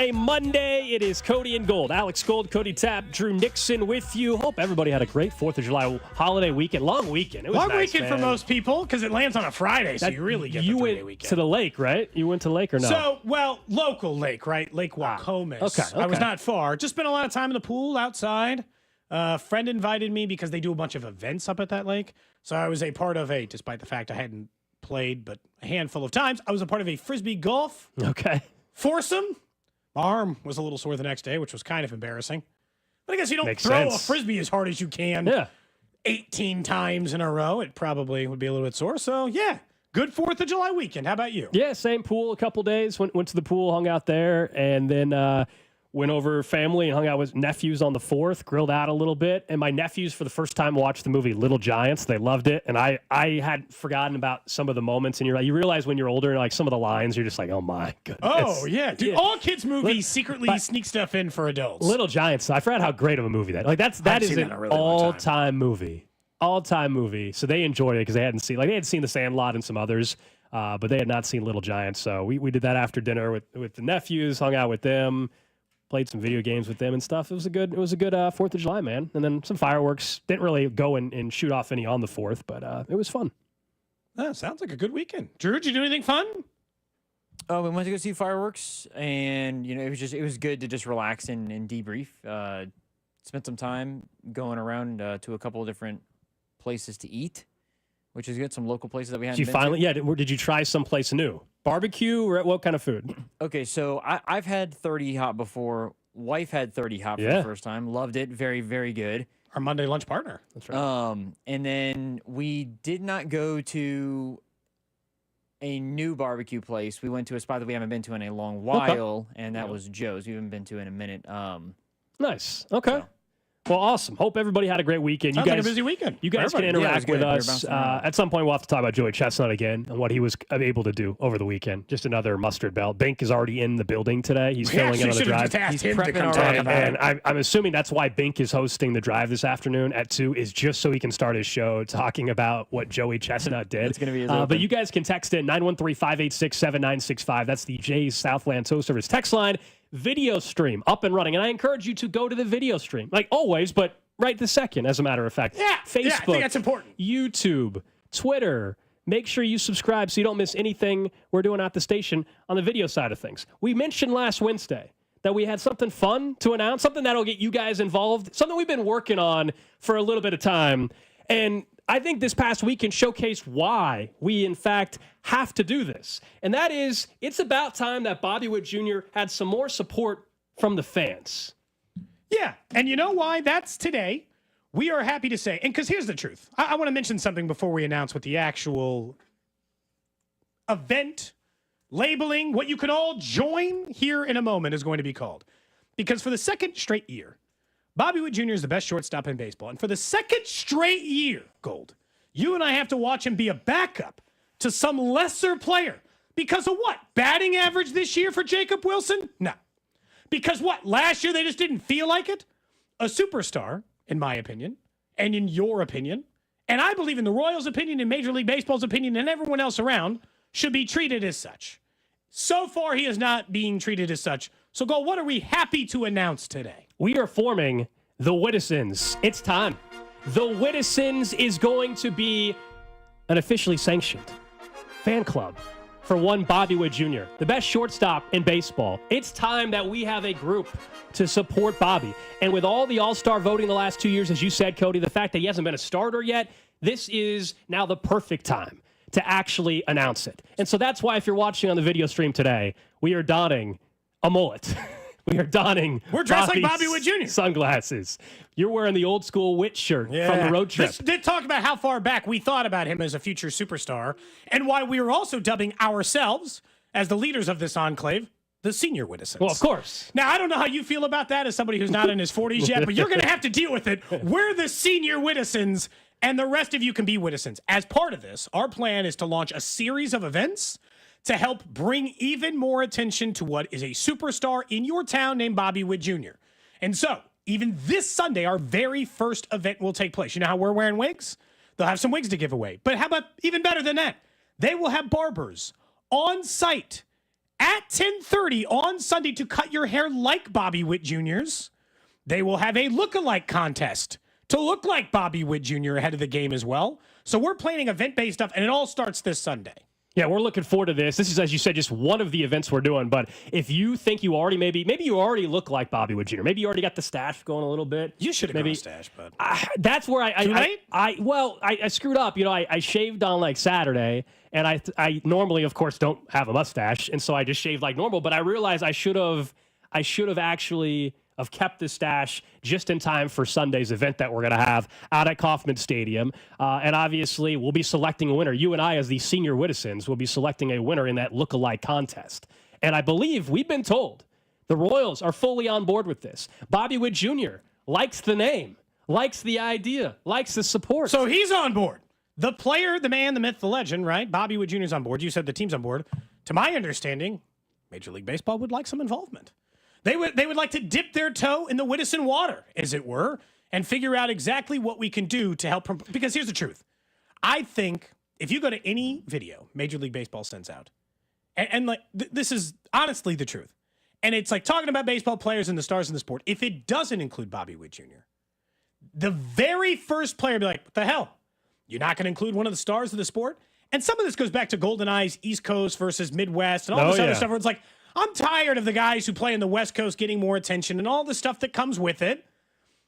a Monday. It is Cody and Gold. Alex Gold, Cody Tapp, Drew Nixon with you. Hope everybody had a great 4th of July holiday weekend. Long weekend. It was long nice, weekend man. for most people because it lands on a Friday, so you really get the 3-day weekend. To the lake, right? You went to the lake or no? So, well, local lake, right? Lake Wacomas. Okay. I was not far. Just spent a lot of time in the pool outside. A friend invited me because they do a bunch of events up at that lake. So I was a part of despite the fact I hadn't played but a handful of times, I was a part of a Frisbee golf foursome. My arm was a little sore the next day, which was kind of embarrassing. But I guess you don't throw a Frisbee as hard as you can 18 times in a row. It probably would be a little bit sore. So, yeah, good 4th of July weekend. How about you? Yeah, same pool a couple days. Went to the pool, hung out there, and then went over family and hung out with nephews on the 4th, grilled out a little bit. And my nephews, for the first time, watched the movie Little Giants. They loved it. And I had forgotten about some of the moments. And you realize when you're older, like some of the lines, you're just like, oh, my goodness. Oh, yeah. Dude, all kids' movies secretly sneak stuff in for adults. Little Giants. I forgot how great of a movie that. Like that is an all-time movie. All-time movie. So they enjoyed it because they hadn't seen The Sandlot and some others. But they had not seen Little Giants. So we did that after dinner with the nephews, hung out with them. Played some video games with them and stuff. It was a good 4th of July, man. And then some fireworks. Didn't really go and shoot off any on the 4th, but it was fun. Sounds like a good weekend. Drew, did you do anything fun? Oh, we went to go see fireworks, and it was good to just relax and debrief. Spent some time going around to a couple of different places to eat, which is good. Some local places that we hadn't been to. Did you try someplace new? Barbecue or what kind of food? Okay, so I've had 30 hop before. Wife had 30 hop for the first time. Loved it. Very, very good. Our Monday lunch partner. That's right. And then we did not go to a new barbecue place. We went to a spot that we haven't been to in a long while, and that was Joe's. We haven't been to in a minute. Nice. Okay. Well, awesome. Hope everybody had a great weekend. Sounds like a busy weekend. You guys can interact with us. At some point, we'll have to talk about Joey Chestnut again and what he was able to do over the weekend. Just another mustard belt. Bink is already in the building today. He's filling in on the drive. He's prepping to talk about it. And I'm assuming that's why Bink is hosting the drive this afternoon at 2 is just so he can start his show talking about what Joey Chestnut did. It's going to be but you guys can text in 913-586-7965. That's the Jay's Southland Tow Service text line. Video stream up and running. And I encourage you to go to the video stream, like always, but right this second, as a matter of fact. Yeah, Facebook, I think that's important. YouTube, Twitter. Make sure you subscribe so you don't miss anything we're doing at the station on the video side of things. We mentioned last Wednesday that we had something fun to announce, something that'll get you guys involved, something we've been working on for a little bit of time. And I think this past weekend showcased why we, in fact, have to do this. And that is, it's about time that Bobby Witt Jr. had some more support from the fans. Yeah, and you know why that's today? We are happy to say, and because here's the truth. I want to mention something before we announce what the actual event, labeling, what you can all join here in a moment is going to be called. Because for the second straight year, Bobby Witt Jr. is the best shortstop in baseball. And for the second straight year, Gold, you and I have to watch him be a backup to some lesser player. Because of what? Batting average this year for Jacob Wilson? No. Because what? Last year they just didn't feel like it? A superstar, in my opinion, and in your opinion, and I believe in the Royals' opinion, in Major League Baseball's opinion, and everyone else around, should be treated as such. So far, he is not being treated as such. So, Gold, what are we happy to announce today? We are forming the Wittisons. It's time. The Wittisons is going to be an officially sanctioned fan club for one Bobby Witt Jr., the best shortstop in baseball. It's time that we have a group to support Bobby. And with all the all-star voting the last 2 years, as you said, Cody, the fact that he hasn't been a starter yet, this is now the perfect time to actually announce it. And so that's why if you're watching on the video stream today, we are donning a mullet. We are donning We're dressed like Bobby Witt Jr. sunglasses. You're wearing the old school Witt shirt from the road trip. This did talk about how far back we thought about him as a future superstar and why we are also dubbing ourselves, as the leaders of this enclave, the senior Wittisons. Well, of course. Now, I don't know how you feel about that as somebody who's not in his 40s yet, but you're going to have to deal with it. We're the senior Wittisons, and the rest of you can be Wittisons. As part of this, our plan is to launch a series of events to help bring even more attention to what is a superstar in your town named Bobby Witt Jr. And so, even this Sunday, our very first event will take place. You know how we're wearing wigs? They'll have some wigs to give away. But how about even better than that? They will have barbers on site at 10:30 on Sunday to cut your hair like Bobby Witt Jr.'s. They will have a look-alike contest to look like Bobby Witt Jr. ahead of the game as well. So we're planning event-based stuff, and it all starts this Sunday. Yeah, we're looking forward to this. This is, as you said, just one of the events we're doing. But if you think you already maybe you already look like Bobby Witt Jr., maybe you already got the stash going a little bit. You should have maybe grown a stash, but that's where I screwed up. I shaved on like Saturday, and I normally, of course, don't have a mustache, and so I just shaved like normal. But I realized I should have actually have kept the stash just in time for Sunday's event that we're going to have out at Kauffman Stadium. And obviously, we'll be selecting a winner. You and I, as the senior Wittisons, will be selecting a winner in that look-alike contest. And I believe we've been told the Royals are fully on board with this. Bobby Witt Jr. likes the name, likes the idea, likes the support. So he's on board. The player, the man, the myth, the legend, right? Bobby Witt Jr. is on board. You said the team's on board. To my understanding, Major League Baseball would like some involvement. They would like to dip their toe in the Wittison water, as it were, and figure out exactly what we can do to help. Because here's the truth. I think if you go to any video Major League Baseball sends out, and this is honestly the truth, and it's like talking about baseball players and the stars in the sport, if it doesn't include Bobby Witt Jr., the very first player will be like, what the hell? You're not going to include one of the stars of the sport? And some of this goes back to GoldenEye's East Coast versus Midwest and all this other stuff where it's like, I'm tired of the guys who play in the West Coast getting more attention and all the stuff that comes with it.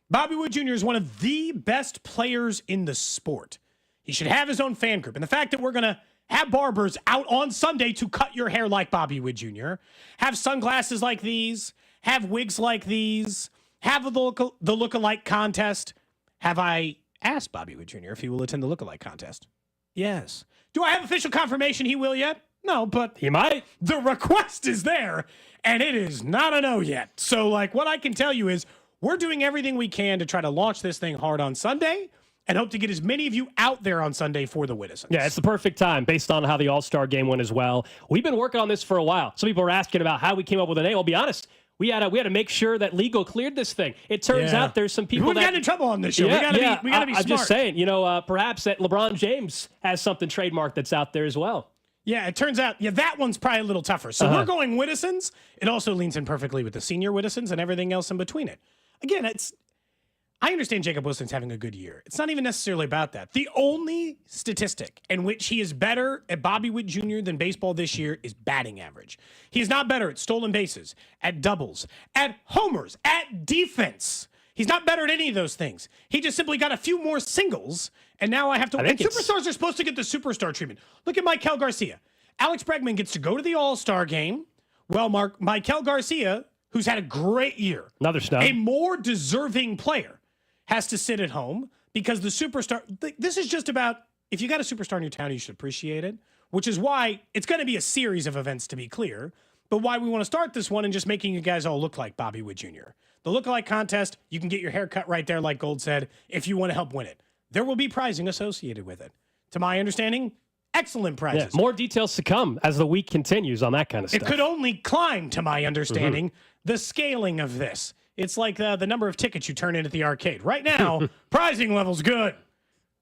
Bobby Witt Jr. is one of the best players in the sport. He should have his own fan group. And the fact that we're going to have barbers out on Sunday to cut your hair like Bobby Witt Jr., have sunglasses like these, have wigs like these, have the look-alike contest. Have I asked Bobby Witt Jr. if he will attend the look-alike contest? Yes. Do I have official confirmation he will yet? No, but he might. The request is there, and it is not a no yet. So, what I can tell you is we're doing everything we can to try to launch this thing hard on Sunday and hope to get as many of you out there on Sunday for the Wittisons. Yeah, it's the perfect time based on how the All-Star game went as well. We've been working on this for a while. Some people are asking about how we came up with a name. I'll be honest. We had to make sure that legal cleared this thing. It turns out there's some people we've gotten in trouble on this show. Yeah, we gotta be smart. I'm just saying, perhaps that LeBron James has something trademarked that's out there as well. Yeah, it turns out, that one's probably a little tougher. So we're going Wittisons. It also leans in perfectly with the senior Wittisons and everything else in between it. Again, I understand Jacob Wilson's having a good year. It's not even necessarily about that. The only statistic in which he is better at Bobby Witt Jr. than baseball this year is batting average. He is not better at stolen bases, at doubles, at homers, at defense. He's not better at any of those things. He just simply got a few more singles, and now I have to... And superstars are supposed to get the superstar treatment. Look at Maikel Garcia. Alex Bregman gets to go to the All-Star game. Well, Maikel Garcia, who's had a great year, another snub, a more deserving player, has to sit at home because the superstar... This is just about, if you got a superstar in your town, you should appreciate it, which is why it's going to be a series of events, to be clear, but why we want to start this one and just making you guys all look like Bobby Witt Jr. The look-alike contest, you can get your hair cut right there, like Gold said, if you want to help win it. There will be prizing associated with it. To my understanding, excellent prizes. Yeah, more details to come as the week continues on that kind of stuff. It could only climb, to my understanding, the scaling of this. It's like the number of tickets you turn in at the arcade. Right now, prizing level's good.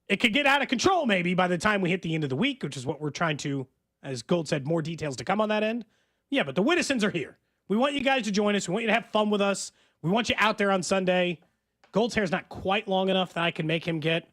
It could get out of control maybe by the time we hit the end of the week, which is what we're trying to, as Gold said, more details to come on that end. Yeah, but the Wittisons are here. We want you guys to join us. We want you to have fun with us. We want you out there on Sunday. Gold's hair's not quite long enough that I can make him get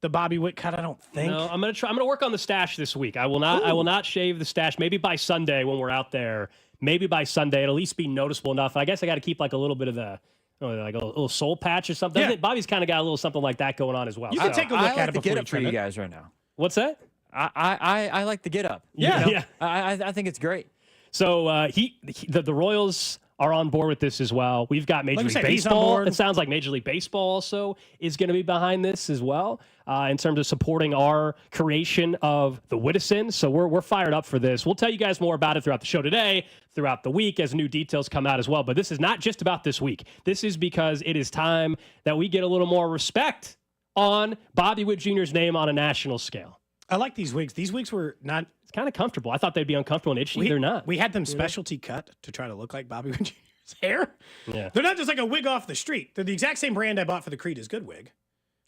the Bobby Witt cut, I don't think. No, I'm gonna work on the stash this week. I will not shave the stash. Maybe by Sunday when we're out there. Maybe by Sunday it'll at least be noticeable enough. I guess I got to keep like a little bit of the like a little soul patch or something. Yeah. Bobby's kind of got a little something like that going on as well. You can take a look at it before get you up for you guys right now. What's that? I like the get up. Yeah, you know? I think it's great. So the Royals are on board with this as well. We've got Major League Baseball. It sounds like Major League Baseball also is going to be behind this as well in terms of supporting our creation of the Wittisons. So we're fired up for this. We'll tell you guys more about it throughout the show today, throughout the week as new details come out as well. But this is not just about this week. This is because it is time that we get a little more respect on Bobby Witt Jr.'s name on a national scale. I like these wigs. These wigs were not... It's kind of comfortable. I thought they'd be uncomfortable and itchy. They're not. We had them specialty cut to try to look like Bobby Witt Jr.'s hair. Yeah. They're not just like a wig off the street. They're the exact same brand I bought for the Creed is Good wig.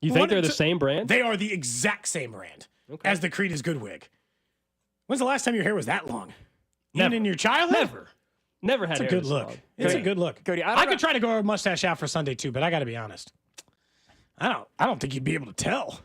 You think they're the same brand? They are the exact same brand as the Creed is Good wig. When's the last time your hair was that long? Even in your childhood? Never had It's a hair good this look. long. It's a good look. Cody, I could try to grow a mustache out for Sunday too, but I got to be honest. I don't think you'd be able to tell.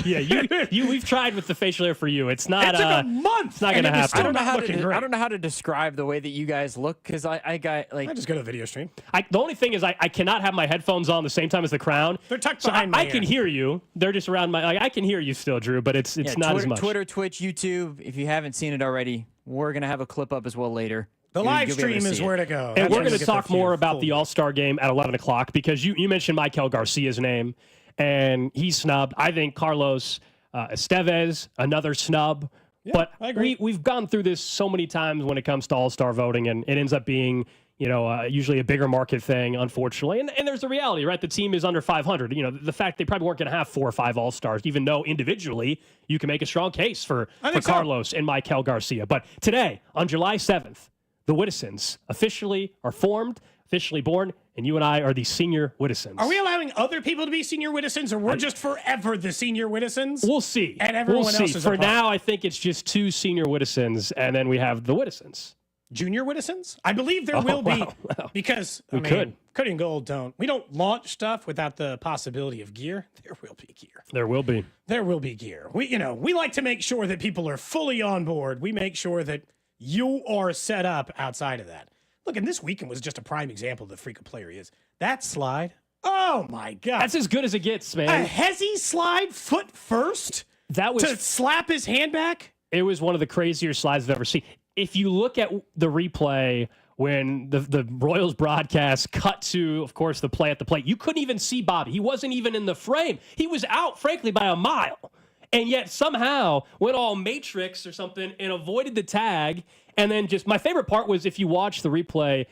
Yeah, we've tried with the facial hair for you. It's not. It took a month. It's not going to happen. I don't know how looking to. great. I don't know how to describe the way that you guys look because I got like. I just go to the video stream. The only thing is I cannot have my headphones on the same time as the crown. They're tucked so behind my I can ear. hear you. They're just around my. I can hear you still, Drew, but it's not Twitter, as much. Twitter, Twitch, YouTube. If you haven't seen it already, we're gonna have a clip up as well later. The live You'll be able to stream is see it. where to go. And That's we're where going to get the talk more full about the All-Star game at 11 o'clock because you mentioned Michael Garcia's name, and he's snubbed. I think Carlos Estevez, another snub. Yeah, but I agree. we've gone through this so many times when it comes to All-Star voting, and it ends up being usually a bigger market thing, unfortunately. And there's the reality, right? The team is under 500. The fact they probably weren't going to have 4 or 5 All-Stars, even though individually you can make a strong case for Carlos and Michael Garcia. But today, on July 7th, the Whittisons officially are formed, officially born, and you and I are the senior Whittisons. Are we allowing other people to be senior Whittisons, or we're just forever the senior Whittisons? We'll see. And everyone we'll else see. is a For part. now, I think it's just 2 senior Whittisons, and then we have the Whittisons. Junior Whittisons? I believe there will be wow. because could. Cody and Gold we don't launch stuff without the possibility of gear. There will be gear. There will be. There will be gear. We like to make sure that people are fully on board. We make sure that you are set up outside of that. Look, and this weekend was just a prime example of the freak of player he is. That slide, oh my God. That's as good as it gets, man. A hezzy slide foot first That was to slap his hand back? It was one of the crazier slides I've ever seen. If you look at the replay when the Royals broadcast cut to, of course, the play at the plate, you couldn't even see Bobby. He wasn't even in the frame. He was out, frankly, by a mile. And yet somehow went all Matrix or something and avoided the tag. And then just my favorite part was if you watch the replay,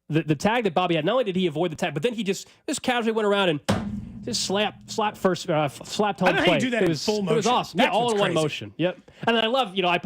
the tag that Bobby had, not only did he avoid the tag, but then he just casually went around and just slapped slapped home I don't know how plate. you do that it in was, full It was motion. awesome. That's Yeah, all what's in one crazy. motion. Yep. And then I love, I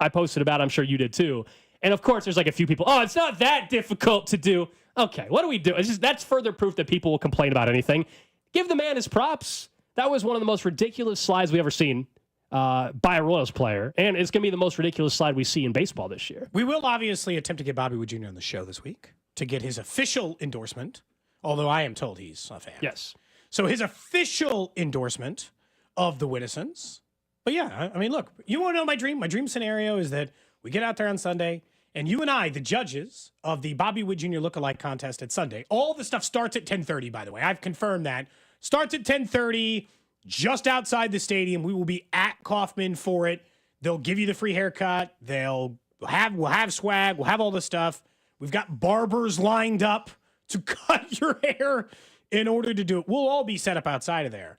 posted about it. I'm sure you did too. And of course, there's like a few people, oh, it's not that difficult to do. Okay, what do we do? That's further proof that people will complain about anything. Give the man his props. That was one of the most ridiculous slides we've ever seen by a Royals player. And it's going to be the most ridiculous slide we see in baseball this year. We will obviously attempt to get Bobby Wood Jr. on the show this week to get his official endorsement, although I am told he's a fan. Yes. So his official endorsement of the Whittisons. But yeah, I mean, look, you want to know my dream? My dream scenario is that we get out there on Sunday and you and I, the judges of the Bobby Wood Jr. Lookalike Contest at Sunday, all the stuff starts at 10:30, by the way. I've confirmed that. Starts at 10:30, just outside the stadium. We will be at Kauffman for it. They'll give you the free haircut. We'll have swag. We'll have all the stuff. We've got barbers lined up to cut your hair in order to do it. We'll all be set up outside of there.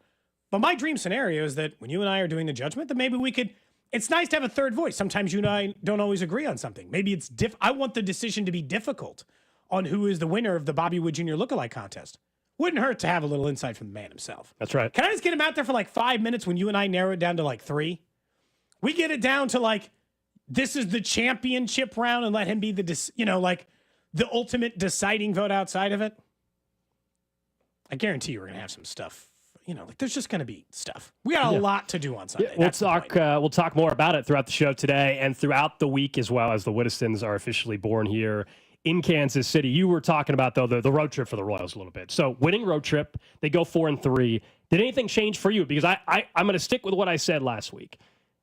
But my dream scenario is that when you and I are doing the judgment, that maybe we could, it's nice to have a third voice. Sometimes you and I don't always agree on something. Maybe it's I want the decision to be difficult on who is the winner of the Bobby Wood Jr. Lookalike Contest. Wouldn't hurt to have a little insight from the man himself. That's right. Can I just get him out there for like 5 minutes when you and I narrow it down to like 3? We get it down to like, this is the championship round and let him be the ultimate deciding vote outside of it. I guarantee you we're going to have some stuff. There's just going to be stuff. We got a lot to do on Sunday. Yeah, we'll talk more about it throughout the show today and throughout the week as well, as the Whittisons are officially born here in Kansas City. You were talking about, though, the road trip for the Royals a little bit. So winning road trip, they go 4-3. Did anything change for you? Because I'm going to stick with what I said last week.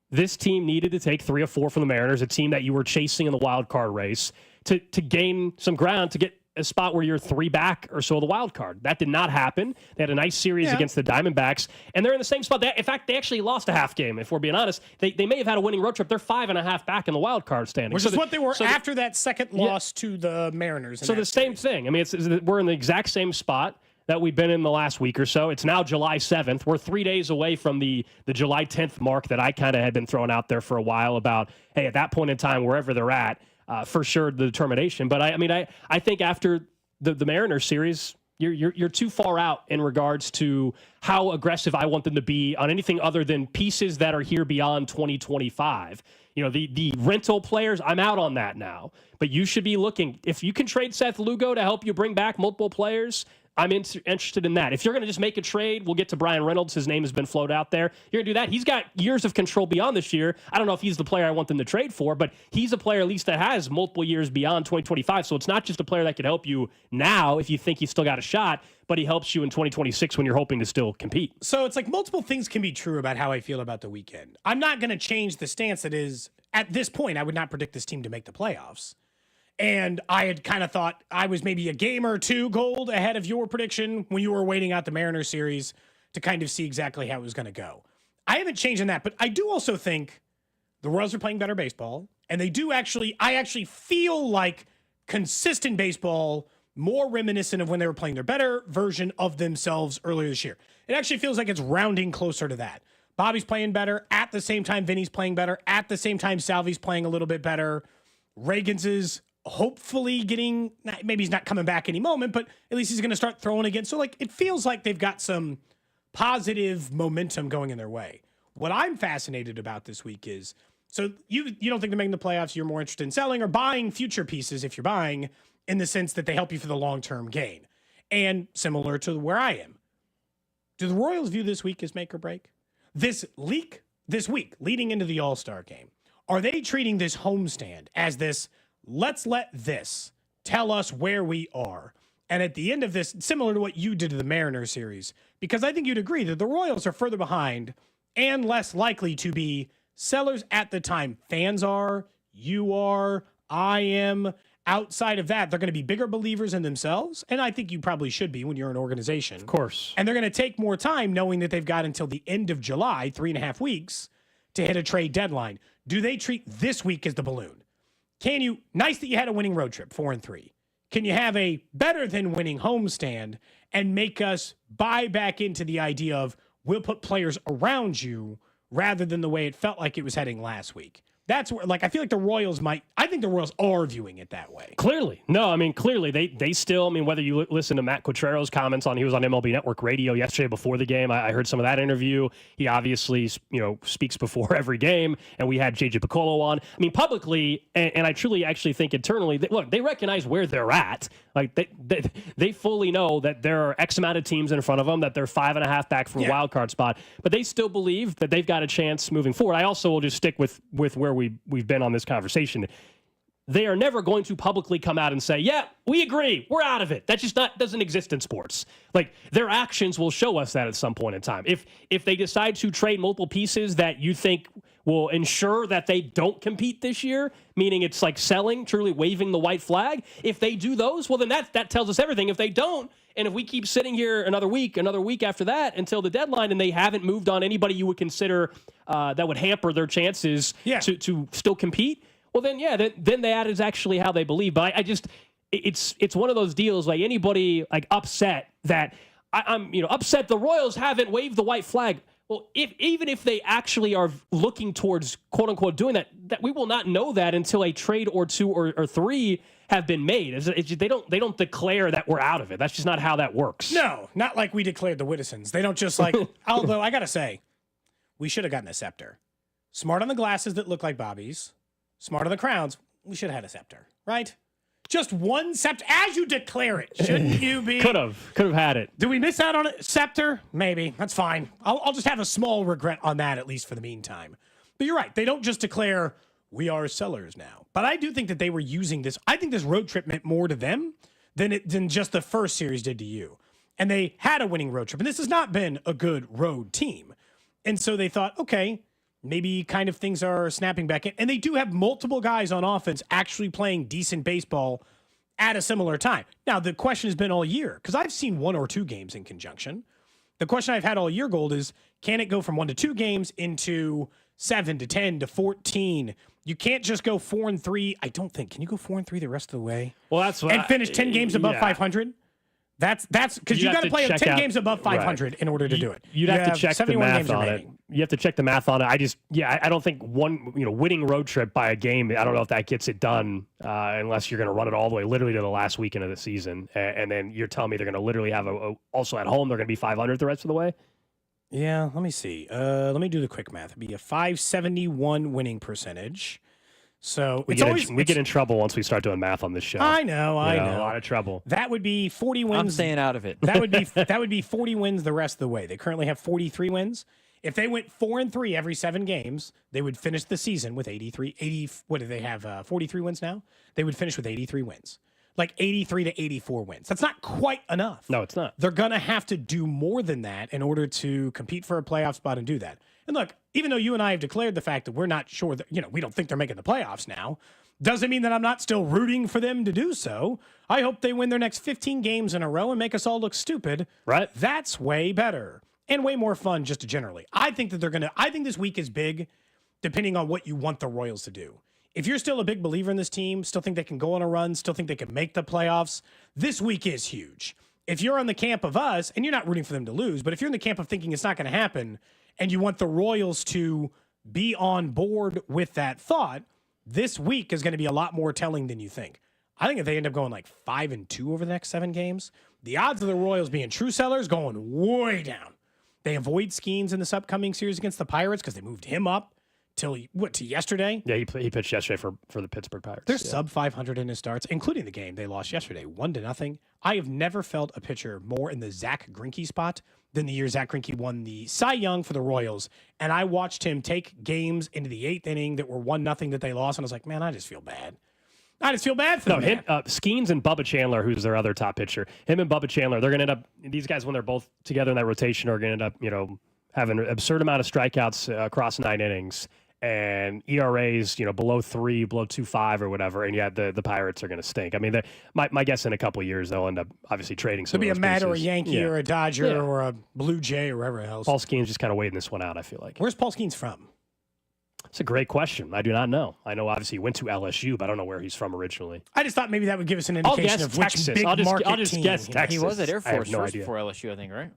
This team needed to take 3 or 4 from the Mariners, a team that you were chasing in the wild card race, to gain some ground, to get a spot where you're 3 back or so of the wild card. That did not happen. They had a nice series against the Diamondbacks, and they're in the same spot. In fact, they actually lost a half game, if we're being honest. They may have had a winning road trip. They're 5.5 back in the wild card standing. Which is what they were after that second loss to the Mariners. So the same thing. I mean, we're in the exact same spot that we've been in the last week or so. It's now July 7th. We're 3 days away from the July 10th mark that I kind of had been throwing out there for a while about, hey, at that point in time, wherever they're at, for sure the determination. But I think after the Mariners series, you're too far out in regards to how aggressive I want them to be on anything other than pieces that are here beyond 2025. The rental players, I'm out on that now. But you should be looking, if you can trade Seth Lugo to help you bring back multiple players, I'm interested in that. If you're going to just make a trade, we'll get to Brian Reynolds. His name has been floated out there. You're going to do that. He's got years of control beyond this year. I don't know if he's the player I want them to trade for, but he's a player at least that has multiple years beyond 2025. So it's not just a player that can help you now if you think he's still got a shot, but he helps you in 2026 when you're hoping to still compete. So it's like multiple things can be true about how I feel about the weekend. I'm not going to change the stance that is, at this point, I would not predict this team to make the playoffs. And I had kind of thought I was maybe a game or two Gold ahead of your prediction when you were waiting out the Mariners series to kind of see exactly how it was going to go. I haven't changed in that, but I do also think the Royals are playing better baseball. And I actually feel like consistent baseball, more reminiscent of when they were playing their better version of themselves earlier this year. It actually feels like it's rounding closer to that. Bobby's playing better. At the same time, Vinny's playing better. At the same time, Salvi's playing a little bit better. Reagan's is hopefully getting, maybe he's not coming back any moment, but at least he's going to start throwing again. So like, it feels like they've got some positive momentum going in their way. What I'm fascinated about this week is, so you don't think they're making the playoffs, you're more interested in selling or buying future pieces if you're buying, in the sense that they help you for the long-term gain. And similar to where I am. Do the Royals view this week as make or break? This week, leading into the All-Star game, are they treating this homestand as this, let's let this tell us where we are? And at the end of this, similar to what you did to the Mariners series, because I think you'd agree that the Royals are further behind and less likely to be sellers at the time fans are, you are, I am. Outside of that, they're going to be bigger believers in themselves. And I think you probably should be when you're an organization. Of course. And they're going to take more time knowing that they've got until the end of July, 3.5 weeks, to hit a trade deadline. Do they treat this week as the balloon? Can you, nice that you had a winning road trip, 4-3. Can you have a better than winning homestand and make us buy back into the idea of we'll put players around you rather than the way it felt like it was heading last week? That's where, like, I feel like the Royals I think the Royals are viewing it that way. Clearly. No, I mean, clearly, they still, I mean, whether you listen to Matt Quatrero's comments he was on MLB Network Radio yesterday before the game, I heard some of that interview. He obviously, speaks before every game, and we had JJ Piccolo on. I mean, publicly, and I truly actually think internally, they recognize where they're at. Like, they fully know that there are X amount of teams in front of them, that they're 5.5 back from a wild card spot, but they still believe that they've got a chance moving forward. I also will just stick with where we've been on this conversation. They are never going to publicly come out and say, yeah, we agree, we're out of it. That just doesn't exist in sports. Like, their actions will show us that at some point in time. If they decide to trade multiple pieces that you think will ensure that they don't compete this year, meaning it's like selling, truly waving the white flag, if they do those, well, then that tells us everything. If they don't, and if we keep sitting here another week after that until the deadline, and they haven't moved on anybody you would consider that would hamper their chances to still compete, well, then that is actually how they believe. But it's one of those deals, like anybody like upset that I'm upset the Royals haven't waved the white flag. Well, even if they actually are looking towards quote unquote doing that we will not know that until a trade or two or three have been made. They don't declare that we're out of it. That's just not how that works. No, not like we declared the Whittisons. They don't just like. Although I gotta say, we should have gotten a scepter. Smart on the glasses that look like Bobby's. Smart on the crowns. We should have had a scepter, right? Just one scepter, as you declare it. Shouldn't you be? Could have had it. Did we miss out on a scepter? Maybe. That's fine. I'll just have a small regret on that, at least for the meantime. But you're right. They don't just declare, we are sellers now. But I do think that they were using this. I think this road trip meant more to them than just the first series did to you. And they had a winning road trip. And this has not been a good road team. And so they thought, okay, maybe kind of things are snapping back in. And they do have multiple guys on offense actually playing decent baseball at a similar time. Now, the question has been all year, because I've seen 1 or 2 games in conjunction. The question I've had all year, Gold, is can it go from 1 to 2 games into 7 to 10 to 14? You can't just go 4-3. I don't think. Can you go 4-3 the rest of the way? Well, that's what and finish 10 games above 500? That's because you got to play 10 games above 500 in order to do it. You'd have to check the math on it. You have to check the math on it. I don't think one winning road trip by a game, I don't know if that gets it done unless you're going to run it all the way literally to the last weekend of the season. And then you're telling me they're going to literally have also at home, they're going to be 500 the rest of the way? Yeah, let me see. Let me do the quick math. It'd be a 571 winning percentage So We get in trouble once we start doing math on this show. I know. A lot of trouble. That would be 40 wins. I'm staying out of it. that would be 40 wins the rest of the way. They currently have 43 wins. If they went 4-3 every 7 games, they would finish the season with 80. What do they have? 43 wins now. They would finish with 83 wins, like 83 to 84 wins. That's not quite enough. No, it's not. They're gonna have to do more than that in order to compete for a playoff spot and do that. And look, even though you and I have declared the fact that we're not sure that we don't think they're making the playoffs now, doesn't mean that I'm not still rooting for them to do so. I hope they win their next 15 games in a row and make us all look stupid. Right. That's way better and way more fun just generally. I think that I think this week is big depending on what you want the Royals to do. If you're still a big believer in this team, still think they can go on a run, still think they can make the playoffs, this week is huge. If you're on the camp of us, and you're not rooting for them to lose, but if you're in the camp of thinking it's not going to happen and you want the Royals to be on board with that thought, this week is going to be a lot more telling than you think. I think if they end up going like 5-2 over the next 7 games, the odds of the Royals being true sellers going way down. They avoid Skeens in this upcoming series against the Pirates because they moved him up to yesterday. Yeah, he pitched yesterday for the Pittsburgh Pirates. They're sub 500 in his starts, including the game they lost yesterday, 1-0. I have never felt a pitcher more in the Zach Greinke spot than the year Zach Greinke won the Cy Young for the Royals. And I watched him take games into the 8th inning that were 1-0 that they lost, and I was like, man, I just feel bad. I just feel bad for them. Skeens and Bubba Chandler, who's their other top pitcher, him and Bubba Chandler, they're going to end up, these guys, when they're both together in that rotation, are going to end up, having an absurd amount of strikeouts across 9 innings. And ERAs, below 3, below 2.5 or whatever, and yet the Pirates are going to stink. I mean, my guess in a couple of years they'll end up obviously trading some. It'll be a Met or a Yankee or a Dodger or a Blue Jay or wherever else. Paul Skeens just kind of waiting this one out, I feel like. Where's Paul Skeens from? It's a great question. I do not know. I know obviously he went to LSU, but I don't know where he's from originally. I just thought maybe that would give us an indication of which big market I'll just team. guess Texas. He was at Air Force no first idea. before LSU, I think, right?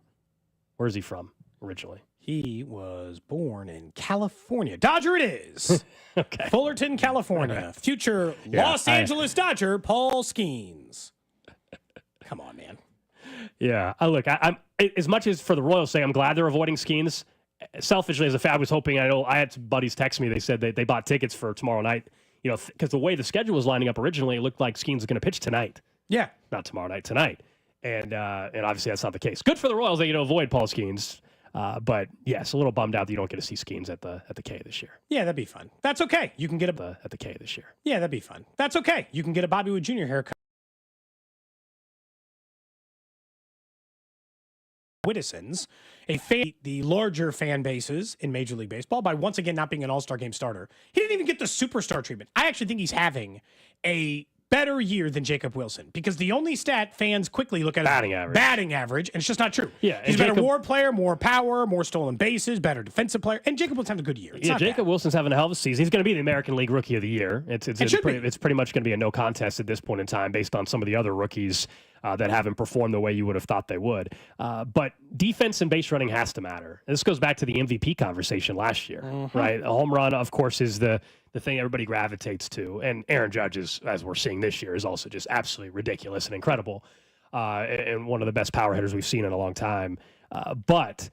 Where's he from originally? He was born in California. Dodger it is. Okay. Fullerton, California. Right. Future Los Angeles Dodger, Paul Skeens. Come on, man. Yeah. I'm as much as for the Royals sake, I'm glad they're avoiding Skeens. Selfishly, as a fan, I was hoping, I had some buddies text me. They said they bought tickets for tomorrow night, because the way the schedule was lining up originally, it looked like Skeens was going to pitch tonight. Yeah. Not tomorrow night, tonight. And obviously that's not the case. Good for the Royals. They avoid Paul Skeens. But yes, a little bummed out that you don't get to see Skeens at the K this year. Yeah, that'd be fun. That's okay. You can get at the K this year. Yeah, that'd be fun. That's okay. You can get a Bobby Wood Jr. haircut. Whittison's, the larger fan bases in Major League Baseball by once again not being an All-Star Game starter. He didn't even get the superstar treatment. I actually think he's having a better year than Jacob Wilson, because the only stat fans quickly look at is batting average, and it's just not true. Yeah, he's a better WAR player, more power, more stolen bases, better defensive player, and Jacob Wilson's having a good year. Jacob Wilson's having a hell of a season. He's going to be the American League Rookie of the Year. It's pretty much going to be a no contest at this point in time based on some of the other rookies that haven't performed the way you would have thought they would. But defense and base running has to matter. And this goes back to the MVP conversation last year, right? A home run, of course, is the thing everybody gravitates to. And Aaron Judge, as we're seeing this year, is also just absolutely ridiculous and incredible, and one of the best power hitters we've seen in a long time. But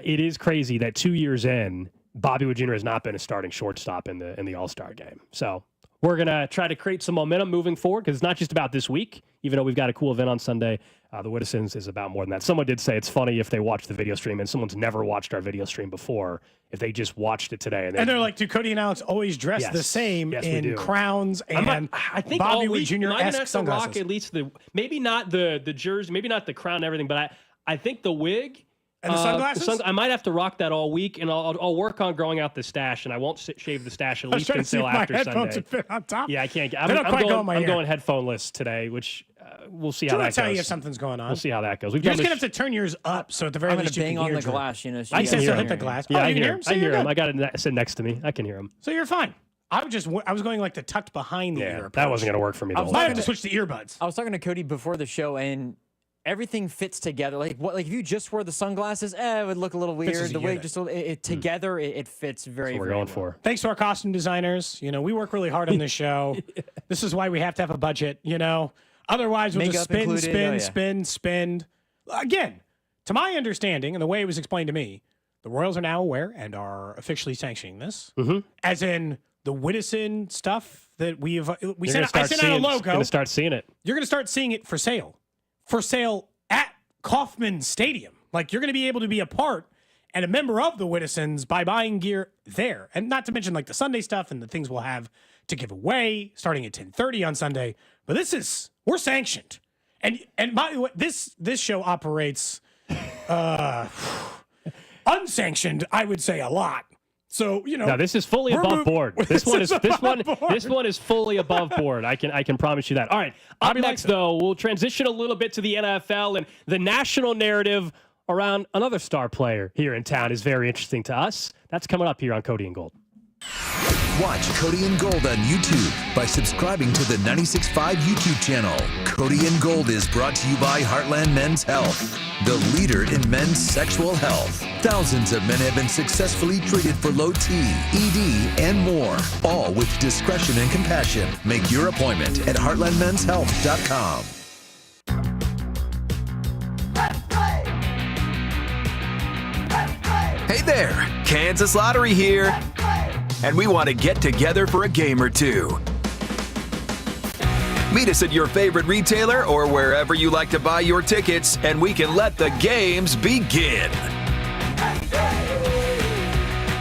it is crazy that 2 years in, Bobby Wood Jr. has not been a starting shortstop in the All-Star game. So we're going to try to create some momentum moving forward, because it's not just about this week. Even though we've got a cool event on Sunday, the Whittisons is about more than that. Someone did say it's funny if they watch the video stream and someone's never watched our video stream before, if they just watched it today. And they're like, do Cody and Alex always dress the same in crowns and I think Bobby Wood Jr.-esque sunglasses? Rock at least maybe not the jersey, maybe not the crown and everything, but I think the wig. And the sunglasses? I might have to rock that all week, and I'll work on growing out the stash, and I won't shave the stash at least until after Sunday. Fit on top. Yeah, I can't. I'm going headphoneless today, which we'll see how that goes. I'll tell you if something's going on. We'll see how that goes. You're just going to have to turn yours up, so at the very least you can bang hear on the glass. I can hit the glass. Yeah, you can hear him? I hear him. I got it sit next to me. I can hear him. So you're fine. I was going like the tucked behind the ear approach. That wasn't going to work for me. I might have to switch to earbuds. I was talking to Cody before the show, and everything fits together. Like if you just wore the sunglasses, it would look a little weird. The way together it fits very. That's what we're going for. Thanks to our costume designers. We work really hard on this show. This is why we have to have a budget. Otherwise we'll just spend. Again, to my understanding and the way it was explained to me, the Royals are now aware and are officially sanctioning this. As in, the Whittison stuff that we You're sent gonna out a Going logo. to start seeing it. You're going to start seeing it for sale at Kauffman Stadium. Like, you're going to be able to be a part and a member of the Whittisons by buying gear there. And not to mention like the Sunday stuff and the things we'll have to give away starting at 10:30 on Sunday. But we're sanctioned. And by the way, this show operates unsanctioned, I would say, a lot. So, No, this is fully above board. This one is fully above board. I can promise you that. All right. Up next, though, we'll transition a little bit to the NFL, and the national narrative around another star player here in town is very interesting to us. That's coming up here on Cody and Gold. Watch Cody and Gold on YouTube by subscribing to the 96.5 YouTube channel. Cody and Gold is brought to you by Heartland Men's Health, the leader in men's sexual health. Thousands of men have been successfully treated for low T, ED, and more, all with discretion and compassion. Make your appointment at heartlandmenshealth.com. Hey there, Kansas Lottery here. And we want to get together for a game or two. Meet us at your favorite retailer or wherever you like to buy your tickets, and we can let the games begin.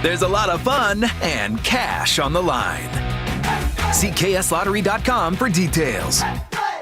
There's a lot of fun and cash on the line. See kslottery.com for details.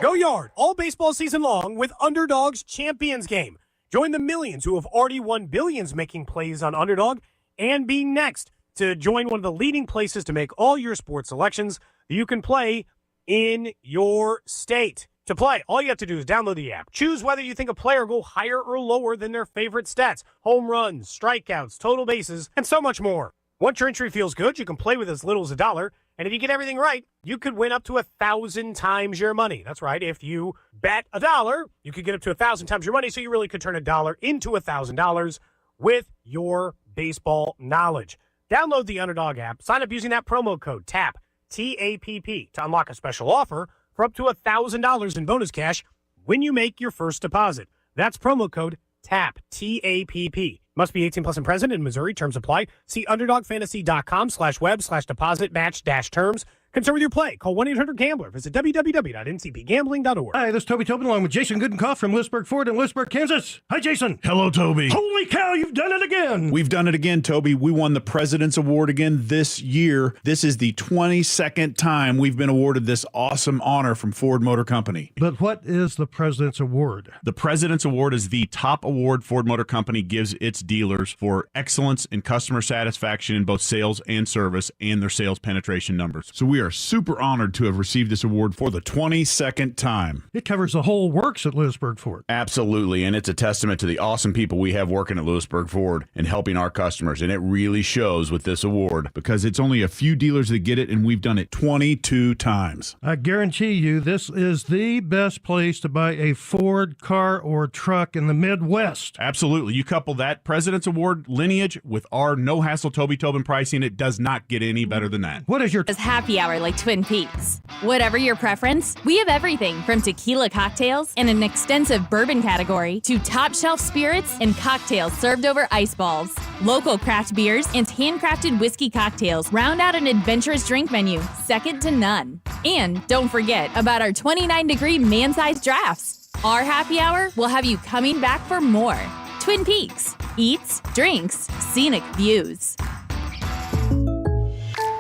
Go Yard all baseball season long with Underdog's Champions Game. Join the millions who have already won billions making plays on Underdog and be next to join one of the leading places to make all your sports selections that you can play in your state. To play, all you have to do is download the app. Choose whether you think a player will go higher or lower than their favorite stats, home runs, strikeouts, total bases, and so much more. Once your entry feels good, you can play with as little as $1, and if you get everything right, you could win up to 1,000 times your money. That's right. If you bet $1, you could get up to 1,000 times your money, so you really could turn $1 into $1,000 with your baseball knowledge. Download the Underdog app, sign up using that promo code TAPP, T-A-P-P, to unlock a special offer for up to $1,000 in bonus cash when you make your first deposit. That's promo code TAPP, T-A-P-P. Must be 18 plus and present in Missouri. Terms apply. See underdogfantasy.com/web/deposit match-terms. Concerned with your play? Call 1-800-GAMBLER. Visit www.ncpgambling.org. Hi, this is Toby Tobin along with Jason Goodenkoff from Lewisburg Ford in Lewisburg, Kansas. Hi, Jason. Hello, Toby. Holy cow, you've done it again. We've done it again, Toby. We won the President's Award again this year. This is the 22nd time we've been awarded this awesome honor from Ford Motor Company. But what is the President's Award? The President's Award is the top award Ford Motor Company gives its dealers for excellence in customer satisfaction in both sales and service and their sales penetration numbers. So we are super honored to have received this award for the 22nd time. It covers the whole works at Lewisburg Ford. Absolutely, and it's a testament to the awesome people we have working at Lewisburg Ford and helping our customers, and it really shows with this award because it's only a few dealers that get it, and we've done it 22 times. I guarantee you this is the best place to buy a Ford car or truck in the Midwest. Absolutely. You couple that President's Award lineage with our no-hassle Toby Tobin pricing, it does not get any better than that. What is your happy hour like Twin Peaks? Whatever your preference, we have everything from tequila cocktails and an extensive bourbon category to top shelf spirits and cocktails served over ice balls. Local craft beers and handcrafted whiskey cocktails round out an adventurous drink menu, second to none. And don't forget about our 29-degree man-sized drafts. Our happy hour will have you coming back for more. Twin Peaks. Eats, drinks, scenic views.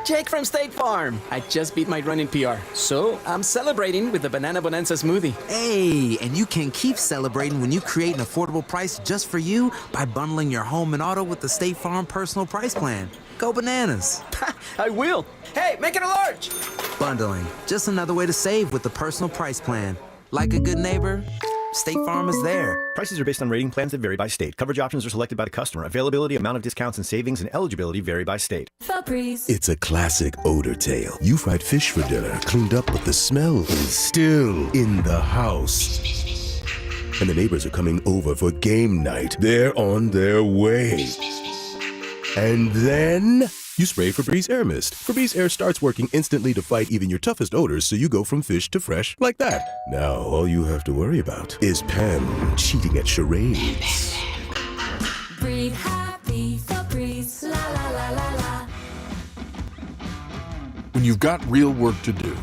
Jake from State Farm. I just beat my running PR, so I'm celebrating with the Banana Bonanza smoothie. Hey, and you can keep celebrating when you create an affordable price just for you by bundling your home and auto with the State Farm Personal Price Plan. Go bananas. I will. Hey, make it a large. Bundling, just another way to save with the Personal Price Plan. Like a good neighbor, State Farm is there. Prices are based on rating plans that vary by state. Coverage options are selected by the customer. Availability, amount of discounts and savings, and eligibility vary by state. Febreze. It's a classic odor tale. You fried fish for dinner, cleaned up, but the smell is still in the house. And the neighbors are coming over for game night. They're on their way. And then you spray Febreze Air Mist. Febreze Air starts working instantly to fight even your toughest odors, so you go from fish to fresh like that. Now, all you have to worry about is Pam cheating at charades. Breathe happy, Febreze, la la la la la. When you've got real work to do,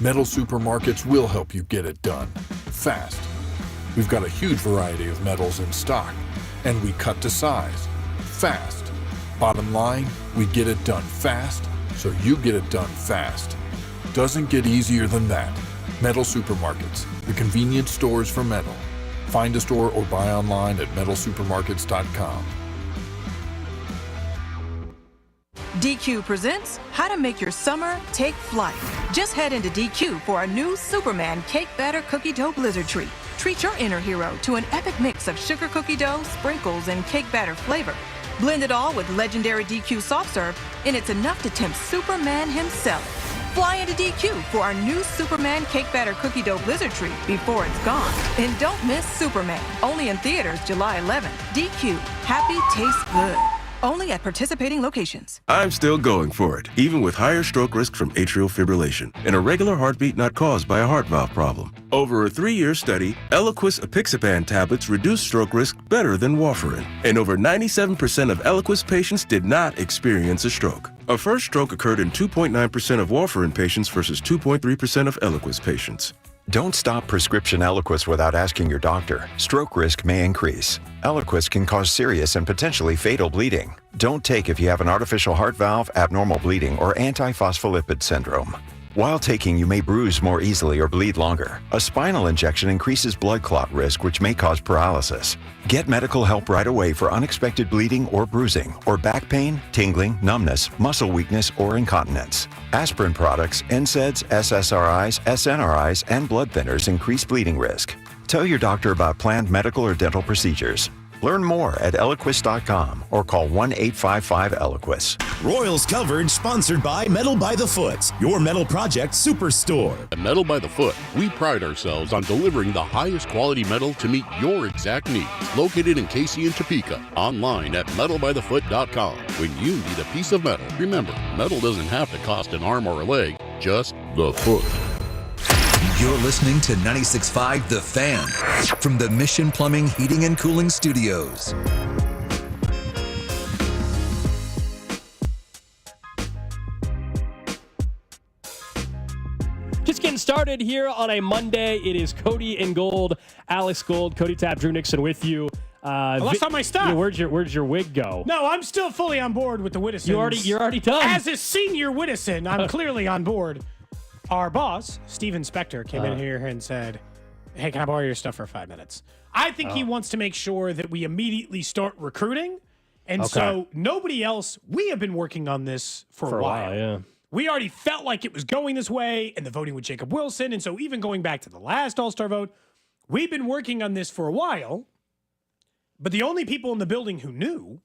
Metal Supermarkets will help you get it done, fast. We've got a huge variety of metals in stock, and we cut to size, fast. Bottom line, we get it done fast, so you get it done fast. Doesn't get easier than that. Metal Supermarkets, the convenience stores for metal. Find a store or buy online at metalsupermarkets.com. DQ presents How to Make Your Summer Take Flight. Just head into DQ for a new Superman Cake Batter Cookie Dough Blizzard Treat. Treat your inner hero to an epic mix of sugar cookie dough, sprinkles, and cake batter flavor. Blend it all with legendary DQ soft serve, and it's enough to tempt Superman himself. Fly into DQ for our new Superman Cake Batter Cookie Dough Blizzard Treat before it's gone. And don't miss Superman, only in theaters July 11th. DQ, happy tastes good. Only at participating locations. I'm still going for it, even with higher stroke risk from atrial fibrillation, and a regular heartbeat not caused by a heart valve problem. Over a 3-year study, Eliquis apixaban tablets reduced stroke risk better than warfarin, and over 97% of Eliquis patients did not experience a stroke. A first stroke occurred in 2.9% of warfarin patients versus 2.3% of Eliquis patients. Don't stop prescription Eliquis without asking your doctor. Stroke risk may increase. Eliquis can cause serious and potentially fatal bleeding. Don't take if you have an artificial heart valve, abnormal bleeding, or antiphospholipid syndrome. While taking, you may bruise more easily or bleed longer. A spinal injection increases blood clot risk, which may cause paralysis. Get medical help right away for unexpected bleeding or bruising, or back pain, tingling, numbness, muscle weakness, or incontinence. Aspirin products, NSAIDs, SSRIs, SNRIs, and blood thinners increase bleeding risk. Tell your doctor about planned medical or dental procedures. Learn more at Eliquis.com or call 1-855-ELIQUIS. Royals Coverage, sponsored by Metal by the Foot, your metal project superstore. At Metal by the Foot, we pride ourselves on delivering the highest quality metal to meet your exact needs. Located in Casey and Topeka, online at metalbythefoot.com. When you need a piece of metal, remember, metal doesn't have to cost an arm or a leg, just the foot. You're listening to 96.5 The Fan from the Mission Plumbing, Heating, and Cooling Studios. Just getting started here on a Monday. It is Cody and Gold, Alex Gold, Cody Tapp, Drew Nixon with you. I lost all my stuff. Yeah, where's your wig go? No, I'm still fully on board with the Whittisons. You're already done. As a senior Whittison, I'm clearly on board. Our boss, Steven Spector, came in here and said, hey, can I borrow your stuff for 5 minutes? I think he wants to make sure that we immediately start recruiting. And so nobody else, we have been working on this for a while. Yeah. We already felt like it was going this way, and the voting with Jacob Wilson. And so even going back to the last All-Star vote, we've been working on this for a while. But the only people in the building who knew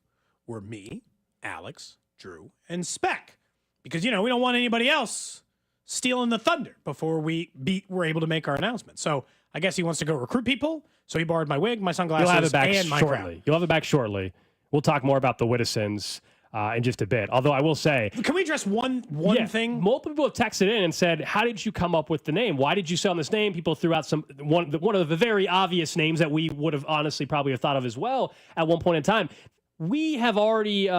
were me, Alex, Drew, and Spec. Because, we don't want anybody else stealing the thunder before we're able to make our announcement. So I guess he wants to go recruit people. So he borrowed my wig, my sunglasses, You'll have it back and my shortly. crown. You'll have it back shortly. We'll talk more about the Whittisons in just a bit. Although I will say, can we address one thing? Multiple people have texted in and said, "How did you come up with the name? Why did you sell this name?" People threw out one of the very obvious names that we would have honestly probably have thought of as well at one point in time. We have already.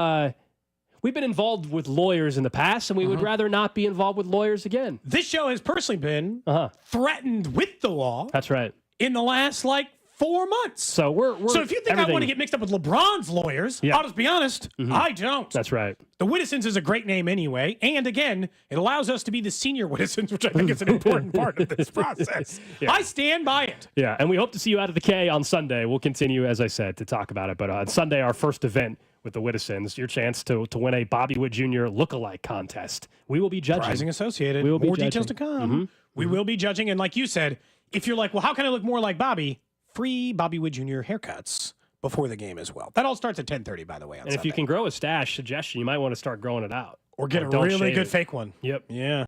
We've been involved with lawyers in the past, and we would rather not be involved with lawyers again. This show has personally been threatened with the law. That's right. In the last 4 months. So So if you think I want to get mixed up with LeBron's lawyers, I'll just be honest, I don't. That's right. The Whittisons is a great name anyway, and again, it allows us to be the senior Whittisons, which I think is an important part of this process. I stand by it. Yeah, and we hope to see you out at the K on Sunday. We'll continue, as I said, to talk about it. But on Sunday, our first event with the Whittisons, your chance to win a Bobby Wood Jr. lookalike contest. We will be judging. Rising Associated. We will be more judging. details to come. We will be judging, and like you said, if you're like, well, how can I look more like Bobby? Free Bobby Wood Jr. haircuts before the game as well. That all starts at 10:30, by the way, on And Sunday. if you can grow a stash, suggestion, you might want to start growing it out. Or get a don't really shave good it. fake one. Yep. Yeah.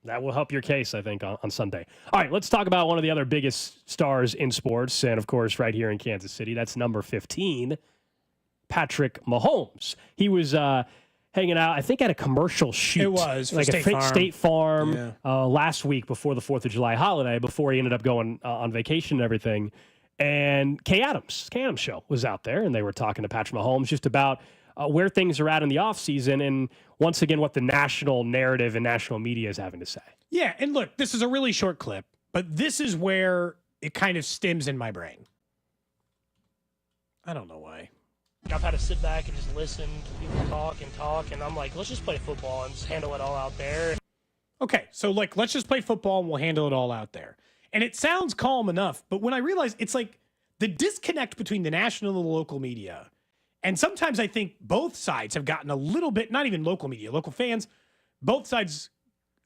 That will help your case, I think, on Sunday. All right, let's talk about one of the other biggest stars in sports, and, of course, right here in Kansas City. That's number 15, Patrick Mahomes. He was hanging out, I think, at a commercial shoot. It was, for like State Farm. State Farm last week before the 4th of July holiday, before he ended up going on vacation and everything. And Kay Adams show was out there, and they were talking to Patrick Mahomes just about where things are at in the offseason. And once again, what the national narrative and national media is having to say. Yeah, and look, this is a really short clip, but this is where it kind of stems in my brain. I don't know why. I've had to sit back and just listen to people talk, and I'm like, let's just play football and just handle it all out there. Okay, so like, let's just play football and we'll handle it all out there. And it sounds calm enough, but when I realize it's like the disconnect between the national and the local media, and sometimes I think both sides have gotten a little bit, not even local media, local fans, both sides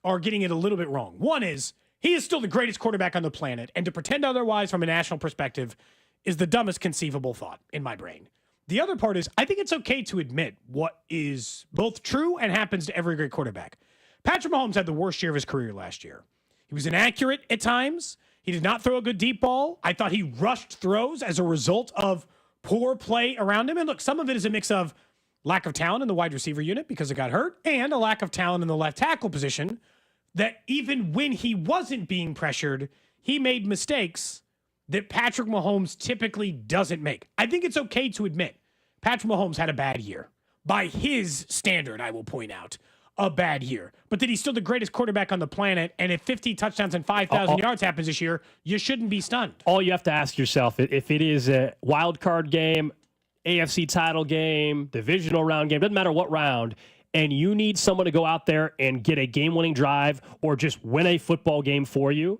are getting it a little bit wrong. One is, he is still the greatest quarterback on the planet, and to pretend otherwise from a national perspective is the dumbest conceivable thought in my brain. The other part is, I think it's okay to admit what is both true and happens to every great quarterback. Patrick Mahomes had the worst year of his career last year. He was inaccurate at times. He did not throw a good deep ball. I thought he rushed throws as a result of poor play around him. And look, some of it is a mix of lack of talent in the wide receiver unit because it got hurt, and a lack of talent in the left tackle position, that even when he wasn't being pressured, he made mistakes that Patrick Mahomes typically doesn't make. I think it's okay to admit Patrick Mahomes had a bad year. By his standard, I will point out, a bad year. But that he's still the greatest quarterback on the planet, and if 50 touchdowns and 5,000 yards happens this year, you shouldn't be stunned. All you have to ask yourself, if it is a wild card game, AFC title game, divisional round game, doesn't matter what round, and you need someone to go out there and get a game-winning drive or just win a football game for you,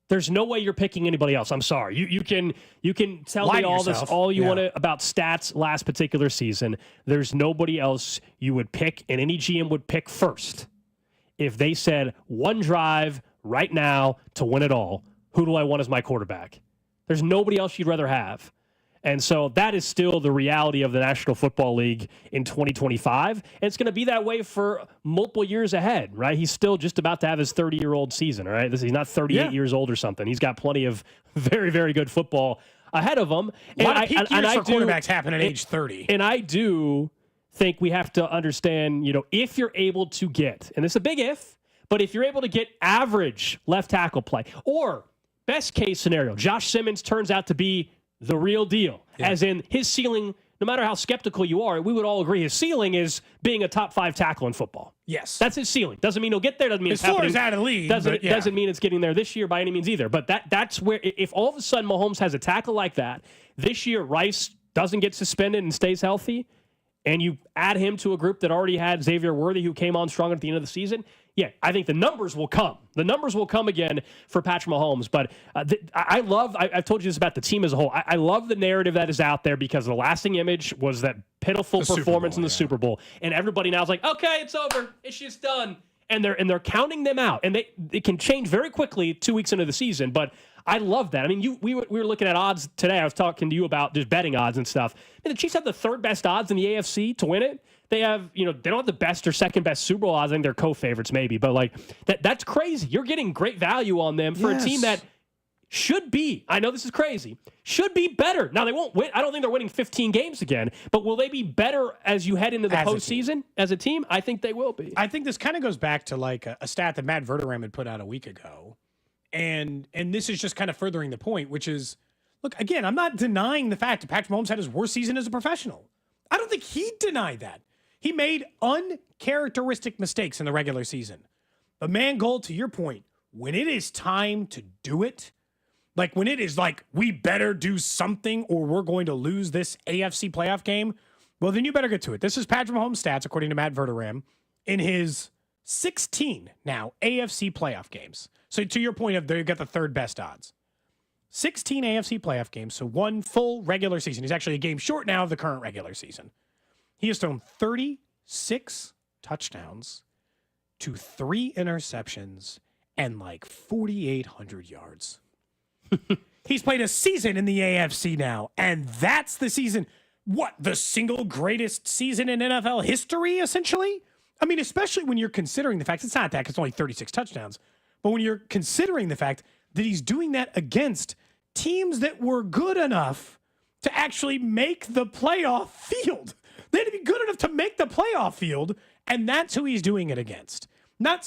there's no way you're picking anybody else. I'm sorry. You can tell me all this, all you want to about stats last particular season. There's nobody else you would pick, and any GM would pick first. If they said one drive right now to win it all, who do I want as my quarterback? There's nobody else you'd rather have. And so that is still the reality of the National Football League in 2025. And it's going to be that way for multiple years ahead, right? He's still just about to have his 30-year-old season, all right? He's not 38 years old or something. He's got plenty of very, very good football ahead of him. A lot of peak years for quarterbacks happen at age 30. And I do think we have to understand, if you're able to get, and it's a big if, but if you're able to get average left tackle play, or best case scenario, Josh Simmons turns out to be the real deal, as in his ceiling, no matter how skeptical you are, we would all agree his ceiling is being a top 5 tackle in football. Yes. That's his ceiling. Doesn't mean he'll get there. Doesn't mean his it's happening. His floor is out of the league. Doesn't mean it's getting there this year by any means either. But that's where, if all of a sudden Mahomes has a tackle like that, this year Rice doesn't get suspended and stays healthy, and you add him to a group that already had Xavier Worthy, who came on strong at the end of the season, I think the numbers will come. The numbers will come again for Patrick Mahomes. But I've told you this about the team as a whole. I love the narrative that is out there because the lasting image was that pitiful performance in the Super Bowl. And everybody now is like, okay, it's over. It's just done. And they're counting them out. And it can change very quickly 2 weeks into the season. But I love that. I mean, we were looking at odds today. I was talking to you about just betting odds and stuff. And the Chiefs have the third best odds in the AFC to win it. They have, they don't have the best or second best Super Bowl odds. I think they're co-favorites maybe, but that's crazy. You're getting great value on them for a team that should be, I know this is crazy, should be better. Now they won't win. I don't think they're winning 15 games again, but will they be better as you head into the postseason as a team? I think they will be. I think this kind of goes back to like a stat that Matt Verderame had put out a week ago. And this is just kind of furthering the point, which is, look, again, I'm not denying the fact that Patrick Mahomes had his worst season as a professional. I don't think he'd deny that. He made uncharacteristic mistakes in the regular season. But man, Gold, to your point, when it is time to do it, like when it is like, we better do something or we're going to lose this AFC playoff game, well, then you better get to it. This is Patrick Mahomes' stats, according to Matt Verderame, in his 16 now AFC playoff games. So to your point of they've got the third best odds. 16 AFC playoff games, so one full regular season. He's actually a game short now of the current regular season. He has thrown 36 touchdowns to 3 interceptions and like 4,800 yards. He's played a season in the AFC now, and that's the season. What, the single greatest season in NFL history, essentially? I mean, especially when you're considering the fact, it's not that, 'cause it's only 36 touchdowns, but when you're considering the fact that he's doing that against teams that were good enough to actually make the playoff field. They had to be good enough to make the playoff field, and that's who he's doing it against. Not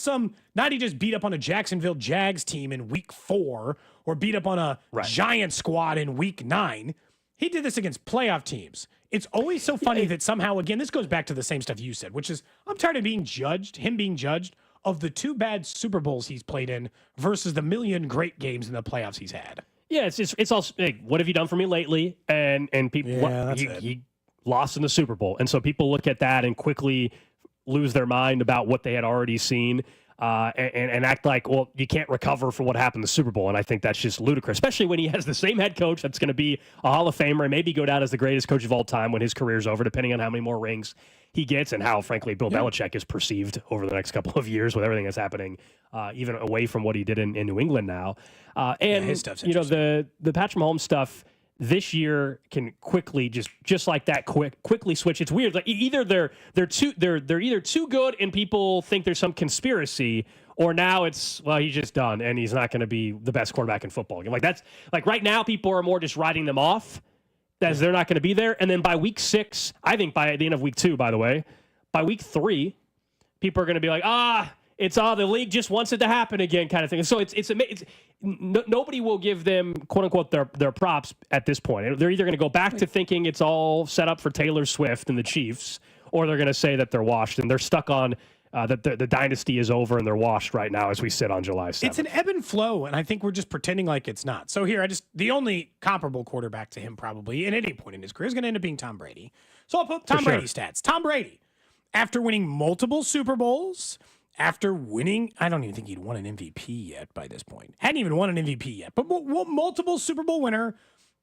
he just beat up on a Jacksonville Jags team in week 4 or beat up on a Giant squad in week 9. He did this against playoff teams It's always so funny that somehow, again, this goes back to the same stuff you said, which is I'm tired of him being judged of the 2 bad Super Bowls he's played in versus the million great games in the playoffs he's had. Yeah, it's also like, what have you done for me lately? And people, he lost in the Super Bowl, and so people look at that and quickly lose their mind about what they had already seen. And act like, well, you can't recover from what happened in the Super Bowl. And I think that's just ludicrous, especially when he has the same head coach that's going to be a Hall of Famer and maybe go down as the greatest coach of all time when his career's over, depending on how many more rings he gets and how, frankly, Bill Belichick is perceived over the next couple of years with everything that's happening, even away from what he did in New England now. And, his stuff's the Patrick Mahomes stuff this year can quickly just like that quickly switch. It's weird. Like either they're either too good and people think there's some conspiracy, or now it's, well, he's just done and he's not going to be the best quarterback in football again. Like that's like right now people are more just writing them off as they're not going to be there. And then by week 6, I think by the end of week 2, by the way, by week 3, people are going to be like, it's the league just wants it to happen again, kind of thing. So it's nobody will give them quote unquote their props at this point. They're either going to go back to thinking it's all set up for Taylor Swift and the Chiefs, or they're going to say that they're washed and they're stuck on that the dynasty is over and they're washed right now as we sit on July 7th. It's an ebb and flow, and I think we're just pretending like it's not. So here, the only comparable quarterback to him probably at any point in his career is going to end up being Tom Brady. So I'll put Tom Brady stats. Tom Brady, after winning multiple Super Bowls, after winning, I don't even think he'd won an MVP yet by this point. Hadn't even won an MVP yet, but multiple Super Bowl winner,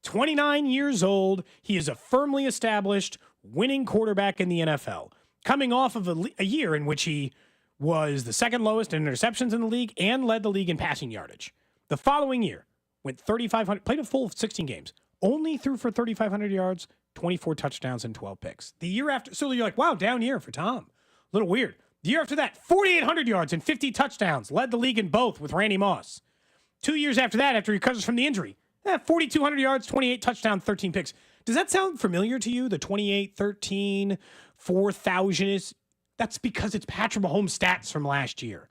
29 years old. He is a firmly established winning quarterback in the NFL, coming off of a year in which he was the second lowest in interceptions in the league and led the league in passing yardage. The following year, went 3,500, played a full 16 games, only threw for 3,500 yards, 24 touchdowns, and 12 picks. The year after, so you're like, wow, down year for Tom. A little weird. The year after that, 4,800 yards and 50 touchdowns. Led the league in both with Randy Moss. 2 years after that, after he recovers from the injury, 4,200 yards, 28 touchdowns, 13 picks. Does that sound familiar to you? The 28, 13, 4,000 is... That's because it's Patrick Mahomes stats from last year.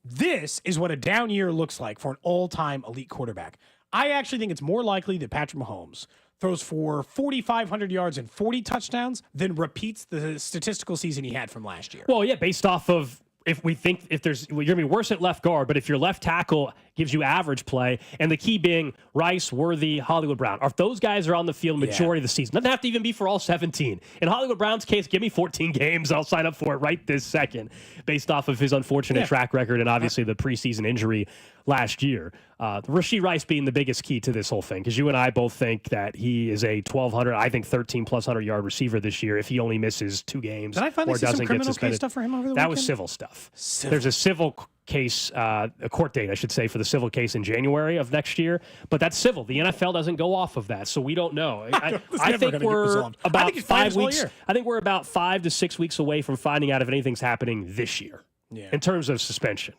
This is what a down year looks like for an all-time elite quarterback. I actually think it's more likely that Patrick Mahomes throws for 4,500 yards and 40 touchdowns than repeats the statistical season he had from last year. Well, yeah, based off of if we think you're going to be worse at left guard, but if your left tackle gives you average play, and the key being Rice, Worthy, Hollywood Brown, or if those guys are on the field majority of the season, doesn't have to even be for all 17. In Hollywood Brown's case, give me 14 games. I'll sign up for it right this second, based off of his unfortunate track record and obviously the preseason injury last year. Rashee Rice being the biggest key to this whole thing, because you and I both think that he is a 1,200, I think 13-plus 100-yard receiver this year if he only misses 2 games. Did I finally see some criminal case stuff for him over the weekend? That was civil stuff. There's a civil case, a court date, I should say, for the civil case in January of next year, but that's civil. The NFL doesn't go off of that, so we don't know. I think we're about 5 weeks. I think we're about 5 to 6 weeks away from finding out if anything's happening this year in terms of suspension.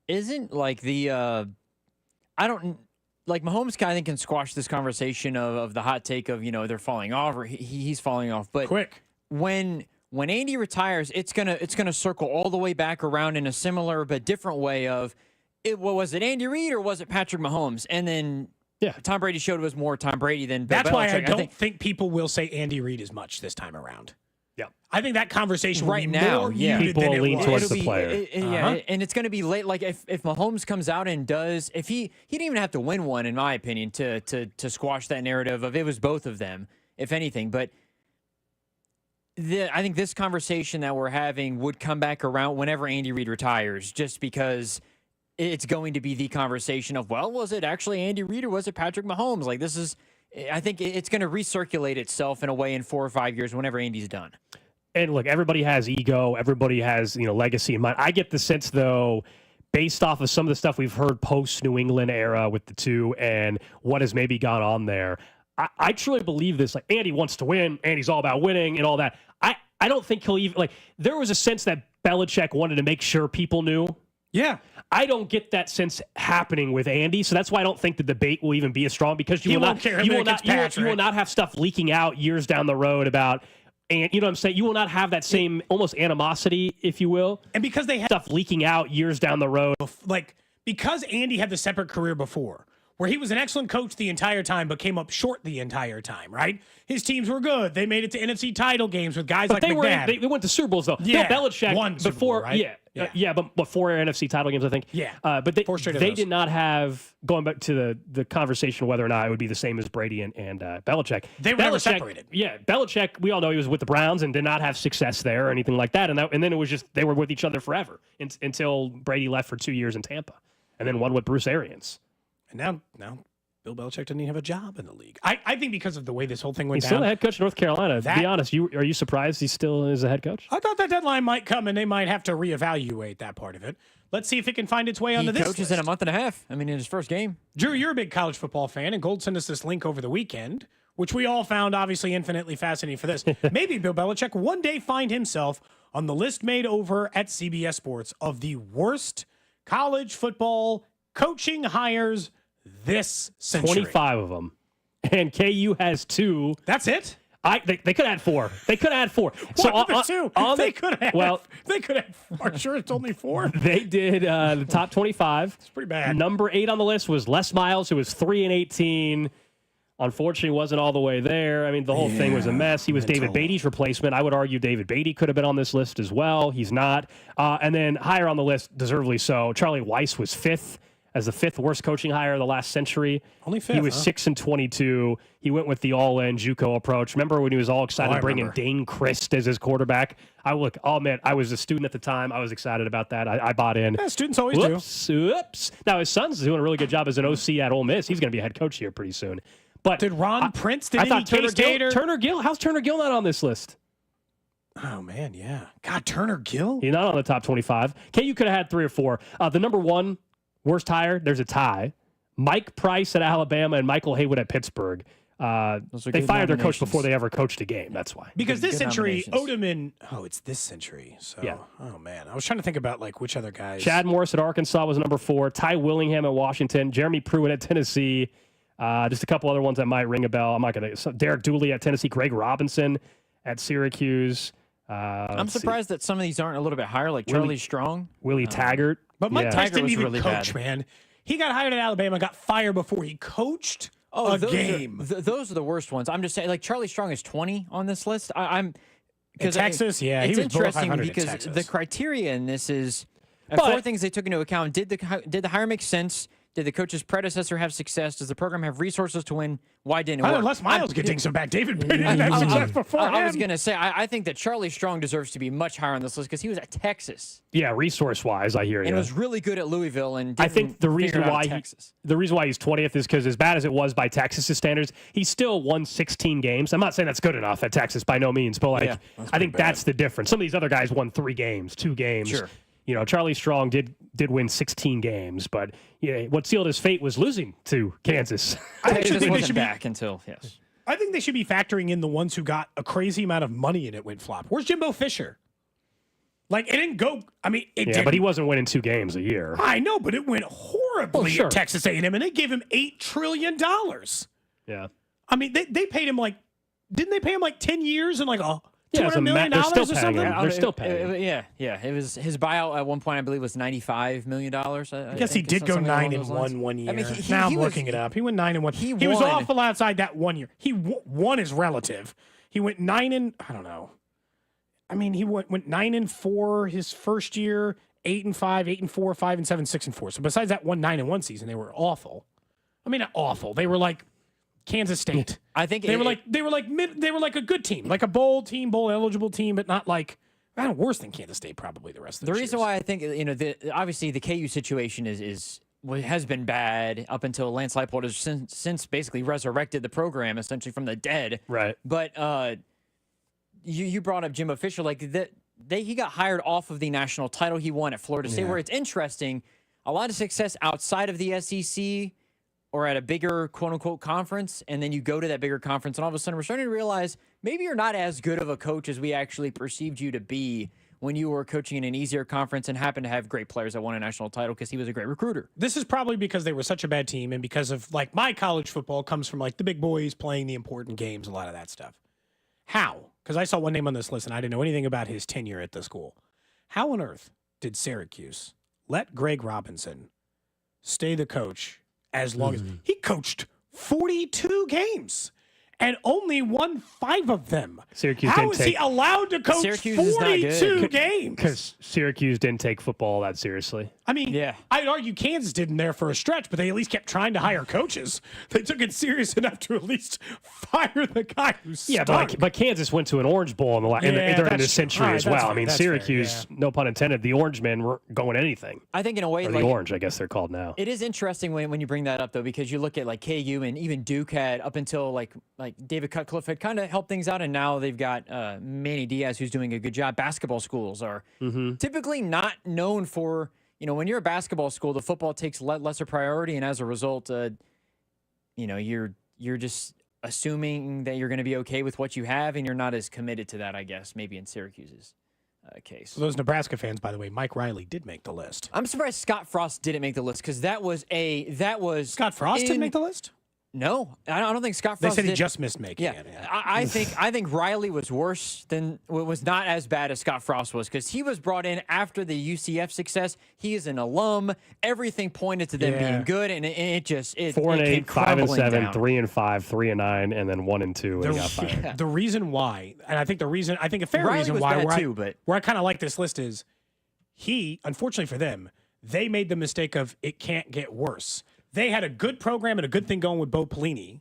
Isn't like Mahomes kind of can squash this conversation of the hot take of, they're falling off or he's falling off. But when Andy retires, it's gonna circle all the way back around in a similar but different way of was it Andy Reid or was it Patrick Mahomes? And then Tom Brady showed it was more Tom Brady than Bill That's Belichick. why I don't think people will say Andy Reid as much this time around. Yeah, I think that conversation will right be now, more muted people than will lean it towards was. the player. And it's going to be late. Like if Mahomes comes out and does, if he didn't even have to win one, in my opinion, to squash that narrative of it was both of them, if anything. But I think this conversation that we're having would come back around whenever Andy Reid retires, just because it's going to be the conversation of, well, was it actually Andy Reid or was it Patrick Mahomes? Like this is. I think it's going to recirculate itself in a way in 4 or 5 years whenever Andy's done. And look, everybody has ego. Everybody has, legacy in mind. I get the sense, though, based off of some of the stuff we've heard post-New England era with the two and what has maybe gone on there, I truly believe this. Like, Andy wants to win. Andy's all about winning and all that. I don't think he'll even, there was a sense that Belichick wanted to make sure people knew. Yeah. I don't get that sense happening with Andy, so that's why I don't think the debate will even be as strong, because you will not have stuff leaking out years down the road about, and you know what I'm saying? You will not have that same almost animosity, if you will. And because they had stuff leaking out years down the road. Because Andy had the separate career before, where he was an excellent coach the entire time, but came up short the entire time, right? His teams were good. They made it to NFC title games with guys like McNabb. They went to Super Bowls, though. Yeah, Bill Belichick, won Super before, Bowl, right? but 4 NFC title games, I think. Yeah. But they of they those. did not have, going back to the conversation whether or not it would be the same as Brady and Belichick. They were never separated. Yeah, Belichick, we all know he was with the Browns and did not have success there or anything like that. And then it was just, they were with each other forever until Brady left for 2 years in Tampa and then won with Bruce Arians. And now Bill Belichick doesn't even have a job in the league. I think because of the way this whole thing went He's down. still the head coach of North Carolina. To be honest, are you surprised he still is a head coach? I thought that deadline might come and they might have to reevaluate that part of it. Let's see if it can find its way onto this coaches list. in a month and a half. I mean, in his first game. Drew, you're a big college football fan, and Gold sent us this link over the weekend, which we all found obviously infinitely fascinating for this. Maybe Bill Belichick one day find himself on the list made over at CBS Sports of the worst college football coaching hires this century. 25 of them. And KU has 2. That's it? They could add 4. They could add 4. What are the 2? They could have. Well, they could have. Are you sure it's only 4? They did the top 25. It's pretty bad. Number 8 on the list was Les Miles, who was 3-18. Unfortunately, wasn't all the way there. I mean, the whole thing was a mess. He was David Beatty's replacement. I would argue David Beatty could have been on this list as well. He's not. And then higher on the list, deservedly so, Charlie Weiss was 5th. As the 5th worst coaching hire of the last century. Only 5th, He was 6-22. He went with the all-in JUCO approach. Remember when he was all excited bringing Dane Christ as his quarterback? I was a student at the time. I was excited about that. I bought in. Yeah, students always do. Oops. Now his son's doing a really good job as an OC at Ole Miss. He's going to be a head coach here pretty soon. But did Ron Prince? Did I any thought K-Stater? Turner Gill. How's Turner Gill not on this list? Oh man, yeah. God, Turner Gill. He's not on the top 25. KU could have had 3 or 4. The number 1. Worst hire, there's a tie. Mike Price at Alabama and Michael Haywood at Pittsburgh. They fired their coach before they ever coached a game. That's why. Because this century, Odom it's this century. So, Yeah. Oh, man. I was trying to think about, which other guys. Chad Morris at Arkansas was number 4. Ty Willingham at Washington. Jeremy Pruitt at Tennessee. Just a couple other ones that might ring a bell. I'm not going to. Derek Dooley at Tennessee. Greg Robinson at Syracuse. I'm surprised that some of these aren't a little bit higher, like Charlie Strong. Willie Taggart. But Mike Price didn't was even really coach, bad. man. He got hired at Alabama, got fired before he coached a game. Those are the worst ones. I'm just saying, like Charlie Strong is 20 on this list. In Texas, yeah, he it's was below interesting 500 in because Texas. the criteria in this is But- 4 things they took into account. Did the hire make sense? Did the coach's predecessor have success? Does the program have resources to win? Why didn't it How work? did Les Miles get dinged so bad? David Beatty didn't have success before I was him. going to say, I think that Charlie Strong deserves to be much higher on this list because he was at Texas Yeah, resource-wise, I hear you. and was really good at Louisville. And I think the reason why Texas. the reason why he's 20th is because as bad as it was by Texas' standards, he still won 16 games. I'm not saying that's good enough at Texas by no means, but Yeah, I think that's the difference. Some of these other guys won 3 games, 2 games. Sure. Charlie Strong did win 16 games, but what sealed his fate was losing to Kansas. I actually Texas think they wasn't should be. back until yes. I think they should be factoring in the ones who got a crazy amount of money and it went flop. Where's Jimbo Fisher? It didn't go. I mean, it did. But he wasn't winning 2 games a year. I know, but it went horribly sure. at Texas A&M, and they gave him $8 trillion. Yeah. I mean, they paid him didn't they pay him 10 years and Yeah, it's $200 million they're still or paying something? him. They're still paying him. Yeah. It was his buyout at one point. I believe was $95 million. I guess he did go 9-1 one year. I mean, now I'm he was- looking it up. He went 9-1. He He was won. awful outside that 1 year. He won his relative. He went 9 I don't know. I mean, he went 9-4 his first year, 8-5, 8-4, 5-7, 6-4. So besides that 9-1 season, they were awful. I mean, not awful. They were like Kansas State. I think they were like a good team, like a bowl team, bowl eligible team, but not worse than Kansas State probably the rest of The reason why I think obviously the KU situation has been bad up until Lance Leipold has since basically resurrected the program essentially from the dead. Right. But you brought up Jimbo Fisher, he got hired off of the national title he won at Florida State, where it's interesting, a lot of success outside of the SEC or at a bigger quote-unquote conference, and then you go to that bigger conference, and all of a sudden we're starting to realize maybe you're not as good of a coach as we actually perceived you to be when you were coaching in an easier conference and happened to have great players that won a national title because he was a great recruiter. This is probably because they were such a bad team and because of my college football comes from the big boys playing the important games, a lot of that stuff. How? Because I saw one name on this list and I didn't know anything about his tenure at the school. How on earth did Syracuse let Greg Robinson stay the coach as long as he coached 42 games and only won 5 of them. Syracuse How didn't is take, he allowed to coach Syracuse is not 42 good. games? Because Syracuse didn't take football that seriously. I mean, Yeah. I'd argue Kansas didn't there for a stretch, but they at least kept trying to hire coaches. They took it serious enough to at least fire the guy who Yeah, but Kansas went to an Orange Bowl in during this century as well. I mean, Syracuse, no pun intended, the Orange men were going anything. I think in a way, Or the Orange, I guess they're called now. It is interesting when you bring that up, though, because you look at like KU and even Duke had up until like David Cutcliffe had kind of helped things out, and now they've got Manny Diaz who's doing a good job. Basketball schools are typically not known for, when you're a basketball school, the football takes lesser priority, and as a result, you're just assuming that you're going to be okay with what you have, and you're not as committed to that, I guess, maybe in Syracuse's case. So those Nebraska fans, by the way, Mike Riley did make the list. I'm surprised Scott Frost didn't make the list because that was Scott Frost didn't make the list? No, I don't think Scott Frost They said he did. just missed making Yeah, it. I think Riley was worse than was not as bad as Scott Frost was because he was brought in after the UCF success. He is an alum. Everything pointed to them being good, and it 4-8, 5-7, 3-5, 3-9, and then 1-2, and got fired. The reason why, and I think a fair Riley reason was why bad where I kind of like this list is unfortunately for them, they made the mistake of it can't get worse. They had a good program and a good thing going with Bo Pelini.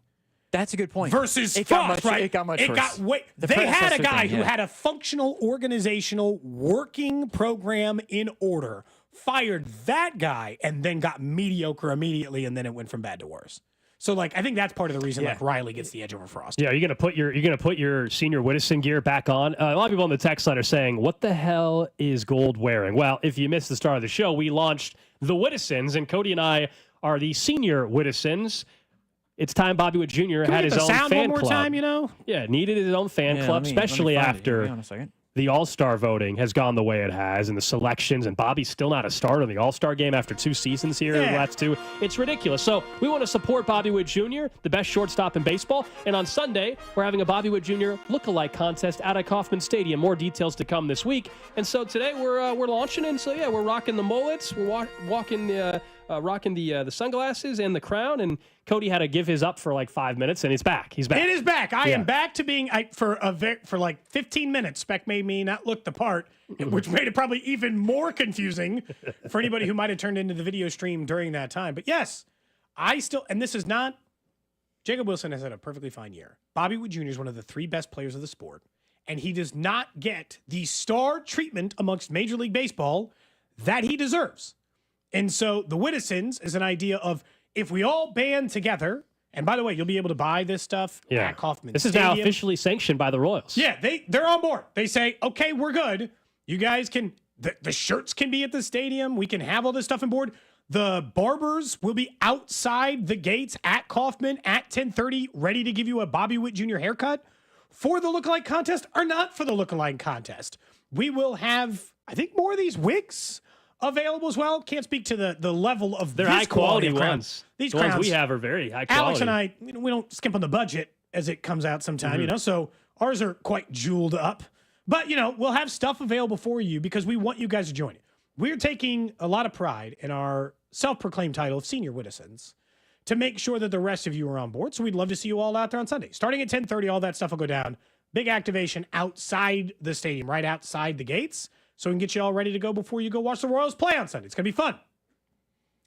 That's a good point. Versus Frost, right? It got much worse. They had a guy who had a functional, organizational, working program in order, fired that guy, and then got mediocre immediately, and then it went from bad to worse. So, I think that's part of the reason Riley gets the edge over Frost. Yeah, you're gonna put your senior Whittison gear back on. A lot of people on the text line are saying, "What the hell is Gold wearing?" Well, if you missed the start of the show, we launched the Whittisons, and Cody and I are the senior Whittisons. It's time Bobby Witt Jr. had his own sound fan one more club. time, Yeah, needed his own fan club, especially after the All-Star voting has gone the way it has and the selections, and Bobby's still not a starter in the All-Star game after 2 seasons here. The last 2. It's ridiculous. So we want to support Bobby Witt Jr., the best shortstop in baseball. And on Sunday, we're having a Bobby Witt Jr. lookalike contest out at Kauffman Stadium. More details to come this week. And so today we're launching, and so we're rocking the mullets. We're rocking the sunglasses and the crown, and Cody had to give his up for 5 minutes, and it's back. He's back. It is back. I am back to being for 15 minutes. Spec made me not look the part, which made it probably even more confusing for anybody who might have turned into the video stream during that time. But yes, and this is not. Jacob Wilson has had a perfectly fine year. Bobby Witt Jr. is one of the 3 best players of the sport, and he does not get the star treatment amongst Major League Baseball that he deserves. And so the Whittisons is an idea of if we all band together, and by the way, you'll be able to buy this stuff at Kauffman This is Stadium. now officially sanctioned by the Royals. Yeah, they're on board. They say, okay, we're good. You guys can, the shirts can be at the stadium. We can have all this stuff on board. The barbers will be outside the gates at Kauffman at 10:30, ready to give you a Bobby Witt Jr. haircut for the lookalike contest or not for the lookalike contest. We will have, I think, more of these wigs available as well. Can't speak to the level of They're this high quality of crowns. ones. These the ones crowns we have are very high quality. Alex and I, we don't skimp on the budget as it comes out sometime, so ours are quite jeweled up. But, we'll have stuff available for you because we want you guys to join it. We're taking a lot of pride in our self-proclaimed title of Senior Whittisons to make sure that the rest of you are on board. So we'd love to see you all out there on Sunday. Starting at 10:30, all that stuff will go down. Big activation outside the stadium, right outside the gates, so we can get you all ready to go before you go watch the Royals play on Sunday. It's going to be fun.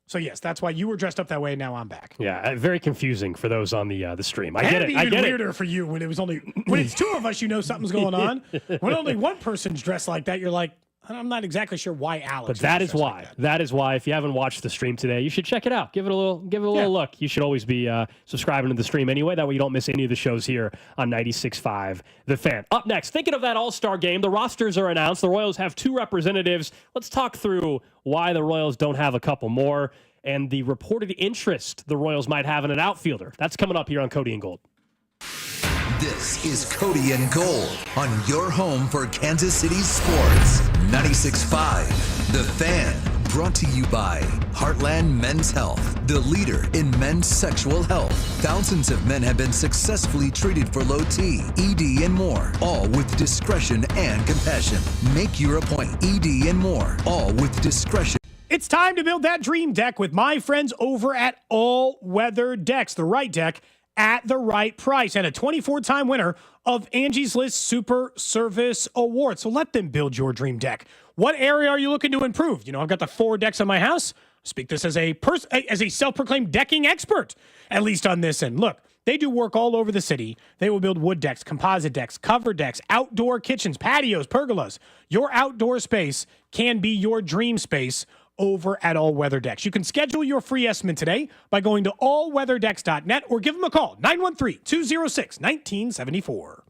So, yes, that's why you were dressed up that way, and now I'm back. Yeah, very confusing for those on the stream. I And get it. it'd be even weirder for you when it's 2 of us, something's going on. When only one person's dressed like that, you're like, I'm not exactly sure why Alex. But that is why. That is why. If you haven't watched the stream today, you should check it out. Give it a little look. You should always be subscribing to the stream anyway. That way you don't miss any of the shows here on 96.5 The Fan. Up next, thinking of that All-Star game, the rosters are announced. The Royals have 2 representatives. Let's talk through why the Royals don't have a couple more and the reported interest the Royals might have in an outfielder. That's coming up here on Cody and Gold. This is Cody and Gold on your home for Kansas City sports. 96.5 The Fan, brought to you by Heartland Men's Health, the leader in men's sexual health. Thousands of men have been successfully treated for low T, ED, and more, all with discretion and compassion. Make your appointment. ED and more, all with discretion. It's time to build that dream deck with my friends over at All Weather Decks, the right deck at the right price, and a 24-time winner of Angie's List Super Service Award. So let them build your dream deck. What area are you looking to improve? I've got the 4 decks on my house. Speak this as a self-proclaimed decking expert, at least on this end. Look, they do work all over the city. They will build wood decks, composite decks, cover decks, outdoor kitchens, patios, pergolas. Your outdoor space can be your dream space over at All Weather Decks. You can schedule your free estimate today by going to allweatherdecks.net or give them a call, 913-206-1974.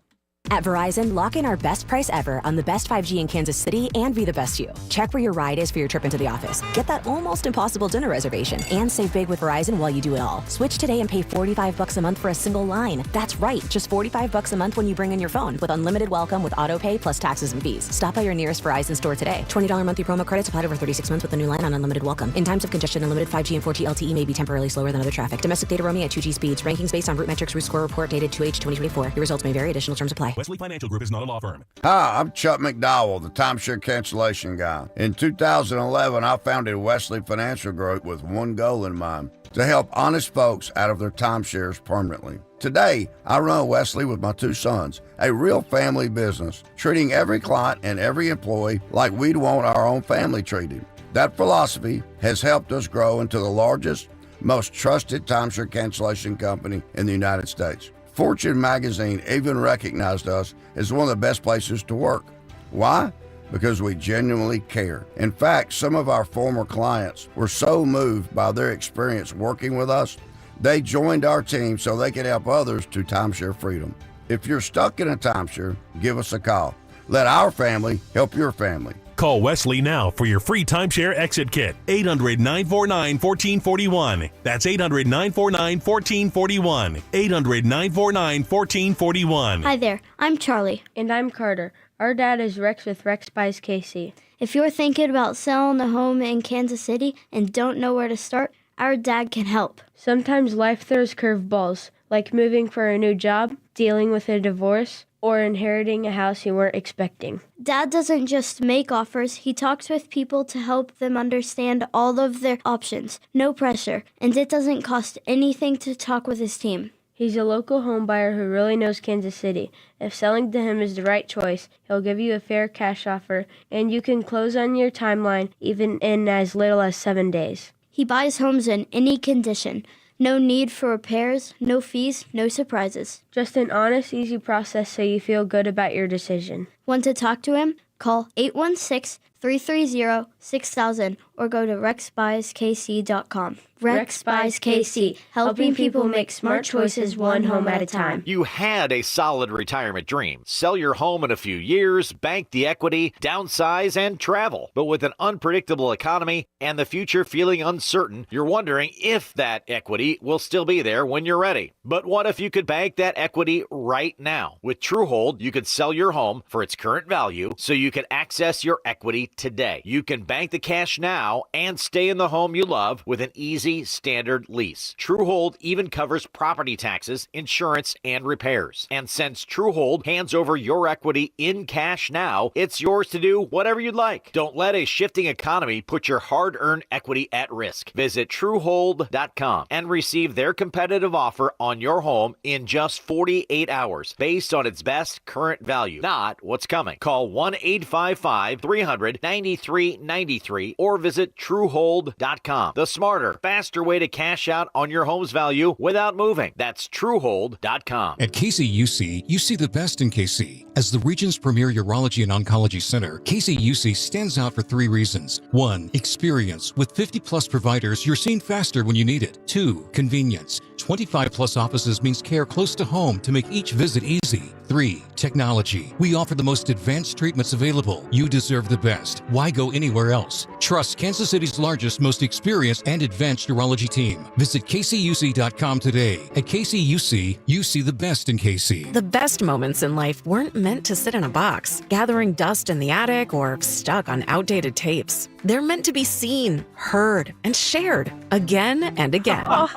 At Verizon, lock in our best price ever on the best 5G in Kansas City and be the best you. Check where your ride is for your trip into the office. Get that almost impossible dinner reservation and save big with Verizon while you do it all. Switch today and pay $45 a month for a single line. That's right, just $45 a month when you bring in your phone with unlimited welcome with auto pay plus taxes and fees. Stop by your nearest Verizon store today. $20 monthly promo credits applied over 36 months with a new line on unlimited welcome. In times of congestion, unlimited 5G and 4G LTE may be temporarily slower than other traffic. Domestic data roaming at 2G speeds. Rankings based on Root Metrics Root Score Report dated 2H 2024. Your results may vary. Additional terms apply. Wesley Financial Group is not a law firm. Hi, I'm Chuck McDowell, the timeshare cancellation guy. In 2011, I founded Wesley Financial Group with one goal in mind: to help honest folks out of their timeshares permanently. Today, I run Wesley with my 2 sons, a real family business, treating every client and every employee like we'd want our own family treated. That philosophy has helped us grow into the largest, most trusted timeshare cancellation company in the United States. Fortune magazine even recognized us as one of the best places to work. Why? Because we genuinely care. In fact, some of our former clients were so moved by their experience working with us, they joined our team so they could help others to timeshare freedom. If you're stuck in a timeshare, give us a call. Let our family help your family. Call Wesley now for your free timeshare exit kit. 800-949-1441. That's 800-949-1441. 800-949-1441. Hi there, I'm Charlie. And I'm Carter. Our dad is Rex with Rex Buys KC. If you're thinking about selling a home in Kansas City and don't know where to start, our dad can help. Sometimes life throws curveballs, like moving for a new job, dealing with a divorce, or inheriting a house you weren't expecting. Dad doesn't just make offers, he talks with people to help them understand all of their options. No pressure, and it doesn't cost anything to talk with his team. He's a local home buyer who really knows Kansas City. If selling to him is the right choice, he'll give you a fair cash offer, and you can close on your timeline even in as little as 7 days. He buys homes in any condition. No need for repairs, no fees, no surprises. Just an honest, easy process so you feel good about your decision. Want to talk to him? Call 816-330-6000 or go to rexbuyskc.com. Rex Buys KC, helping people make smart choices one home at a time. You had a solid retirement dream. Sell your home in a few years, bank the equity, downsize, and travel. But with an unpredictable economy and the future feeling uncertain, you're wondering if that equity will still be there when you're ready. But what if you could bank that equity right now? With TrueHold, you could sell your home for its current value so you can access your equity today. You can bank the cash now and stay in the home you love with an easy standard lease. TrueHold even covers property taxes, insurance, and repairs. And since TrueHold hands over your equity in cash now, it's yours to do whatever you'd like. Don't let a shifting economy put your hard-earned equity at risk. Visit TrueHold.com and receive their competitive offer on your home in just 48 hours based on its best current value, not what's coming. Call 1-855-300-9393 or visit TrueHold.com. The smarter, faster way to cash out on your home's value without moving. That's TrueHold.com. At KCUC, you see the best in KC. As the region's premier urology and oncology center, KCUC stands out for 3 reasons. 1, experience. With 50-plus providers, you're seen faster when you need it. 2, convenience. 25-plus offices means care close to home to make each visit easy. 3, technology. We offer the most advanced treatments available. You deserve the best. Why go anywhere else? Trust Kansas City's largest, most experienced and advanced urology team. Visit kcuc.com today. At KCUC, you see the best in KC. The best moments in life weren't meant to sit in a box, gathering dust in the attic or stuck on outdated tapes. They're meant to be seen, heard, and shared again and again. Oh,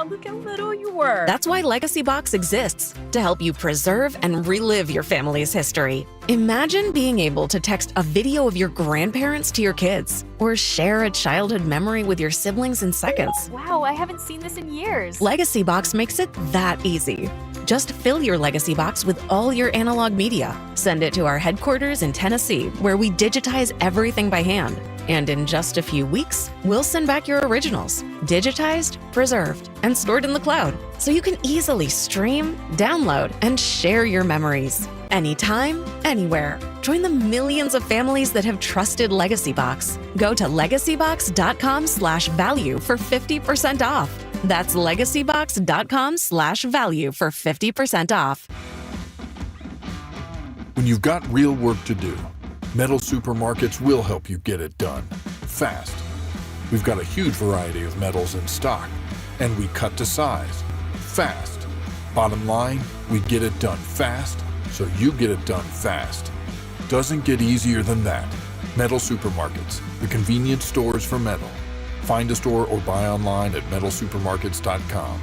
look at little you were. That's why Legacy Box exists, to help you preserve and relive your family's history. Imagine being able to text a video of your grandparents to your kids, or share a childhood memory with your siblings in seconds. Wow, I haven't seen this in years. Legacy Box makes it that easy. Just fill your Legacy Box with all your analog media. Send it to our headquarters in Tennessee, where we digitize everything by hand. And in just a few weeks, we'll send back your originals, digitized, preserved, and stored in the cloud, so you can easily stream, download, and share your memories. Anytime, anywhere. Join the millions of families that have trusted Legacy Box. Go to legacybox.com/value for 50% off. That's legacybox.com/value for 50% off. When you've got real work to do, Metal Supermarkets will help you get it done fast. We've got a huge variety of metals in stock, and we cut to size fast. Bottom line, we get it done fast, so you get it done fast. Doesn't get easier than that. Metal Supermarkets, the convenience stores for metal. Find a store or buy online at metalsupermarkets.com.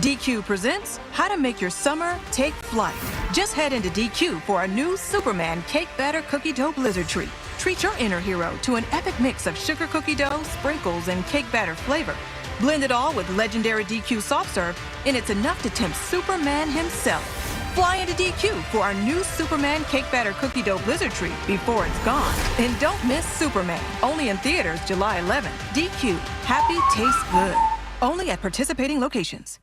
DQ presents How to Make Your Summer Take Flight. Just head into DQ for a new Superman Cake Batter Cookie Dough Blizzard Treat. Treat your inner hero to an epic mix of sugar cookie dough, sprinkles, and cake batter flavor. Blend it all with legendary DQ soft serve, and it's enough to tempt Superman himself. Fly into DQ for our new Superman Cake Batter Cookie Dough Blizzard Treat before it's gone. And don't miss Superman, only in theaters July 11th. DQ, happy tastes good. Only at participating locations.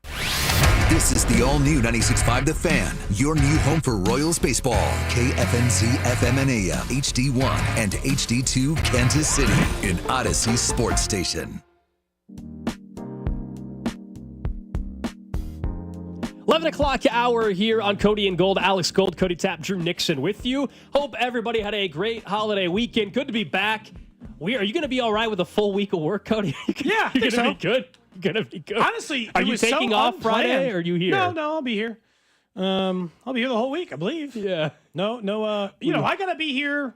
This is the all-new 96.5 The Fan, your new home for Royals baseball. KFNC FM and AM, HD1 and HD2 Kansas City, an Odyssey sports station. 11 o'clock hour here on Cody and Gold. Alex Gold, Cody Tapp, Drew Nixon with you. Hope everybody had a great holiday weekend. Good to be back. Are you going to be all right with a full week of work, Cody? Yeah, I think so. Be good. Gonna be good. Honestly, are you taking off Friday or are you here? No, I'll be here. I'll be here the whole week, I believe. Yeah. No. I gotta be here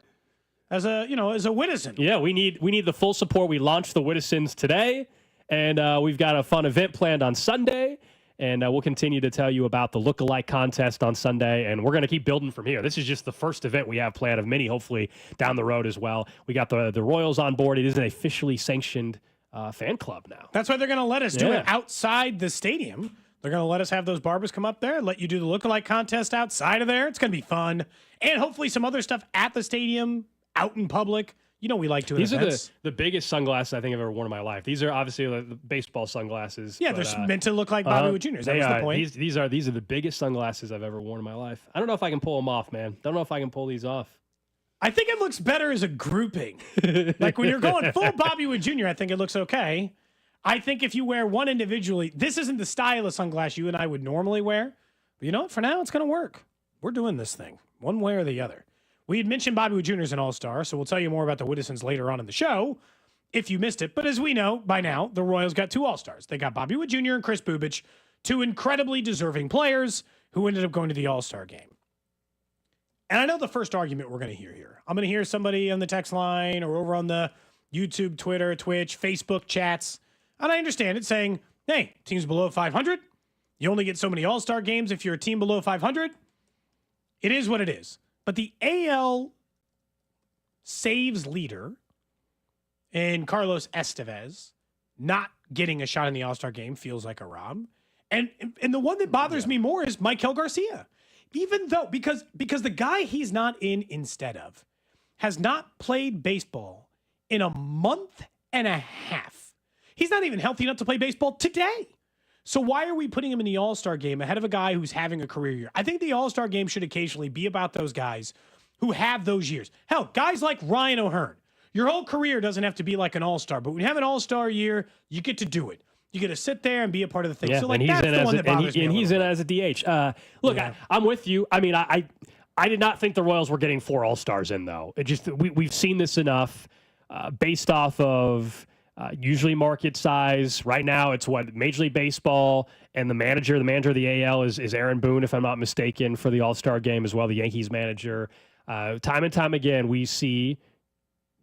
as a Whittison. Yeah, we need the full support. We launched the Whittisons today, and we've got a fun event planned on Sunday. And we'll continue to tell you about the lookalike contest on Sunday, and we're going to keep building from here. This is just the first event we have planned of many, hopefully, down the road as well. We got the Royals on board. It is an officially sanctioned fan club now. That's why they're going to let us do it outside the stadium. They're going to let us have those barbers come up there, let you do the lookalike contest outside of there. It's going to be fun. And hopefully some other stuff at the stadium, out in public. You know we like doing These events. are the biggest sunglasses I think I've ever worn in my life. These are obviously the baseball sunglasses. Yeah, they're meant to look like Bobby Wood Jr.'s. That was the point. These are the biggest sunglasses I've ever worn in my life. I don't know if I can pull them off, man. Don't know if I can pull these off. I think it looks better as a grouping. Like when you're going full Bobby Wood Jr., I think it looks okay. I think if you wear one individually, this isn't the style of sunglass you and I would normally wear. But you know what? For now, it's going to work. We're doing this thing one way or the other. We had mentioned Bobby Wood Jr. as an all-star, so we'll tell you more about the Whittisons later on in the show if you missed it. But as we know by now, the Royals got two all-stars. They got Bobby Wood Jr. and Chris Bubich, two incredibly deserving players who ended up going to the all-star game. And I know the first argument we're going to hear here. I'm going to hear somebody on the text line or over on the YouTube, Twitter, Twitch, Facebook chats. And I understand it saying, hey, teams below 500, you only get so many all-star games if you're a team below 500. It is what it is. But the AL saves leader and Carlos Estevez not getting a shot in the all-star game feels like a rob. And the one that bothers me more is Maikel Garcia. Even though, because the guy he's not in instead of has not played baseball in a month and a half. He's not even healthy enough to play baseball today. So why are we putting him in the All-Star game ahead of a guy who's having a career year? I think the All-Star game should occasionally be about those guys who have those years. Hell, guys like Ryan O'Hearn. Your whole career doesn't have to be like an All-Star, but when you have an All-Star year, you get to do it. You get to sit there and be a part of the thing. Yeah, so like that's the one that bothers me. And he's in as a DH. Look, Yeah. I'm with you. I mean, I did not think the Royals were getting 4 All-Stars in, though. It just we've seen this enough based off of usually market size. Right now, it's what Major League Baseball and the manager of the AL is Aaron Boone, if I'm not mistaken, for the All-Star game as well, the Yankees manager. Time and time again, we see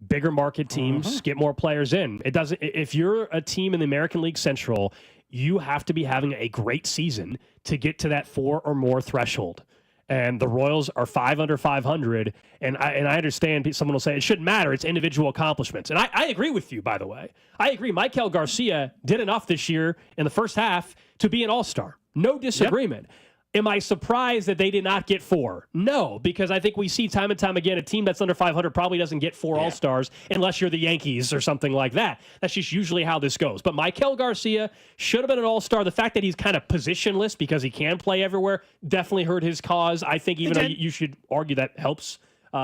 bigger market teams get more players in. It doesn't. If you're a team in the American League Central, you have to be having a great season to get to that 4 or more threshold. And the Royals are 5 under 500. And I understand someone will say it shouldn't matter. It's individual accomplishments. And I agree with you, by the way. I agree. Maikel Garcia did enough this year in the first half to be an all-star. No disagreement. Yep. Am I surprised that they did not get 4? No, because I think we see time and time again a team that's under 500 probably doesn't get 4 All-Stars unless you're the Yankees or something like that. That's just usually how this goes. But Maikel Garcia should have been an All-Star. The fact that he's kind of positionless because he can play everywhere definitely hurt his cause. I think even though you should argue that helps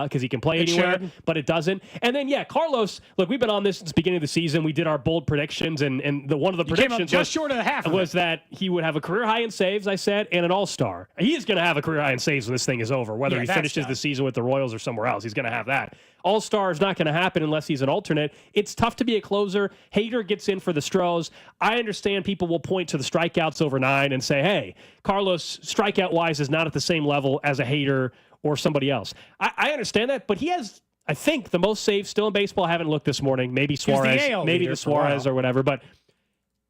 because he can play anywhere, but it doesn't. And then, Carlos, look, we've been on this since the beginning of the season. We did our bold predictions, and one of the predictions just short of the half was that he would have a career high in saves, I said, and an all-star. He is going to have a career high in saves when this thing is over, whether he finishes the season with the Royals or somewhere else. He's going to have that. All-star is not going to happen unless he's an alternate. It's tough to be a closer. Hader gets in for the Stros. I understand people will point to the strikeouts over 9 and say, hey, Carlos, strikeout-wise, is not at the same level as a Hader or somebody else. I understand that, but he has, I think, the most saves still in baseball. I haven't looked this morning. Maybe Suarez, maybe the Suarez or whatever, but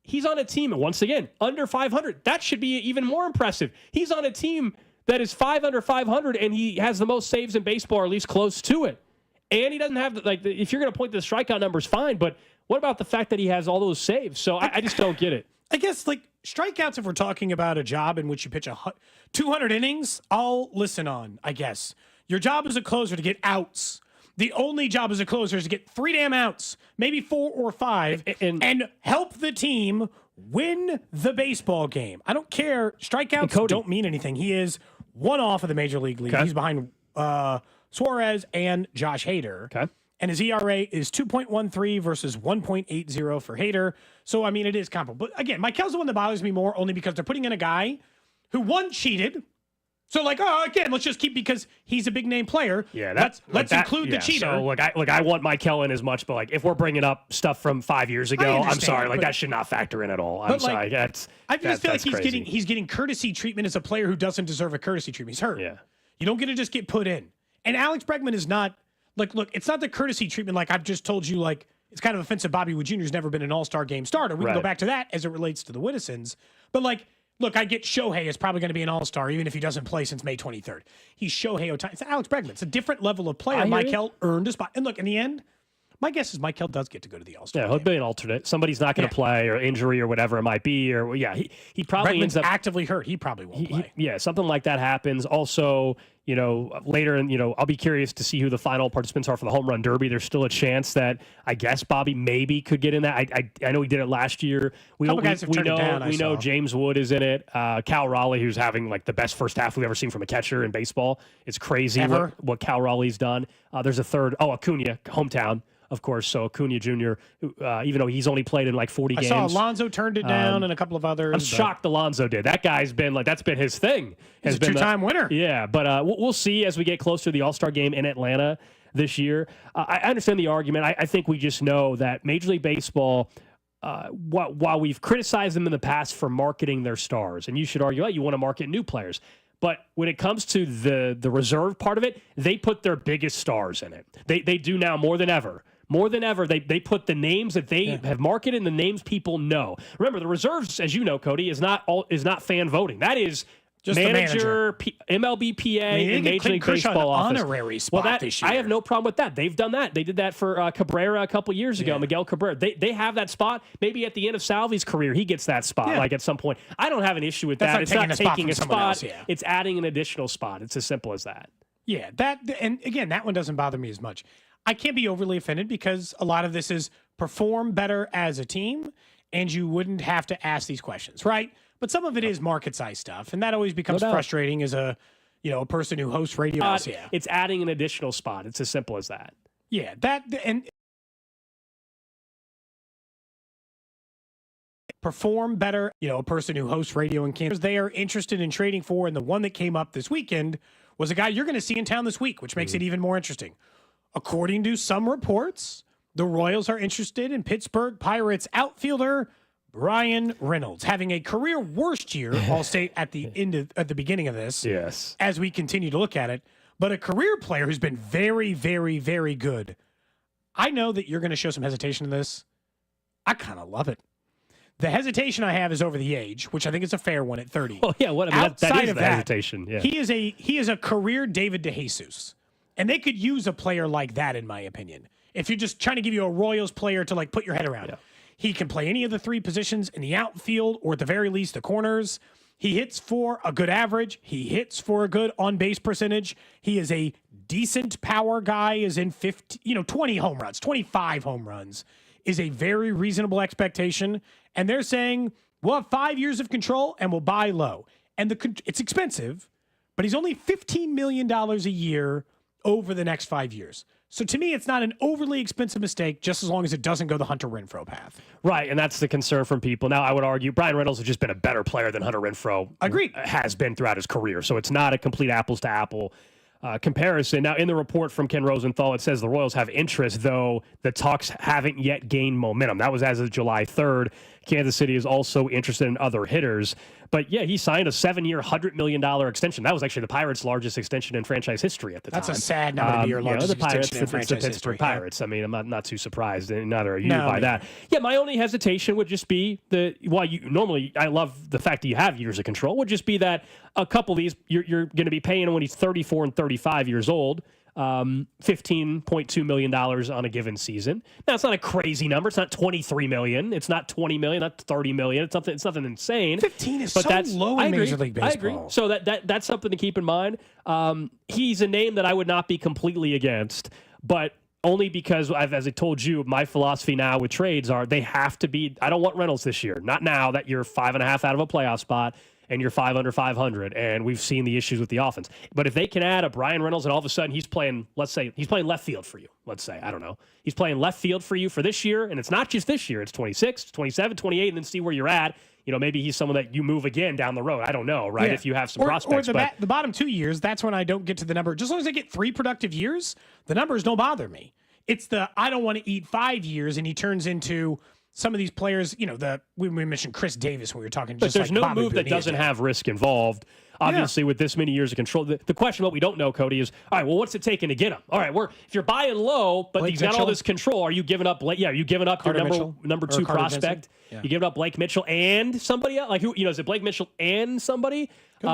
he's on a team, once again, under 500. That should be even more impressive. He's on a team that is 5 under 500, and he has the most saves in baseball, or at least close to it. And he doesn't have, if you're going to point to the strikeout numbers, fine, but what about the fact that he has all those saves? So I just don't get it. I guess, strikeouts, if we're talking about a job in which you pitch 200 innings, I'll listen on, I guess. Your job as a closer to get outs. The only job as a closer is to get 3 damn outs, maybe 4 or 5, and help the team win the baseball game. I don't care. Strikeouts don't mean anything. He is one off of the Major League League. Okay. He's behind Suarez and Josh Hader. Okay. And his ERA is 2.13 versus 1.80 for Hader. So, I mean, it is comparable. But again, Maikel's the one that bothers me more only because they're putting in a guy who, one, cheated. So, again, let's just keep, because he's a big-name player. Yeah, let's include the cheater. So, I want Maikel in as much, but, if we're bringing up stuff from 5 years ago, I'm sorry. That should not factor in at all. I'm sorry. I just feel like he's getting courtesy treatment as a player who doesn't deserve a courtesy treatment. He's hurt. Yeah. You don't get to just get put in. And Alex Bregman is not... Look, it's not the courtesy treatment I've just told you, it's kind of offensive. Bobby Wood Jr. has never been an all-star game starter. We can go back to that as it relates to the Whittisons. But, look, I get Shohei is probably going to be an all-star even if he doesn't play since May 23rd. He's Shohei Ohtani. It's Alex Bregman. It's a different level of player. Maikel earned a spot. And look, in the end, my guess is Maikel does get to go to the all-star game. He'll be an alternate. Somebody's not going to play, or injury or whatever it might be. Or he probably Bregman's ends up actively hurt. He probably won't play. Something like that happens. Also, later, and I'll be curious to see who the final participants are for the home run derby. There's still a chance that I guess Bobby maybe could get in that. I know he did it last year. We know James Wood is in it. Cal Raleigh, who's having the best first half we've ever seen from a catcher in baseball. It's crazy what Cal Raleigh's done. There's a third. Acuna, hometown. Of course, so Acuna Jr., even though he's only played in 40 games. I saw Alonso turned it down and a couple of others. I'm shocked Alonso did. That guy's been that's been his thing. He's a two-time winner. Yeah, but we'll see as we get closer to the All-Star game in Atlanta this year. I understand the argument. I think we just know that Major League Baseball, while we've criticized them in the past for marketing their stars, and you should argue, you want to market new players. But when it comes to the reserve part of it, they put their biggest stars in it. They do now more than ever. More than ever, they put the names that they have marketed and the names people know. Remember, the reserves, as you know, Cody, is not fan voting. That is just manager, MLBPA, and Major League Baseball office. Honorary spot this year. I have no problem with that. They've done that. They did that for Cabrera a couple years ago, Miguel Cabrera. They have that spot. Maybe at the end of Salvi's career, he gets that spot, at some point. I don't have an issue with that. It's not taking a spot. It's adding an additional spot. It's as simple as that. Yeah, and again, that one doesn't bother me as much. I can't be overly offended because a lot of this is perform better as a team, and you wouldn't have to ask these questions, right? But some of it is market size stuff, and that always becomes frustrating as a person who hosts radio. It's adding an additional spot. It's as simple as that. Yeah, and perform better. A person who hosts radio in Kansas, they are interested in trading for, and the one that came up this weekend was a guy you're going to see in town this week, which makes it even more interesting. According to some reports, the Royals are interested in Pittsburgh Pirates outfielder Brian Reynolds, having a career worst year, I'll state at the beginning of this. Yes. As we continue to look at it, but a career player who's been very, very, very good. I know that you're going to show some hesitation in this. I kind of love it. The hesitation I have is over the age, which I think is a fair one at 30. Well, yeah, that Outside is of the hesitation. Yeah. He is a career David DeJesus. And they could use a player like that, in my opinion. If you're just trying to give you a Royals player to put your head around. Yeah. He can play any of the three positions in the outfield or at the very least the corners. He hits for a good average. He hits for a good on-base percentage. He is a decent power guy, is in 20 home runs, 25 home runs is a very reasonable expectation. And they're saying, we'll have 5 years of control and we'll buy low. And it's expensive, but he's only $15 million a year over the next 5 years. So to me, it's not an overly expensive mistake, just as long as it doesn't go the Hunter Renfroe path. Right, and that's the concern from people. Now, I would argue Brian Reynolds has just been a better player than Hunter Renfroe Agreed. Has been throughout his career. So it's not a complete apples-to-apple comparison. Now, in the report from Ken Rosenthal, it says the Royals have interest, though the talks haven't yet gained momentum. That was as of July 3rd. Kansas City is also interested in other hitters. But, yeah, he signed a 7-year, $100 million extension. That was actually the Pirates' largest extension in franchise history at the time. That's a sad number to be your largest extension in franchise history. history. Pirates. I mean, I'm not too surprised, and neither are you by that. Yeah, my only hesitation would just be I love the fact that you have years of control, would just be that a couple of these, you're going to be paying him when he's 34 and 35 years old. $15.2 million on a given season. Now, it's not a crazy number. It's not $23 million. It's not $20 million, not $30 million. It's nothing insane. 15 is low in Major League Baseball. I agree. So that's something to keep in mind. He's a name that I would not be completely against, but only because, as I told you, my philosophy now with trades are they have to be, I don't want Reynolds this year. Not now that you're 5.5 out of a playoff spot and you're 5 under 500, and we've seen the issues with the offense. But if they can add a Brian Reynolds and all of a sudden he's playing, let's say, he's playing left field for you, let's say, I don't know. He's playing left field for you for this year, and it's not just this year. It's 26, 27, 28, and then see where you're at. Maybe he's someone that you move again down the road. I don't know, right? Yeah. If you have some prospects. Or the bottom 2 years, that's when I don't get to the number. Just as long as I get 3 productive years, the numbers don't bother me. It's I don't want to eat 5 years, and he turns into some of these players, we mentioned Chris Davis when we were talking. But there's no move that doesn't have risk involved. Obviously, with this many years of control, the question, what we don't know, Cody, is, all right, well, what's it taking to get him? All right, if you're buying low, but he's got all this control, are you giving up? Are you giving up Carter your number 2 prospect? Yeah. You giving up Blake Mitchell and somebody else? Like who? Is it Blake Mitchell and somebody? They're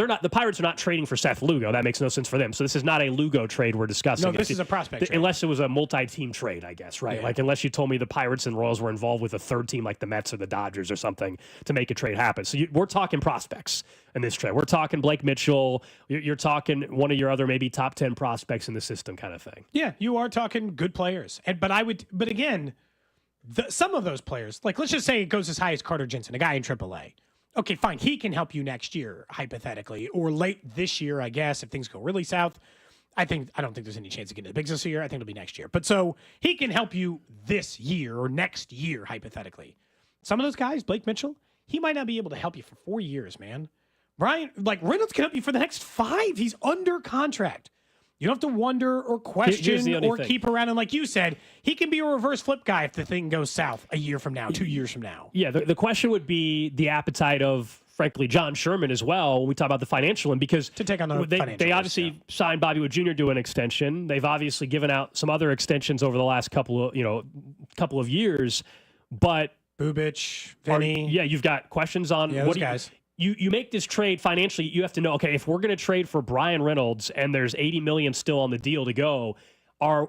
not. The Pirates are not trading for Seth Lugo. That makes no sense for them. So this is not a Lugo trade we're discussing. No, this is a prospect trade. Unless it was a multi-team trade, I guess, right? Yeah. Like unless you told me the Pirates and Royals were involved with a third team like the Mets or the Dodgers or something to make a trade happen. So we're talking prospects in this trade. We're talking Blake Mitchell. You're talking one of your other maybe top 10 prospects in the system kind of thing. Yeah, you are talking good players. But again, some of those players, like let's just say it goes as high as Carter Jensen, a guy in AAA. Okay, fine. He can help you next year, hypothetically, or late this year, I guess, if things go really south. I don't think there's any chance of getting to the bigs this year. I think it'll be next year. But so he can help you this year or next year, hypothetically. Some of those guys, Blake Mitchell, he might not be able to help you for 4 years, man. Reynolds can help you for the next 5. He's under contract. You don't have to wonder or question or keep around. And like you said, he can be a reverse flip guy if the thing goes south a year from now, 2 years from now. Yeah, the question would be the appetite of, frankly, John Sherman as well when we talk about the financial end, because to take on the they obviously signed Bobby Wood Jr. to an extension. They've obviously given out some other extensions over the last couple of years, but Bubic, Vinny. You've got questions on those guys. You make this trade financially, you have to know, okay, if we're going to trade for Brian Reynolds and there's $80 million still on the deal to go,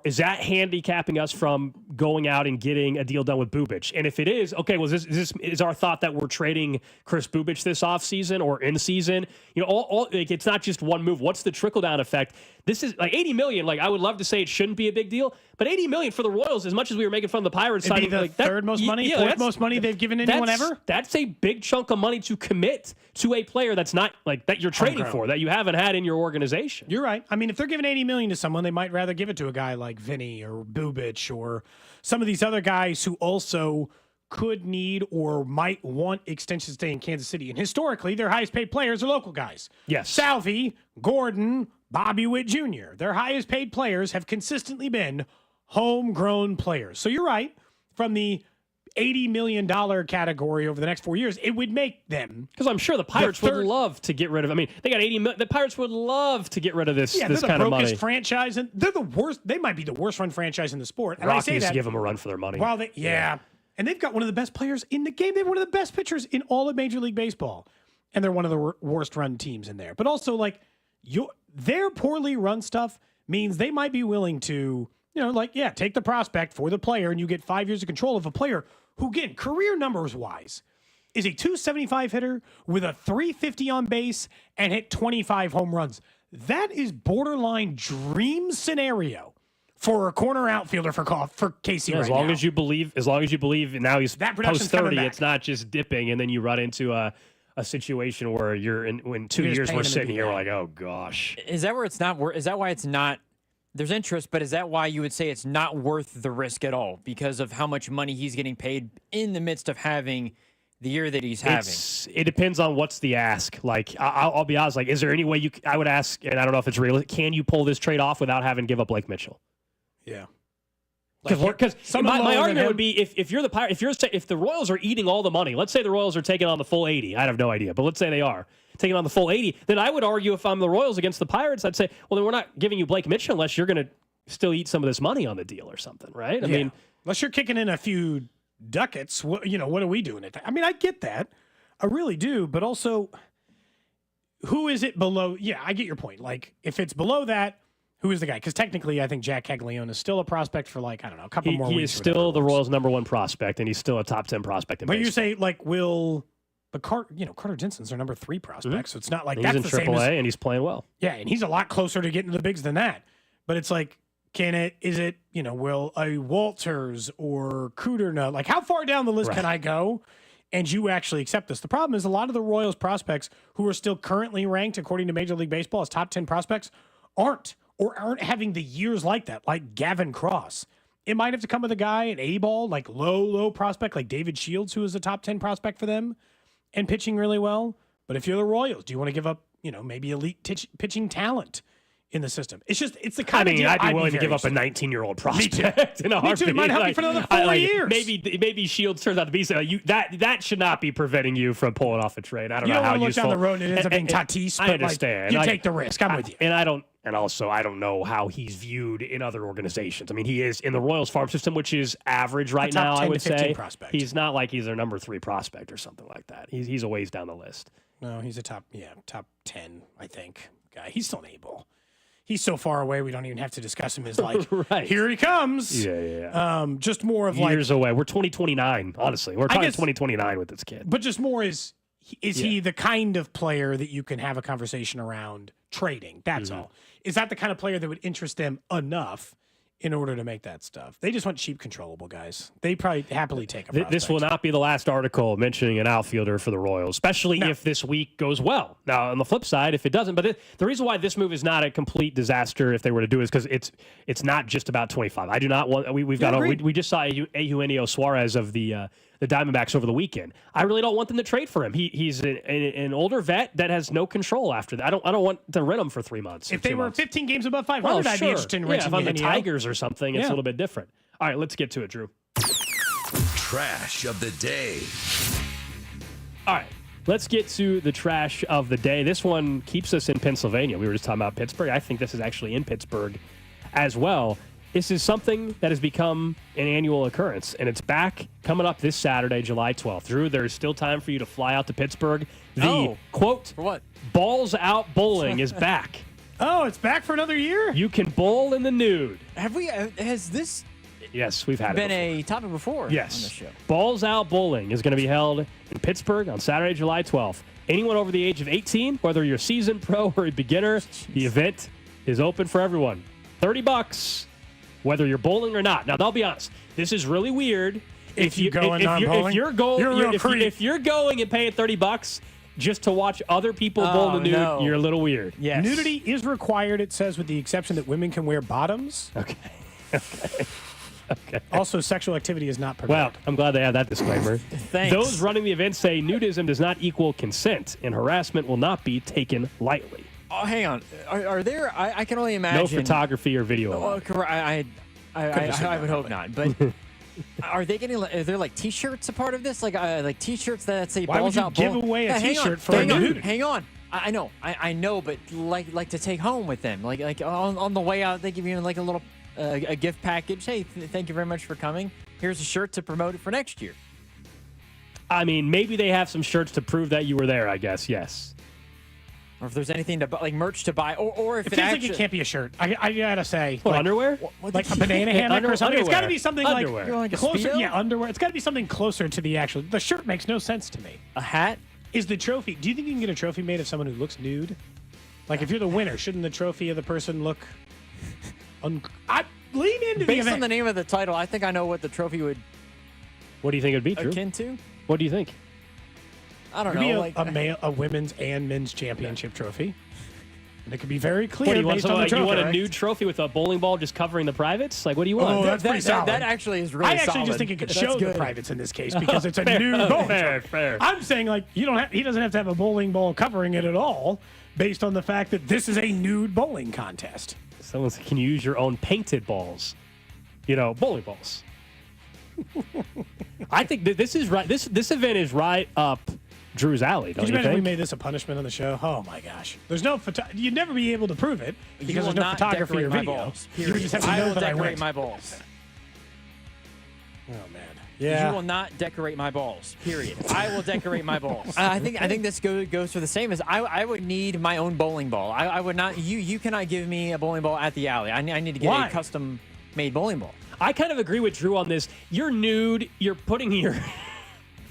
is that handicapping us from going out and getting a deal done with Bubic? And if it is, okay, well, is our thought that we're trading Chris Bubic this offseason or in season? It's not just one move. What's the trickle-down effect? This is like $80 million. Like, I would love to say it shouldn't be a big deal, but $80 million for the Royals, as much as we were making fun of the Pirates, it'd be the third most money, fourth most money they've given anyone ever. That's a big chunk of money to commit to a player that's not like that you're trading for, that you haven't had in your organization. You're right. I mean, if they're giving $80 million to someone, they might rather give it to a guy like Vinny or Bubic or some of these other guys who also could need or might want extensions to stay in Kansas City. And historically, their highest paid players are local guys. Yes. Salvi, Gordon, Bobby Witt Jr. Their highest paid players have consistently been homegrown players. So you're right. From the $80 million category over the next 4 years, it would make them. Because I'm sure the Pirates would love to get rid of. I mean, they got 80 million. The Pirates would love to get rid of this. Yeah, this they're kind the of money. franchise, and they're the worst. They might be the worst run franchise in the sport. And Rockies I say that, give them a run for their money. While they, and they've got one of the best players in the game. They have one of the best pitchers in all of Major League Baseball, and they're one of the worst run teams in there. But also, like their poorly run stuff means they might be willing to, take the prospect for the player, and you get 5 years of control of a player who, again, career numbers wise, is a 275 hitter with a 350 on base and hit 25 home runs. That is borderline dream scenario for a corner outfielder for Casey. As long as you believe, now he's that post 30, it's not just dipping, and then you run into a situation where in 2 years we're sitting here like, oh gosh. Is that where it's not worth? Is that why it's not? There's interest, but is that why you would say it's not worth the risk at all because of how much money he's getting paid in the midst of having the year that he's having? It depends on what's the ask. Like, I'll be honest. Like, is there any way I would ask, and I don't know if it's real. Can you pull this trade off without having to give up Blake Mitchell? Yeah. Because my argument would be if you're the Pirates, if the Royals are eating all the money, let's say the Royals are taking on the full 80. I have no idea, but let's say they are taking on the full 80. Then I would argue if I'm the Royals against the Pirates, I'd say, well, then we're not giving you Blake Mitchell unless you're going to still eat some of this money on the deal or something, right? I mean, unless you're kicking in a few ducats, what are we doing? I mean, I get that, I really do, but also, who is it below? Yeah, I get your point. Like, if it's below that. Who is the guy? Because technically, I think Jack Caglione is still a prospect for a couple more weeks. He is still the Royals' #1 prospect, and he's still a top 10 prospect in baseball. But you say but Carter Jensen's their #3 prospect, so it's not like he's that's in the same AAA as, and he's playing well. Yeah, and he's a lot closer to getting to the bigs than that. But it's like, will a Walters or Kudrna, like how far down the list can I go? And you actually accept this. The problem is a lot of the Royals prospects who are still currently ranked according to Major League Baseball as top 10 prospects aren't having the years like that, like Gavin Cross. It might have to come with a guy, an A-ball, like low prospect, like David Shields, who is a top 10 prospect for them and pitching really well. But if you're the Royals, do you want to give up, maybe elite pitching talent in the system? It's the kind of deal I'd be willing to give up a 19-year-old prospect in a heartbeat. Me too. It might help you for another 4 years. Maybe Shields turns out to be so. That should not be preventing you from pulling off a trade. I don't know how you useful. You don't want to look down the road and it ends up being Tatis. I understand. You take the risk. I'm with you. And I don't know how he's viewed in other organizations. I mean, he is in the Royals farm system, which is average right now, I would say. Prospect. He's not like he's their #3 prospect or something like that. He's a ways down the list. No, he's a top 10, I think, guy. He's still an A-ball. He's so far away, we don't even have to discuss him as here he comes. Yeah. Just more of years away. We're 2029, honestly. We're talking 2029 with this kid. But just more is he the kind of player that you can have a conversation around trading? That's all. Is that the kind of player that would interest them enough in order to make that stuff? They just want cheap, controllable guys. They probably happily take a prospect. This will not be the last article mentioning an outfielder for the Royals, especially if this week goes well. Now, on the flip side, if it doesn't, but the reason why this move is not a complete disaster if they were to do it is because it's not just about 25. I do not want. We just saw Eugenio Suarez of the Diamondbacks over the weekend. I really don't want them to trade for him. He's an older vet that has no control after that. I don't want to rent him for 3 months. If they were 15 games above 500, I'd be interested in renting if I'm the Tigers or something, it's a little bit different. All right, let's get to it, Drew. Trash of the day. All right, let's get to the trash of the day. This one keeps us in Pennsylvania. We were just talking about Pittsburgh. I think this is actually in Pittsburgh as well. This is something that has become an annual occurrence, and it's back coming up this Saturday, July 12th. Drew, there's still time for you to fly out to Pittsburgh. Quote, for what? Balls Out Bowling is back. Oh, it's back for another year? You can bowl in the nude. Has this Yes, we've had been it a topic before yes. on the show? Balls Out Bowling is going to be held in Pittsburgh on Saturday, July 12th. Anyone over the age of 18, whether you're a seasoned pro or a beginner, the event is open for everyone. $30. Whether you're bowling or not. Now, I'll be honest. This is really weird. If you're going and paying $30 just to watch other people bowl in the nude, you're a little weird. Yes. Nudity is required, it says, with the exception that women can wear bottoms. Okay. Also, sexual activity is not permitted. Well, I'm glad they have that disclaimer. Thanks. Those running the event say nudism does not equal consent, and harassment will not be taken lightly. Oh, hang on. Are there? I can only imagine. No photography or video. I would hope not. But Are they getting? Are there like T-shirts a part of this? Like T-shirts that say Why would balls you out? give away a T-shirt for a nude? Hang on. I know, I know, but like to take home with them. Like on the way out, they give you like a little a gift package. Hey, thank you very much for coming. Here's a shirt to promote it for next year. I mean, maybe they have some shirts to prove that you were there. I guess yes. Or if there's anything to like merch to buy, or if it feels like it can't be a shirt. I gotta say, what, underwear? Like a banana hammock or something. It's got to be something underwear. like closer. Yeah, underwear. It's got to be something closer to the actual. The shirt makes no sense to me. A hat is the trophy. Do you think you can get a trophy made of someone who looks nude? Like if you're the winner, shouldn't the trophy of the person look? I lean into based the on the name of the title. I think I know what the trophy would. What do you think it would be, Drew? Akin to? What do you think? I don't know. Like a women's and men's championship trophy. And it could be very clear. What, do you want, based on the trophy, you want a nude trophy with a bowling ball just covering the privates? Like, what do you want? Oh, that's pretty solid. That actually is really I actually solid. just think it could That's show good. the privates in this case because it's a Fair. nude bowling Fair, trophy. fair. I'm saying like he doesn't have to have a bowling ball covering it at all, based on the fact that this is a nude bowling contest. Someone said, can you use your own painted balls? You know, bowling balls. I think that this is right. This event is right up Drew's alley. Don't Could you you imagine think? we made this a punishment on the show? Oh my gosh! There's no you'd never be able to prove it because there's no not photography or decorate my video. balls, You would just have to I know will that I decorate went. my balls. Oh man. Yeah. You will not decorate my balls. Period. I will decorate my balls. I think this goes for the same as I would need my own bowling ball. I would not. You cannot give me a bowling ball at the alley. I need to get a custom made bowling ball. I kind of agree with Drew on this. You're nude. You're putting your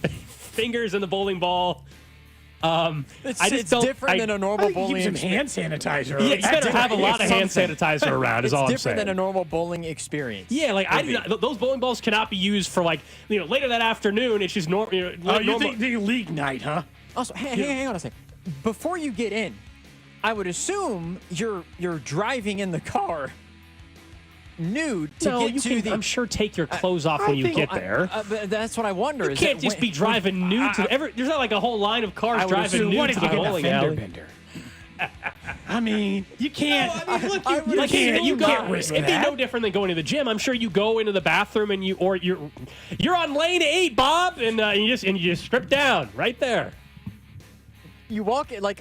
fingers in the bowling ball. It's different than a normal bowling. Keep some hand sanitizer. Yeah, you better have a lot of hand sanitizer around. Is all I'm saying. It's different than a normal bowling experience. Yeah, like those bowling balls cannot be used for like later that afternoon. It's just normal. You think the league night, huh? Also, hang on a second. Before you get in, I would assume you're driving in the car nude to get to the. I'm sure take your clothes off when you get there. But that's what I wonder. You can't just be driving nude to there's not like a whole line of cars driving nude to the bowling alley. I mean, you can't. You can't risk It'd be no different than going to the gym. I'm sure you go into the bathroom and you're on lane 8, Bob, and you just strip down right there. You walk it like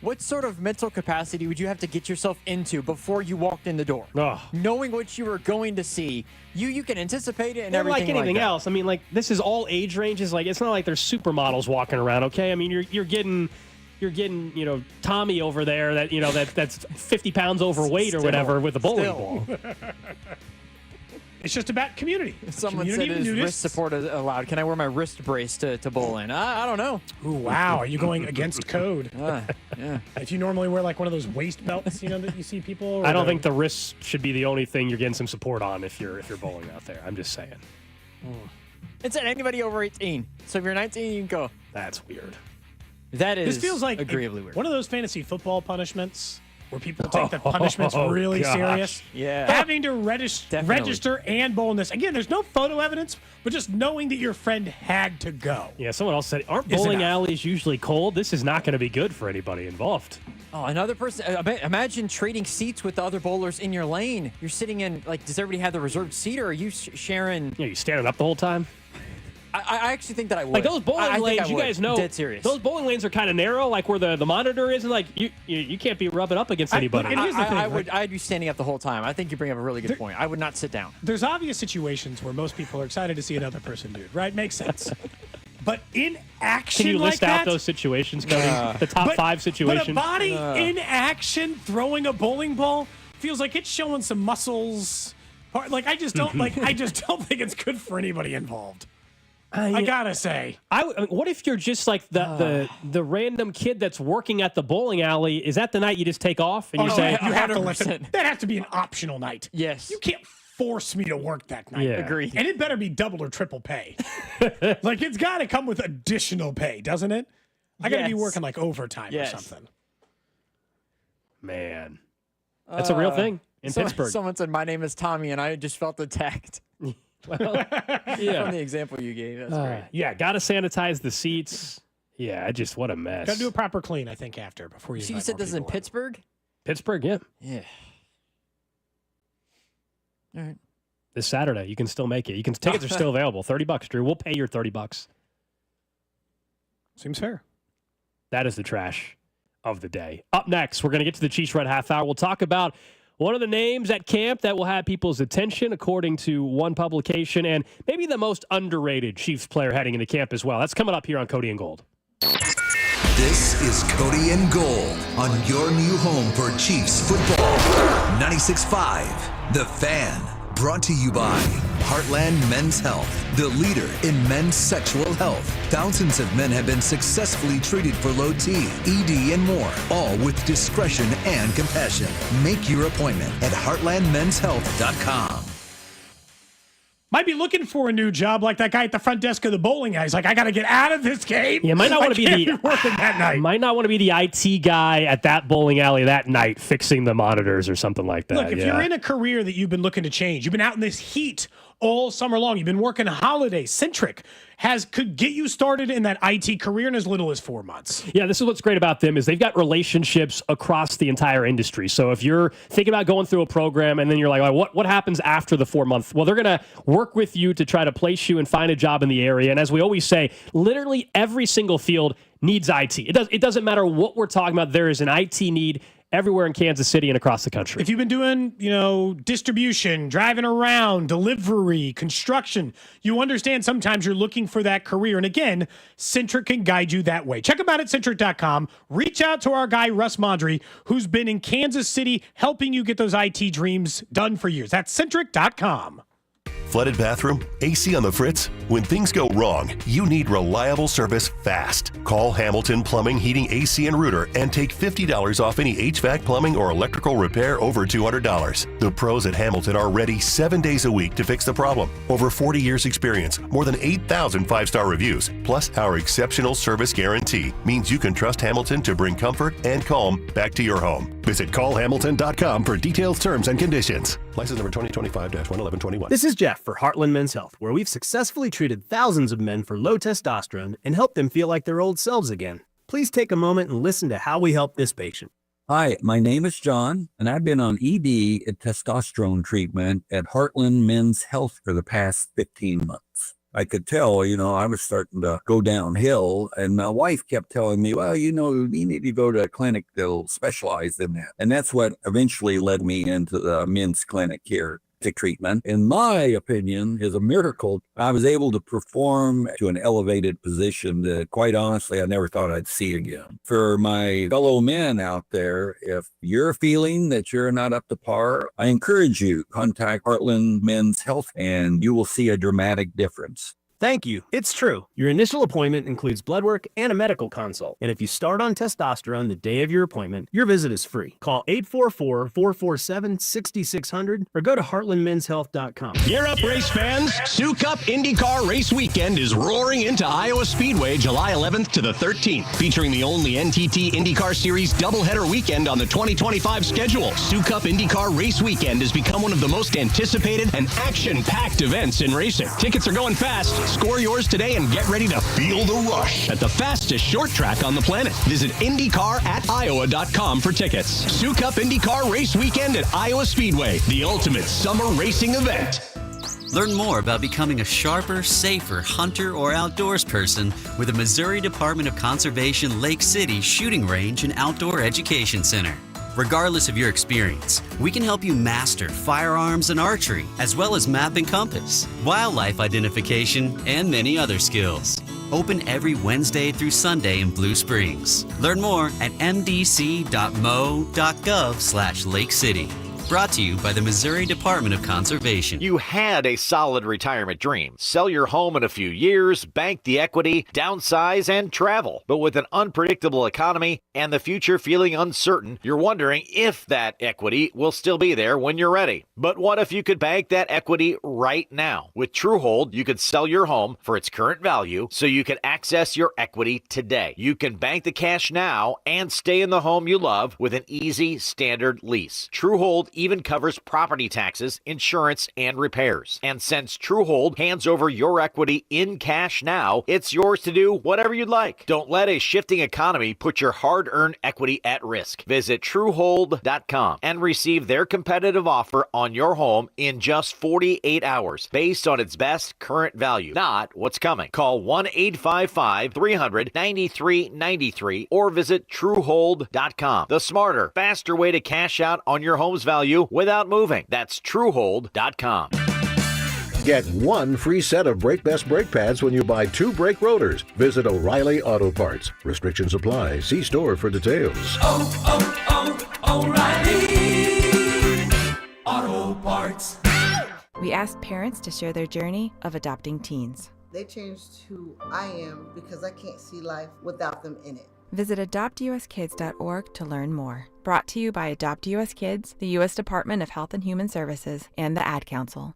what sort of mental capacity would you have to get yourself into before you walked in the door? Knowing what you were going to see, you can anticipate it and everything. Like anything that. else, I mean, like this is all age ranges. Like it's not like there's supermodels walking around. Okay, I mean you're getting Tommy over there that's 50 pounds overweight or whatever with a bowling ball. It's just about community. Someone community said is wrist support allowed. Can I wear my wrist brace to bowl in? I don't know. Ooh, wow. Are you going against code? Yeah. If you normally wear like one of those waist belts, that you see people. I don't think the wrists should be the only thing you're getting some support on if you're bowling out there. I'm just saying. It's at anybody over 18. So if you're 19, you can go. That's weird. That is. This feels like agreeably weird. One of those fantasy football punishments where people take the punishments really serious. Yeah. Having to register and bowl in this. Again, there's no photo evidence, but just knowing that your friend had to go. Yeah, someone else said, aren't bowling alleys usually cold? This is not going to be good for anybody involved. Oh, another person. Imagine trading seats with the other bowlers in your lane. You're sitting in, does everybody have the reserved seat, or are you sharing? Yeah, you standing up the whole time? I actually think that I would. Like those bowling lanes, you guys know. Dead serious. Those bowling lanes are kind of narrow, like where the monitor is, and like you can't be rubbing up against anybody. I'd be standing up the whole time. I think you bring up a really good point. I would not sit down. There's obvious situations where most people are excited to see another person nude, right? Makes sense. But in action, can you list out those situations, Cody? The top 5 situations. But a body in action throwing a bowling ball feels like it's showing some muscles. I just don't think it's good for anybody involved. I gotta say, what if you're just like the random kid that's working at the bowling alley? Is that the night you just take off and you say you have to listen? That has to be an optional night. Yes, you can't force me to work that night. Yeah. Agreed. And it better be double or triple pay. It's got to come with additional pay, doesn't it? I got to be working overtime or something. Man, that's a real thing in Pittsburgh. Someone said my name is Tommy, and I just felt attacked. Well, yeah. From the example you gave, that's great. Yeah, got to sanitize the seats. Yeah, what a mess. Got to do a proper clean, I think, after before you. So you said this is in Pittsburgh? Pittsburgh, yeah. Yeah. All right. This Saturday, you can still make it. Tickets are still available. $30, Drew. We'll pay your $30. Seems fair. That is the trash of the day. Up next, we're going to get to the Chiefs Red Half Hour. We'll talk about one of the names at camp that will have people's attention, according to one publication, and maybe the most underrated Chiefs player heading into camp as well. That's coming up here on Cody and Gold. This is Cody and Gold on your new home for Chiefs football. 96.5, The Fan. Brought to you by Heartland Men's Health, the leader in men's sexual health. Thousands of men have been successfully treated for low T, ED, and more, all with discretion and compassion. Make your appointment at heartlandmenshealth.com. Might be looking for a new job like that guy at the front desk of the bowling alley. He's like, I got to get out of this game. Yeah, might not want to be working that night. Might not want to be the IT guy at that bowling alley that night fixing the monitors or something like that. Look, if you're in a career that you've been looking to change, you've been out in this heat all summer long, you've been working holidays, Centric could get you started in that IT career in as little as 4 months. Yeah, this is what's great about them is they've got relationships across the entire industry. So if you're thinking about going through a program and then you're like, what happens after the 4 month? Well, they're going to work with you to try to place you and find a job in the area. And as we always say, literally every single field needs IT. It doesn't matter what we're talking about. There is an IT need everywhere in Kansas City and across the country. If you've been doing, distribution, driving around, delivery, construction, you understand sometimes you're looking for that career. And again, Centric can guide you that way. Check them out at Centric.com. Reach out to our guy, Russ Mondry, who's been in Kansas City helping you get those IT dreams done for years. That's Centric.com. Flooded bathroom? AC on the fritz? When things go wrong, you need reliable service fast. Call Hamilton Plumbing, Heating, AC, and Rooter and take $50 off any HVAC, plumbing, or electrical repair over $200. The pros at Hamilton are ready 7 days a week to fix the problem. Over 40 years experience, more than 8,000 5-star reviews, plus our exceptional service guarantee means you can trust Hamilton to bring comfort and calm back to your home. Visit callhamilton.com for detailed terms and conditions. License number 2025-11121. This is Jeff for Heartland Men's Health, where we've successfully treated thousands of men for low testosterone and helped them feel like their old selves again. Please take a moment and listen to how we help this patient. Hi, my name is John, and I've been on ED and testosterone treatment at Heartland Men's Health for the past 15 months. I could tell, I was starting to go downhill, and my wife kept telling me, well, you need to go to a clinic that'll specialize in that. And that's what eventually led me into the men's clinic here. Treatment, in my opinion, is a miracle. I was able to perform to an elevated position that, quite honestly, I never thought I'd see again. For my fellow men out there, if you're feeling that you're not up to par, I encourage you, contact Heartland Men's Health, and you will see a dramatic difference. Thank you. It's true. Your initial appointment includes blood work and a medical consult. And if you start on testosterone the day of your appointment, your visit is free. Call 844-447-6600 or go to heartlandmenshealth.com. Gear up, race fans. Sioux Cup IndyCar Race Weekend is roaring into Iowa Speedway July 11th to the 13th, featuring the only NTT IndyCar Series doubleheader weekend on the 2025 schedule. Sioux Cup IndyCar Race Weekend has become one of the most anticipated and action-packed events in racing. Tickets are going fast. Score yours today and get ready to feel the rush at the fastest short track on the planet. Visit IndyCar@Iowa.com for tickets. Sioux Cup IndyCar Race Weekend at Iowa Speedway, the ultimate summer racing event. Learn more about becoming a sharper, safer hunter or outdoors person with the Missouri Department of Conservation Lake City Shooting Range and Outdoor Education Center. Regardless of your experience, we can help you master firearms and archery, as well as map and compass, wildlife identification, and many other skills. Open every Wednesday through Sunday in Blue Springs. Learn more at mdc.mo.gov/Lake City. Brought to you by the Missouri Department of Conservation. You had a solid retirement dream. Sell your home in a few years, bank the equity, downsize, and travel. But with an unpredictable economy and the future feeling uncertain, you're wondering if that equity will still be there when you're ready. But what if you could bank that equity right now? With TrueHold, you could sell your home for its current value so you can access your equity today. You can bank the cash now and stay in the home you love with an easy standard lease. TrueHold even covers property taxes, insurance, and repairs. And since Truehold hands over your equity in cash now, it's yours to do whatever you'd like. Don't let a shifting economy put your hard-earned equity at risk. Visit Truehold.com and receive their competitive offer on your home in just 48 hours based on its best current value, not what's coming. Call 1-855-300-9393 or visit Truehold.com. The smarter, faster way to cash out on your home's value without moving. That's Truehold.com. Get one free set of Brake Best brake pads when you buy 2 brake rotors. Visit O'Reilly Auto Parts. Restrictions apply. See store for details. O'Reilly Auto Parts. We asked parents to share their journey of adopting teens. They changed who I am because I can't see life without them in it. Visit adoptuskids.org to learn more. Brought to you by Adopt US Kids, the U.S. Department of Health and Human Services, and the Ad Council.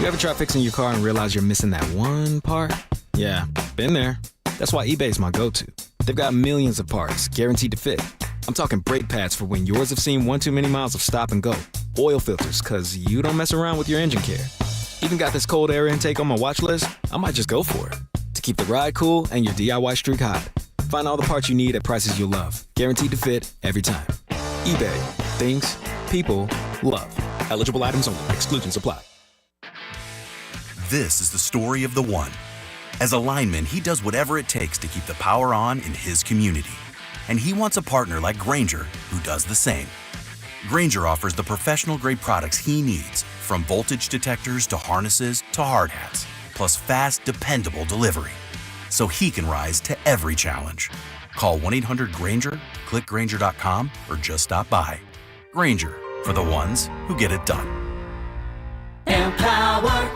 You ever try fixing your car and realize you're missing that one part? Yeah, been there. That's why eBay's my go-to. They've got millions of parts, guaranteed to fit. I'm talking brake pads for when yours have seen one too many miles of stop and go. Oil filters, because you don't mess around with your engine care. Even got this cold air intake on my watch list. I might just go for it. To keep the ride cool and your DIY streak hot. Find all the parts you need at prices you'll love. Guaranteed to fit every time. eBay. Things. People. Love. Eligible items only. Exclusions apply. This is the story of the one. As a lineman, he does whatever it takes to keep the power on in his community. And he wants a partner like Grainger who does the same. Grainger offers the professional-grade products he needs, from voltage detectors to harnesses to hard hats, plus fast, dependable delivery, so he can rise to every challenge. Call 1-800-GRAINGER, click Grainger.com, or just stop by. Grainger, for the ones who get it done. Empower.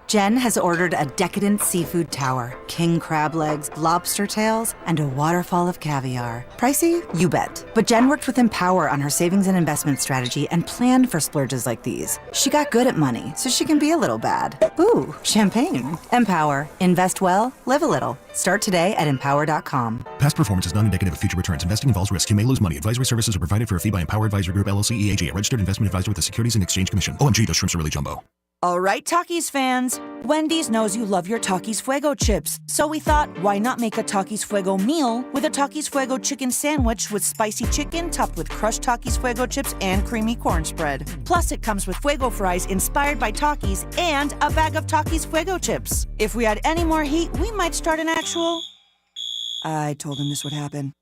Jen has ordered a decadent seafood tower, king crab legs, lobster tails, and a waterfall of caviar. Pricey? You bet. But Jen worked with Empower on her savings and investment strategy and planned for splurges like these. She got good at money, so she can be a little bad. Ooh, champagne. Empower. Invest well, live a little. Start today at empower.com. Past performance is not indicative of future returns. Investing involves risk. You may lose money. Advisory services are provided for a fee by Empower Advisory Group, LLC, EAG, a registered investment advisor with the Securities and Exchange Commission. OMG, those shrimps are really jumbo. All right, Takis fans. Wendy's knows you love your Takis Fuego chips. So we thought, why not make a Takis Fuego meal with a Takis Fuego chicken sandwich with spicy chicken topped with crushed Takis Fuego chips and creamy corn spread. Plus, it comes with Fuego fries inspired by Takis and a bag of Takis Fuego chips. If we had any more heat, we might start an actual... I told him this would happen.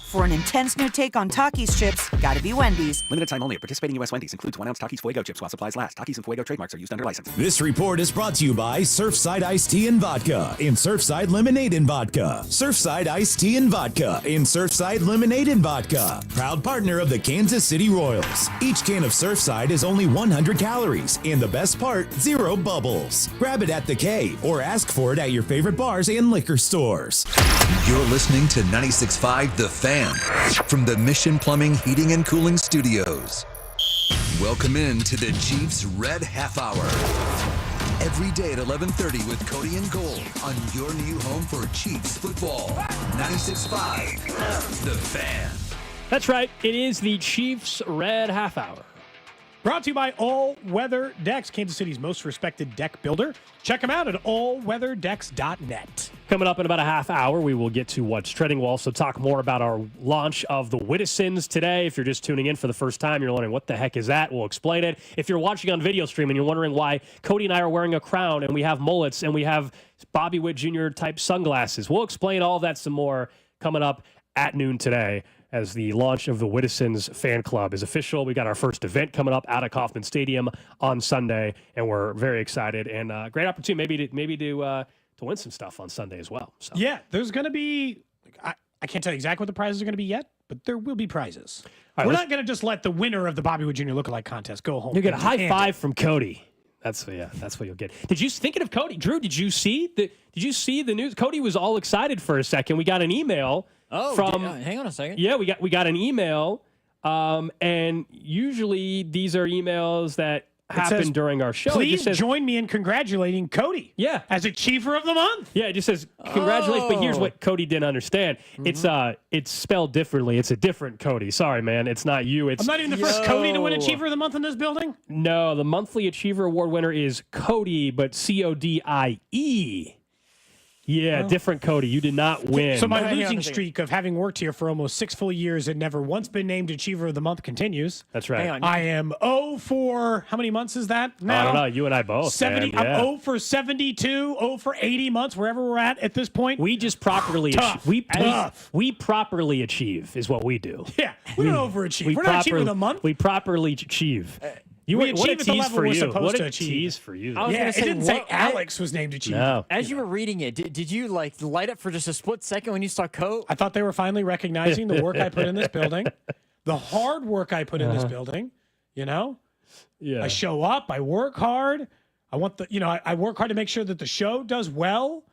For an intense new take on Takis chips, gotta be Wendy's. Limited time only at participating U.S. Wendy's. Includes 1 ounce Takis Fuego chips while supplies last. Takis and Fuego trademarks are used under license. This report is brought to you by Surfside Iced Tea and Vodka and Surfside Lemonade and Vodka. Surfside Iced Tea and Vodka and Surfside Lemonade and Vodka. Proud partner of the Kansas City Royals. Each can of Surfside is only 100 calories. And the best part, 0 bubbles. Grab it at the K or ask for it at your favorite bars and liquor stores. You're listening to 96.5 The Fan from the Mission Plumbing, Heating, and Cooling Studios. Welcome in to the Chiefs Red Half Hour. Every day at 11:30 with Cody and Gold on your new home for Chiefs football. 96.5 The Fan. That's right. It is the Chiefs Red Half Hour. Brought to you by All Weather Decks, Kansas City's most respected deck builder. Check them out at allweatherdecks.net. Coming up in about a half hour, we will get to what's trending. We'll also talk more about our launch of the Wittisons today. If you're just tuning in for the first time, you're wondering, what the heck is that? We'll explain it. If you're watching on video stream and you're wondering why Cody and I are wearing a crown and we have mullets and we have Bobby Witt Jr. type sunglasses, we'll explain all that some more coming up at noon today, as the launch of the Wittisons fan club is official. We got our first event coming up out of Kauffman Stadium on Sunday, and we're very excited, and great opportunity maybe to win some stuff on Sunday as well. So. Yeah, there's going to be, I can't tell you exactly what the prizes are going to be yet, but there will be prizes. Right, we're not going to just let the winner of the Bobby Witt Jr. Lookalike contest go home. You get a high five from Cody. That's what you'll get. Thinking of Cody, Drew, did you see the news? Cody was all excited for a second. We got an email. Hang on a second. Yeah, we got an email, and usually these are emails that happened says, during our show. It Please just says, join me in congratulating Cody. Yeah. As Achiever of the Month. Yeah, it just says congratulations. But here's what Cody didn't understand. It's spelled differently. It's a different Cody. Sorry, man. It's not you. It's I'm not even the first Cody to win Achiever of the Month in this building. No, the monthly Achiever Award winner is Cody, but Codie. Yeah, different Cody. You did not win. So my losing streak of having worked here for almost 6 full years and never once been named Achiever of the Month continues. That's right. Hang on. I am 0 for, how many months is that now? I don't know. You and I both. 70. Man. Yeah. I'm 0 for 72, 0 for 80 months, wherever we're at this point. We just properly Tough. we properly achieve is what we do. Yeah, we don't overachieve. We're not Achiever of the Month. We properly achieve. We what a achieve at the tease level for we're you. supposed What to a achieve. tease for you. I was Yeah, gonna it say, didn't say Alex was named Achiever. No. As you were reading it, did you like light up for just a split second when you saw Coat? I thought they were finally recognizing the work I put in this building, the hard work I put in this building. You know, Yeah. I show up, I work hard. I want I work hard to make sure that the show does well.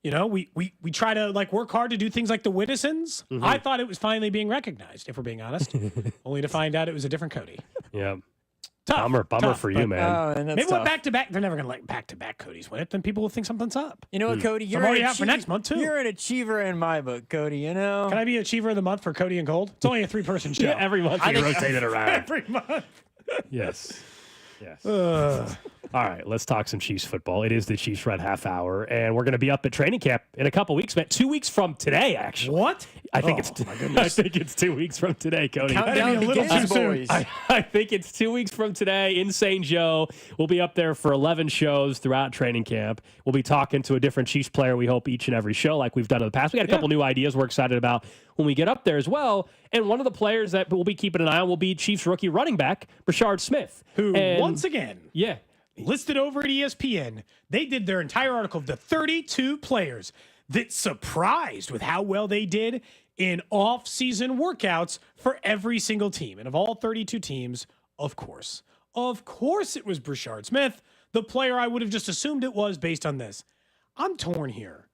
You know, we try to like work hard to do things like the Wittisons. I thought it was finally being recognized, if we're being honest, only to find out it was a different Cody. Yeah. Tough. Bummer for you, but, man. And that's Maybe tough. what back-to-back, they're never going to let back-to-back Codys win it. Then people will think something's up. You know what, Cody? You're I'm already an out for next month, too. You're an achiever in my book, Cody. You know. Can I be Achiever of the Month for Cody and Gold? It's only a 3-person show. Yeah, every month you rotate it around. Every month. Yes. All right, let's talk some Chiefs football. It is the Chiefs Red Half Hour, and we're going to be up at training camp in a couple weeks, man. 2 weeks from today, actually. What? I think I think it's 2 weeks from today, Cody. Countdown begins, boys. I think it's 2 weeks from today in St. Joe. We'll be up there for 11 shows throughout training camp. We'll be talking to a different Chiefs player, we hope, each and every show like we've done in the past. We got a couple new ideas we're excited about when we get up there as well. And one of the players that we'll be keeping an eye on will be Chiefs rookie running back, Brashard Smith. Who, And- once again, listed over at ESPN, they did their entire article of the 32 players that surprised with how well they did in off-season workouts for every single team. And of all 32 teams, of course it was Brashard Smith, the player I would have just assumed it was based on this. I'm torn here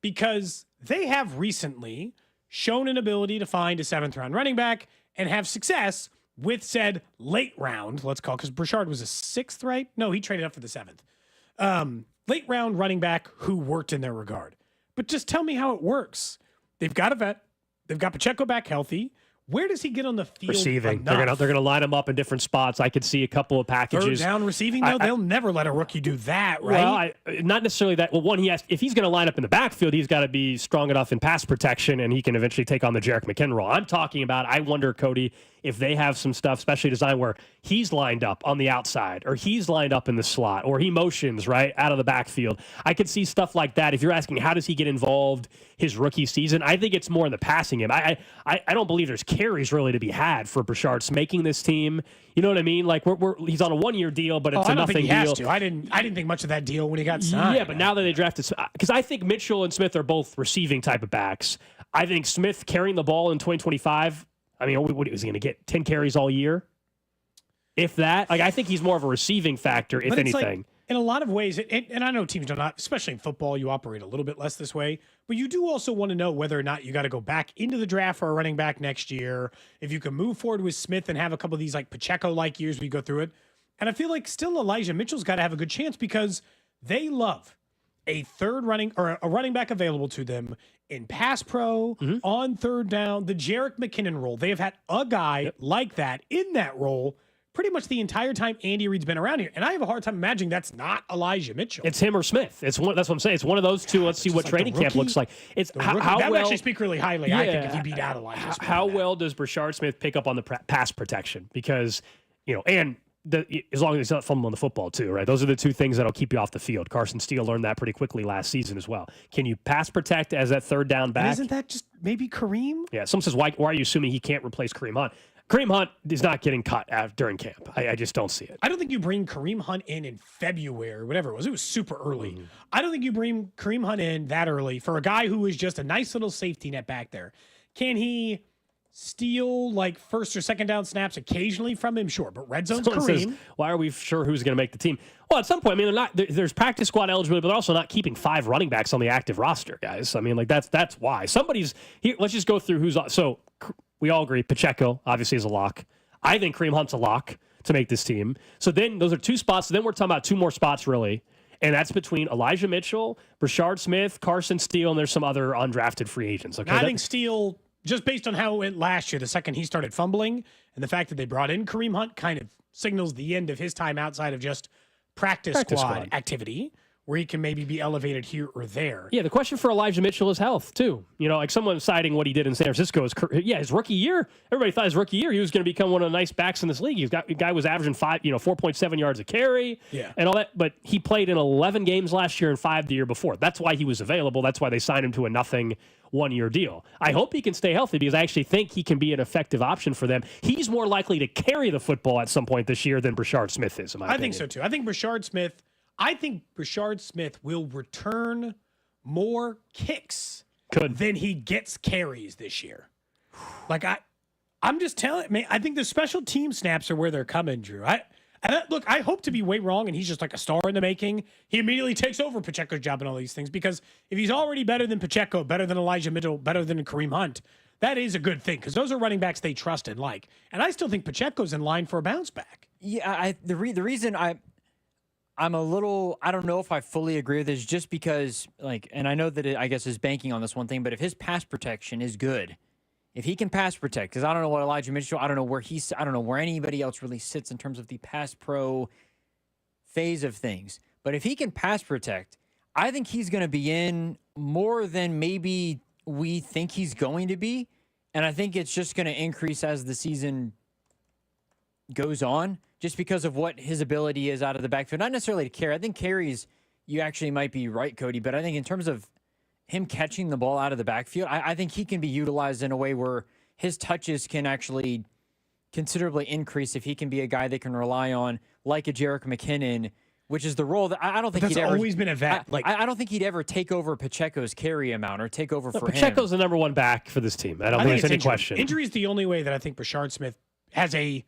because they have recently shown an ability to find a 7th-round running back and have success with said late round, let's call, because Brashard was a 6th, right? No, he traded up for the 7th. Late round running back who worked in their regard. But just tell me how it works. They've got a vet. They've got Pacheco back healthy. Where does he get on the field? Receiving. enough? They're gonna line him up in different spots. I could see a couple of packages. Third down receiving, though? They'll never let a rookie do that, right? Well, not necessarily that. Well, one, if he's going to line up in the backfield, he's got to be strong enough in pass protection, and he can eventually take on the Jerick McKinnon role. I'm talking about, I wonder, Cody, if they have some stuff, especially designed where he's lined up on the outside, or he's lined up in the slot, or he motions, right, out of the backfield. I could see stuff like that. If you're asking, how does he get involved his rookie season? I think it's more in the passing game. I don't believe there's carries really to be had for Brashard making this team. You know what I mean? Like he's on a 1-year deal, but it's a I don't nothing think he has deal. to. I didn't think much of that deal when he got signed. Yeah, but now that they drafted, because I think Mitchell and Smith are both receiving type of backs. I think Smith carrying the ball in 2025. I mean, what is he going to get? 10 carries all year, if that. Like, I think he's more of a receiving factor, if But it's anything. like, in a lot of ways, and I know teams do not, especially in football, you operate a little bit less this way, but you do also want to know whether or not you got to go back into the draft for a running back next year. If you can move forward with Smith and have a couple of these like Pacheco-like years we go through it. And I feel like still Elijah Mitchell's got to have a good chance because they love a running back available to them in pass pro, on third down, the Jerick McKinnon role. They have had a guy like that in that role pretty much the entire time Andy Reid's been around here. And I have a hard time imagining that's not Elijah Mitchell. It's him or Smith. That's what I'm saying. It's one of those two. Let's see what like training the camp rookie- looks like. It's The how rookie- that would well. actually speak really highly, I think, if he beat out Elijah Smith. How well does Brashard Smith pick up on the pass protection? Because, and as long as he's not fumbling the football too, right? Those are the two things that'll keep you off the field. Carson Steele learned that pretty quickly last season as well. Can you pass protect as that third down back? And isn't that just maybe Kareem? Yeah. Someone says, why are you assuming he can't replace Kareem Hunt? Kareem Hunt is not getting cut during camp. I just don't see it. I don't think you bring Kareem Hunt in February, whatever it was. It was super early. I don't think you bring Kareem Hunt in that early for a guy who is just a nice little safety net back there. Can he steal like first or second down snaps occasionally from him? Sure, but red zone's Someone Kareem. says, why are we sure who's going to make the team? Well, at some point, I mean, there's practice squad eligibility, but they're also not keeping 5 running backs on the active roster, guys. I mean, like that's why. Somebody's here. Let's just go through who's on. So we all agree Pacheco obviously is a lock. I think Kareem Hunt's a lock. to make this team. So then those are two spots. So then we're talking about two more spots, really. And that's between Elijah Mitchell, Brashard Smith, Carson Steele, and there's some other undrafted free agents. Okay, I think Steele, just based on how it went last year, the second he started fumbling, and the fact that they brought in Kareem Hunt kind of signals the end of his time outside of just practice squad activity, where he can maybe be elevated here or there. Yeah, the question for Elijah Mitchell is health, too. You know, like someone citing what he did in San Francisco is, his rookie year, everybody thought his rookie year he was going to become one of the nice backs in this league. The guy was averaging 4.7 yards a carry and all that, but he played in 11 games last year and 5 the year before. That's why he was available. That's why they signed him to a nothing one-year deal. I hope he can stay healthy because I actually think he can be an effective option for them. He's more likely to carry the football at some point this year than Brashard Smith is, in my opinion. I think so, too. I think Brashard Smith will return more kicks than he gets carries this year. Like, I'm just telling, man, I think the special team snaps are where they're coming, Drew. Look, I hope to be way wrong, and he's just like a star in the making. He immediately takes over Pacheco's job and all these things, because if he's already better than Pacheco, better than Elijah Mitchell, better than Kareem Hunt, that is a good thing, because those are running backs they trust and like. And I still think Pacheco's in line for a bounce back. Yeah, the reason I'm a little, I don't know if I fully agree with this, just because, like, and I know that I guess is banking on this one thing, but if his pass protection is good, if he can pass protect, because I don't know what Elijah Mitchell, I don't know where anybody else really sits in terms of the pass pro phase of things. But if he can pass protect, I think he's going to be in more than maybe we think he's going to be. And I think it's just going to increase as the season goes on, just because of what his ability is out of the backfield. Not necessarily to carry. I think carries, you actually might be right, Cody, but I think in terms of him catching the ball out of the backfield, I think he can be utilized in a way where his touches can actually considerably increase if he can be a guy they can rely on, like a Jerick McKinnon, which is the role that I don't think he'd ever. Always been a vet. I don't think he'd ever take over Pacheco's carry amount or take over for him. Pacheco's the number one back for this team. I don't think there's any question. Injury is the only way that I think Brashard Smith has a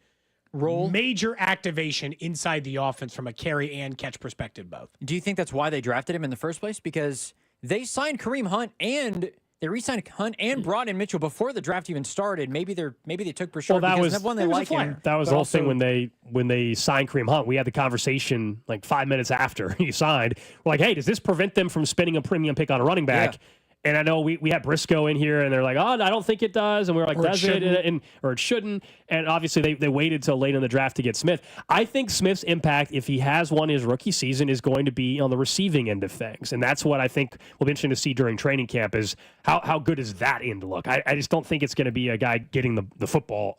major activation inside the offense from a carry and catch perspective both. Do you think that's why they drafted him in the first place? Because they signed Kareem Hunt and they re-signed Hunt and brought in Mitchell before the draft even started. Maybe they took Brashard because that one they like him. That was the whole thing when they signed Kareem Hunt. We had the conversation like 5 minutes after he signed. We're like, hey, does this prevent them from spending a premium pick on a running back? Yeah. And I know we had Briscoe in here, and they're like, oh, I don't think it does. And we were like, does it? Or it shouldn't. And obviously, they waited till late in the draft to get Smith. I think Smith's impact, if he has one his rookie season, is going to be on the receiving end of things. And that's what I think will be interesting to see during training camp is how good is that end look. I just don't think it's going to be a guy getting the football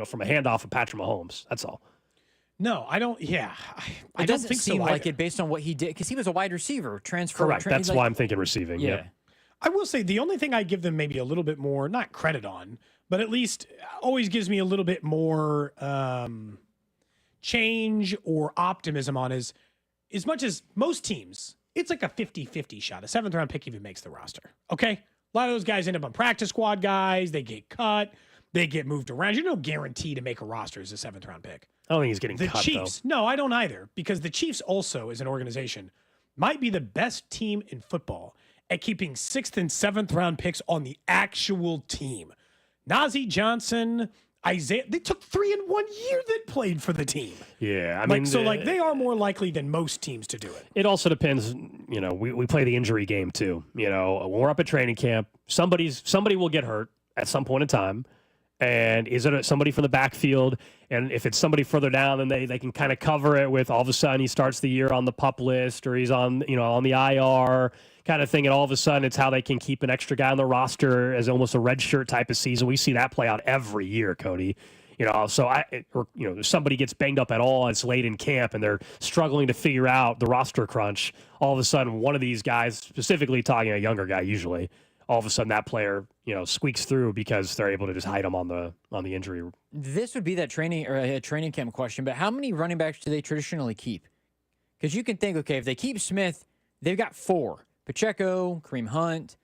from a handoff of Patrick Mahomes. That's all. No, I don't. Yeah, I don't think seem so like it based on what he did, because he was a wide receiver transfer. Correct. That's why I'm thinking receiving. Yeah. Yep. I will say the only thing I give them maybe a little bit more, not credit on, but at least always gives me a little bit more change or optimism on is, as much as most teams, it's like a 50-50 shot. A 7th-round pick even makes the roster. Okay? A lot of those guys end up on practice squad guys. They get cut. They get moved around. You're no guarantee to make a roster as a 7th-round pick. I don't think he's getting the cut, Chiefs. though. No, I don't either, because the Chiefs also, as an organization, might be the best team in football at keeping 6th and 7th round picks on the actual team. Najee Johnson, Isaiah, they took 3 in 1 year that played for the team. Yeah, I mean, they are more likely than most teams to do it. It also depends, we play the injury game too. When we're up at training camp, somebody will get hurt at some point in time. And is it somebody from the backfield? And if it's somebody further down, then they can kind of cover it with all of a sudden he starts the year on the PUP list or he's on the IR kind of thing. And all of a sudden it's how they can keep an extra guy on the roster as almost a red shirt type of season. We see that play out every year, Cody. If somebody gets banged up at all, it's late in camp and they're struggling to figure out the roster crunch. All of a sudden one of these guys, specifically talking a younger guy usually, all of a sudden that player, squeaks through because they're able to just hide him on the injury. This would be that training camp question, but how many running backs do they traditionally keep? Because you can think, okay, if they keep Smith, they've got 4. Pacheco, Kareem Hunt,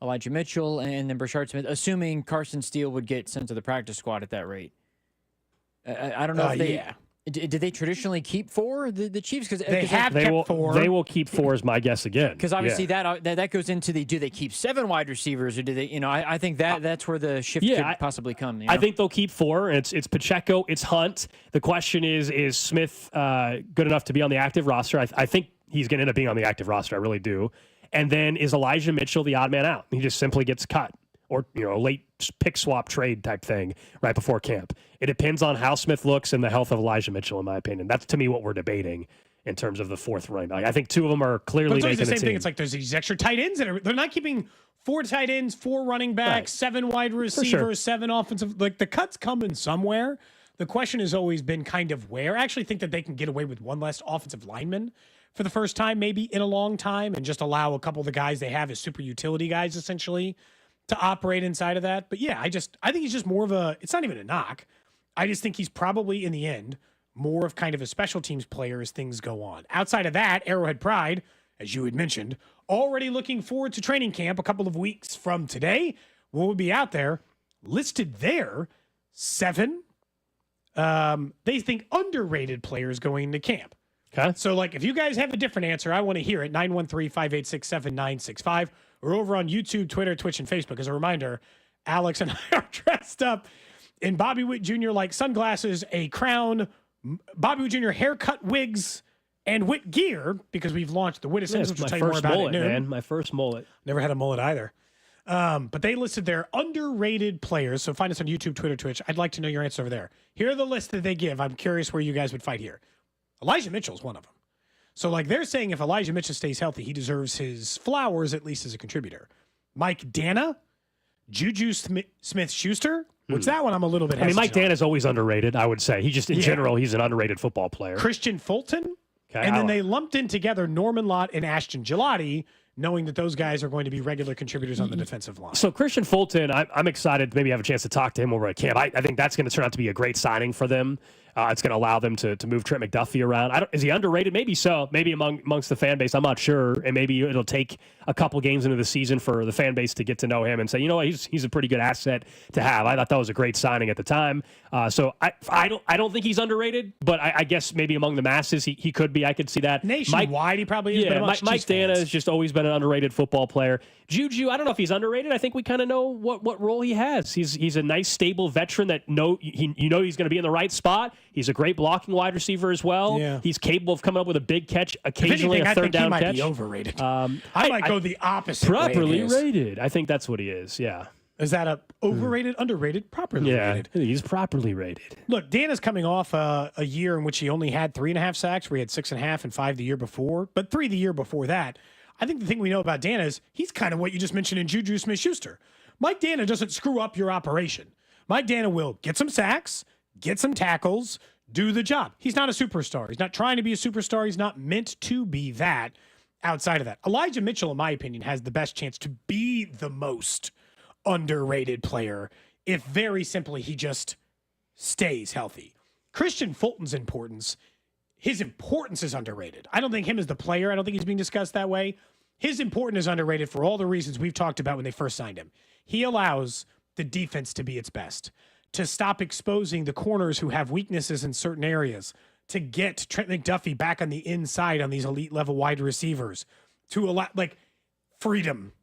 Elijah Mitchell, and then Brashard Smith, assuming Carson Steele would get sent to the practice squad at that rate. I don't know if they... Yeah. Did they traditionally keep 4, the Chiefs? Because They have kept 4. They will keep 4 is my guess again. Because obviously Yeah. that goes into do they keep 7 wide receivers, or do they, I think that's where the shift could possibly come. I think they'll keep 4. It's Pacheco, it's Hunt. The question is Smith good enough to be on the active roster? I think he's going to end up being on the active roster. I really do. And then is Elijah Mitchell the odd man out? He just simply gets cut. Or, a late pick swap trade type thing right before camp. It depends on how Smith looks and the health of Elijah Mitchell, in my opinion. That's, to me, what we're debating in terms of the 4th running back. I think 2 of them are clearly but it's making the same team. thing. It's like there's these extra tight ends that they're not keeping 4 tight ends, 4 running backs, 7 wide receivers, 7 offensive. Like, the cuts coming somewhere. The question has always been kind of where. I actually think that they can get away with one less offensive lineman for the first time, maybe in a long time, and just allow a couple of the guys they have as super utility guys, essentially, to operate inside of that. But yeah, I think he's just more of it's not even a knock. I just think he's probably, in the end, more of kind of a special teams player as things go on. Outside of that, Arrowhead Pride, as you had mentioned, already looking forward to training camp a couple of weeks from today. We'll be out there. Listed there, 7. They think underrated players going into camp. Okay. So, if you guys have a different answer, I want to hear it. 913-586-7965. Or over on YouTube, Twitter, Twitch, and Facebook. As a reminder, Alex and I are dressed up in Bobby Witt Jr. like sunglasses, a crown, Bobby Witt Jr. haircut, wigs, and Witt gear, because we've launched the Wittisons, which we'll tell you more about mullet, at noon. man. My first mullet. Never had a mullet either. But they listed their underrated players. So find us on YouTube, Twitter, Twitch. I'd like to know your answer over there. Here are the lists that they give. I'm curious where you guys would fight here. Elijah Mitchell's one of them. So, they're saying if Elijah Mitchell stays healthy, he deserves his flowers, at least as a contributor. Mike Dana, Juju Smith-Schuster, which that one I'm a little bit hesitant Mike Dana's always underrated, I would say. He just, in general, he's an underrated football player. Christian Fulton. Okay, and then they lumped in together Norman Lott and Ashton Gelati, knowing that those guys are going to be regular contributors on the defensive line. So Christian Fulton, I'm excited to maybe have a chance to talk to him over at camp. I think that's going to turn out to be a great signing for them. It's going to allow them to move Trent McDuffie around. Is he underrated? Maybe so. Maybe amongst the fan base. I'm not sure. And maybe it'll take a couple games into the season for the fan base to get to know him and say, you know what, he's a pretty good asset to have. I thought that was a great signing at the time. So I don't think he's underrated, but I guess maybe among the masses he could be. I could see that. Nationwide, he probably is. Yeah, Mike Dana has just always been an underrated football player. Juju, I don't know if he's underrated. I think we kind of know what role he has. He's a nice, stable veteran that he's going to be in the right spot. He's a great blocking wide receiver as well. Yeah. He's capable of coming up with a big catch, occasionally a third down catch. I think he might be overrated. I might go the opposite. Properly rated. I think that's what he is. Yeah. Is that a overrated, underrated, properly rated? Yeah, he's properly rated. Look, Dana's coming off a year in which he only had 3.5 sacks, where he had 6.5 and 5 the year before, but 3 the year before that. I think the thing we know about Dana is he's kind of what you just mentioned in Juju Smith-Schuster. Mike Dana doesn't screw up your operation. Mike Dana will get some sacks, get some tackles, do the job. He's not a superstar. He's not trying to be a superstar. He's not meant to be that outside of that. Elijah Mitchell, in my opinion, has the best chance to be the most underrated player if very simply he just stays healthy. Christian Fulton's importance, his importance is underrated. I don't think him as the player, I don't think he's being discussed that way. His importance is underrated for all the reasons we've talked about when they first signed him. He allows the defense to be its best, to stop exposing the corners who have weaknesses in certain areas, to get Trent McDuffie back on the inside on these elite level wide receivers, to allow freedom.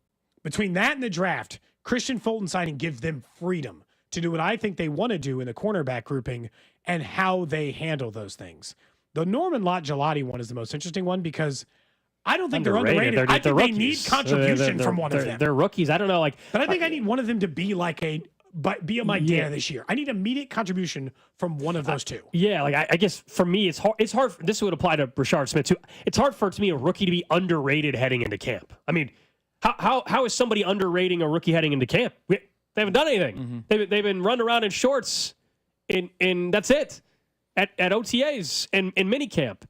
Between that and the draft, Christian Fulton signing gives them freedom to do what I think they want to do in the cornerback grouping and how they handle those things. The Norman Lott Gelati one is the most interesting one because I don't think they're underrated. I think they need contribution from one of them. They're rookies. I don't know. But I think I need one of them to be be a Mike Dana this year. I need immediate contribution from one of those two. Yeah, I guess for me, it's hard. This would apply to Rashard Smith too. It's hard to me a rookie to be underrated heading into camp. I mean, how is somebody underrating a rookie heading into camp? They haven't done anything. Mm-hmm. They've been running around in shorts, and that's it at OTAs and in minicamp.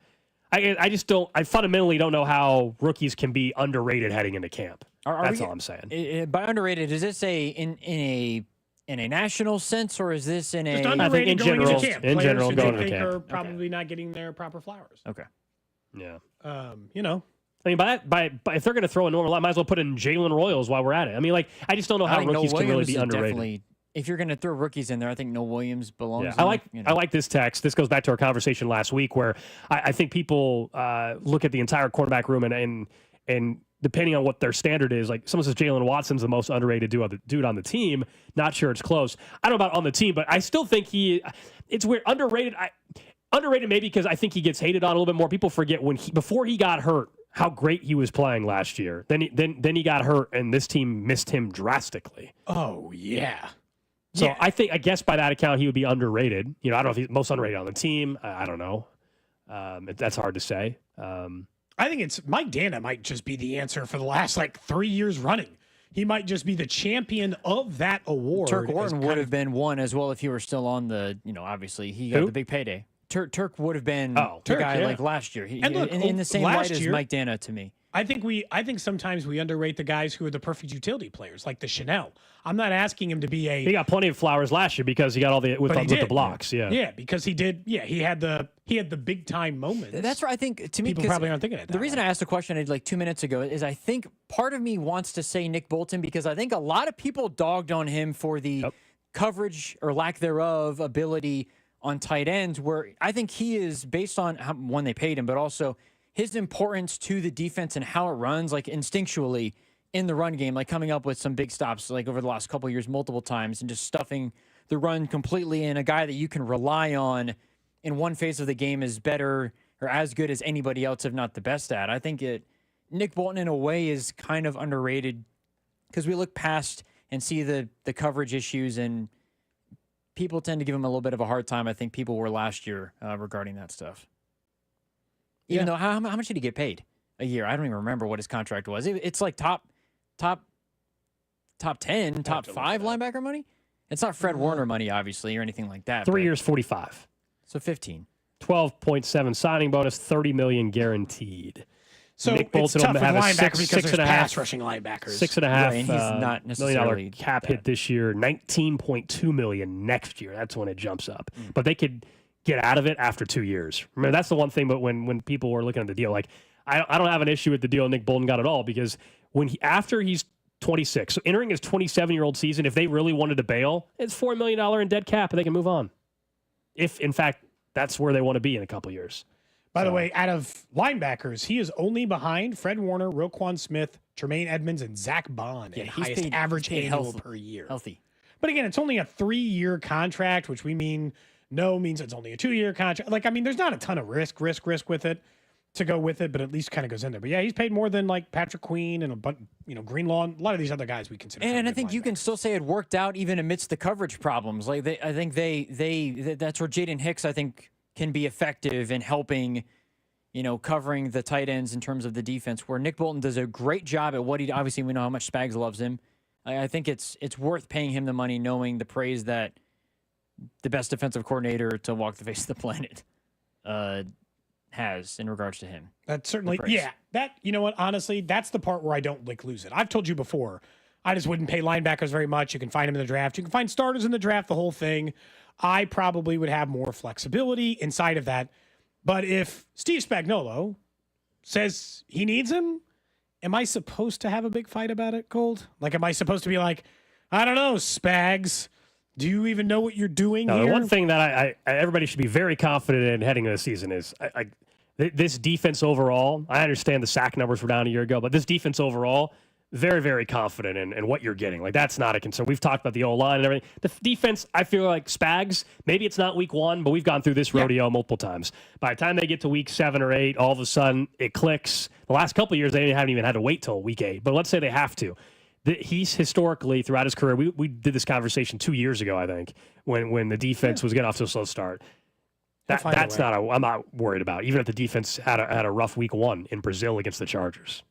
I just don't. I fundamentally don't know how rookies can be underrated heading into camp. That's all I'm saying. By underrated, is this in a national sense, or is this in just a? Underrated I think in going general, into camp. in Players general, who going they into think camp. are probably not getting their proper flowers. Okay. Yeah. I mean, by if they're going to throw a normal line, might as well put in Jalen Royals while we're at it. I mean, I just don't know how rookies can really be underrated. if you're going to throw rookies in there, I think Noah Williams belongs. Yeah. in, I like this text. This goes back to our conversation last week where I think people look at the entire quarterback room and depending on what their standard is, like someone says Jalen Watson's the most underrated dude on the team. Not sure it's close. I don't know about on the team, but I still think it's weird. Underrated. Underrated maybe because I think he gets hated on a little bit more. People forget before he got hurt, how great he was playing last year. Then he got hurt, and this team missed him drastically. Oh, yeah. So I guess by that account, he would be underrated. I don't know if he's most underrated on the team. I don't know. That's hard to say. I think it's Mike Dana might just be the answer for the last 3 years running. He might just be the champion of that award. Turk Wharton would have been one as well if he were still on the, obviously he got the big payday. Turk would have been the guy like last year. He, and look, in the same light as Mike Dana to me. I think sometimes we underrate the guys who are the perfect utility players, like the Chanel. I'm not asking him to be a. He got plenty of flowers last year because he got all with the blocks. Yeah, because he did. Yeah, he had the big time moments. That's right. I think to me, people probably aren't thinking of that. The reason I asked the question 2 minutes ago is I think part of me wants to say Nick Bolton because I think a lot of people dogged on him for the coverage or lack thereof ability on tight ends, where I think he is based on when they paid him, but also his importance to the defense and how it runs, like instinctually in the run game, like coming up with some big stops, like over the last couple of years, multiple times, and just stuffing the run completely. And a guy that you can rely on in one phase of the game is better or as good as anybody else, if not the best at. I think Nick Bolton in a way is kind of underrated because we look past and see the coverage issues and people tend to give him a little bit of a hard time. I think people were last year regarding that stuff. Even though, how much did he get paid a year? I don't even remember what his contract was. It's like top 10, top 5 linebacker money. It's not Fred Warner money, obviously, or anything like that. 3 years, 45. So 15. 12.7 signing bonus, $30 million guaranteed. So Nick it's Bolton tough will with have a linebacker because there's $6.5 pass rushing linebackers. $6.5 Right, he's not necessarily million cap hit this year. $19.2 million next year. That's when it jumps up. But they could get out of it after 2 years. Remember, that's the one thing. But when people were looking at the deal, like I don't have an issue with the deal Nick Bolton got at all because after he's 26, so entering his 27-year-old season, if they really wanted to bail, it's $4 million in dead cap and they can move on. If in fact that's where they want to be in a couple years. By the way, out of linebackers, he is only behind Fred Warner, Roquan Smith, Tremaine Edmonds, and Zach Bond in highest average annual per year. Healthy. But again, it's only a 3-year contract, which means it's only a 2-year contract. There's not a ton of risk with it to go with it, but at least kind of goes in there. But yeah, he's paid more than Patrick Queen and Greenlaw, a lot of these other guys we consider. And I think you can still say it worked out even amidst the coverage problems. I think that's where Jaden Hicks, I think, can be effective in helping, covering the tight ends in terms of the defense, where Nick Bolton does a great job at what he, obviously we know how much Spags loves him. I think it's worth paying him the money, knowing the praise that the best defensive coordinator to walk the face of the planet has in regards to him. That's certainly, you know what, honestly, that's the part where I don't lose it. I've told you before, I just wouldn't pay linebackers very much. You can find them in the draft. You can find starters in the draft, the whole thing. I probably would have more flexibility inside of that. But if Steve Spagnuolo says he needs him, am I supposed to have a big fight about it, Gold? Am I supposed to be like, I don't know, Spags, do you even know what you're doing here? The one thing that everybody should be very confident in heading into the season is this defense overall. I understand the sack numbers were down a year ago, but this defense overall, very, very confident in what you're getting. That's not a concern. We've talked about the O-line and everything. The defense, I feel like Spags, maybe it's not week 1, but we've gone through this rodeo multiple times. By the time they get to week 7 or 8, all of a sudden it clicks. The last couple of years, they haven't even had to wait till week 8. But let's say they have to. He's historically, throughout his career, we did this conversation 2 years ago, I think, when the defense was getting off to a slow start. That's I'm not worried about, even if the defense had a rough week 1 in Brazil against the Chargers.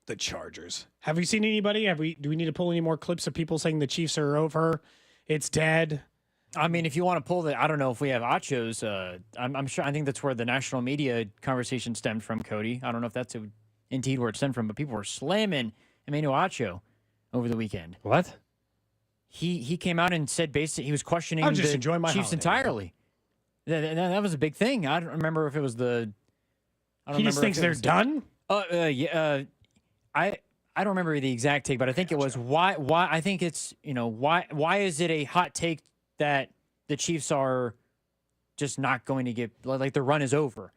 The Chargers. Have we seen anybody? Do we need to pull any more clips of people saying the Chiefs are over? It's dead. I mean, if you want to pull I don't know if we have Achos. I'm sure. I think that's where the national media conversation stemmed from, Cody. I don't know if that's indeed where it stemmed from, but people were slamming Emmanuel Acho over the weekend. What? He came out and said basically he was questioning I'm just the enjoying my Chiefs holiday. entirely. That was a big thing. I don't remember if it was He just thinks they're done? Yeah. I don't remember the exact take, but I think it was why I think it's, why is it a hot take that the Chiefs are just not going to get, like, the run is over?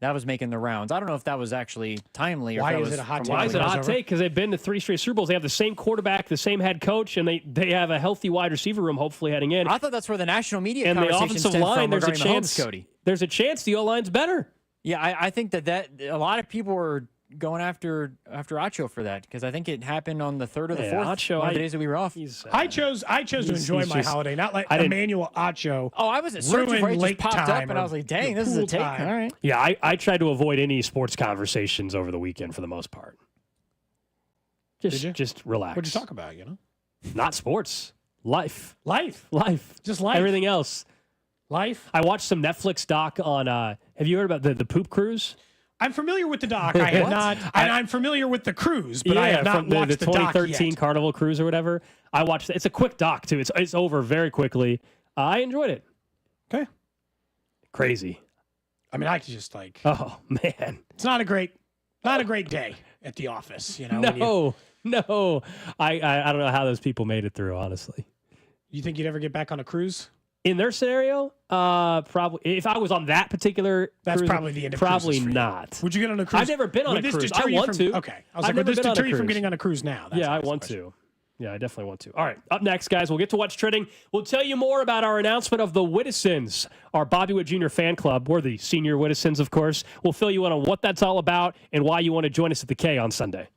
That was making the rounds. I don't know if that was actually timely. Or Why if that is was it a hot take? Why is it a hot take? Because they've been to 3 straight Super Bowls. They have the same quarterback, the same head coach, and they have a healthy wide receiver room, hopefully, heading in. I thought that's where the national media and the conversation offensive stemmed line, from there's a regarding chance, Mahomes, Cody. There's a chance the O-line's better. Yeah, I think that a lot of people were going after Acho for that, because I think it happened on the 3rd or the 4th, Acho, one of the days that we were off. I chose to enjoy my holiday, not like Emmanuel Acho. Oh, I wasn't searching for it. It just popped up, and I was like, dang, this is a take. All right. Yeah, I tried to avoid any sports conversations over the weekend for the most part. Just relax. What'd you talk about, Not sports. Life. Just life. Everything else. Life. I watched some Netflix doc on, have you heard about the poop cruise? I'm familiar with the doc. I have not. I'm familiar with the cruise, but I have not watched the the doc 2013 yet. Carnival cruise or whatever. I watched it. It's a quick doc too. It's over very quickly. I enjoyed it. Okay. Crazy. I mean, I could just like. Oh man, it's not a great day at the office. No. I don't know how those people made it through. Honestly. You think you'd ever get back on a cruise? In their scenario, probably. If I was on that particular That's cruise, probably the end of probably cruises for you. not. Would you get on a cruise? I've never been on a Would this cruise. deter I you want from- to. Okay. I was like, would this deter you from getting on a cruise now? That's Yeah, I want to. Yeah, I definitely want to. All right, up next, guys, we'll get to what's trending. We'll tell you more about our announcement of the Whittisons, our Bobby Witt Jr. fan club. We're the senior Whittisons, of course. We'll fill you in on what that's all about and why you want to join us at the K on Sunday.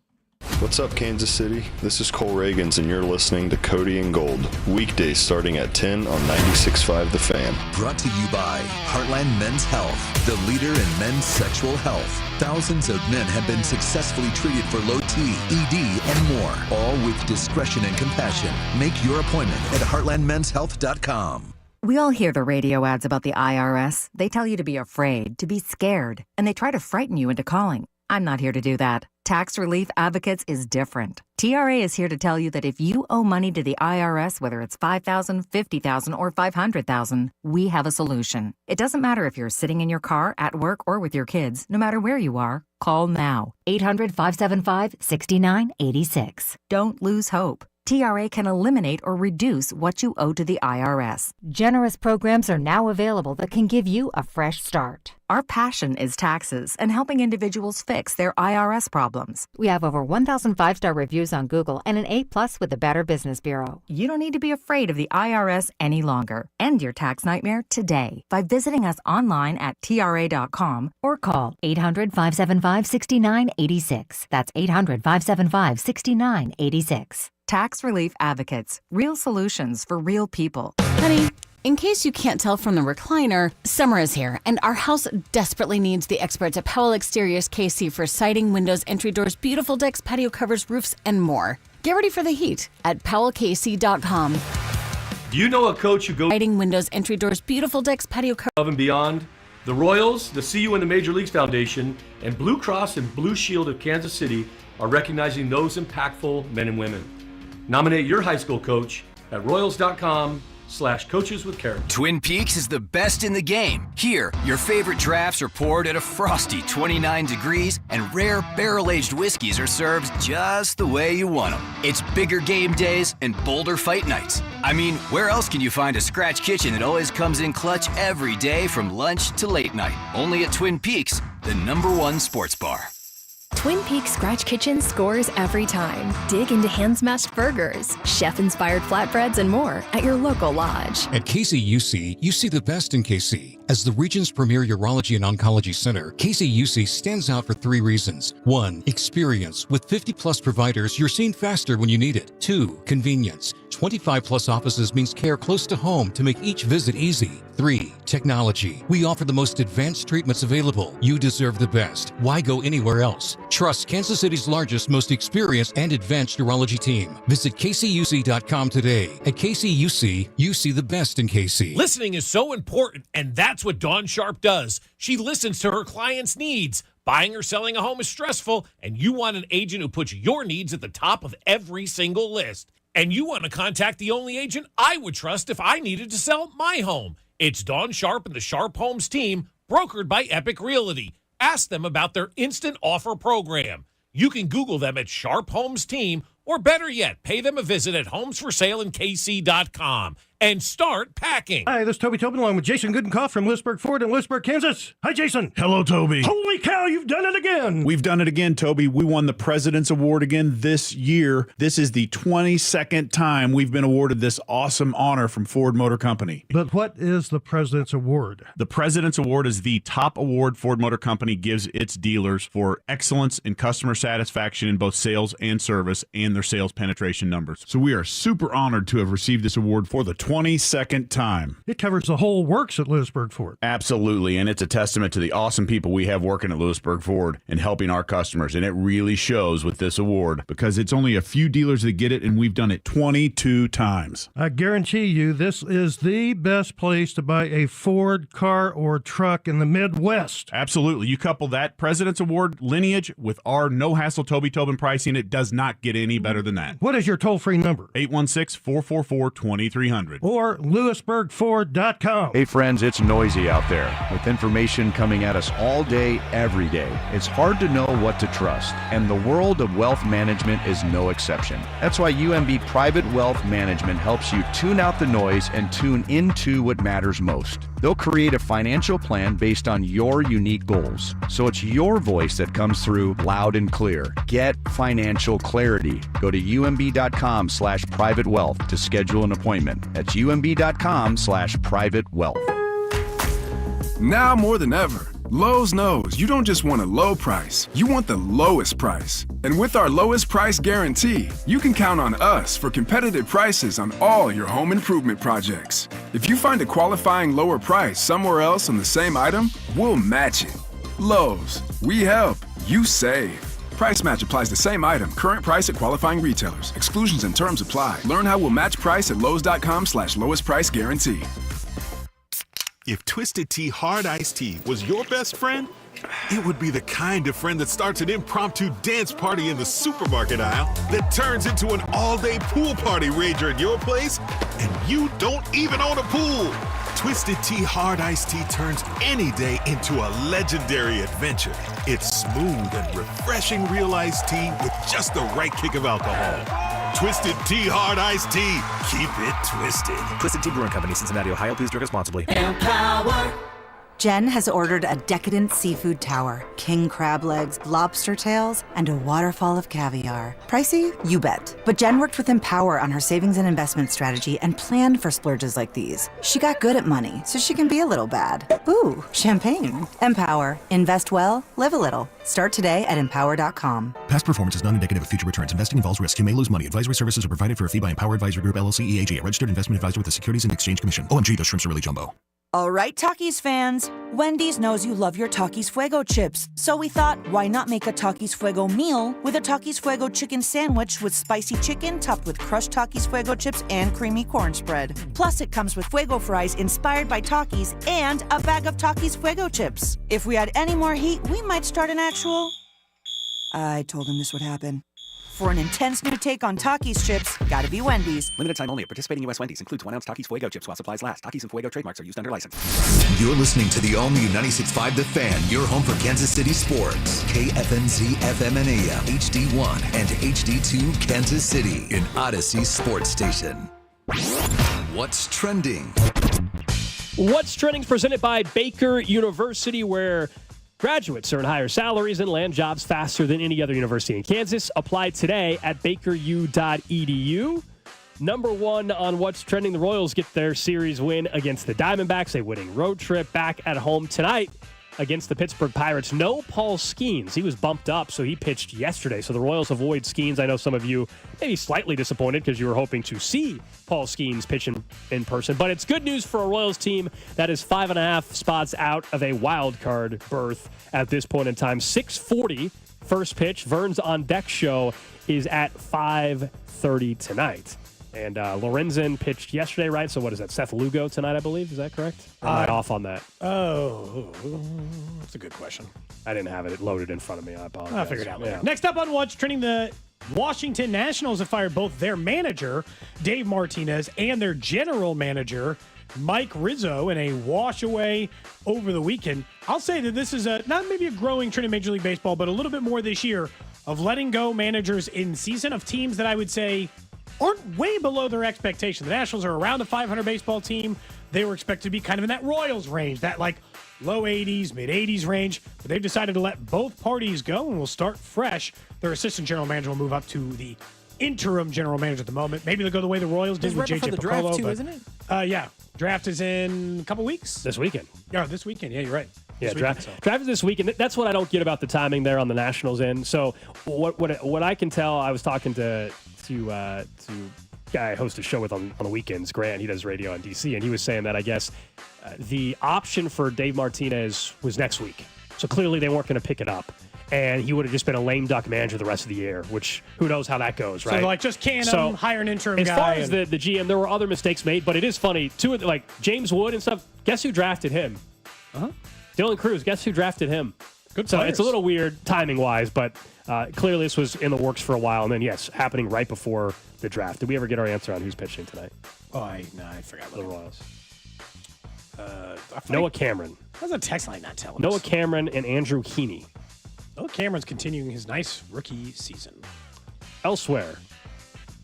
What's up, Kansas City? This is Cole Reagans, and you're listening to Cody and Gold. Weekdays starting at 10 on 96.5 The Fan. Brought to you by Heartland Men's Health, the leader in men's sexual health. Thousands of men have been successfully treated for low T, ED, and more, all with discretion and compassion. Make your appointment at heartlandmenshealth.com. We all hear the radio ads about the IRS. They tell you to be afraid, to be scared, and they try to frighten you into calling. I'm not here to do that. Tax Relief Advocates is different. TRA is here to tell you that if you owe money to the IRS, whether it's $5,000, $50,000, or $500,000, we have a solution. It doesn't matter if you're sitting in your car, at work, or with your kids. No matter where you are, call now. 800-575-6986. Don't lose hope. TRA can eliminate or reduce what you owe to the IRS. Generous programs are now available that can give you a fresh start. Our passion is taxes and helping individuals fix their IRS problems. We have over 1,000 5-star reviews on Google and an A+ with the Better Business Bureau. You don't need to be afraid of the IRS any longer. End your tax nightmare today by visiting us online at TRA.com or call 800-575-6986. That's 800-575-6986. Tax Relief Advocates. Real solutions for real people. Honey, in case you can't tell from the recliner, summer is here, and our house desperately needs the experts at Powell Exteriors KC for siding, windows, entry doors, beautiful decks, patio covers, roofs, and more. Get ready for the heat at powellkc.com. Do you know a coach who goes Siding, windows, entry doors, beautiful decks, patio covers above and beyond? The Royals, the CU and the Major Leagues Foundation, and Blue Cross and Blue Shield of Kansas City are recognizing those impactful men and women. Nominate your high school coach at royals.com/coaches with character. Twin Peaks is the best in the game. Here, your favorite drafts are poured at a frosty 29 degrees, and rare barrel-aged whiskeys are served just the way you want them. It's bigger game days and bolder fight nights. I mean, where else can you find a scratch kitchen that always comes in clutch every day from lunch to late night? Only at Twin Peaks, the #1 sports bar. Twin Peaks Scratch Kitchen scores every time. Dig into hand-smashed burgers, chef-inspired flatbreads, and more at your local lodge. At KCUC, you see the best in KC. As the region's premier urology and oncology center, KCUC stands out for 3 reasons. 1, experience. With 50-plus providers, you're seen faster when you need it. 2, convenience. 25-plus offices means care close to home to make each visit easy. 3, technology. We offer the most advanced treatments available. You deserve the best. Why go anywhere else? Trust Kansas City's largest, most experienced and advanced urology team. Visit kcuc.com today. At KCUC, you see the best in KC. Listening is so important, and that's what Dawn Sharp does. She listens to her clients' needs. Buying or selling a home is stressful, and you want an agent who puts your needs at the top of every single list. And you want to contact the only agent I would trust if I needed to sell my home. It's Dawn Sharp and the Sharp Homes team, brokered by Epic Realty. Ask them about their instant offer program. You can Google them at Sharp Homes Team, or better yet, pay them a visit at homesforsaleandkc.com and start packing. Hi, this is Toby Tobin along with Jason Goodenkoff from Lewisburg Ford in Lewisburg, Kansas. Hi, Jason. Hello, Toby. Holy cow, you've done it again. We've done it again, Toby. We won the President's Award again this year. This is the 22nd time we've been awarded this awesome honor from Ford Motor Company. But what is the President's Award? The President's Award is the top award Ford Motor Company gives its dealers for excellence in customer satisfaction in both sales and service and their sales penetration numbers. So we are super honored to have received this award for the 22nd time. It covers the whole works at Lewisburg Ford. Absolutely, and it's a testament to the awesome people we have working at Lewisburg Ford and helping our customers, and it really shows with this award because it's only a few dealers that get it, and we've done it 22 times. I guarantee you this is the best place to buy a Ford car or truck in the Midwest. Absolutely. You couple that President's Award lineage with our no-hassle Toby Tobin pricing, it does not get any better than that. What is your toll-free number? 816-444-2300. Or LewisburgFord.com. Hey friends, it's noisy out there with information coming at us all day, every day. It's hard to know what to trust, and the world of wealth management is no exception. That's why UMB Private Wealth Management helps you tune out the noise and tune into what matters most. They'll create a financial plan based on your unique goals, so it's your voice that comes through loud and clear. Get financial clarity. Go to umb.com/private wealth to schedule an appointment. That's umb.com/private wealth. Now more than ever, Lowe's knows you don't just want a low price, you want the lowest price. And with our lowest price guarantee, you can count on us for competitive prices on all your home improvement projects. If you find a qualifying lower price somewhere else on the same item, we'll match it. Lowe's, we help, you save. Price match applies the same item. Current price at qualifying retailers. Exclusions and terms apply. Learn how we'll match price at lowes.com/lowest price guarantee. If Twisted Tea Hard Iced Tea was your best friend, it would be the kind of friend that starts an impromptu dance party in the supermarket aisle that turns into an all-day pool party rager at your place, and you don't even own a pool. Twisted Tea Hard Iced Tea turns any day into a legendary adventure. It's smooth and refreshing real iced tea with just the right kick of alcohol. Twisted Tea Hard Iced Tea. Keep it twisted. Twisted Tea Brewing Company, Cincinnati, Ohio. Please drink responsibly. Empower. Jen has ordered a decadent seafood tower, king crab legs, lobster tails, and a waterfall of caviar. Pricey? You bet. But Jen worked with Empower on her savings and investment strategy and planned for splurges like these. She got good at money, so she can be a little bad. Ooh, champagne. Empower. Invest well, live a little. Start today at empower.com. Past performance is not indicative of future returns. Investing involves risk. You may lose money. Advisory services are provided for a fee by Empower Advisory Group, LLC, EAG, a registered investment advisor with the Securities and Exchange Commission. OMG, those shrimps are really jumbo. All right, Takis fans. Wendy's knows you love your Takis Fuego chips. So we thought, why not make a Takis Fuego meal with a Takis Fuego chicken sandwich with spicy chicken topped with crushed Takis Fuego chips and creamy corn spread. Plus, it comes with Fuego fries inspired by Takis and a bag of Takis Fuego chips. If we had any more heat, we might start an actual... I told him this would happen. For an intense new take on Takis chips, gotta be Wendy's. Limited time only at participating U.S. Wendy's. Includes 1 ounce Takis Fuego chips while supplies last. Takis and Fuego trademarks are used under license. You're listening to the all-new 96.5 The Fan, your home for Kansas City sports. KFNZ FM and AM, HD1 and HD2 Kansas City, an Odyssey sports station. What's trending? What's trending is presented by Baker University, where graduates earn higher salaries and land jobs faster than any other university in Kansas. Apply today at bakeru.edu. Number one on what's trending, the Royals get their series win against the Diamondbacks, a winning road trip back at home tonight against the Pittsburgh Pirates. No Paul Skeens. He was bumped up, so he pitched yesterday. So the Royals avoid Skeens. I know some of you may be slightly disappointed because you were hoping to see Paul Skeens pitch in person. But it's good news for a Royals team that is 5.5 spots out of a wild card berth at this point in time. 6:40 first pitch. Vern's On Deck show is at 5:30 tonight. And Lorenzen pitched yesterday, right? So what is that? Seth Lugo tonight, I believe. Is that correct? Or am I off on that? Oh, that's a good question. I didn't have it loaded in front of me. I apologize. I'll figure it out later. Yeah. Next up on What's Trending, the Washington Nationals have fired both their manager, Dave Martinez, and their general manager, Mike Rizzo in a wash away over the weekend. I'll say that this is not maybe a growing trend in Major League Baseball, but a little bit more this year of letting go managers in season of teams that I would say aren't way below their expectation. The Nationals are around a 500 baseball team. They were expected to be kind of in that Royals range, that like low 80s, mid 80s range. But they've decided to let both parties go and will start fresh. Their assistant general manager will move up to the interim general manager at the moment. Maybe they'll go the way the Royals did with right before JJ the draft Piccolo. too, isn't it? Yeah. Draft is in a couple weeks. This weekend. Yeah, this weekend. Yeah, you're right. Yeah, This draft is this weekend. That's what I don't get about the timing there on the Nationals end. So what I can tell, I was talking to guy I host a show with on the weekends, Grant. He does radio on DC, and he was saying that I guess the option for Dave Martinez was next week. So clearly they weren't going to pick it up. And he would have just been a lame duck manager the rest of the year, which who knows how that goes, right? So like just can him, hire an interim guy. As far as the GM, there were other mistakes made, but it is funny. Like James Wood and stuff, guess who drafted him? Dylan Cruz, guess who drafted him? Good So players. it's a little weird timing-wise, but clearly this was in the works for a while. And then, yes, happening right before the draft. Did we ever get our answer on who's pitching tonight? I forgot. The Royals. I Noah Cameron. How's the text line not telling Noah us? Cameron and Andrew Heaney. Noah Cameron's continuing his nice rookie season. Elsewhere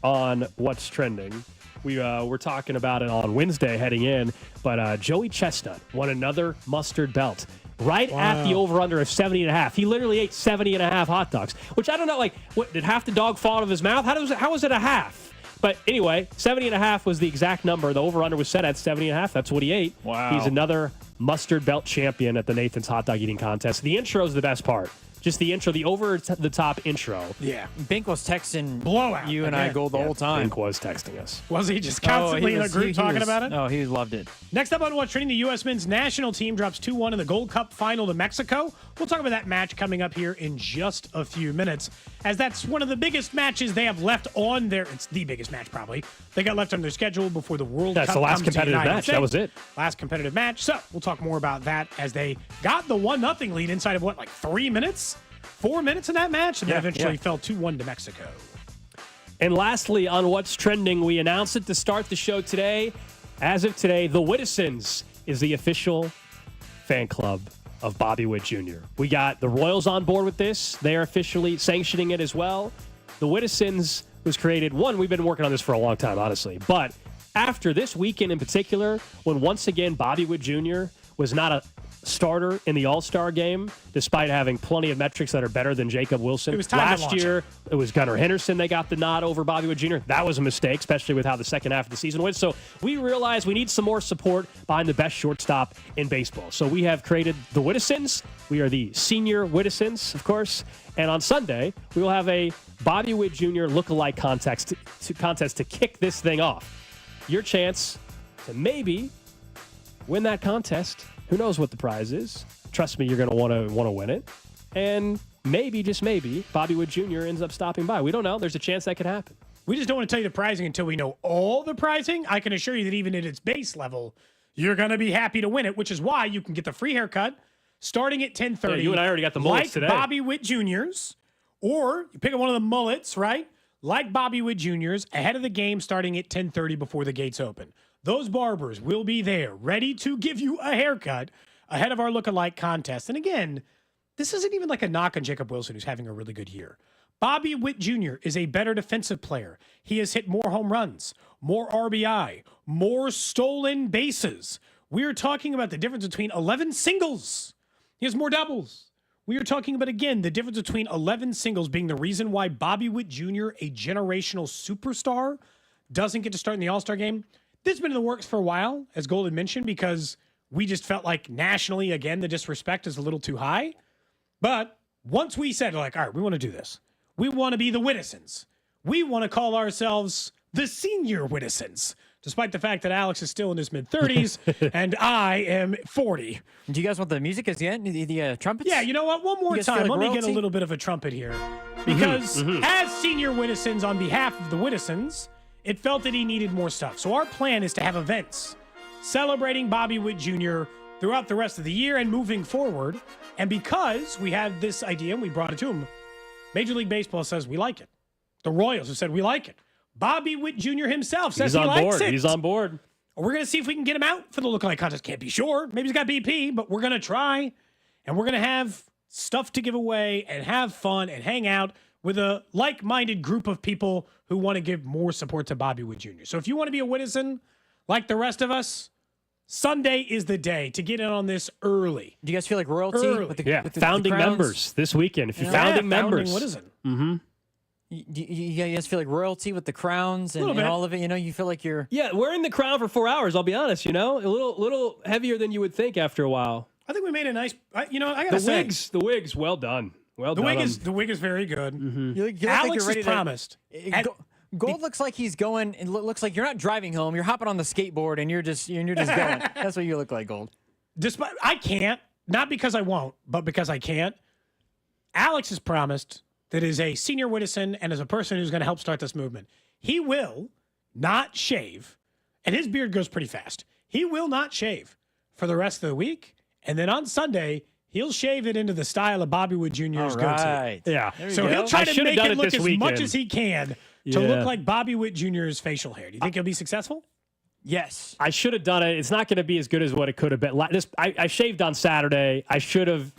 on What's Trending, we were talking about it on Wednesday heading in, but Joey Chestnut won another mustard belt right at the over-under of 70.5. He literally ate 70.5 hot dogs, which I don't know, like, what, did half the dog fall out of his mouth? How was it a half? But anyway, 70.5 was the exact number. The over-under was set at 70.5. That's what he ate. Wow. He's another mustard belt champion at the Nathan's Hot Dog Eating Contest. The intro is the best part. Just the intro, the over-the-top intro. Yeah. Bink was texting Blowout you and I again. Gold the whole time. Bink was texting us. Was he just constantly in a group talking about it? No, he loved it. Next up on What's Trending, the U.S. men's national team drops 2-1 in the Gold Cup final to Mexico. We'll talk about that match coming up here in just a few minutes, as that's one of the biggest matches they have left on their, it's the biggest match probably, they got left on their schedule before the World Cup. That's the last comes to competitive United match. States. That was it. Last competitive match. So we'll talk more about that as they got the 1-0 lead inside of what, like 3 minutes? 4 minutes in that match, and then eventually fell 2-1 to Mexico. And lastly, on What's Trending, we announced it to start the show today. As of today, the Whittisons is the official fan club of Bobby Witt Jr. We got the Royals on board with this. They are officially sanctioning it as well. The Whittisons was created, we've been working on this for a long time, honestly. But after this weekend in particular, when once again Bobby Witt Jr. was not a starter in the All-Star game, despite having plenty of metrics that are better than Jacob Wilson. It was time to Last launch year, it was Gunnar Henderson. They got the nod over Bobby Witt Jr. That was a mistake, especially with how the second half of the season went. So we realized we need some more support behind the best shortstop in baseball. So we have created the Whittisons. We are the senior Whittisons, of course. And on Sunday, we will have a Bobby Witt Jr. lookalike contest to kick this thing off. Your chance to maybe win that contest. Who knows what the prize is? Trust me, you're going to want to win it. And maybe, just maybe, Bobby Witt Jr. ends up stopping by. We don't know. There's a chance that could happen. We just don't want to tell you the pricing until we know all the pricing. I can assure you that even at its base level, you're going to be happy to win it, which is why you can get the free haircut starting at 10:30. Yeah, you and I already got the mullets like today. Bobby Witt Jr.'s, or you pick up one of the mullets, right? Like Bobby Witt Jr.'s, ahead of the game starting at 10:30 before the gates open. Those barbers will be there, ready to give you a haircut ahead of our lookalike contest. And again, this isn't even like a knock on Jacob Wilson, who's having a really good year. Bobby Witt Jr. is a better defensive player. He has hit more home runs, more RBI, more stolen bases. We are talking about the difference between 11 singles. He has more doubles. We are talking about, again, the difference between 11 singles being the reason why Bobby Witt Jr., a generational superstar, doesn't get to start in the All-Star game. This has been in the works for a while, as Gold had mentioned, because we just felt like nationally, again, the disrespect is a little too high. But once we said, like, all right, we want to do this. We want to be the Whittisons. We want to call ourselves the senior Whittisons, despite the fact that Alex is still in his mid-30s and I am 40. Do you guys want the music as yet? The trumpets? Yeah, you know what? One more You guys feel time. like Let me get a royalty? little bit of a trumpet here. Because as senior Whittisons, on behalf of the Whittisons, it felt that he needed more stuff. So our plan is to have events celebrating Bobby Witt Jr. throughout the rest of the year and moving forward. And because we had this idea and we brought it to him, Major League Baseball says we like it. The Royals have said we like it. Bobby Witt Jr. himself says He's he on likes board. it. He's on board. We're going to see if we can get him out for the lookalike contest. Can't be sure. Maybe he's got BP, but we're going to try. And we're going to have stuff to give away and have fun and hang out with a like-minded group of people who want to give more support to Bobby Wood Jr. So if you want to be a Whittison like the rest of us, Sunday is the day to get in on this early. Do you guys feel like royalty? With the founding crowns? members this weekend. If you're founding members. What is it? Mm-hmm. You guys feel like royalty with the crowns and bit. all of it? You feel like you're... Yeah, we're in the crown for 4 hours, I'll be honest, a little heavier than you would think after a while. I think we made a nice, I gotta say. The wigs, well done. Well The done. wig is very good. You look like Alex you're ready is to- promised. Gold looks like he's going. It looks like you're not driving home. You're hopping on the skateboard and you're just going. That's what you look like, Gold. Despite I can't, not because I won't, but because I can't. Alex has promised that is a senior Whittison and as a person who's going to help start this movement. He will not shave, and his beard grows pretty fast. He will not shave for the rest of the week, and then on Sunday he'll shave it into the style of Bobby Wood Jr.'s right. goatee. Yeah. So he'll try to make it look this as weekend. much as he can to look like Bobby Wood Jr.'s facial hair. Do you think he'll be successful? Yes. I should have done it. It's not going to be as good as what it could have been. I shaved on Saturday. I should have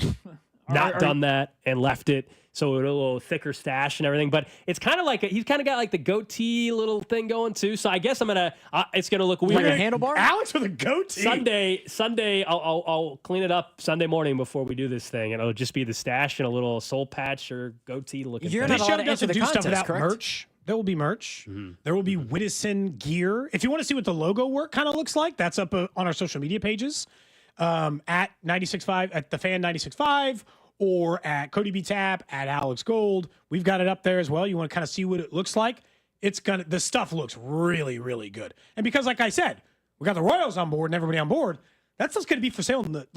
not done that and left it so it had a little thicker stash and everything. But it's kind of like he's kind of got like the goatee little thing going too. So I guess it's gonna look weird. Like a handlebar? Alex with a goatee. Sunday, I'll clean it up Sunday morning before we do this thing, and it'll just be the stash and a little soul patch or goatee looking. You're thing. not allowed to enter the do contest, stuff without correct? merch. There will be merch. There will be Whittison gear. If you want to see what the logo work kind of looks like, that's up on our social media pages at 96.5, at the Fan 96.5, or at Cody B Tap, at Alex Gold. We've got it up there as well. You want to kind of see what it looks like. The stuff looks really, really good. And because, like I said, we got the Royals on board and everybody on board, that stuff's going to be for sale in the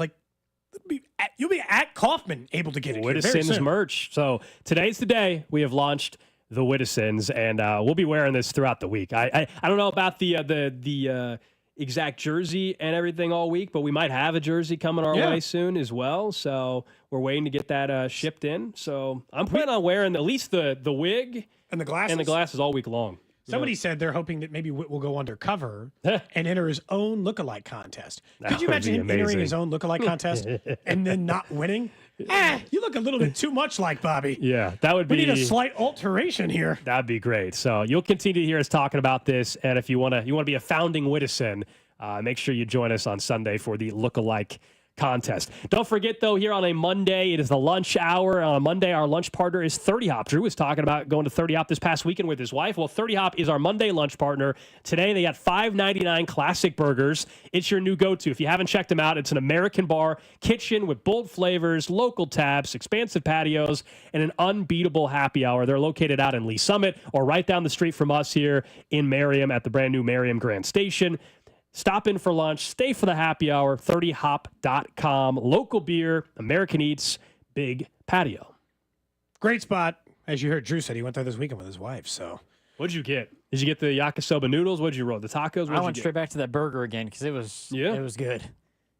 you'll be at Kaufman able to get it. Whittison's merch. So today's the day we have launched the Whittisons, and we'll be wearing this throughout the week. I don't know about the exact jersey and everything all week, but we might have a jersey coming our way soon as well. So we're waiting to get that shipped in. So I'm planning on wearing at least the wig and the glasses all week long. Somebody said they're hoping that maybe Whit will go undercover and enter his own lookalike contest. Could you imagine him entering his own lookalike contest and then not winning? You look a little bit too much like Bobby. Yeah, that would be. We need a slight alteration here. That'd be great. So you'll continue to hear us talking about this, and if you want to be a founding Whittison, make sure you join us on Sunday for the lookalike contest. Don't forget, though, here on a Monday, it is the lunch hour. On a Monday, our lunch partner is 30 Hop. Drew was talking about going to 30 Hop this past weekend with his wife. Well, 30 Hop is our Monday lunch partner. Today, they got $5.99 classic burgers. It's your new go-to. If you haven't checked them out, it's an American bar kitchen with bold flavors, local taps, expansive patios, and an unbeatable happy hour. They're located out in Lee Summit or right down the street from us here in Merriam at the brand new Merriam Grand Station. Stop in for lunch, stay for the happy hour, 30hop.com. Local beer, American Eats, big patio. Great spot. As you heard, Drew said he went there this weekend with his wife. So, what'd you get? Did you get the yakisoba noodles? What'd you roll? The tacos? I went straight back to that burger again because it was good.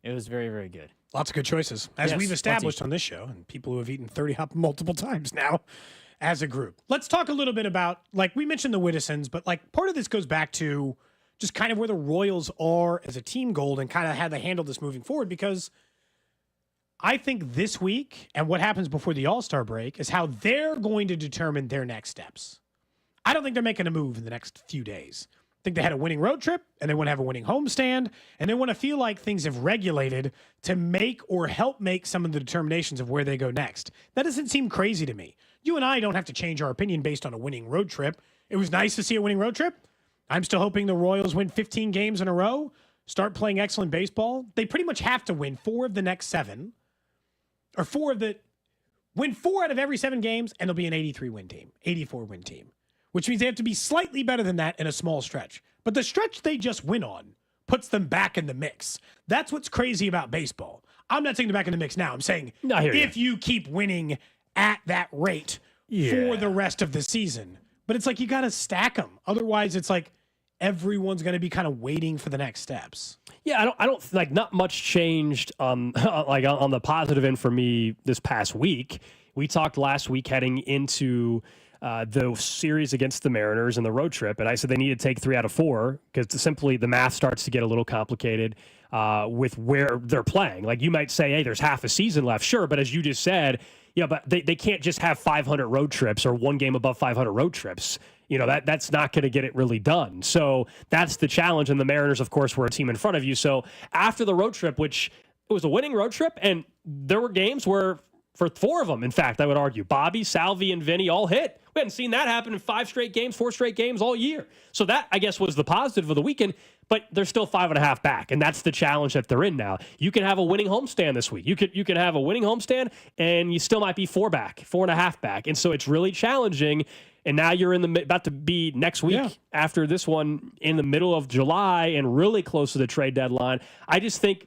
It was very, very good. Lots of good choices, as we've established on this show, and people who have eaten 30 Hop multiple times now as a group. Let's talk a little bit about, like we mentioned the Whittisons, but like part of this goes back to just kind of where the Royals are as a team, Gold, and kind of how they handle this moving forward, because I think this week and what happens before the All-Star break is how they're going to determine their next steps. I don't think they're making a move in the next few days. I think they had a winning road trip, and they want to have a winning homestand, and they want to feel like things have regulated to make or help make some of the determinations of where they go next. That doesn't seem crazy to me. You and I don't have to change our opinion based on a winning road trip. It was nice to see a winning road trip. I'm still hoping the Royals win 15 games in a row, start playing excellent baseball. They pretty much have to win 4 of the next 7, or win 4 out of every 7 games, and they'll be an 83-win team, 84-win team, which means they have to be slightly better than that in a small stretch. But the stretch they just win on puts them back in the mix. That's what's crazy about baseball. I'm not saying they're back in the mix now. I'm saying if you keep winning at that rate for the rest of the season. But it's like you got to stack them. Otherwise, it's like everyone's going to be kind of waiting for the next steps. Yeah, I don't like not much changed on the positive end for me this past week. We talked last week heading into the series against the Mariners and the road trip, and I said they need to take 3 out of 4 because simply the math starts to get a little complicated with where they're playing. Like you might say, hey, there's half a season left. Sure, but as you just said, yeah, but they can't just have 500 road trips or one game above 500 road trips. That's not going to get it really done. So that's the challenge. And the Mariners, of course, were a team in front of you. So after the road trip, which it was a winning road trip, and there were games where, for 4 of them, in fact, I would argue, Bobby, Salvi, and Vinny all hit. We hadn't seen that happen in 5 straight games, 4 straight games all year. So that, I guess, was the positive of the weekend, but they're still 5.5 back, and that's the challenge that they're in now. You can have a winning homestand this week. You can have a winning homestand, and you still might be 4 back, 4.5 back. And so it's really challenging. And now you're about to be next week after this one in the middle of July and really close to the trade deadline. I just think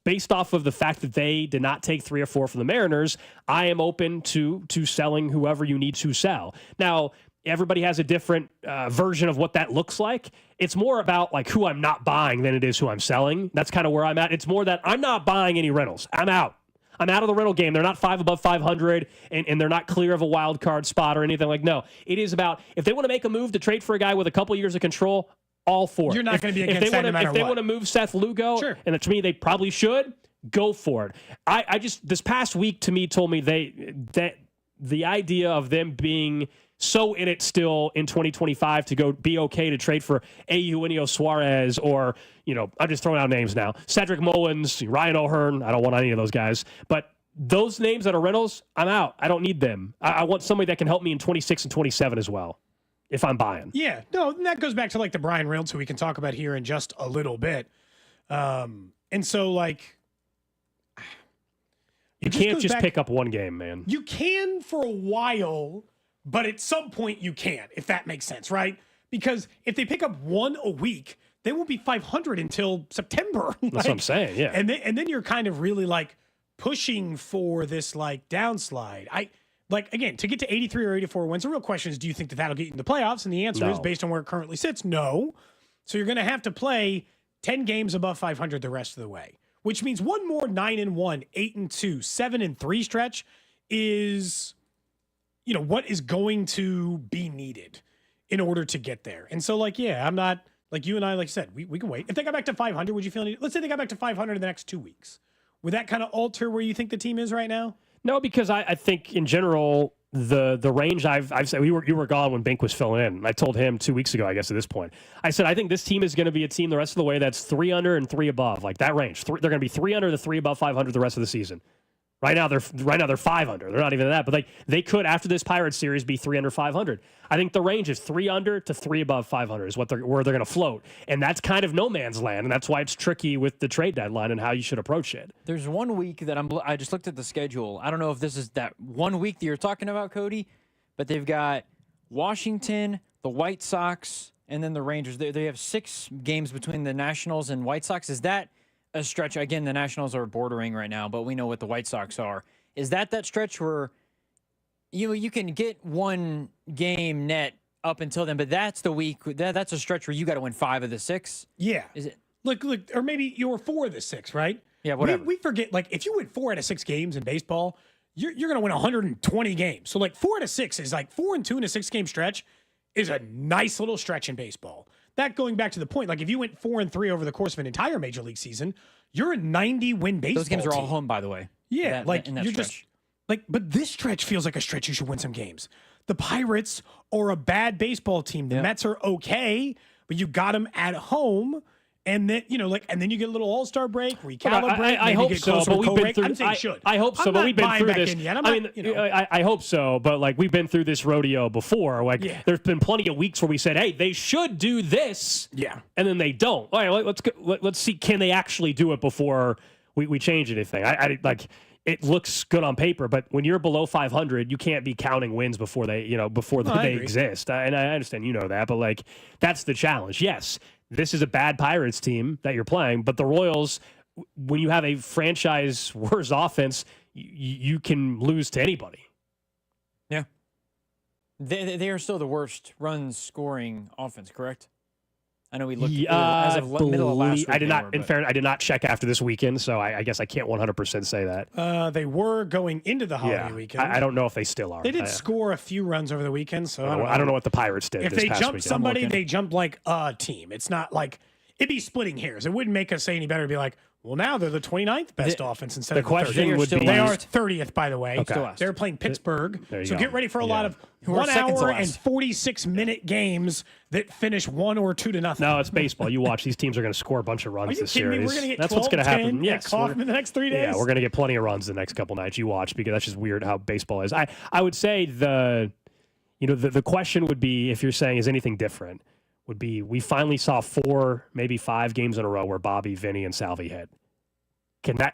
based off of the fact that they did not take 3 or 4 from the Mariners, I am open to selling whoever you need to sell. Now, everybody has a different version of what that looks like. It's more about like who I'm not buying than it is who I'm selling. That's kind of where I'm at. It's more that I'm not buying any rentals. I'm out. I'm out of the rental game. They're not 5 above 500, and they're not clear of a wild card spot or anything like. No, it is about if they want to make a move to trade for a guy with a couple years of control, all for it. You're not going to be against that no matter what. If they want to move Seth Lugo, sure. And to me they probably should, go for it. I just this past week to me told me that the idea of them being so in it still in 2025 to go be okay to trade for Eugenio Suarez or, I'm just throwing out names now, Cedric Mullins, Ryan O'Hearn. I don't want any of those guys. But those names that are rentals, I'm out. I don't need them. I want somebody that can help me in 26 and 27 as well, if I'm buying. Yeah, no, and that goes back to like the Brian Reynolds, who we can talk about here in just a little bit. And so like... You can't just pick up one game, man. You can for a while, but at some point you can't, if that makes sense, right? Because if they pick up one a week, they won't be 500 until September. That's what I'm saying, yeah. And then you're kind of really like pushing for this like downslide. Again, to get to 83 or 84 wins, the real question is, do you think that that'll get you in the playoffs? And the answer is, based on where it currently sits, no. So you're going to have to play 10 games above 500 the rest of the way, which means one more 9-1, 8-2, 7-3 stretch is, what is going to be needed in order to get there. And so, I'm not, like you and I, like I said, we can wait. If they got back to 500, would you feel let's say they got back to 500 in the next 2 weeks. Would that kind of alter where you think the team is right now? No, because I think in general, the range I've said, you were gone when Bink was filling in. I told him 2 weeks ago, I guess at this point, I said, I think this team is going to be a team the rest of the way that's 3 under and 3 above, like that range. They're going to be 3 under to 3 above 500 the rest of the season. Right now they're 5 under. They're not even that, but they could after this Pirates series be 3 under 500. I think the range is 3 under to 3 above 500 is where they're going to float, and that's kind of no man's land, and that's why it's tricky with the trade deadline and how you should approach it. There's 1 week that I just looked at the schedule. I don't know if this is that 1 week that you're talking about, Cody, but they've got Washington, the White Sox, and then the Rangers. They have 6 games between the Nationals and White Sox. Is that a stretch? Again, the Nationals are bordering right now, but we know what the White Sox are. Is that stretch where you can get 1 game net up until then, but that's the week that's a stretch where you got to win 5 of the 6? Yeah. Is it? Look, or maybe you were 4 of the 6, right? Yeah, whatever. We forget, if you win 4 out of 6 games in baseball, you're going to win 120 games. So 4 out of 6 is 4 and 2 in a 6-game stretch is a nice little stretch in baseball. That going back to the point, if you went 4 and 3 over the course of an entire major league season, you're a 90-win baseball Those games are all team. home, by the way. Yeah, in that you're stretch. just but this stretch feels like a stretch you should win some games. The Pirates are a bad baseball team. The Mets are okay, but you got them at home. And then, and then you get a little all-star break, recalibrate. I hope so, but we've been through. I'm saying should. I hope so, but we've been through this. I hope so, but we've been through this rodeo before. There's been plenty of weeks where we said, "Hey, they should do this," and then they don't. All right, let's see, can they actually do it before we change anything? It looks good on paper, but when you're below 500, you can't be counting wins before they exist. And I understand that, but that's the challenge. Yes. This is a bad Pirates team that you're playing, but the Royals, when you have a franchise worse offense, you can lose to anybody. Yeah. They are still the worst run scoring offense, correct? I know we looked as of middle of last week. I did not. In fairness, I did not check after this weekend, so I guess I can't 100% say that. They were going into the holiday weekend. I don't know if they still are. They did score a few runs over the weekend, so I don't know what the Pirates did. If this they past jumped weekend. somebody, they jumped like a team. It's not like it'd be splitting hairs. It wouldn't make us say any better to be like, well, now they're the 29th best offense instead of the question 30th. would be- They are 30th, by the way. Okay. They're playing Pittsburgh. There you So go. get ready for a lot of Who are 1 second to hour last. and 46-minute games that finish 1 or 2 to nothing. No, it's baseball. You watch; these teams are going to score a bunch of runs Are you this kidding me? series. We're gonna get That's what's 12, going to 10 happen. at Yes, Kauffman we're- in the next 3 days? Yeah, we're going to get plenty of runs the next couple nights. You watch because that's just weird how baseball is. I would say the question would be, if you're saying is anything different, would be we finally saw 4, maybe 5 games in a row where Bobby, Vinny, and Salvi hit.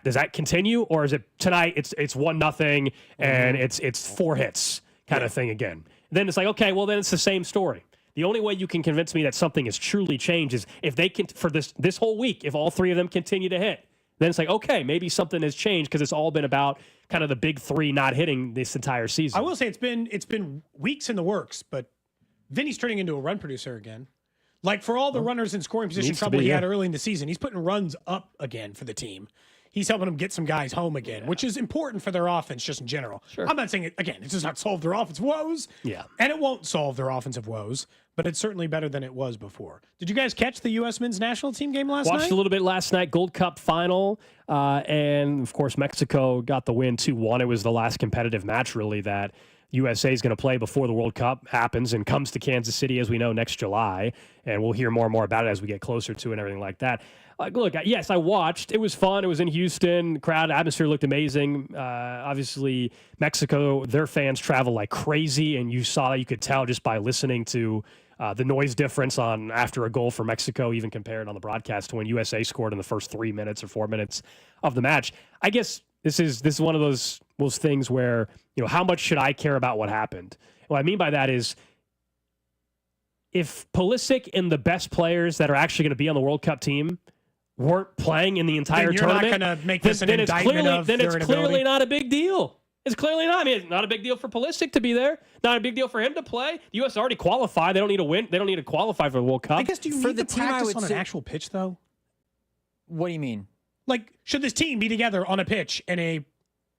Does that continue, or is it tonight? It's 1-0 and it's 4 hits kind of thing again. Then it's like, okay, well then it's the same story. The only way you can convince me that something has truly changed is if they can for this whole week, if all 3 of them continue to hit. Then it's like, okay, maybe something has changed because it's all been about kind of the big 3 not hitting this entire season. I will say it's been weeks in the works, but Vinny's turning into a run producer again. Like for all the runners in scoring position needs to trouble be, he had yeah. early in the season, he's putting runs up again for the team. He's helping them get some guys home again, which is important for their offense just in general. Sure. I'm not saying it does not solve their offensive woes. Yeah. And it won't solve their offensive woes, but it's certainly better than it was before. Did you guys catch the U.S. men's national team game last night? Watched a little bit last night, Gold Cup final, and of course Mexico got the win 2-1. It was the last competitive match really that USA is going to play before the World Cup happens and comes to Kansas City, as we know, next July. And we'll hear more and more about it as we get closer to it and everything like that. Look, yes, I watched. It was fun. It was in Houston. The crowd atmosphere looked amazing. Obviously, Mexico, their fans travel like crazy, and you could tell just by listening to the noise difference after a goal for Mexico, even compared on the broadcast to when USA scored in the first 3 minutes or 4 minutes of the match. I guess this is one of those things where, how much should I care about what happened? What I mean by that is, if Pulisic and the best players that are actually going to be on the World Cup team weren't playing in the entire Then you're tournament, not going to make this an indictment of then their it's inability? clearly not a big deal. It's clearly not. I mean, it's not a big deal for Pulisic to be there. Not a big deal for him to play. The U.S. already qualified. They don't need to win. They don't need to qualify for the World Cup. I guess, do you For need the to team, I practice would on an say- actual pitch, though? What do you mean? Like, should this team be together on a pitch in a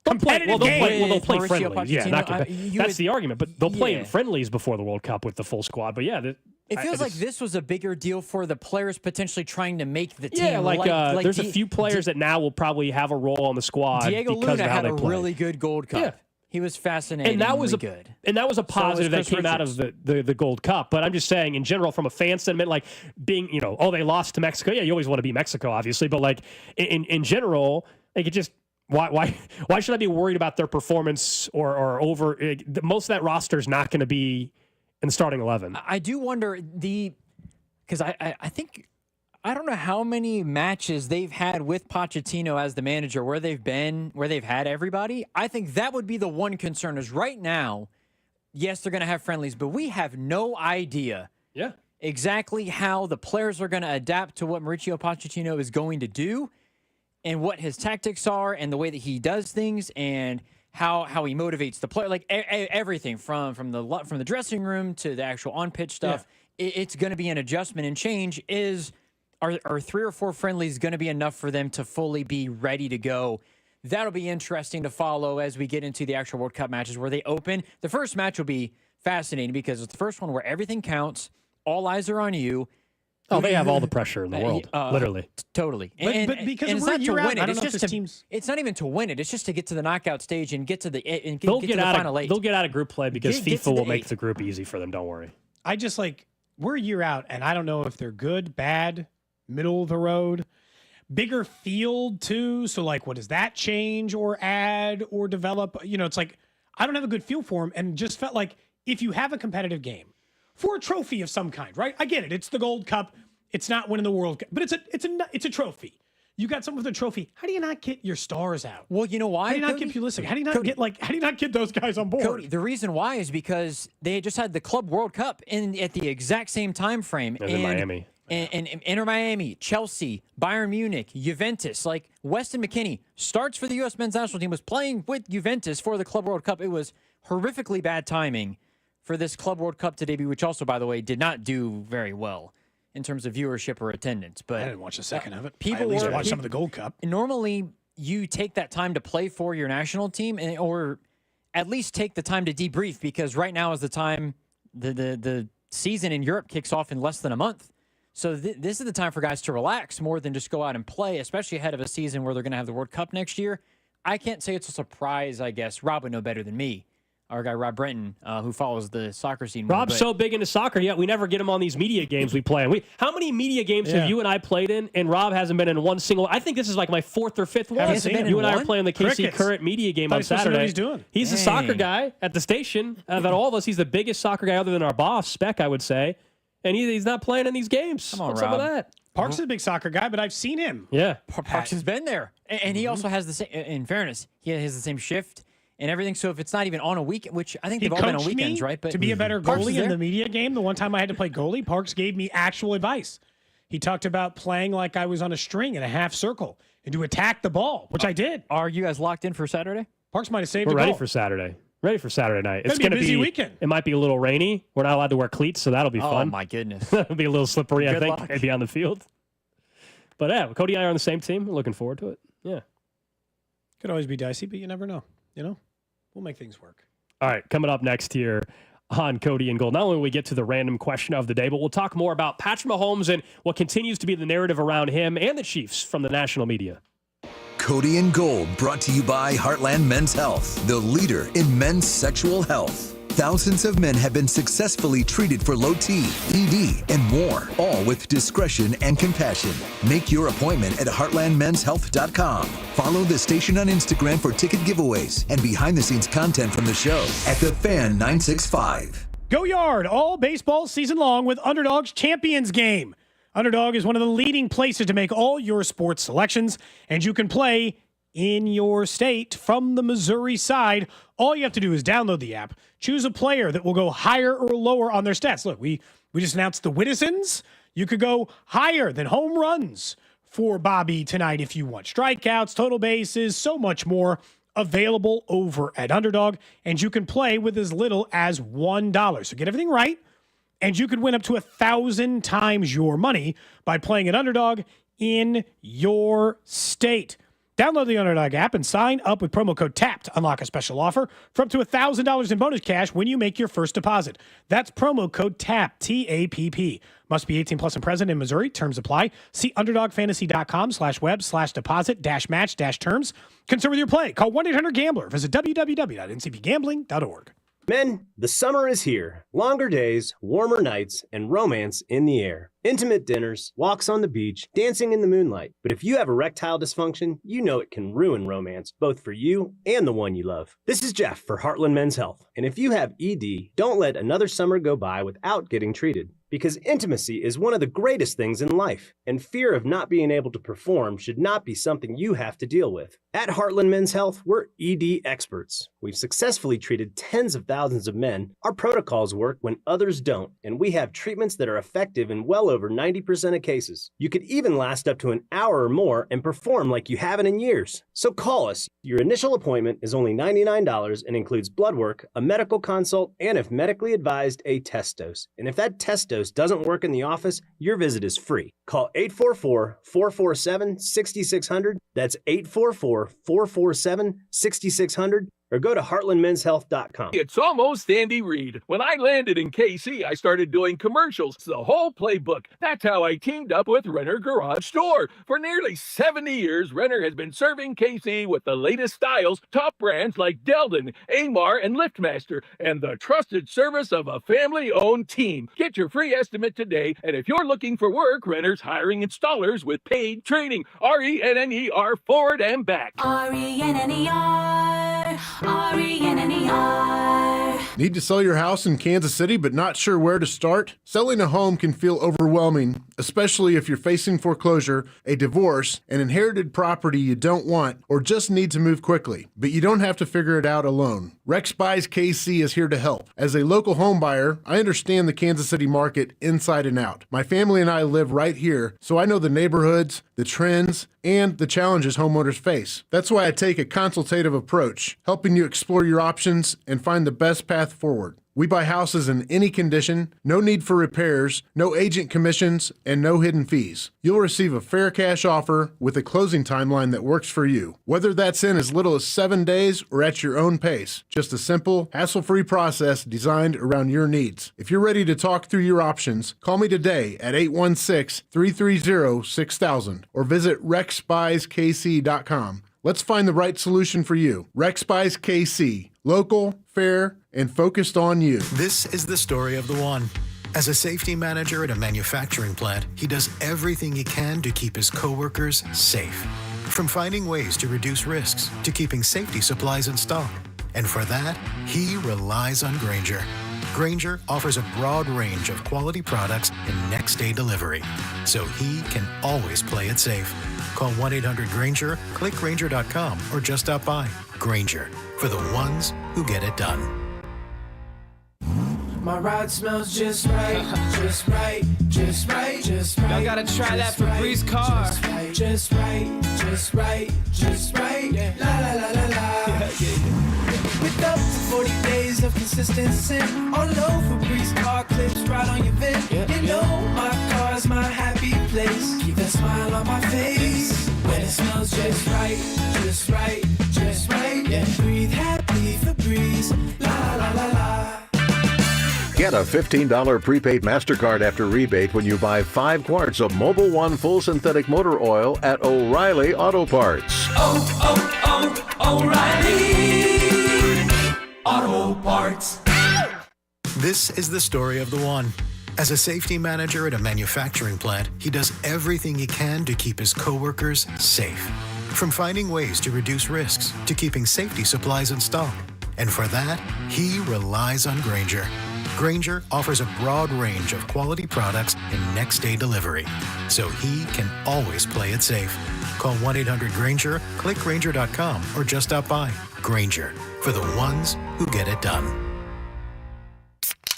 They'll play, competitive they'll game? play Mauricio friendlies. Yeah, not Pochettino, that's the argument. But they'll play in yeah. friendlies before the World Cup with the full squad. But yeah, It feels like this was a bigger deal for the players potentially trying to make the team. Yeah, like there's a few players that now will probably have a role on the squad Diego because Luna of how had they a play. really good Gold Cup. Yeah. He was fascinating. And that was good. And that was a positive that Chris came out of the Gold Cup. But I'm just saying, in general, from a fan sentiment, like being, they lost to Mexico. Yeah, you always want to beat Mexico, obviously. But like in general, like it just why should I be worried about their performance or over? Most of that roster is not going to be in the starting 11. I do wonder because I think. I don't know how many matches they've had with Pochettino as the manager where they've had everybody. I think that would be the one concern is right now, yes, they're going to have friendlies, but we have no idea exactly how the players are going to adapt to what Mauricio Pochettino is going to do and what his tactics are and the way that he does things and how he motivates the player, like everything from the dressing room to the actual on-pitch stuff. Yeah. It's going to be an adjustment and change Are 3 or 4 friendlies going to be enough for them to fully be ready to go? That'll be interesting to follow as we get into the actual World Cup matches where they open. The first match will be fascinating because it's the first one where everything counts. All eyes are on you. Oh, they have all the pressure in the world, literally. Totally. But because and it's we're not to year out, win it. I don't It's know if just this to, team's... It's not even to win it. It's just to get to the knockout stage and get to the They'll get get to the out final of 8. they'll get out of group play because Get to FIFA the will make 8. the group easy for them. Don't worry. I just we're a year out, and I don't know if they're good, bad, middle of the road. Bigger field, too. So, what does that change or add or develop? It's I don't have a good feel for them, and just felt like if you have a competitive game for a trophy of some kind, right? I get it. It's the Gold Cup. It's not winning the World Cup, but it's a trophy. You got something with a trophy. How do you not get your stars out? Well, you know why? How do you not get Pulisic? How do you not get those guys on board? Cody, the reason why is because they had just had the Club World Cup at the exact same time frame. In Miami. And Inter Miami, Chelsea, Bayern Munich, Juventus. Weston McKennie starts for the U.S. men's national team, was playing with Juventus for the Club World Cup. It was horrifically bad timing for this Club World Cup to debut, which also, by the way, did not do very well in terms of viewership or attendance. But I didn't watch a second of it. People I at least were- watched some peop- of the Gold Cup. Normally, you take that time to play for your national team, or at least take the time to debrief, because right now is the time the season in Europe kicks off in less than a month. So this is the time for guys to relax more than just go out and play, especially ahead of a season where they're going to have the World Cup next year. I can't say it's a surprise, I guess. Rob would know better than me. Our guy, Rob Brenton, who follows the soccer scene. more, Rob's but- so big into soccer, yet we never get him on these media games we play in. How many media games Yeah. have you and I played in, and Rob hasn't been in one single? I think this is like my fourth or fifth one. hasn't been in You and I are one? playing the KC Crickets. Current media game Thought on he's supposed to know Saturday. what he's doing. He's the Dang. soccer guy at the station. Of all of us, he's the biggest soccer guy other than our boss, Speck, I would say. And he's not playing in these games. Come on, What's up with Rob. that? Parks is a big soccer guy, but I've seen him. Yeah. Parks has been there. And he also has the same, in fairness, he has the same shift and everything. So if it's not even on a weekend, which I think He they've all been on coached weekends, me right? But to be a better Parks is goalie in there. the media game, the one time I had to play goalie, Parks gave me actual advice. He talked about playing like I was on a string in a half circle and to attack the ball, which I did. Are you guys locked in for Saturday? Parks might have saved We're a ready goal. for Saturday. Ready for Saturday night. It's Gonna going be to a busy weekend. It might be a little rainy. We're not allowed to wear cleats, so that'll be Oh, fun. my goodness. It'll be a little slippery, I Good think, luck. maybe on the field. But yeah, Cody and I are on the same team. We're looking forward to it. Yeah. Could always be dicey, but you never know. You know, we'll make things work. All right, coming up next here on Cody and Gold. Not only will we get to the random question of the day, but we'll talk more about Patrick Mahomes and what continues to be the narrative around him and the Chiefs from the national media. Cody and Gold, brought to you by Heartland Men's Health, the leader in men's sexual health. Thousands of men have been successfully treated for low T, ED, and more, all with discretion and compassion. Make your appointment at heartlandmenshealth.com. Follow the station on Instagram for ticket giveaways and behind-the-scenes content from the show at The Fan 965. Go Yard all baseball season long with Underdog's Champions Game. Underdog is one of the leading places to make all your sports selections, and you can play in your state from the Missouri side. All you have to do is download the app, choose a player that will go higher or lower on their stats. Look, we just announced the Whittisons. You could go higher than home runs for Bobby tonight if you want. Strikeouts, total bases, so much more available over at Underdog, and you can play with as little as $1. So get everything right, and you could win up to 1,000 times your money by playing at Underdog in your state. Download the Underdog app and sign up with promo code TAP to unlock a special offer for up to $1,000 in bonus cash when you make your first deposit. That's promo code TAP, T-A-P-P. Must be 18 plus and present in Missouri. Terms apply. See underdogfantasy.com/web/deposit-match-terms. Concern with your play. Call 1-800-GAMBLER. Visit www.ncbgambling.org. Men, the summer is here. Longer days, warmer nights, and romance in the air. Intimate dinners, walks on the beach, dancing in the moonlight. But if you have erectile dysfunction, you know it can ruin romance, both for you and the one you love. This is Jeff for Heartland Men's Health. And if you have ED, don't let another summer go by without getting treated. Because intimacy is one of the greatest things in life, and fear of not being able to perform should not be something you have to deal with. At Heartland Men's Health, we're ED experts. We've successfully treated tens of thousands of men. Our protocols work when others don't, and we have treatments that are effective in well over 90% of cases. You could even last up to an hour or more and perform like you haven't in years. So call us. Your initial appointment is only $99 and includes blood work, a medical consult, and if medically advised, a test dose. And if that test dose doesn't work in the office, your visit is free. Call 844-447-6600. That's 844-447-6600. Or go to heartlandmenshealth.com. It's almost Andy Reid. When I landed in KC, I started doing commercials, the whole playbook. That's how I teamed up with Renner Garage Store. For nearly 70 years, Renner has been serving KC with the latest styles, top brands like Deldon, Amar, and LiftMaster, and the trusted service of a family-owned team. Get your free estimate today, and if you're looking for work, Renner's hiring installers with paid training. RENNER forward and back. RENNER. RENNER. Need to sell your house in Kansas City but not sure where to start? Selling a home can feel overwhelming, especially if you're facing foreclosure, a divorce, an inherited property you don't want, or just need to move quickly. But you don't have to figure it out alone. Rex Buys KC is here to help. As a local home buyer, I understand the Kansas City market inside and out. My family and I live right here, so I know the neighborhoods, the trends, and the challenges homeowners face. That's why I take a consultative approach, helping you explore your options and find the best path forward. We buy houses in any condition, no need for repairs, no agent commissions, and no hidden fees. You'll receive a fair cash offer with a closing timeline that works for you. Whether that's in as little as 7 days or at your own pace, just a simple, hassle-free process designed around your needs. If you're ready to talk through your options, call me today at 816-330-6000 or visit rexbuyskc.com. Let's find the right solution for you. Rex Buys KC. Local, fair, and focused on you. This is the story of the one. As a safety manager at a manufacturing plant, he does everything he can to keep his coworkers safe. From finding ways to reduce risks to keeping safety supplies in stock. And for that, he relies on Grainger. Grainger offers a broad range of quality products and next-day delivery, so he can always play it safe. Call 1-800-GRAINGER, click Grainger.com, or just stop by. Grainger, for the ones who get it done. My ride smells just right, just right, just right, just right. Y'all gotta try that Febreze car. Just right, just right, just right. La la la la la. With up to 40 days of consistency, all over Febreze car clips right on your vent. You know my car's my happy place. Keep that smile on my face when it smells just right, just right, just right. Breathe happy Febreze. La la la la. Get a $15 prepaid MasterCard after rebate when you buy 5 quarts of Mobil 1 full synthetic motor oil at O'Reilly Auto Parts. O'Reilly Auto Parts. This is the story of the one. As a safety manager at a manufacturing plant, he does everything he can to keep his coworkers safe. From finding ways to reduce risks to keeping safety supplies in stock. And for that, he relies on Grainger. Grainger offers a broad range of quality products and next-day delivery, so he can always play it safe. Call 1-800-GRAINGER, click Grainger.com, or just stop by. Grainger, for the ones who get it done.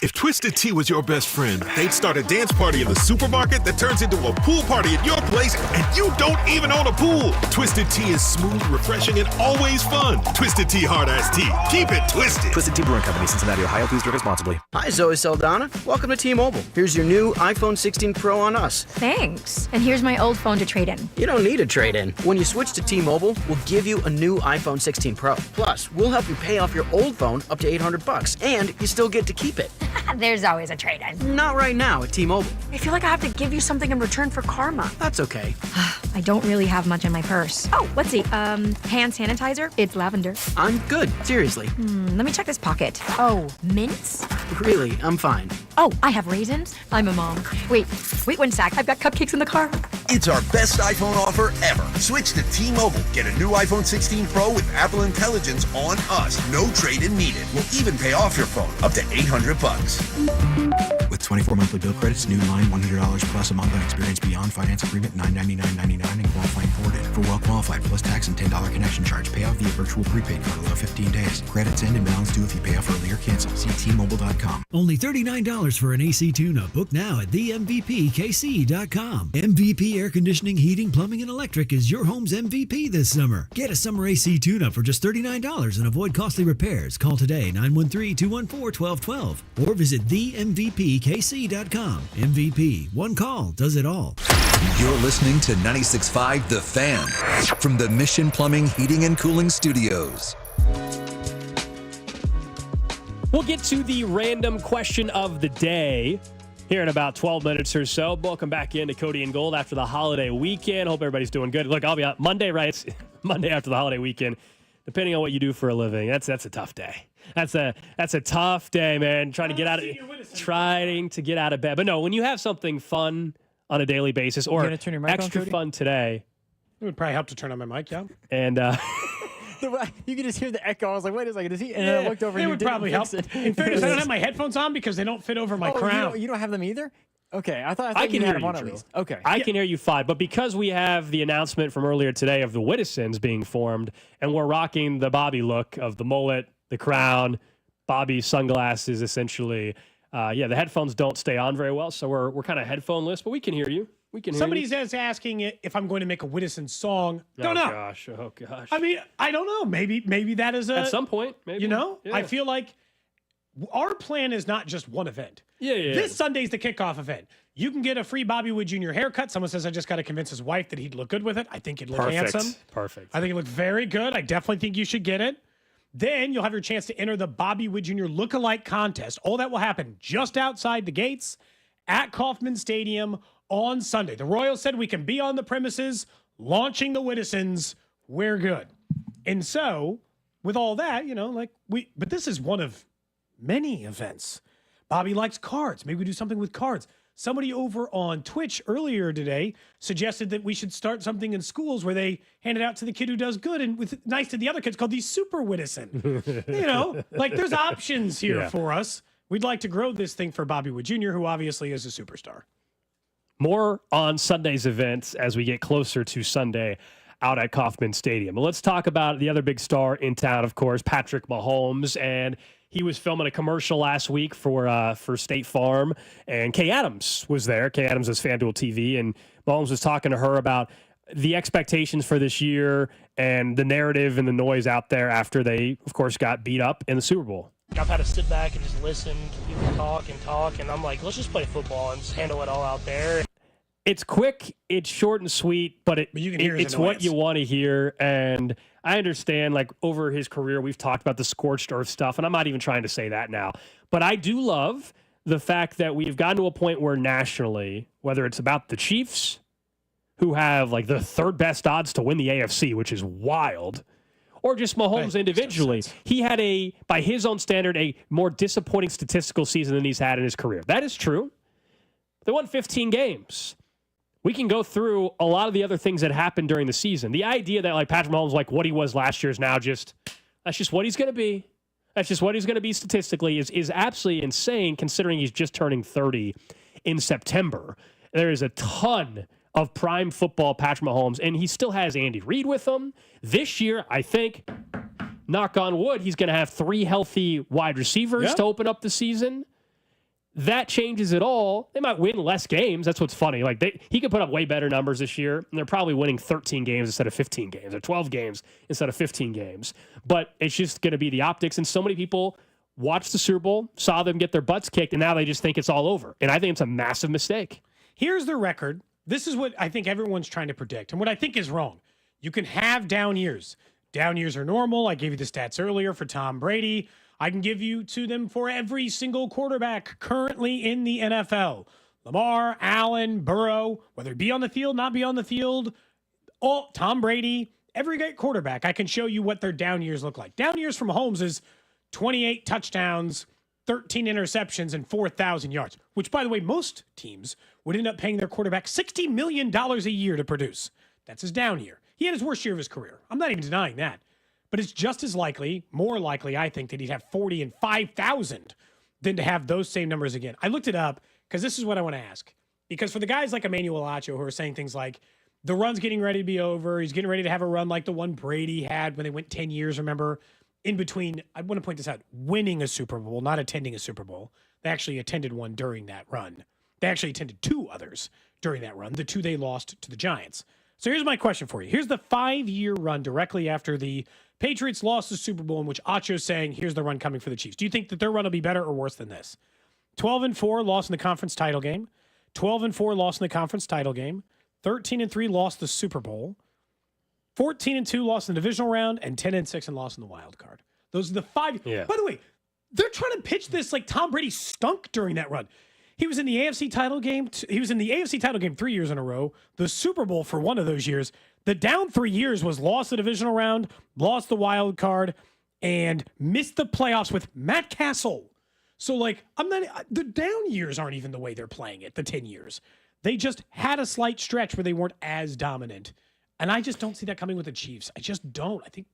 If Twisted Tea was your best friend, they'd start a dance party in the supermarket that turns into a pool party at your place, and you don't even own a pool. Twisted Tea is smooth, refreshing, and always fun. Twisted Tea Hard Iced Tea. Keep it twisted. Twisted Tea Brewing Company, Cincinnati, Ohio. Please drink responsibly. Hi, Zoe Saldana. Welcome to T-Mobile. Here's your new iPhone 16 Pro on us. Thanks. And here's my old phone to trade in. You don't need a trade-in. When you switch to T-Mobile, we'll give you a new iPhone 16 Pro. Plus, we'll help you pay off your old phone up to $800, and you still get to keep it. There's always a trade-in. Not right now at T-Mobile. I feel like I have to give you something in return for karma. That's okay. I don't really have much in my purse. Oh, let's see. Hand sanitizer. It's lavender. I'm good. Seriously. Let me check this pocket. Oh, mints? Really, I'm fine. Oh, I have raisins. I'm a mom. Wait 1 sec. I've got cupcakes in the car. It's our best iPhone offer ever. Switch to T-Mobile. Get a new iPhone 16 Pro with Apple Intelligence on us. No trade-in needed. We'll even pay off your phone up to $800. With 24 monthly bill credits, new line $100 plus a month on experience beyond finance agreement $999.99 and qualifying forwarded. For well qualified plus tax and $10 connection charge. Payout via virtual prepaid card. Allow 15 days. Credits end and balance due if you pay off early or cancel. See T-Mobile.com. Only $39 for an AC tune-up. Book now at themvpkc.com. MVP Air Conditioning, Heating, Plumbing, and Electric is your home's MVP this summer. Get a summer AC tune-up for just $39 and avoid costly repairs. Call today 913-214-1212 or visit themvpkc.com. MVP, one call does it all. You're listening to 96.5 The Fan from the Mission Plumbing, Heating, and Cooling Studios. We'll get to the random question of the day here in about 12 minutes or so. Welcome back into Cody and Gold after the holiday weekend. Hope everybody's doing good. Look, I'll be out Monday, right? It's Monday after the holiday weekend. Depending on what you do for a living, that's a tough day. That's a tough day, man. Trying to get out of bed. But no, when you have something fun on a daily basis or extra fun today, it would probably help to turn on my mic, yeah. And you can just hear the echo. I was like, wait a second, is he? And then I looked over. It would probably help. In fairness, I don't have my headphones on because they don't fit over my crown. You don't have them either? Okay, I thought I can you hear had you, one at Drew. least. Okay, I can hear you fine, but because we have the announcement from earlier today of the Whittisons being formed, and we're rocking the Bobby look of the mullet, the crown, Bobby sunglasses, essentially. The headphones don't stay on very well, so we're kind of headphone-less, but we can hear you. Somebody's asking if I'm going to make a Whittison song. Don't know. Oh gosh. I mean, I don't know. Maybe that is at some point. Maybe. You know, I feel like our plan is not just one event. Yeah. This Sunday's the kickoff event. You can get a free Bobby Wood Jr. haircut. Someone says I just got to convince his wife that he'd look good with it. I think he'd look handsome. Perfect. I think it looked very good. I definitely think you should get it. Then you'll have your chance to enter the Bobby Wood Jr. Look-alike contest. All that will happen just outside the gates at Kauffman Stadium on Sunday. The Royals said we can be on the premises launching the Whittisons. We're good. And so, with all that, but this is one of many events. Bobby likes cards. Maybe we do something with cards. Somebody over on Twitch earlier today suggested that we should start something in schools where they hand it out to the kid who does good and with nice to the other kids called the Super Whittison. There's options here for us. We'd like to grow this thing for Bobby Wood Jr., who obviously is a superstar. More on Sunday's events as we get closer to Sunday out at Kauffman Stadium. But let's talk about the other big star in town, of course, Patrick Mahomes. And he was filming a commercial last week for State Farm, and Kay Adams was there. Kay Adams is FanDuel TV, and Mahomes was talking to her about the expectations for this year and the narrative and the noise out there after they, of course, got beat up in the Super Bowl. I've had to sit back and just listen to people talk, and I'm like, let's just play football and just handle it all out there. It's quick, it's short and sweet, but it's what you want to hear. And I understand, over his career, we've talked about the scorched earth stuff, and I'm not even trying to say that now. But I do love the fact that we've gotten to a point where nationally, whether it's about the Chiefs, who have the third best odds to win the AFC, which is wild, or just Mahomes individually, he had by his own standard, a more disappointing statistical season than he's had in his career. That is true. They won 15 games. We can go through a lot of the other things that happened during the season. The idea that Patrick Mahomes, what he was last year is now that's just what he's going to be. That's just what he's going to be statistically is absolutely insane considering he's just turning 30 in September. There is a ton of prime football Patrick Mahomes, and he still has Andy Reid with him. This year, I think, knock on wood, he's going to have 3 healthy wide receivers to open up the season. That changes it all. They might win less games. That's what's funny. He could put up way better numbers this year, and they're probably winning 13 games instead of 15 games, or 12 games instead of 15 games. But it's just going to be the optics, and so many people watched the Super Bowl, saw them get their butts kicked, and now they just think it's all over. And I think it's a massive mistake. Here's the record. This is what I think everyone's trying to predict, and what I think is wrong. You can have down years. Down years are normal. I gave you the stats earlier for Tom Brady. I can give you to them for every single quarterback currently in the NFL. Lamar, Allen, Burrow, whether it be on the field, not be on the field, Tom Brady, every great quarterback, I can show you what their down years look like. Down years from Mahomes is 28 touchdowns, 13 interceptions, and 4,000 yards, which, by the way, most teams would end up paying their quarterback $60 million a year to produce. That's his down year. He had his worst year of his career. I'm not even denying that. But it's just as likely, more likely, I think, that he'd have 40 and 5,000 than to have those same numbers again. I looked it up because this is what I want to ask. Because for the guys like Emmanuel Acho who are saying things like, the run's getting ready to be over, he's getting ready to have a run like the one Brady had when they went 10 years, remember? In between, I want to point this out, winning a Super Bowl, not attending a Super Bowl. They actually attended one during that run. They actually attended 2 others during that run, the 2 they lost to the Giants. So here's my question for you. Here's the 5-year run directly after the Patriots lost the Super Bowl in which Acho's saying, here's the run coming for the Chiefs. Do you think that their run will be better or worse than this? 12-4 lost in the conference title game. 12-4 lost in the conference title game. 13-3 lost the Super Bowl. 14-2 lost in the divisional round. And 10-6 and lost in the wild card. Those are the 5. Yeah. By the way, they're trying to pitch this like Tom Brady stunk during that run. He was in the AFC title game. He was in the AFC title game 3 years in a row. The Super Bowl for one of those years. The down 3 years was lost the divisional round, lost the wild card, and missed the playoffs with Matt Castle. So, the down years aren't even the way they're playing it, the 10 years. They just had a slight stretch where they weren't as dominant. And I just don't see that coming with the Chiefs. I just don't. I think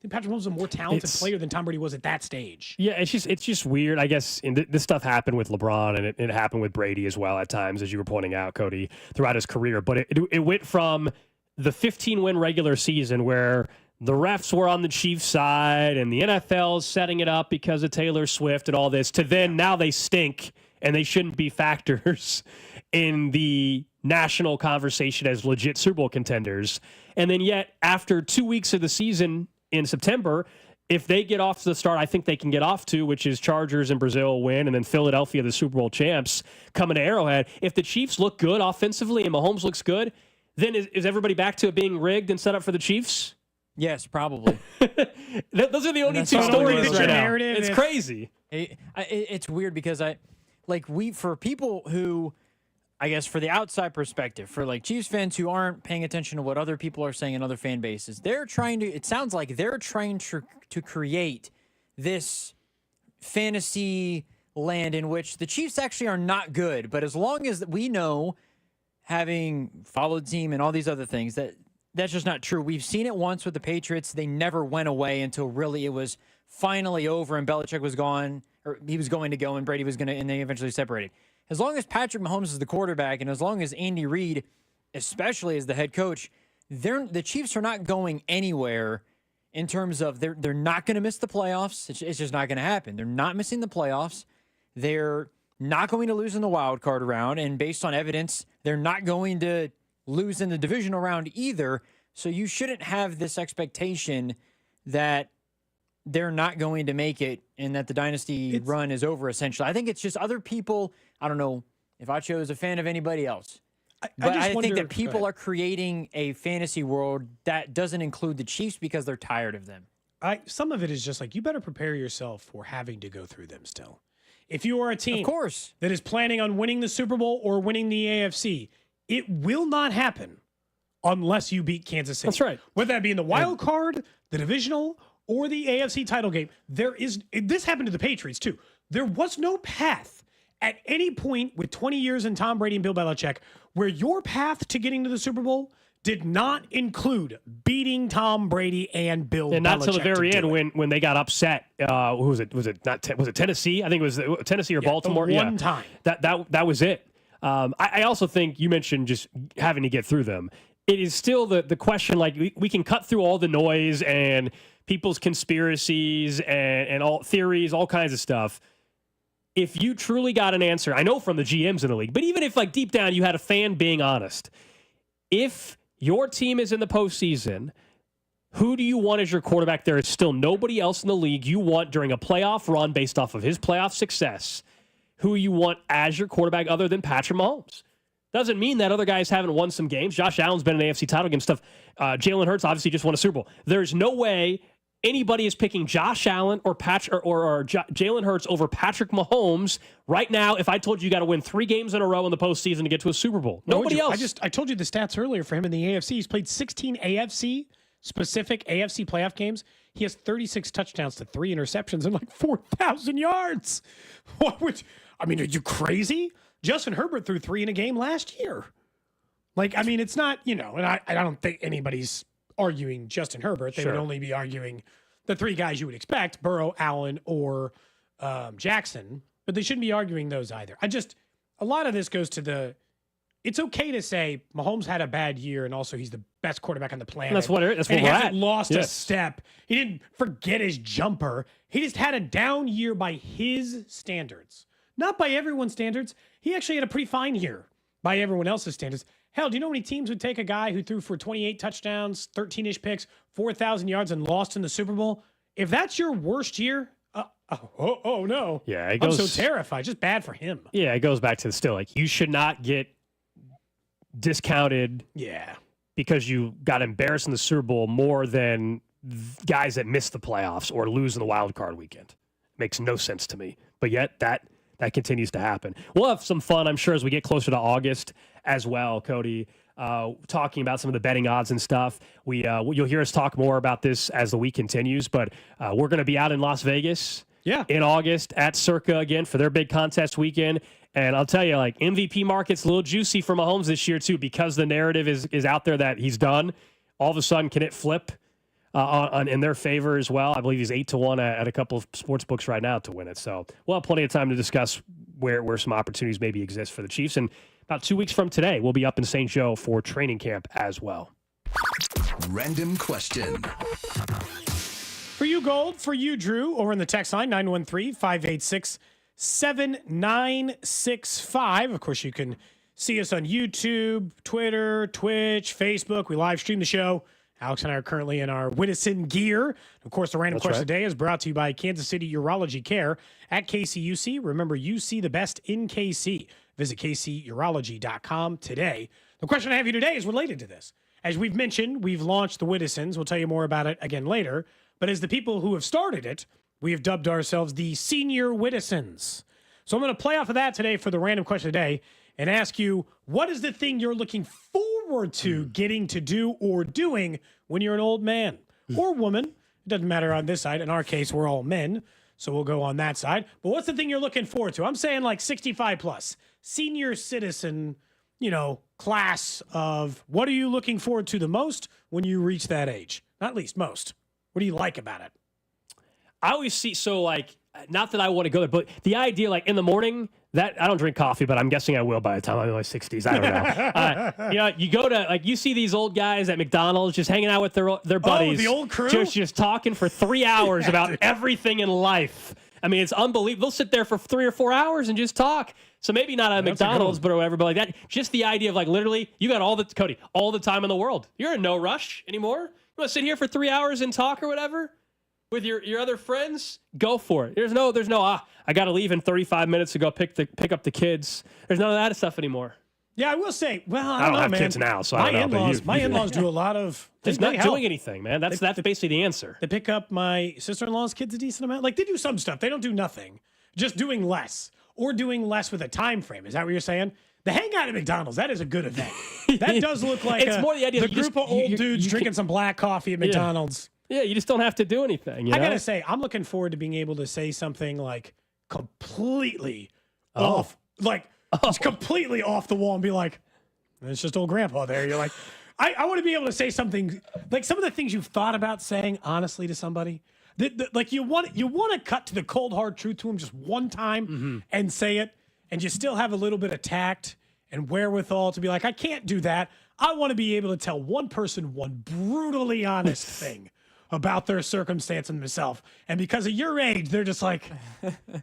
Patrick Mahomes is a more talented player than Tom Brady was at that stage. Yeah, it's just weird. I guess this stuff happened with LeBron, and it happened with Brady as well at times, as you were pointing out, Cody, throughout his career. But it went from the 15-win regular season where the refs were on the Chiefs' side and the NFL's setting it up because of Taylor Swift and all this, to then now they stink and they shouldn't be factors in the national conversation as legit Super Bowl contenders. And then yet, after 2 weeks of the season in September, if they get off to the start I think they can get off to, which is Chargers and Brazil win, and then Philadelphia, the Super Bowl champs, coming to Arrowhead. If the Chiefs look good offensively and Mahomes looks good, then is everybody back to it being rigged and set up for the Chiefs? Yes, probably. Those are the only two stories right now. It's crazy. It's weird because for people who, I guess for the outside perspective, for like Chiefs fans who aren't paying attention to what other people are saying in other fan bases, it sounds like they're trying to create this fantasy land in which the Chiefs actually are not good. But as long as we know, having followed the team and all these other things, that's just not true. We've seen it once with the Patriots. They never went away until really it was finally over and Belichick was gone, or he was going to go and Brady was going to, and they eventually separated. As long as Patrick Mahomes is the quarterback and as long as Andy Reid, especially as the head coach, the Chiefs are not going anywhere in terms of they're not going to miss the playoffs. It's just not going to happen. They're not missing the playoffs. They're not going to lose in the wild card round, and based on evidence, they're not going to lose in the divisional round either. So you shouldn't have this expectation that they're not going to make it and that the dynasty run is over, essentially. I think it's just other people. I don't know if Acho is a fan of anybody else. But I think that people are creating a fantasy world that doesn't include the Chiefs because they're tired of them. Some of it is just like, you better prepare yourself for having to go through them still. If you are a team of course, that is planning on winning the Super Bowl or winning the AFC, it will not happen unless you beat Kansas City. That's right. Whether that be in the wild card, the divisional, or the AFC title game, this happened to the Patriots too. There was no path at any point with 20 years in Tom Brady and Bill Belichick where your path to getting to the Super Bowl did not include beating Tom Brady and Bill Belichick. And not till the very end when they got upset. Who was it? Was it Tennessee? I think it was Tennessee or Baltimore. The one time. That was it. I also think you mentioned just having to get through them. It is still the question, like we can cut through all the noise and people's conspiracies and all theories, all kinds of stuff. If you truly got an answer, I know from the GMs in the league, but even if like deep down you had a fan being honest, if your team is in the postseason, who do you want as your quarterback? There is still nobody else in the league you want during a playoff run based off of his playoff success. Who you want as your quarterback other than Patrick Mahomes? Doesn't mean that other guys haven't won some games. Josh Allen's been in the AFC title game stuff. Jalen Hurts obviously just won a Super Bowl. There's no way anybody is picking Josh Allen or Jalen Hurts over Patrick Mahomes right now. If I told you got to win 3 games in a row in the postseason to get to a Super Bowl, nobody else. I told you the stats earlier for him in the AFC. He's played 16 specific AFC playoff games. He has 36 touchdowns to 3 interceptions and like 4,000 yards. Are you crazy? Justin Herbert threw 3 in a game last year. It's not, and I don't think anybody's arguing Justin Herbert. They would only be arguing the 3 guys you would expect, Burrow, Allen, or Jackson. But they shouldn't be arguing those either. A lot of this goes to it's okay to say Mahomes had a bad year and also he's the best quarterback on the planet. That's what we're he hasn't at. Lost a step. He didn't forget his jumper. He just had a down year by his standards. Not by everyone's standards. He actually had a pretty fine year by everyone else's standards. Hell, do you know how many teams would take a guy who threw for 28 touchdowns, 13-ish picks, 4,000 yards, and lost in the Super Bowl? If that's your worst year, no. Yeah, I'm so terrified. Just bad for him. Yeah, it goes back to you should not get discounted. Yeah. Because you got embarrassed in the Super Bowl more than guys that miss the playoffs or lose in the wild card weekend. Makes no sense to me. But yet that continues to happen. We'll have some fun, I'm sure, as we get closer to August as well, Cody, talking about some of the betting odds and stuff. You'll hear us talk more about this as the week continues, but we're going to be out in Las Vegas in August at Circa again for their big contest weekend. And I'll tell you, MVP market's a little juicy for Mahomes this year, too, because the narrative is out there that he's done. All of a sudden, can it flip in their favor as well? I believe he's 8-1 at a couple of sports books right now to win it. So we'll have plenty of time to discuss where some opportunities maybe exist for the Chiefs. And about 2 weeks from today, we'll be up in St. Joe for training camp as well. Random question. For you, Gold. For you, Drew, over in the text line, 913-586-7965. Of course, you can see us on YouTube, Twitter, Twitch, Facebook. We live stream the show Alex and I are currently in our Whittison gear. Of course, the random question today is brought to you by Kansas City Urology Care at KCUC. Remember, you see the best in KC. Visit kcurology.com today. The question I have you today is related to this. As we've mentioned, we've launched the Whittisons. We'll tell you more about it again later. But as the people who have started it, we have dubbed ourselves the Senior Whittisons. So I'm going to play off of that today for the random question today and ask you, what is the thing you're looking forward to getting to do or doing when you're an old man or woman? It doesn't matter on this side. In our case, we're all men, so we'll go on that side. But what's the thing you're looking forward to? I'm saying like 65 plus, senior citizen, class of what are you looking forward to the most when you reach that age? Not least, most. What do you like about it? I always see, not that I want to go there, but the idea, like in the morning, that I don't drink coffee, but I'm guessing I will by the time I'm in my 60s. I don't know. You go to, you see these old guys at McDonald's just hanging out with their buddies. Oh, the old crew? Just talking for 3 hours about everything in life. I mean, it's unbelievable. They'll sit there for 3 or 4 hours and just talk. So maybe not at McDonald's, but whatever, but like that, just the idea of literally, you got all the time in the world. You're in no rush anymore. You want to sit here for 3 hours and talk or whatever with your other friends? Go for it. There's no, I got to leave in 35 minutes to go pick up the kids. There's none of that stuff anymore. Yeah, I will say, I don't have kids now, so I don't know. My in-laws do a lot of... Just not doing anything, man. That's basically the answer. They pick up my sister-in-law's kids a decent amount. They do some stuff. They don't do nothing. Just doing less. Or doing less with a time frame. Is that what you're saying? The hangout at McDonald's, that is a good event. That does look like it's more the idea the group of old dudes drinking some black coffee at McDonald's. Yeah, you just don't have to do anything. I got to say, I'm looking forward to being able to say something completely off. It's completely off the wall and be like, it's just old grandpa there. You're like, I want to be able to say something, like some of the things you've thought about saying honestly to somebody. You want to cut to the cold hard truth to them just one time and say it, and you still have a little bit of tact and wherewithal to be like, I can't do that. I want to be able to tell one person one brutally honest thing about their circumstance and themselves. And because of your age, they're just like,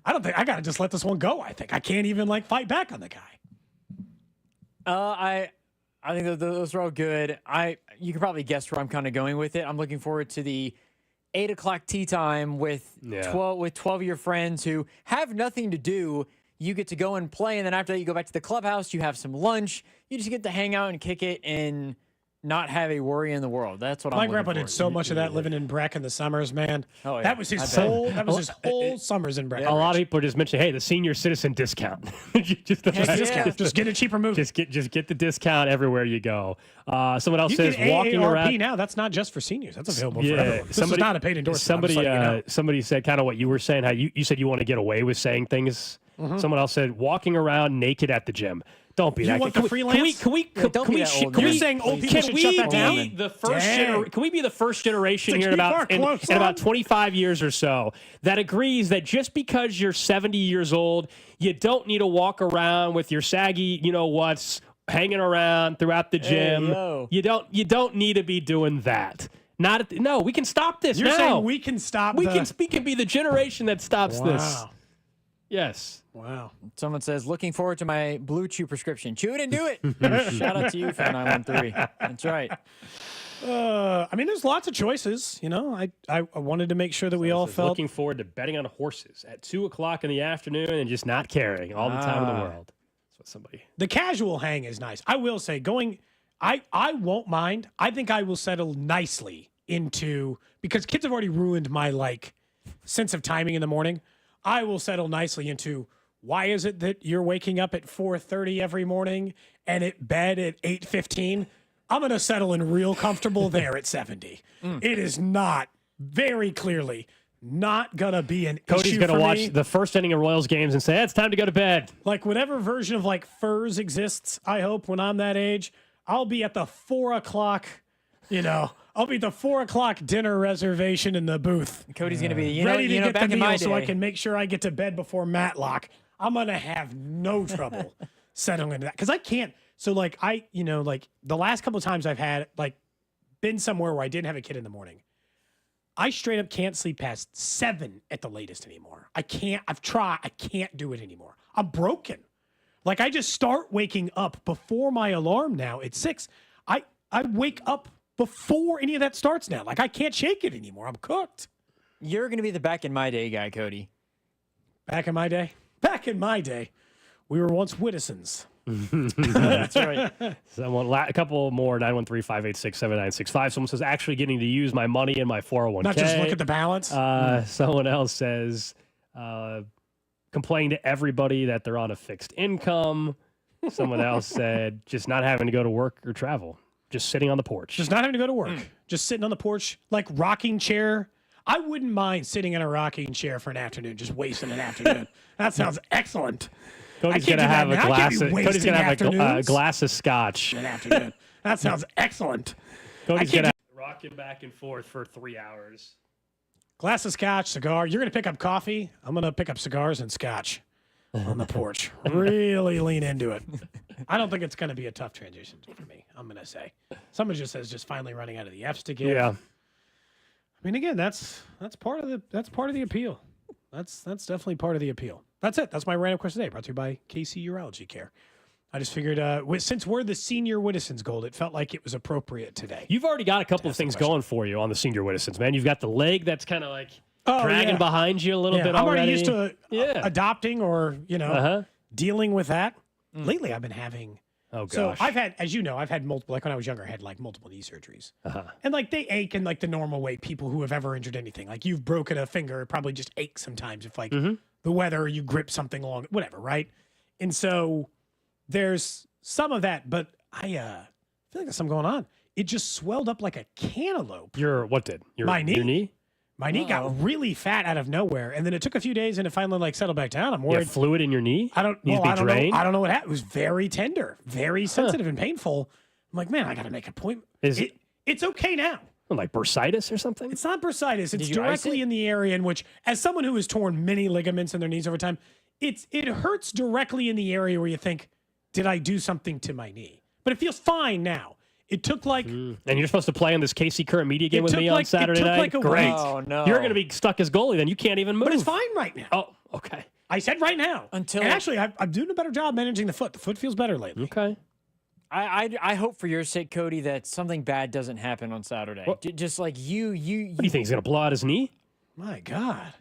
I don't think I got to just let this one go. I think I can't even fight back on the guy. I think those are all good. You can probably guess where I'm kind of going with it. I'm looking forward to the 8 o'clock tea time with 12 of your friends who have nothing to do. You get to go and play, and then after that, you go back to the clubhouse. You have some lunch. You just get to hang out and kick it and not have a worry in the world. That's what my grandpa did so much of that living in Breck in the summers, man. Oh, yeah. That was his whole summers in Breck. A lot of people are just mentioning, hey, the senior citizen discount. just get a cheaper movie. Just get the discount everywhere you go. Someone else says walking around. Now that's not just for seniors. That's available for everyone. This is not a paid endorsement. Somebody said kind of what you were saying. How you said you want to get away with saying things. Someone else said walking around naked at the gym. Don't be you that. Want the freelance? You're saying old people should shut that down? Can we be the first generation here in about 25 years or so that agrees that just because you're 70 years old, you don't need to walk around with your saggy, what's hanging around throughout the gym. Hey, you don't need to be doing that. We can stop this. You're saying we can stop. We can be the generation that stops this. Yes. Wow. Someone says, looking forward to my Blue Chew prescription. Chew it and do it. Shout out to you, Fan 913. That's right. There's lots of choices. I wanted to make sure that we all felt. Looking forward to betting on horses at 2 o'clock in the afternoon and just not caring all the time in the world. That's what somebody. The casual hang is nice. I will say I won't mind. I think I will settle nicely into, because kids have already ruined my sense of timing in the morning. I will settle nicely into, why is it that you're waking up at 4:30 every morning and at bed at 8:15? I'm going to settle in real comfortable there at 70. It is not, very clearly, not going to be an Cody's issue going to watch me. the first inning of Royals games and say, it's time to go to bed. Whatever version of Furs exists, I hope, when I'm that age, I'll be at the 4 o'clock, I'll be at the 4 o'clock dinner reservation in the booth. Cody's going to be, ready to get back the in my meal day. so I can make sure I get to bed before Matlock. I'm going to have no trouble settling into that. Because I can't. So, the last couple of times I've had, been somewhere where I didn't have a kid in the morning, I straight up can't sleep past 7 at the latest anymore. I can't. I've tried. I can't do it anymore. I'm broken. I just start waking up before my alarm now at 6. I wake up before any of that starts now. Like, I can't shake it anymore. I'm cooked. You're going to be the back in my day guy, Cody. Back in my day? Back in my day, we were once Whittisons. That's right. A couple more, 913-586-7965. Someone says, actually getting to use my money in my 401k. Not just look at the balance. Someone else says, complain to everybody that they're on a fixed income. Someone else said, just not having to go to work or travel. Just sitting on the porch. Just not having to go to work. Just sitting on the porch, like rocking chair. I wouldn't mind sitting in a rocking chair for an afternoon, just wasting an afternoon. That sounds excellent. Cody's going to have a glass of scotch. An afternoon. That sounds excellent. Cody's going to rocking back and forth for 3 hours. Glass of scotch, cigar. You're going to pick up coffee. I'm going to pick up cigars and scotch on the porch. Really lean into it. I don't think it's going to be a tough transition for me, I'm going to say. Someone just says just finally running out of the F's to give. Yeah. I mean, again, that's part of the appeal. That's definitely part of the appeal. That's it. That's my random question today, brought to you by KC Urology Care. I just figured, since we're the senior Whittisons, Gold, it felt like it was appropriate today. You've already got a couple of things going for you on the senior Whittisons, man. You've got the leg that's kind of like dragging behind you a little bit I'm already. already used to adopting or, dealing with that. Lately, I've been having... Oh, gosh. So I've had, as you know, I've had multiple, like when I was younger, I had like multiple knee surgeries. And like they ache in like the normal way people who have ever injured anything. Like you've broken a finger, it probably just aches sometimes if like the weather, you grip something along, whatever, right? And so there's some of that, but I feel like there's something going on. It just swelled up like a cantaloupe. My knee? Your knee? My knee got really fat out of nowhere, and then it took a few days, and it finally like settled back down. I'm worried. You have fluid in your knee? I don't know. I don't know what happened. It was very tender, very sensitive and painful. I'm like, man, I got to make a point. It's okay now. Like bursitis or something? It's not bursitis. It's directly in the area in which, as someone who has torn many ligaments in their knees over time, it hurts directly in the area where you think, did I do something to my knee? But it feels fine now. It took like... And you're supposed to play on this KC Current media game with me on Saturday night? Like Great. Oh, no. You're going to be stuck as goalie then. You can't even move. But it's fine right now. Oh, okay. I said right now. And actually, I'm doing a better job managing the foot. The foot feels better lately. Okay. I hope for your sake, Cody, that something bad doesn't happen on Saturday. Just like you. What do you think? He's going to blow out his knee? My God.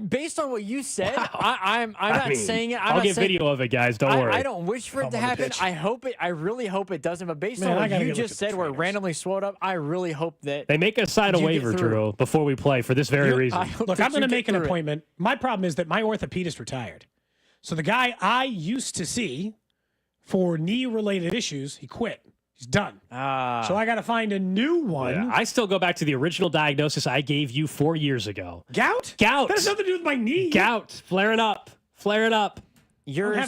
Based on what you said, I'm not saying it. I'll get video of it, guys. Don't worry. I don't wish for it to happen. I hope it. I really hope it doesn't. But based on what you just said, where it randomly swelled up, I really hope that they make us sign a waiver, Drew, before we play for this very reason. Look, I'm going to make an appointment. My problem is that my orthopedist retired. So the guy I used to see for knee-related issues, he quit. He's done. So I got to find a new one. Yeah, I still go back to the original diagnosis I gave you 4 years ago. Gout? Gout. That has nothing to do with my knee. Gout. Flaring up. You're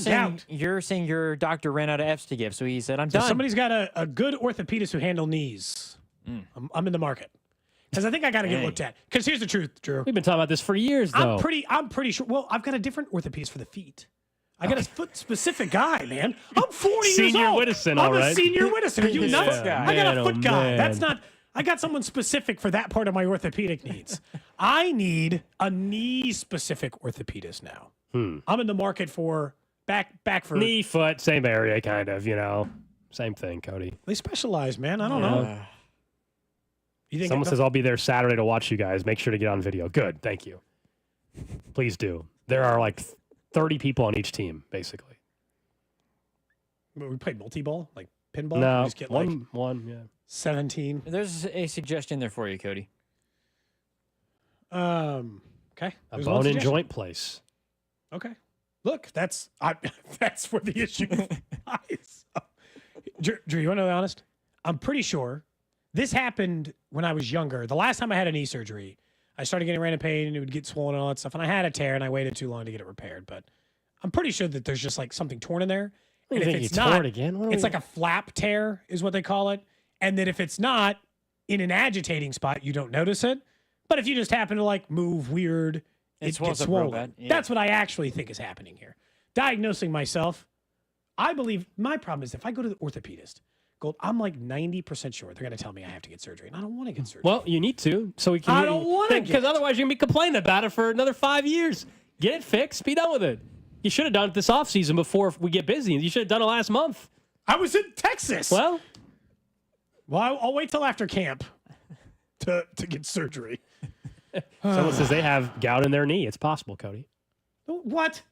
saying your doctor ran out of F's to give, so he said, I'm done. Somebody's got a good orthopedist who handle knees. I'm in the market. Because I think I got to get looked at. Because here's the truth, Drew. We've been talking about this for years, though. I'm pretty sure. Well, I've got a different orthopedist for the feet. I got a foot-specific guy, man. I'm 40 years old. Senior Whittison, I'm all right. a senior Whittison. Are you nuts? I got a foot guy. Man. That's not... I got someone specific for that part of my orthopedic needs. I need a knee-specific orthopedist now. I'm in the market for back for... Knee, foot, same area, kind of, Same thing, Cody. They specialize, man. I don't know. You think Someone says, I'll be there Saturday to watch you guys. Make sure to get on video. Good. Thank you. Please do. There are like 30 people on each team, basically. We played multi-ball? Like pinball? No, We just get one, 17. There's a suggestion there for you, Cody. Okay. A There's bone one and suggestion. joint place. Okay. Look, that's where the issue lies. Drew, you want to know honest? I'm pretty sure this happened when I was younger. The last time I had a knee surgery, I started getting random pain and it would get swollen and all that stuff. And I had a tear and I waited too long to get it repaired. But I'm pretty sure that there's just like something torn in there. What, And you if think it's you not, tore it again? What are it's we- like a flap tear is what they call it. And that if it's not in an agitating spot, you don't notice it. But if you just happen to like move weird, it swells gets up real swollen. bad. Yeah. That's what I actually think is happening here. Diagnosing myself, I believe my problem is if I go to the orthopedist, Gold, I'm like 90% sure they're going to tell me I have to get surgery. And I don't want to get surgery. Well, you need to, so we can. I don't wanna get because it. otherwise you're gonna be complaining about it for another 5 years. Get it fixed. Be done with it. You should have done it this offseason before we get busy. You should have done it last month. I was in Texas. Well, Well, I'll wait till after camp to get surgery. Someone says they have gout in their knee. It's possible, Cody. What?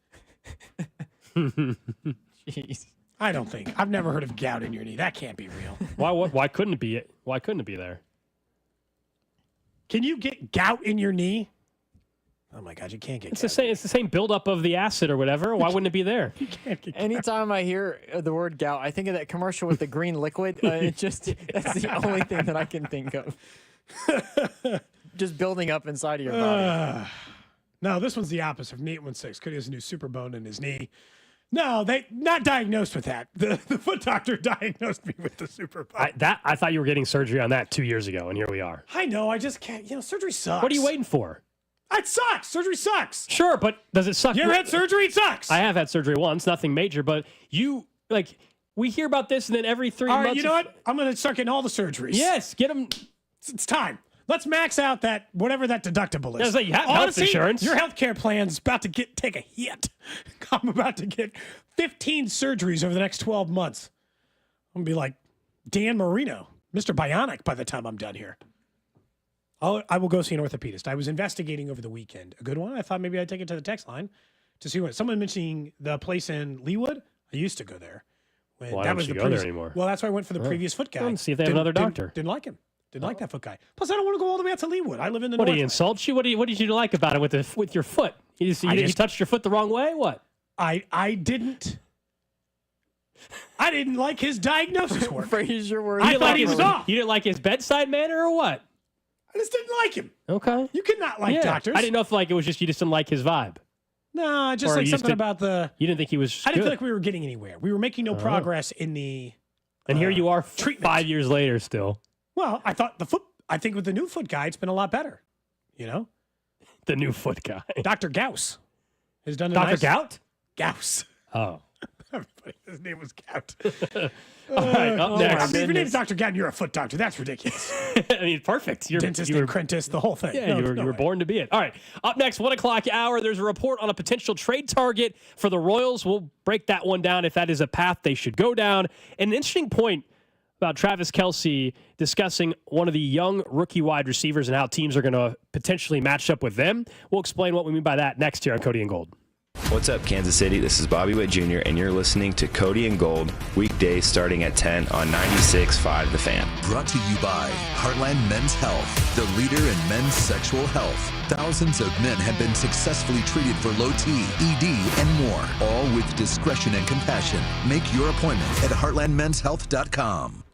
Jeez. I don't think. I've never heard of gout in your knee. That can't be real. Why couldn't it be? Why couldn't it be there? Can you get gout in your knee? Oh my God, you can't get. It's the same. It's the same buildup of the acid or whatever. Why wouldn't it be there? You can't get. Anytime I hear the word gout, I think of that commercial with the green liquid. That's the only thing that I can think of. Just building up inside of your body. No, this one's the opposite. From 816, Cody has a new super bone in his knee. No, they not diagnosed with that. The foot doctor diagnosed me with the super bone. I thought you were getting surgery on that 2 years ago, and here we are. I know. I just can't. Surgery sucks. What are you waiting for? It sucks. Surgery sucks. Sure, but does it suck? You ever had surgery? It sucks. I have had surgery once, nothing major, but we hear about this, and then every 3 All months. right, you know what? I'm going to start getting all the surgeries. Yes, get them. It's time. Let's max out that whatever that deductible is. You have health insurance. Your healthcare plan's about to take a hit. I'm about to get 15 surgeries over the next 12 months. I'm going to be like Dan Marino, Mr. Bionic by the time I'm done here. I will go see an orthopedist. I was investigating over the weekend. A good one. I thought maybe I'd take it to the text line to see what. Someone mentioning the place in Leawood. I used to go there. Why don't you go there anymore? Well, that's why I went for the previous foot guy. Let's see if they have another doctor. Didn't like him. Didn't like that foot guy. Plus, I don't want to go all the way out to Leawood. I live in the What north. did he insult you? What did you like about it with your foot? You touched your foot the wrong way? What? I didn't like his diagnosis work. Phrase your words. I thought he was off. You didn't like his bedside manner or what? I just didn't like him. Okay. You could not like doctors. I didn't know if it was just you just didn't like his vibe. No, just Or like you something just about the. You didn't think he was I didn't good. feel like we were getting anywhere. We were making no progress in the. And here you are treatment. 5 years later still. Well, I thought I think with the new foot guy, it's been a lot better. You know? The new foot guy. Dr. Gauss has done a Dr. nice. Gout? Gauss. Oh. His name was Gout. All right, up next. If your name's Dr. Gout and you're a foot doctor, that's ridiculous. I mean, perfect. Dentist, apprentice, the whole thing. Yeah, you were born to be it. All right. Up next, 1 o'clock hour, there's a report on a potential trade target for the Royals. We'll break that one down if that is a path they should go down. And an interesting point about Travis Kelce discussing one of the young rookie wide receivers and how teams are going to potentially match up with them. We'll explain what we mean by that next here on Cody and Gold. What's up, Kansas City? This is Bobby Witt Jr., and you're listening to Cody and Gold, weekdays starting at 10 on 96.5 The Fan. Brought to you by Heartland Men's Health, the leader in men's sexual health. Thousands of men have been successfully treated for low T, ED, and more, all with discretion and compassion. Make your appointment at heartlandmenshealth.com.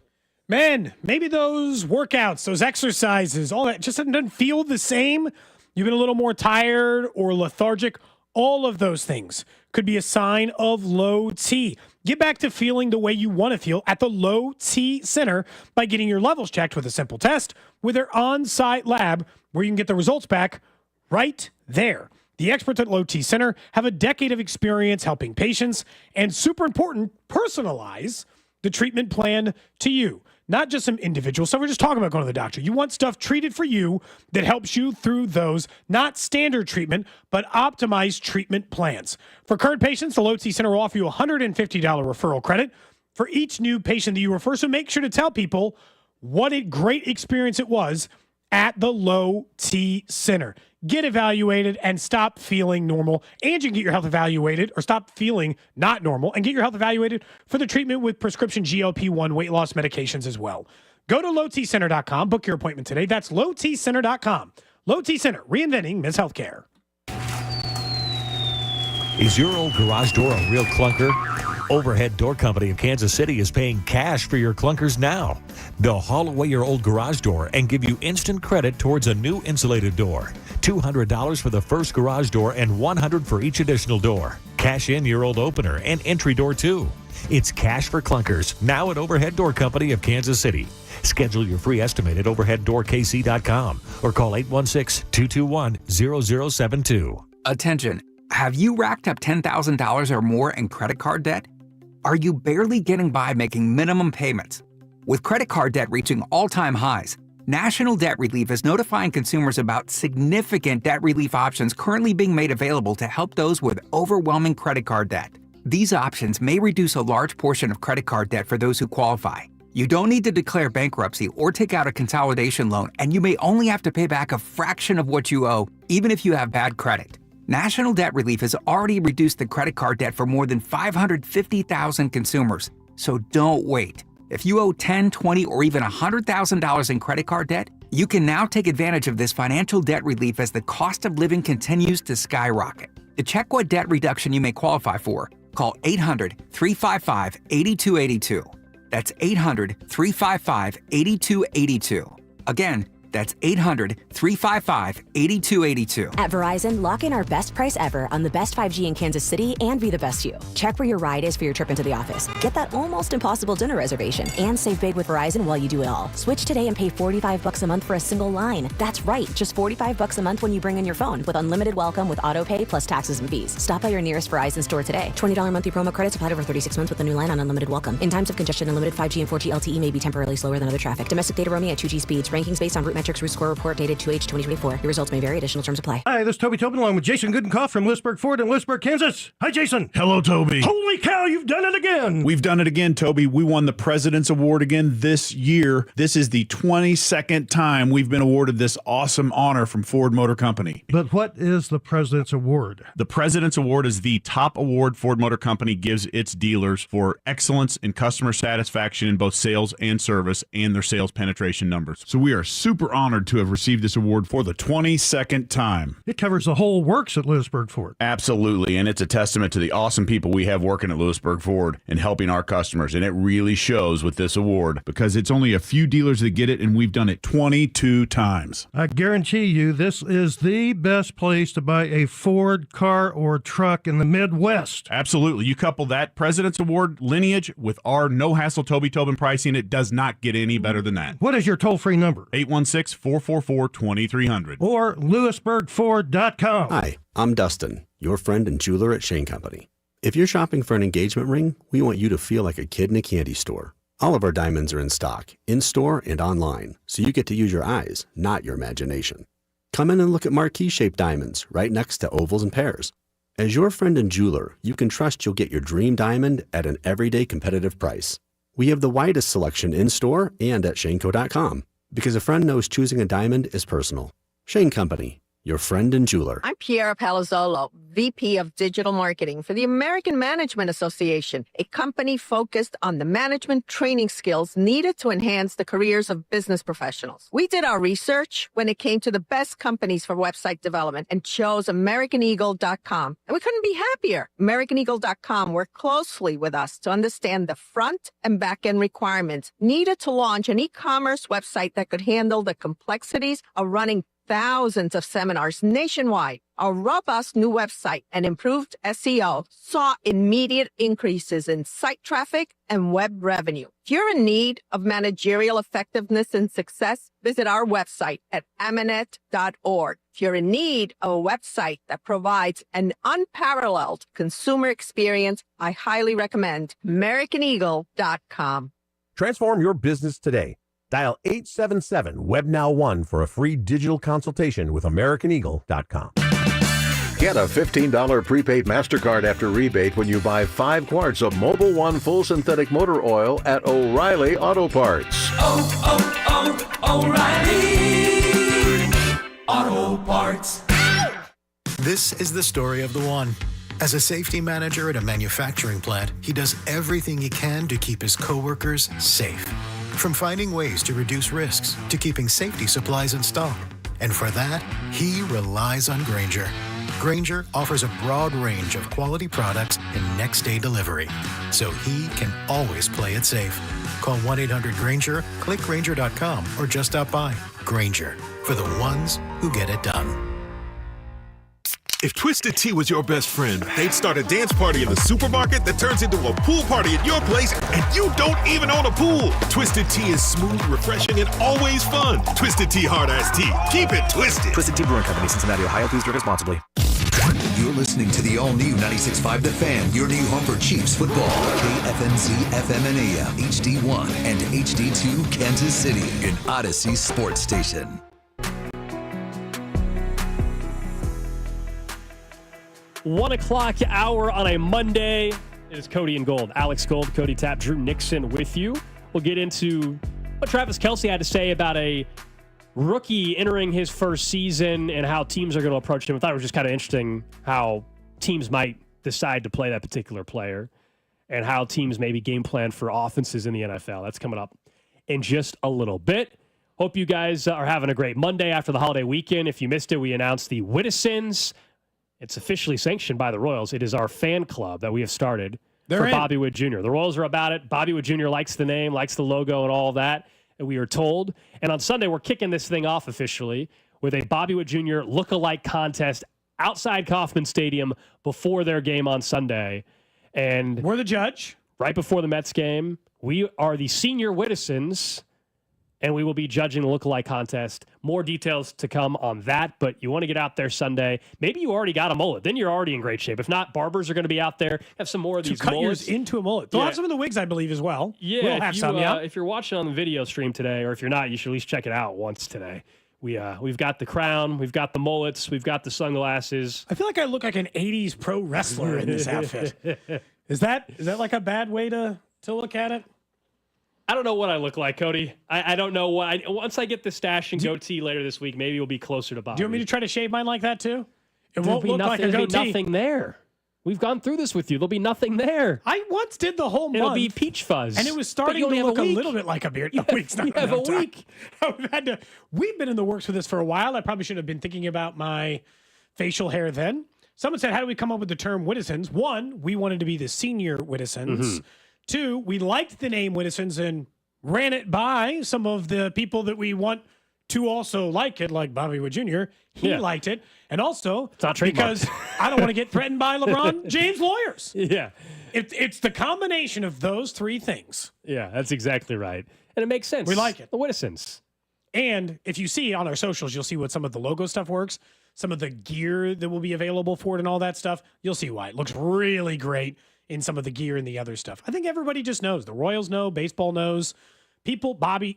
Man, maybe those workouts, those exercises, all that just doesn't feel the same. You've been a little more tired or lethargic. All of those things could be a sign of low T. Get back to feeling the way you want to feel at the Low T Center by getting your levels checked with a simple test with their on-site lab where you can get the results back right there. The experts at Low T Center have a decade of experience helping patients and, super important, personalize the treatment plan to you. Not just some individual stuff. We're just talking about going to the doctor. You want stuff treated for you that helps you through those, not standard treatment, but optimized treatment plans. For current patients, the Low T Center will offer you a $150 referral credit for each new patient that you refer. So make sure to tell people what a great experience it was at the Low T Center. Get evaluated and stop feeling normal. And you can get your health evaluated or stop feeling not normal and get your health evaluated for the treatment with prescription GLP-1 weight loss medications as well. Go to lowtcenter.com. Book your appointment today. That's lowtcenter.com. Low T Center, reinventing men's healthcare. Is your old garage door a real clunker? Overhead Door Company of Kansas City is paying cash for your clunkers now. They'll haul away your old garage door and give you instant credit towards a new insulated door. $200 for the first garage door and $100 for each additional door. Cash in your old opener and entry door too. It's cash for clunkers now at Overhead Door Company of Kansas City. Schedule your free estimate at overheaddoorkc.com or call 816-221-0072. Attention. Have you racked up $10,000 or more in credit card debt? Are you barely getting by making minimum payments? With credit card debt reaching all-time highs, National Debt Relief is notifying consumers about significant debt relief options currently being made available to help those with overwhelming credit card debt. These options may reduce a large portion of credit card debt for those who qualify. You don't need to declare bankruptcy or take out a consolidation loan, and you may only have to pay back a fraction of what you owe, even if you have bad credit. National Debt Relief has already reduced the credit card debt for more than 550,000 consumers. So don't wait. If you owe $10, $20, or even $100,000 in credit card debt, you can now take advantage of this financial debt relief as the cost of living continues to skyrocket. To check what debt reduction you may qualify for, call 800-355-8282. That's 800-355-8282. Again, that's 800-355-8282. At Verizon, lock in our best price ever on the best 5G in Kansas City and be the best you. Check where your ride is for your trip into the office. Get that almost impossible dinner reservation and save big with Verizon while you do it all. Switch today and pay $45 a month for a single line. That's right, just $45 a month when you bring in your phone with unlimited welcome with auto pay plus taxes and fees. Stop by your nearest Verizon store today. $20 monthly promo credits applied over 36 months with a new line on unlimited welcome. In times of congestion, unlimited 5G and 4G LTE may be temporarily slower than other traffic. Domestic data roaming at 2G speeds. Rankings based on root metrics root score report dated 2H 2024. Your results may vary. Additional terms apply. Hi, this is Toby Tobin along with Jason Goodenkoff from Lewisburg Ford in Lewisburg, Kansas. Hi, Jason. Hello, Toby. Holy cow, you've done it again. We've done it again, Toby. We won the President's Award again this year. This is the 22nd time we've been awarded this awesome honor from Ford Motor Company. But what is the President's Award? The President's Award is the top award Ford Motor Company gives its dealers for excellence in customer satisfaction in both sales and service and their sales penetration numbers. So we are super honored to have received this award for the 22nd time. It covers the whole works at Lewisburg Ford. Absolutely, and it's a testament to the awesome people we have working at Lewisburg Ford and helping our customers, and it really shows with this award because it's only a few dealers that get it, and we've done it 22 times. I guarantee you this is the best place to buy a Ford car or truck in the Midwest. Absolutely. You couple that President's Award lineage with our no-hassle Toby Tobin pricing, it does not get any better than that. What is your toll-free number? 816-444-2300. Or LewisburgFord.com. Hi, I'm Dustin, your friend and jeweler at Shane Company. If you're shopping for an engagement ring, we want you to feel like a kid in a candy store. All of our diamonds are in stock, in-store and online, so you get to use your eyes, not your imagination. Come in and look at marquee-shaped diamonds right next to ovals and pears. As your friend and jeweler, you can trust you'll get your dream diamond at an everyday competitive price. We have the widest selection in-store and at shaneco.com, because a friend knows choosing a diamond is personal. Shane Company, your friend and jeweler. I'm Piera Palazzolo, VP of Digital Marketing for the American Management Association, a company focused on the management training skills needed to enhance the careers of business professionals. We did our research when it came to the best companies for website development and chose AmericanEagle.com. And we couldn't be happier. AmericanEagle.com worked closely with us to understand the front and back end requirements needed to launch an e-commerce website that could handle the complexities of running thousands of seminars nationwide. Our robust new website and improved SEO saw immediate increases in site traffic and web revenue. If you're in need of managerial effectiveness and success, visit our website at amanet.org. If you're in need of a website that provides an unparalleled consumer experience, I highly recommend AmericanEagle.com. Transform your business today. Dial 877-WebNow1 for a free digital consultation with AmericanEagle.com. Get a $15 prepaid MasterCard after rebate when you buy 5 quarts of Mobil 1 full synthetic motor oil at O'Reilly Auto Parts. O'Reilly Auto Parts. This is the story of the one. As a safety manager at a manufacturing plant, he does everything he can to keep his coworkers safe. From finding ways to reduce risks to keeping safety supplies in stock. And for that, he relies on Grainger. Grainger offers a broad range of quality products and next-day delivery, so he can always play it safe. Call 1-800-GRAINGER, click Grainger.com, or just stop by. Grainger, for the ones who get it done. If Twisted Tea was your best friend, they'd start a dance party in the supermarket that turns into a pool party at your place, and you don't even own a pool. Twisted Tea is smooth, refreshing, and always fun. Twisted Tea Hard Iced Tea. Keep it twisted. Twisted Tea Brewing Company, Cincinnati, Ohio. Please drink responsibly. You're listening to the all-new 96.5 The Fan, your new home for Chiefs football. KFNZ, FM and AM, HD1 and HD2 Kansas City, an Odyssey sports station. One o'clock hour on a Monday. It is Cody and Gold. Alex Gold, Cody Tapp, Drew Nixon with you. We'll get into what Travis Kelce had to say about a rookie entering his first season and how teams are going to approach him. I thought it was just kind of interesting how teams might decide to play that particular player and how teams maybe game plan for offenses in the NFL. That's coming up in just a little bit. Hope you guys are having a great Monday after the holiday weekend. If you missed it, we announced the Whittisons. It's officially sanctioned by the Royals. It is our fan club that we have started for Bobby Witt Jr. The Royals are about it. Bobby Witt Jr. likes the name, likes the logo and all of that, and we are told. And on Sunday, we're kicking this thing off officially with a Bobby Witt Jr. look-alike contest outside Kauffman Stadium before their game on Sunday. And we're the judge. Right before the Mets game, we are the senior Whittisons, and we will be judging the look-alike contest. More details to come on that, but you want to get out there Sunday. Maybe you already got a mullet. Then you're already in great shape. If not, barbers are going to be out there. Have some more of these cut mullets. yours into a mullet. They'll have some of the wigs, I believe, as well. Yeah, we'll have some, yeah. If you're watching on the video stream today, or if you're not, you should at least check it out once today. We've got the crown, we've got the mullets, we've got the sunglasses. I feel like I look like an 80s pro wrestler in this outfit. Is that like a bad way to look at it? I don't know what I look like, Cody. I don't know what. Once I get the stash and goatee later this week, maybe we'll be closer to Bobby. Do you want me to try to shave mine like that too? There'll be nothing there. We've gone through this with you. There'll be nothing there. I once did the whole month. It'll be peach fuzz. And it was starting to look a little bit like a beard. No, week's not you have a week. We've been in the works for this for a while. I probably should have been thinking about my facial hair then. Someone said, how do we come up with the term Whittisons? One, we wanted to be the senior Whittisons. Mm-hmm. Two, we liked the name Whittisons and ran it by some of the people that we want to also like it, like Bobby Witt Jr. He liked it. And also, because I don't want to get threatened by LeBron James lawyers. Yeah. It's the combination of those three things. Yeah, that's exactly right. And it makes sense. We like it. The Whittisons. And if you see on our socials, you'll see what some of the logo stuff works, some of the gear that will be available for it and all that stuff. You'll see why. It looks really great in some of the gear and the other stuff. I think everybody just knows. The Royals know. Baseball knows. People, Bobby,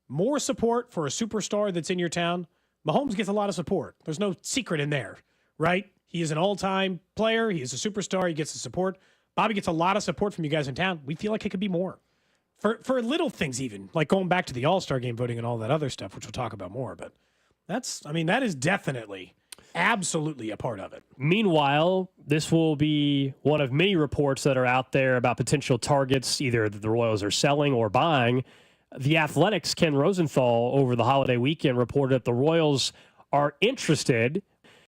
more support for a superstar that's in your town. Mahomes gets a lot of support. There's no secret in there, right? He is an all-time player. He is a superstar. He gets the support. Bobby gets a lot of support from you guys in town. We feel like it could be more. For little things even, like going back to the All-Star game voting and all that other stuff, which we'll talk about more. But that is definitely, absolutely a part of it. Meanwhile, this will be one of many reports that are out there about potential targets, either that the Royals are selling or buying. The Athletic's Ken Rosenthal over the holiday weekend reported that the Royals are interested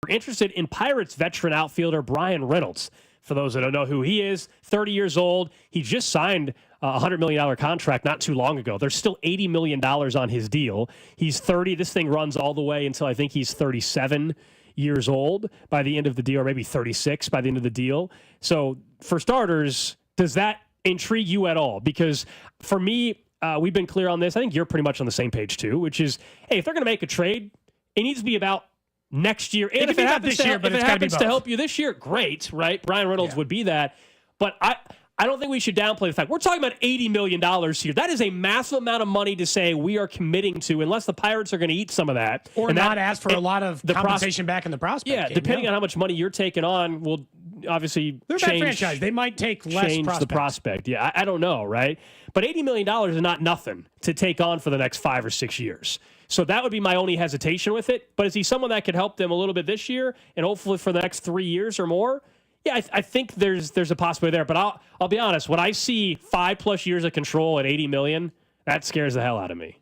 in Pirates veteran outfielder Brian Reynolds. For those that don't know who he is, 30 years old. He just signed a $100 million contract not too long ago. There's still $80 million on his deal. He's 30. This thing runs all the way until I think he's 37 years old by the end of the deal, or maybe 36 by the end of the deal. So for starters, does that intrigue you at all? Because for me, we've been clear on this. I think you're pretty much on the same page too, which is, hey, if they're going to make a trade, it needs to be about next year. And if it happens to help you this year, great, right? Brian Reynolds would be that. But I don't think we should downplay the fact we're talking about $80 million here. That is a massive amount of money to say we are committing to, unless the Pirates are going to eat some of that. Or not ask for a lot of compensation back in the prospect game. Depending on how much money you're taking on will obviously they're a bad franchise. They might take less change the prospect. Yeah, I don't know, right? But $80 million is not nothing to take on for the next 5 or 6 years. So that would be my only hesitation with it. But is he someone that could help them a little bit this year and hopefully for the next 3 years or more? Yeah, I think there's a possibility there. But I'll be honest, when I see 5+ years of control at $80 million, that scares the hell out of me.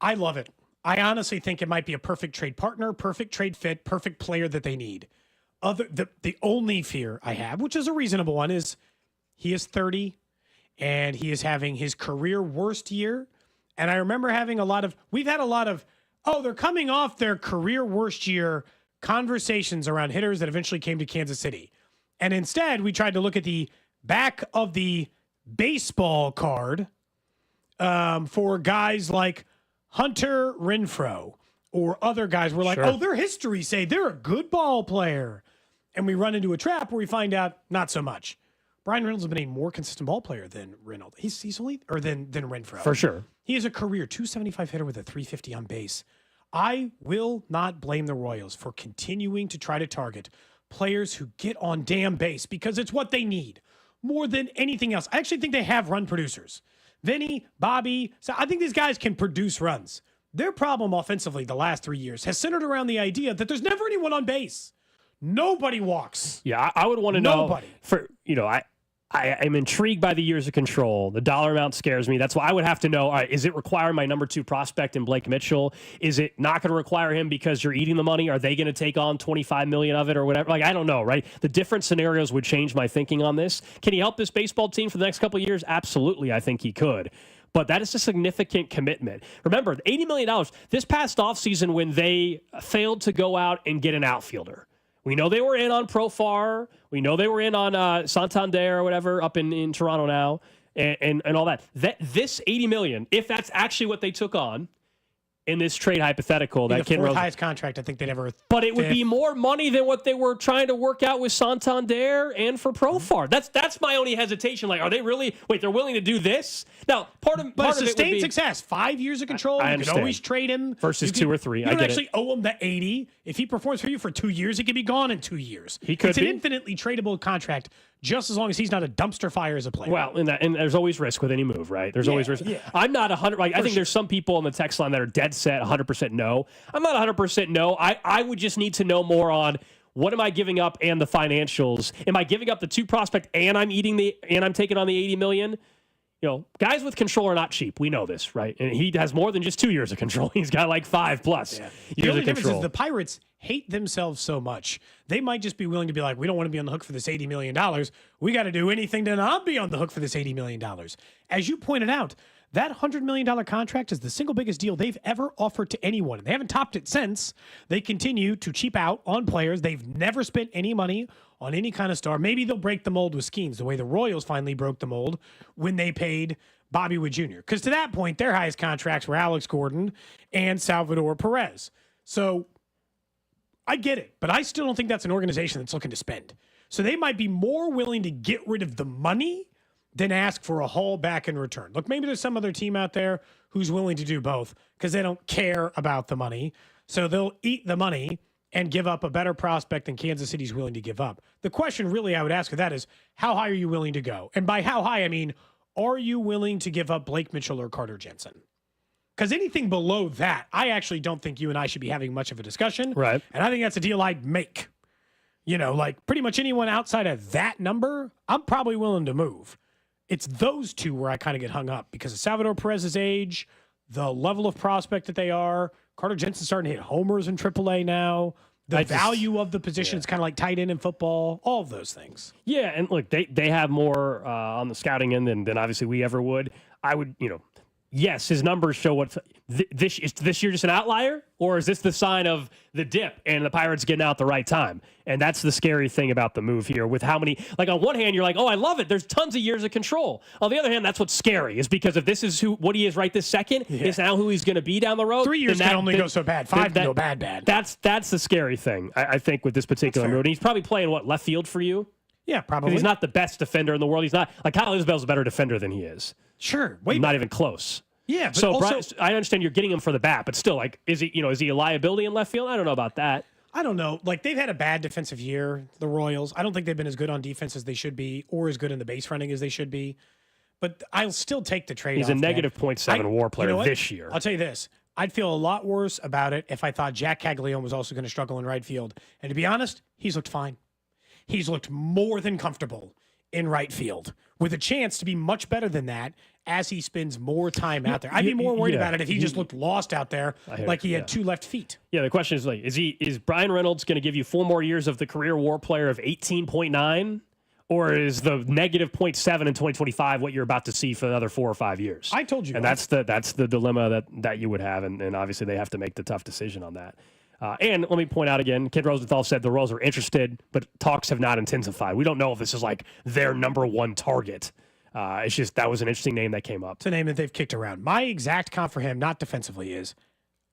I love it. I honestly think it might be a perfect trade partner, perfect trade fit, perfect player that they need. The only fear I have, which is a reasonable one, is he is 30 and he is having his career worst year. And I remember we've had a lot of, they're coming off their career worst year conversations around hitters that eventually came to Kansas City. And instead, we tried to look at the back of the baseball card for guys like Hunter Renfroe or other guys. We're like, their history say they're a good ball player. And we run into a trap where we find out not so much. Brian Reynolds has been a more consistent ball player than Reynolds. He's only, or than Renfroe. For sure. He is a career 275 hitter with a 350 on base. I will not blame the Royals for continuing to try to target players who get on damn base because it's what they need more than anything else. I actually think they have run producers Vinny, Bobby. So I think these guys can produce runs. Their problem offensively the last 3 years has centered around the idea that there's never anyone on base. Nobody walks. Yeah, I would want to know. I'm intrigued by the years of control. The dollar amount scares me. That's why I would have to know, all right, is it requiring my number 2 prospect in Blake Mitchell? Is it not going to require him because you're eating the money? Are they going to take on $25 million of it or whatever? Like, I don't know, right? The different scenarios would change my thinking on this. Can he help this baseball team for the next couple of years? Absolutely, I think he could. But that is a significant commitment. Remember, $80 million this past offseason when they failed to go out and get an outfielder. We know they were in on Profar. We know they were in on Santander or whatever up in Toronto now and all that. This $80 million, if that's actually what they took on in this trade hypothetical, that the 4th highest contract I think they'd ever. But it would be more money than what they were trying to work out with Santander and for Profar. That's my only hesitation. Like, are they really? Wait, they're willing to do this? Now, part of sustained it success. 5 years of control. I you understand. can always trade him versus 2 or 3. You I don't get actually it. owe him the 80. If he performs for you for 2 years, he could be gone in 2 years. He could It's be. an infinitely tradable contract, just as long as he's not a dumpster fire as a player. Well, and there's always risk with any move, right? There's always risk. Yeah. I'm not 100. Like, I think there's some people on the text line that are dead set 100% no. I'm not 100% no. I would just need to know more on what am I giving up and the financials. Am I giving up the 2 prospect and I'm taking on the 80 million? You know, guys with control are not cheap. We know this, right? And he has more than just 2 years of control. He's got like 5+ The years only of difference control. is the Pirates hate themselves so much. They might just be willing to be like, we don't want to be on the hook for this $80 million. We got to do anything to not be on the hook for this $80 million. As you pointed out, that $100 million contract is the single biggest deal they've ever offered to anyone. They haven't topped it since. They continue to cheap out on players. They've never spent any money on any kind of star. Maybe they'll break the mold with Skeens, the way the Royals finally broke the mold when they paid Bobby Wood Jr. Because to that point, their highest contracts were Alex Gordon and Salvador Perez. So I get it, but I still don't think that's an organization that's looking to spend. So they might be more willing to get rid of the money than ask for a haul back in return. Look, maybe there's some other team out there who's willing to do both because they don't care about the money. So they'll eat the money and give up a better prospect than Kansas City's willing to give up. The question really I would ask of that is, how high are you willing to go? And by how high, I mean, are you willing to give up Blake Mitchell or Carter Jensen? Because anything below that, I actually don't think you and I should be having much of a discussion. Right. And I think that's a deal I'd make. You know, like pretty much anyone outside of that number, I'm probably willing to move. It's those two where I kind of get hung up because of Salvador Perez's age, the level of prospect that they are. Carter Jensen's starting to hit homers in AAA now. The value of the position is kind of like tight end in football. All of those things. Yeah, and look, they have more on the scouting end than obviously we ever would. I would, yes, his numbers show what is this year just an outlier, or is this the sign of the dip and the Pirates getting out the right time? And that's the scary thing about the move here. With how many, like on one hand, you're like, oh, I love it. There's tons of years of control. On the other hand, that's what's scary is because if this is what he is right this second, is now who he's going to be down the road. 3 years can only go so bad. 5 can go bad. That's the scary thing. I think with this particular move. And he's probably playing left field for you. Yeah, probably. He's not the best defender in the world. He's not like Kyle Isabel's a better defender than he is. Sure, not even close. Yeah, but so also, I understand you're getting him for the bat, but still, like, is he a liability in left field? I don't know about that. I don't know. Like, they've had a bad defensive year, the Royals. I don't think they've been as good on defense as they should be, or as good in the base running as they should be. But I'll still take the trade. He's a negative .7 WAR player this year. I'll tell you this: I'd feel a lot worse about it if I thought Jack Caglione was also going to struggle in right field. And to be honest, he's looked fine. He's looked more than comfortable in right field, with a chance to be much better than that as he spends more time out there. I'd be more worried about it if he just looked lost out there, like he had 2 left feet. Yeah, the question is, like, is Brian Reynolds going to give you 4 more years of the career WAR player of 18.9, or is the negative .7 in 2025 what you're about to see for another 4 or 5 years? I told you, and that's the dilemma that you would have, and obviously they have to make the tough decision on that. And let me point out again, Ken Rosenthal said the Royals are interested, but talks have not intensified. We don't know if this is like their number 1 target. It's just that was an interesting name that came up. It's a name that they've kicked around. My exact comp for him, not defensively, is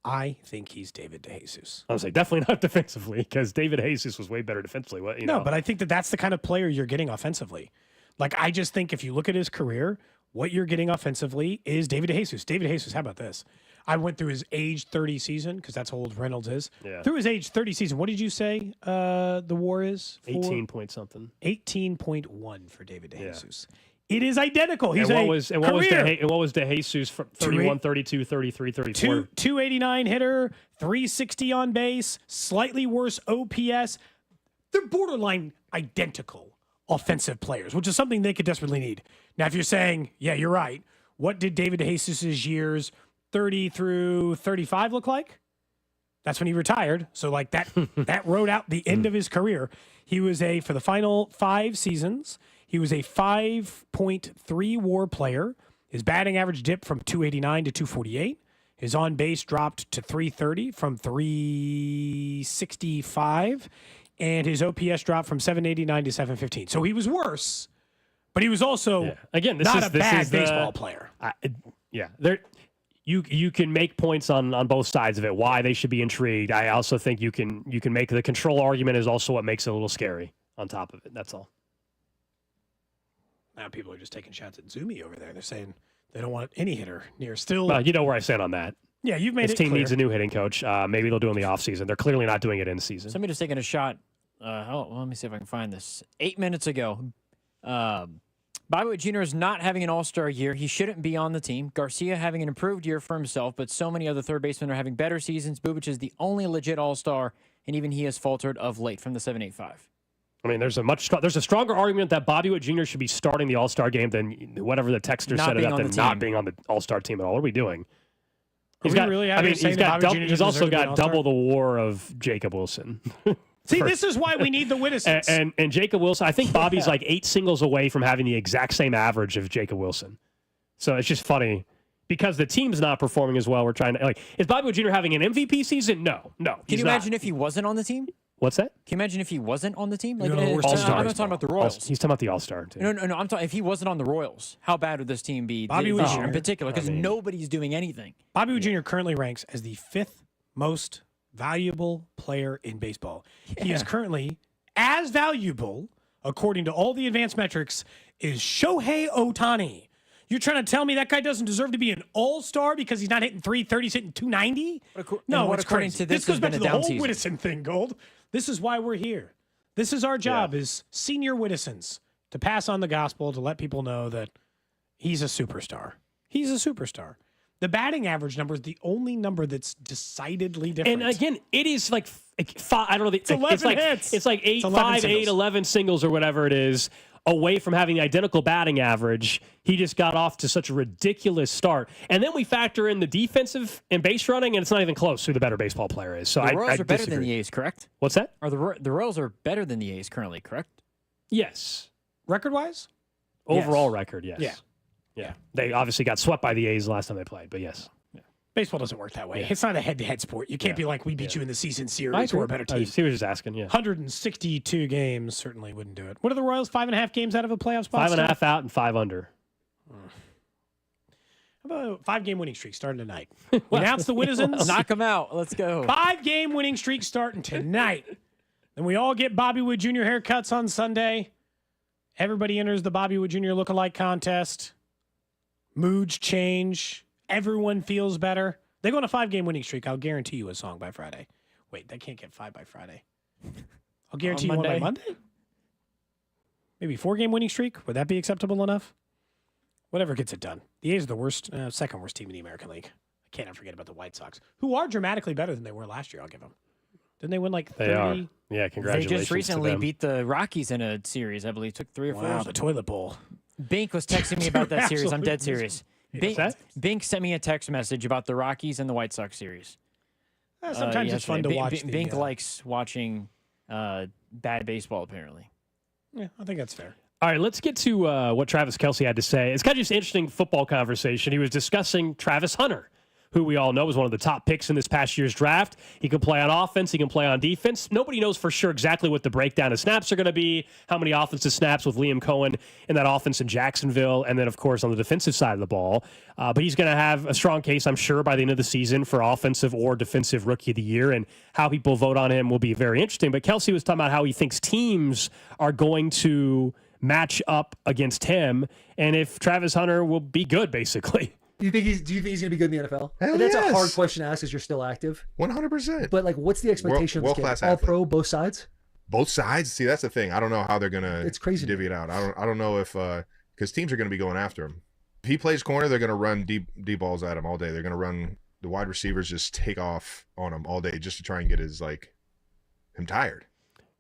I think he's David DeJesus. I was like, definitely not defensively, because David DeJesus was way better defensively. No, but I think that's the kind of player you're getting offensively. Like, I just think if you look at his career, what you're getting offensively is David DeJesus. David DeJesus, how about this? I went through his age 30 season, because that's how old Reynolds is. Yeah. Through his age 30 season, what did you say the WAR is? 18 point something. 18.1 for David DeJesus. It is identical. He's what was De Jesus from 31, 28 32, 33, 34? 289 hitter, 360 on base, slightly worse OPS. They're borderline identical offensive players, which is something they could desperately need. Now, if you're saying, yeah, you're right, what did David DeJesus' years 30 through 35 look like? That's when he retired. So like that wrote out the end of his career. He was for the final 5 seasons, he was a 5.3 WAR player. His batting average dipped from 289 to 248. His on base dropped to 330 from 365. And his OPS dropped from 789 to 715. So he was worse, but he was also not a bad baseball player. You can make points on both sides of it, why they should be intrigued. I also think you can make the control argument is also what makes it a little scary on top of it. That's all. Now people are just taking shots at Zumi over there. They're saying they don't want any hitter near still. Well, you know where I stand on that. Yeah, you've made this it team clear. needs a new hitting coach. Maybe they'll do it in the offseason. They're clearly not doing it in season. Somebody just taking a shot. Let me see if I can find this. 8 minutes ago, Bobby Witt Jr. is not having an all-star year. He shouldn't be on the team. Garcia having an improved year for himself, but so many other third basemen are having better seasons. Bubic is the only legit all-star, and even he has faltered of late from the 785. I mean, there's a stronger argument that Bobby Witt Jr. should be starting the All-Star game than whatever the texter said about them not being on the All-Star team at all. What are we doing? He's also got double the WAR of Jacob Wilson. See, this is why we need the Wittisons. And Jacob Wilson, I think Bobby's like 8 singles away from having the exact same average of Jacob Wilson. So it's just funny because the team's not performing as well. We're trying to is Bobby Witt Jr. having an MVP season? No. Can you imagine if he wasn't on the team? What's that? Can you imagine if he wasn't on the team? Like, All-Star. I'm not talking about the Royals. He's talking about the All-Star team. No. I'm talking if he wasn't on the Royals. How bad would this team be? Bobby Witt this Jr. year in particular, because nobody's doing anything. Bobby Witt Jr. currently ranks as the 5th most valuable player in baseball. He is currently as valuable, according to all the advanced metrics, is Shohei Ohtani. You're trying to tell me that guy doesn't deserve to be an all-star because he's not hitting 330, he's hitting 290? No, it's according crazy. to this goes has back been to a the down whole season. Wittison thing, Gold. This is why we're here. This is our job as senior Wittisons, to pass on the gospel, to let people know that he's a superstar. He's a superstar. The batting average number is the only number that's decidedly different. And again, it is like five, I don't know. It's 11 hits. It's like 8, 5, 8, 11 singles or whatever it is away from having the identical batting average. He just got off to such a ridiculous start. And then we factor in the defensive and base running, and it's not even close who the better baseball player is. So the Royals are better disagree. than the A's, correct? What's that? Are the Royals are better than the A's currently, correct? Yes. Record-wise? Overall record, yes. Yeah. Yeah. They obviously got swept by the A's last time they played, but yes. Baseball doesn't work that way. It's not a head-to-head sport. You can't be like, we beat you in the season series. I We're a better team. He was just asking, 162 games certainly wouldn't do it. What are the Royals, 5.5 games out of a playoff spot? 5.5 out and 5 under. How about a 5-game winning streak starting tonight? We announced the Wittisons. Knock them out. Let's go. 5-game winning streak starting tonight. Then we all get Bobby Witt Jr. haircuts on Sunday. Everybody enters the Bobby Witt Jr. lookalike contest. Moods change. Everyone feels better. They go on a 5-game winning streak. I'll guarantee you a song by Friday. Wait, they can't get 5 by Friday. I'll guarantee you one by Monday? Maybe 4-game winning streak? Would that be acceptable enough? Whatever gets it done. The A's are the worst, second worst team in the American League. I can't forget about the White Sox, who are dramatically better than they were last year, I'll give them. Didn't they win like 30? They are. Yeah, congratulations. They just recently to them. beat the Rockies in a series, I believe. Took 3 or 4. Wow, the toilet bowl. Bink was texting me about that series. I'm dead serious. What's Bink sent me a text message about the Rockies and the White Sox series. Sometimes it's fun to watch. Bink likes watching bad baseball, apparently. Yeah, I think that's fair. All right, let's get to what Travis Kelce had to say. It's kind of just an interesting football conversation. He was discussing Travis Hunter, who we all know was one of the top picks in this past year's draft. He can play on offense. He can play on defense. Nobody knows for sure exactly what the breakdown of snaps are going to be, how many offensive snaps with Liam Cohen in that offense in Jacksonville, and then, of course, on the defensive side of the ball. But he's going to have a strong case, I'm sure, by the end of the season for offensive or defensive rookie of the year, and how people vote on him will be very interesting. But Kelce was talking about how he thinks teams are going to match up against him, and if Travis Hunter will be good, basically. Do you think he's going to be good in the NFL? Hell That's yes. a hard question to ask because you're still active. 100%. But like, what's the expectation of this World-class kid? All athlete. pro, both sides? Both sides? See, that's the thing. I don't know how they're going to It's crazy divvy it out. I don't know if because because teams are going to be going after him. If he plays corner, they're going to run deep balls at him all day. They're going to run the wide receivers, just take off on him all day just to try and get him tired.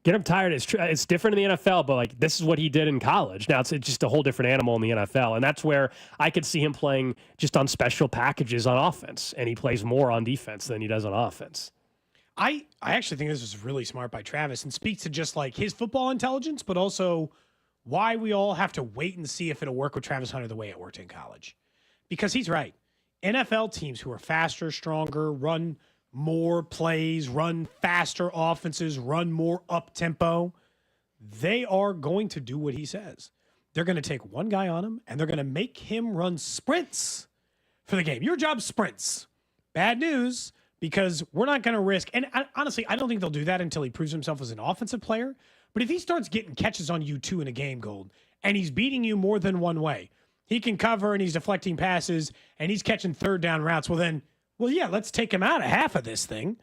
Get him tired. It's different in the NFL, but like this is what he did in college. Now it's just a whole different animal in the NFL, and that's where I could see him playing just on special packages on offense, and he plays more on defense than he does on offense. I actually think this was really smart by Travis and speaks to just like his football intelligence, but also why we all have to wait and see if it'll work with Travis Hunter the way it worked in college. Because he's right. NFL teams who are faster, stronger, run more plays, run faster offenses, run more up-tempo, they are going to do what he says. They're going to take one guy on him, and they're going to make him run sprints for the game. Your job's sprints. Bad news, because we're not going to risk, and honestly, I don't think they'll do that until he proves himself as an offensive player. But if he starts getting catches on you two in a game, Gold, and he's beating you more than one way, he can cover and he's deflecting passes and he's catching third down routes, well, yeah, let's take him out of half of this thing.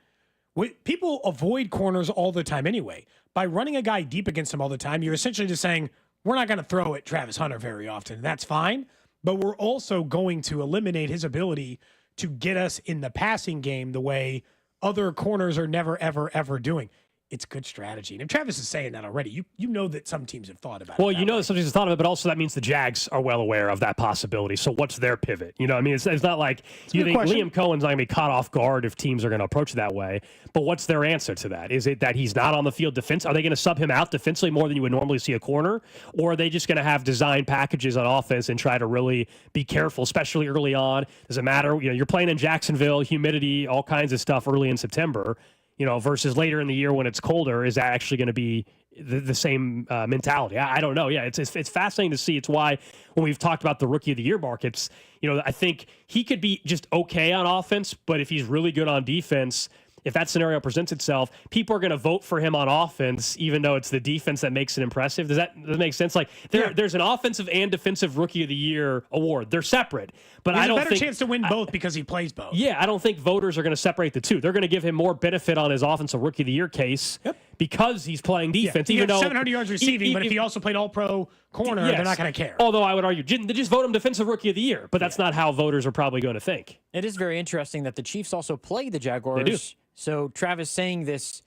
People avoid corners all the time anyway. By running a guy deep against him all the time, you're essentially just saying, we're not going to throw at Travis Hunter very often. That's fine. But we're also going to eliminate his ability to get us in the passing game the way other corners are never, ever, ever doing. It's good strategy. And if Travis is saying that already, you know that some teams have thought about it. Well, you know that some teams have thought of it, but also that means the Jags are well aware of that possibility. So what's their pivot? You know, I mean, it's not like you think Liam Cohen's not going to be caught off guard if teams are going to approach it that way. But what's their answer to that? Is it that he's not on the field defense? Are they going to sub him out defensively more than you would normally see a corner? Or are they just going to have design packages on offense and try to really be careful, especially early on? Does it matter? You know, you're playing in Jacksonville, humidity, all kinds of stuff early in September. You know, versus later in the year when it's colder, is that actually going to be the same mentality? I don't know. Yeah, it's fascinating to see. It's why when we've talked about the Rookie of the Year markets, you know, I think he could be just okay on offense, but if he's really good on defense, if that scenario presents itself, people are going to vote for him on offense, even though it's the defense that makes it impressive. Does that make sense? Like there's an offensive and defensive Rookie of the Year award. They're separate, but I don't think a better chance to win both because he plays both. Yeah, I don't think voters are going to separate the two. They're going to give him more benefit on his offensive Rookie of the Year case because he's playing defense. Even though 700 yards receiving, but if he also played All-Pro corner, they're not going to care. Although I would argue, just vote him defensive Rookie of the Year, but that's not how voters are probably going to think. It is very interesting that the Chiefs also play the Jaguars. They do. So Travis saying this,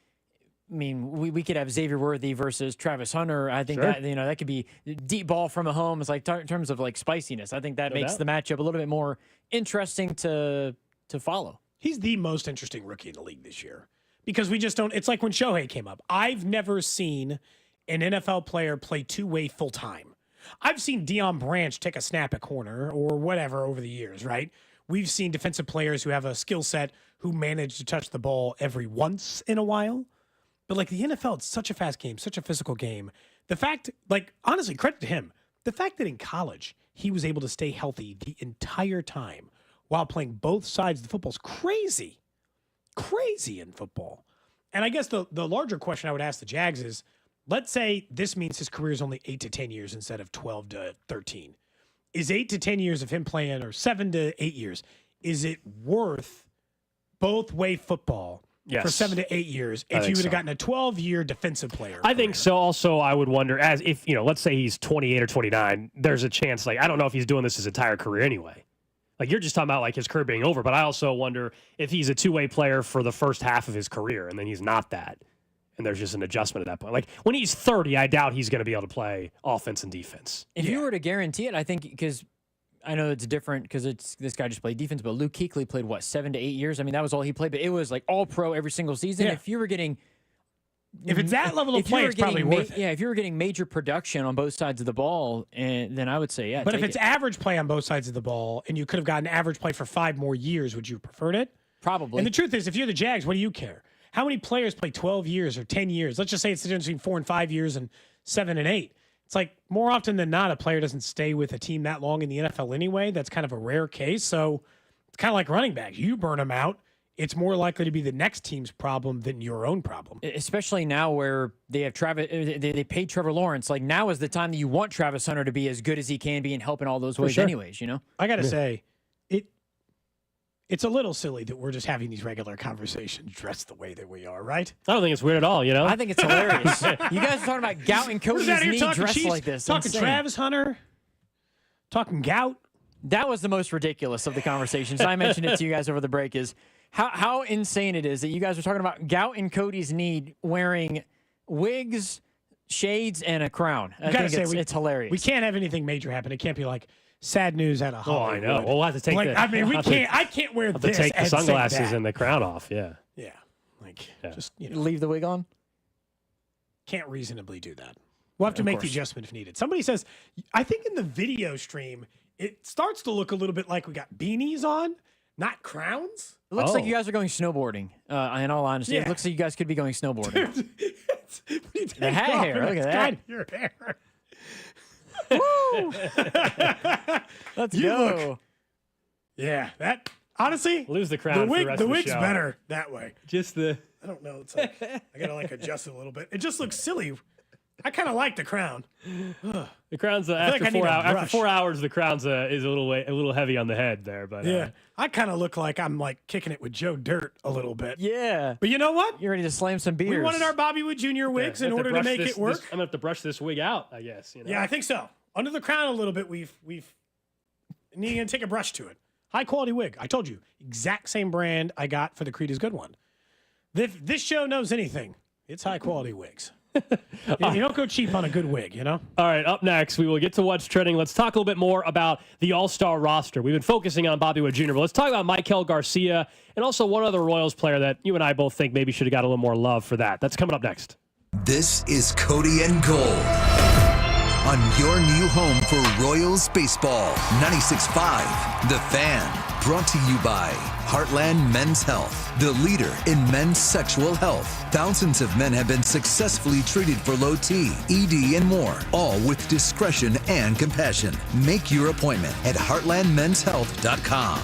I mean, we could have Xavier Worthy versus Travis Hunter. I think that, you know, that could be deep ball from a home. It's like in terms of like spiciness. I think that makes the matchup a little bit more interesting to follow. He's the most interesting rookie in the league this year because we just don't. It's like when Shohei came up. I've never seen an NFL player play two-way full time. I've seen Deion Branch take a snap at corner or whatever over the years, right? We've seen defensive players who have a skill set who manage to touch the ball every once in a while. But like the NFL, it's such a fast game, such a physical game. The fact, like, honestly, credit to him. The fact that in college, he was able to stay healthy the entire time while playing both sides of the football is crazy. Crazy in football. And I guess the larger question I would ask the Jags is, let's say this means his career is only 8 to 10 years instead of 12 to 13. Is 8 to 10 years of him playing, or 7 to 8 years, is it worth both-way football for 7 to 8 years if you would have gotten a 12-year defensive player? I think so. Also, I would wonder, as if, you know, let's say he's 28 or 29, there's a chance, like, I don't know if he's doing this his entire career anyway. Like, you're just talking about, like, his career being over, but I also wonder if he's a two-way player for the first half of his career, and then he's not that. And there's just an adjustment at that point. Like, when he's 30, I doubt he's going to be able to play offense and defense. If you were to guarantee it, I think, because I know it's different because this guy just played defense, but Luke Kuechly played, 7 to 8 years? I mean, that was all he played, but it was like all-pro every single season. Yeah. If you were getting... If it's that level of play, it's probably worth it. Yeah, if you were getting major production on both sides of the ball, then I would say, yeah. But if it's average play on both sides of the ball and you could have gotten average play for 5 more years, would you have preferred it? Probably. And the truth is, if you're the Jags, what do you care? How many players play 12 years or 10 years? Let's just say it's the difference between 4 and 5 years and 7 and 8. It's like more often than not, a player doesn't stay with a team that long in the NFL anyway. That's kind of a rare case. So it's kind of like running backs. You burn them out, it's more likely to be the next team's problem than your own problem. Especially now where they have they paid Trevor Lawrence. Like, now is the time that you want Travis Hunter to be as good as he can be and help in all those ways anyways, you know? I got to say, it's a little silly that we're just having these regular conversations dressed the way that we are, right? I don't think it's weird at all, you know? I think it's hilarious. You guys are talking about Gout and Cody's knee dressed Chiefs, like this. Talking Insane. Travis Hunter. Talking gout. That was the most ridiculous of the conversations. I mentioned it to you guys over the break. Is how insane it is that you guys are talking about gout in Cody's knee, wearing wigs, shades, and a crown. I think it's hilarious. We can't have anything major happen. It can't be like sad news at a Hollywood. I know. Well, we'll have to take I mean, we can't. I can't wear this. Take the and sunglasses say that. and the crown off. Yeah. Yeah. Just leave the wig on. Can't reasonably do that. We'll have to make the adjustment if needed. Somebody says, I think in the video stream, it starts to look a little bit like we got beanies on, not crowns. It looks like you guys are going snowboarding. In all honesty, it looks like you guys could be going snowboarding. The hat hair. Look at that. Your hair. Woo! Let's go. Yeah, that honestly, lose the crown. The wig's better that way. Just the. I don't know. It's like I gotta adjust it a little bit. It just looks silly. I kind of like the crown. The crown's after 4 hours. After 4 hours, the crown's is a little heavy on the head there. But yeah, I kind of look like I'm kicking it with Joe Dirt a little bit. Yeah, but you know what? You're ready to slam some beers. We wanted our Bobby Wood Jr. wigs in order to make it work. I'm gonna have to brush this wig out, I guess. You know? Yeah, I think so. Under the crown a little bit. We've need to take a brush to it. High quality wig. I told you, exact same brand I got for the Creed is Good one. If this show knows anything, it's high quality wigs. You don't go cheap on a good wig, you know? All right, up next, we will get to what's trending. Let's talk a little bit more about the All-Star roster. We've been focusing on Bobby Wood Jr., but let's talk about Maikel Garcia and also one other Royals player that you and I both think maybe should have got a little more love for that. That's coming up next. This is Cody and Gold on your new home for Royals baseball. 96.5, The Fan. Brought to you by Heartland Men's Health, the leader in men's sexual health. Thousands of men have been successfully treated for low T, ED, and more, all with discretion and compassion. Make your appointment at heartlandmenshealth.com.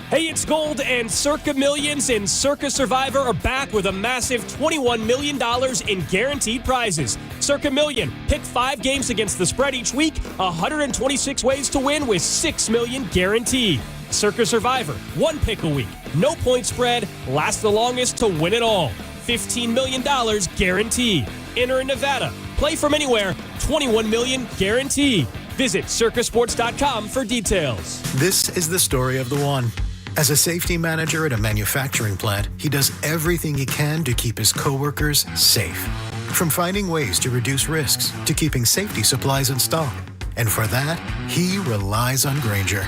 Hey, it's Gold, and Circa Millions and Circa Survivor are back with a massive $21 million in guaranteed prizes. Circa Million, pick 5 games against the spread each week, 126 ways to win with $6 million guaranteed. Circa Survivor, 1 pick a week, no point spread, last the longest to win it all. $15 million guaranteed. Enter in Nevada, play from anywhere, $21 million guaranteed. Visit circasports.com for details. This is the story of the one. As a safety manager at a manufacturing plant, he does everything he can to keep his coworkers safe. From finding ways to reduce risks to keeping safety supplies in stock. And for that, he relies on Grainger.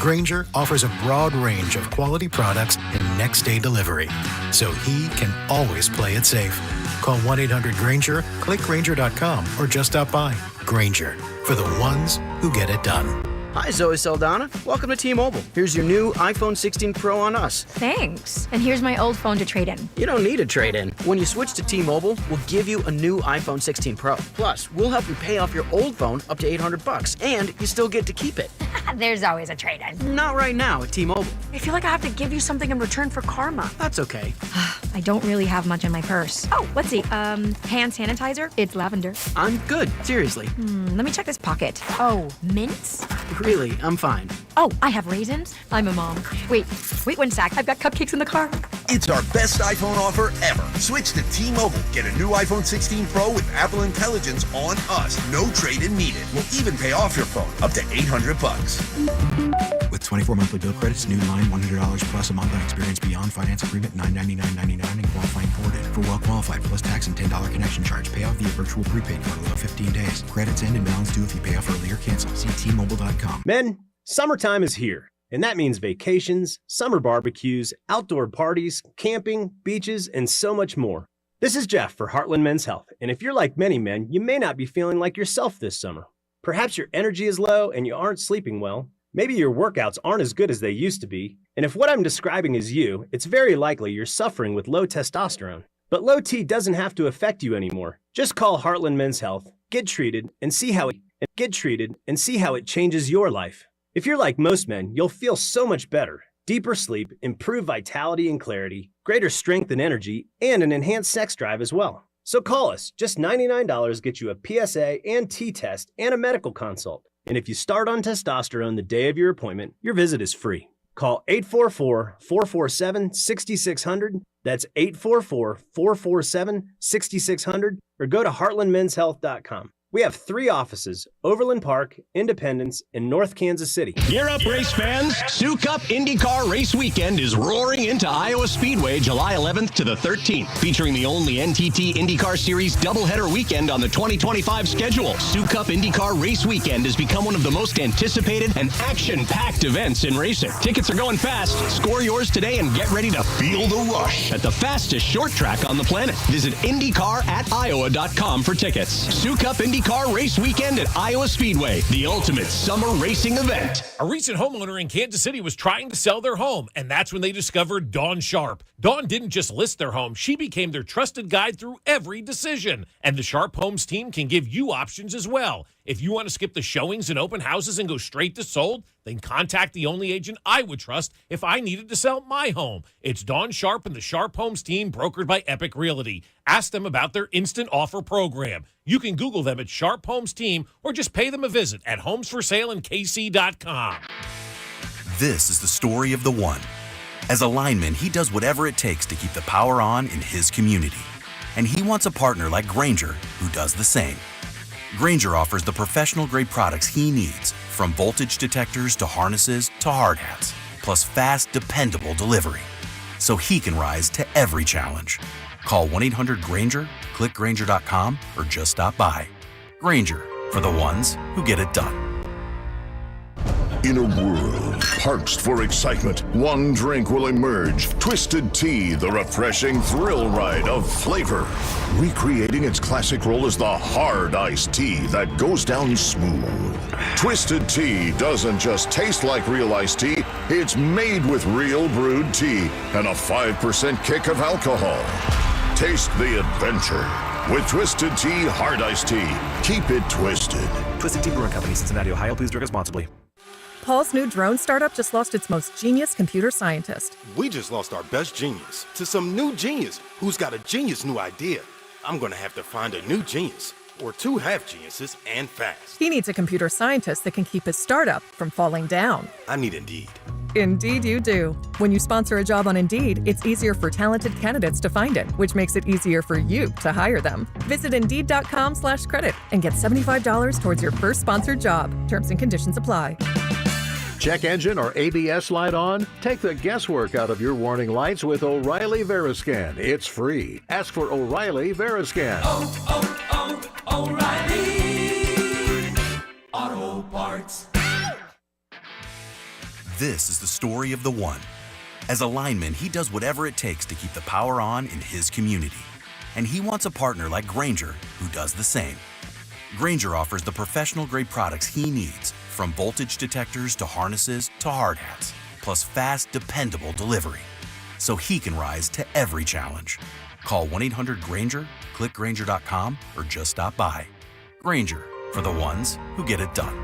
Grainger offers a broad range of quality products and next-day delivery, so he can always play it safe. Call 1-800-GRAINGER, click Grainger.com, or just stop by. Grainger, for the ones who get it done. Hi, Zoe Saldana. Welcome to T-Mobile. Here's your new iPhone 16 Pro on us. Thanks. And here's my old phone to trade in. You don't need a trade-in. When you switch to T-Mobile, we'll give you a new iPhone 16 Pro. Plus, we'll help you pay off your old phone up to $800, and you still get to keep it. There's always a trade-in. Not right now at T-Mobile. I feel like I have to give you something in return for karma. That's okay. I don't really have much in my purse. Oh, let's see. Hand sanitizer. It's lavender. I'm good. Seriously. Let me check this pocket. Oh, mints? Really, I'm fine. Oh, I have raisins. I'm a mom. Wait 1 sec. I've got cupcakes in the car. It's our best iPhone offer ever. Switch to T-Mobile. Get a new iPhone 16 Pro with Apple Intelligence on us. No trade-in needed. We'll even pay off your phone up to $800. With 24 monthly bill credits, new line $100 plus a month on experience beyond finance agreement $999.99 and qualifying ported. For well qualified plus tax and $10 connection charge. Pay off via virtual prepaid card below 15 days. Credits end and balance due if you pay off early or cancel. See T-Mobile.com. Men, summertime is here, and that means vacations, summer barbecues, outdoor parties, camping, beaches, and so much more. This is Jeff for Heartland Men's Health, and if you're like many men, you may not be feeling like yourself this summer. Perhaps your energy is low and you aren't sleeping well. Maybe your workouts aren't as good as they used to be. And if what I'm describing is you, it's very likely you're suffering with low testosterone. But low T doesn't have to affect you anymore. Just call Heartland Men's Health, get treated, and see how it changes your life. If you're like most men, you'll feel so much better. Deeper sleep, improved vitality and clarity, greater strength and energy, and an enhanced sex drive as well. So call us. Just $99 gets you a PSA and T-test and a medical consult. And if you start on testosterone the day of your appointment, your visit is free. Call 844-447-6600. That's 844-447-6600. Or go to heartlandmenshealth.com. We have 3 offices, Overland Park, Independence, and North Kansas City. Gear up, race fans. Sioux Cup IndyCar Race Weekend is roaring into Iowa Speedway July 11th to the 13th, featuring the only NTT IndyCar Series doubleheader weekend on the 2025 schedule. Sioux Cup IndyCar Race Weekend has become one of the most anticipated and action-packed events in racing. Tickets are going fast. Score yours today and get ready to feel the rush at the fastest short track on the planet. Visit IndyCar@Iowa.com for tickets. Sioux Cup IndyCar Race Weekend at Iowa Speedway, the ultimate summer racing event. A recent homeowner in Kansas City was trying to sell their home, and that's when they discovered Dawn Sharp. Dawn didn't just list their home, she became their trusted guide through every decision. And the Sharp Homes team can give you options as well. If you want to skip the showings and open houses and go straight to sold, then contact the only agent I would trust if I needed to sell my home. It's Dawn Sharp and the Sharp Homes team, brokered by Epic Realty. Ask them about their instant offer program. You can Google them at Sharp Homes Team or just pay them a visit at homesforsaleandkc.com. This is the story of the one. As a lineman, he does whatever it takes to keep the power on in his community. And he wants a partner like Grainger who does the same. Grainger offers the professional-grade products he needs, from voltage detectors to harnesses to hard hats, plus fast, dependable delivery, so he can rise to every challenge. Call 1-800-GRAINGER, click Grainger.com, or just stop by. Grainger, for the ones who get it done. In a world parched for excitement, one drink will emerge. Twisted Tea, the refreshing thrill ride of flavor. Recreating its classic role as the hard iced tea that goes down smooth. Twisted Tea doesn't just taste like real iced tea, it's made with real brewed tea and a 5% kick of alcohol. Taste the adventure with Twisted Tea Hard Iced Tea. Keep it twisted. Twisted Tea Brewing Company, Cincinnati, Ohio. Please drink responsibly. Paul's new drone startup just lost its most genius computer scientist. We just lost our best genius to some new genius who's got a genius new idea. I'm gonna have to find a new genius, or 2 half geniuses, and fast. He needs a computer scientist that can keep his startup from falling down. I need Indeed. Indeed you do. When you sponsor a job on Indeed, it's easier for talented candidates to find it, which makes it easier for you to hire them. Visit Indeed.com/credit and get $75 towards your first sponsored job. Terms and conditions apply. Check engine or ABS light on? Take the guesswork out of your warning lights with O'Reilly Veriscan. It's free. Ask for O'Reilly Veriscan. O'Reilly Auto Parts. This is the story of the one. As a lineman, he does whatever it takes to keep the power on in his community. And he wants a partner like Grainger who does the same. Grainger offers the professional-grade products he needs, from voltage detectors to harnesses to hard hats, plus fast, dependable delivery, so he can rise to every challenge. Call 1-800-GRAINGER, click Grainger.com, or just stop by. Grainger, for the ones who get it done.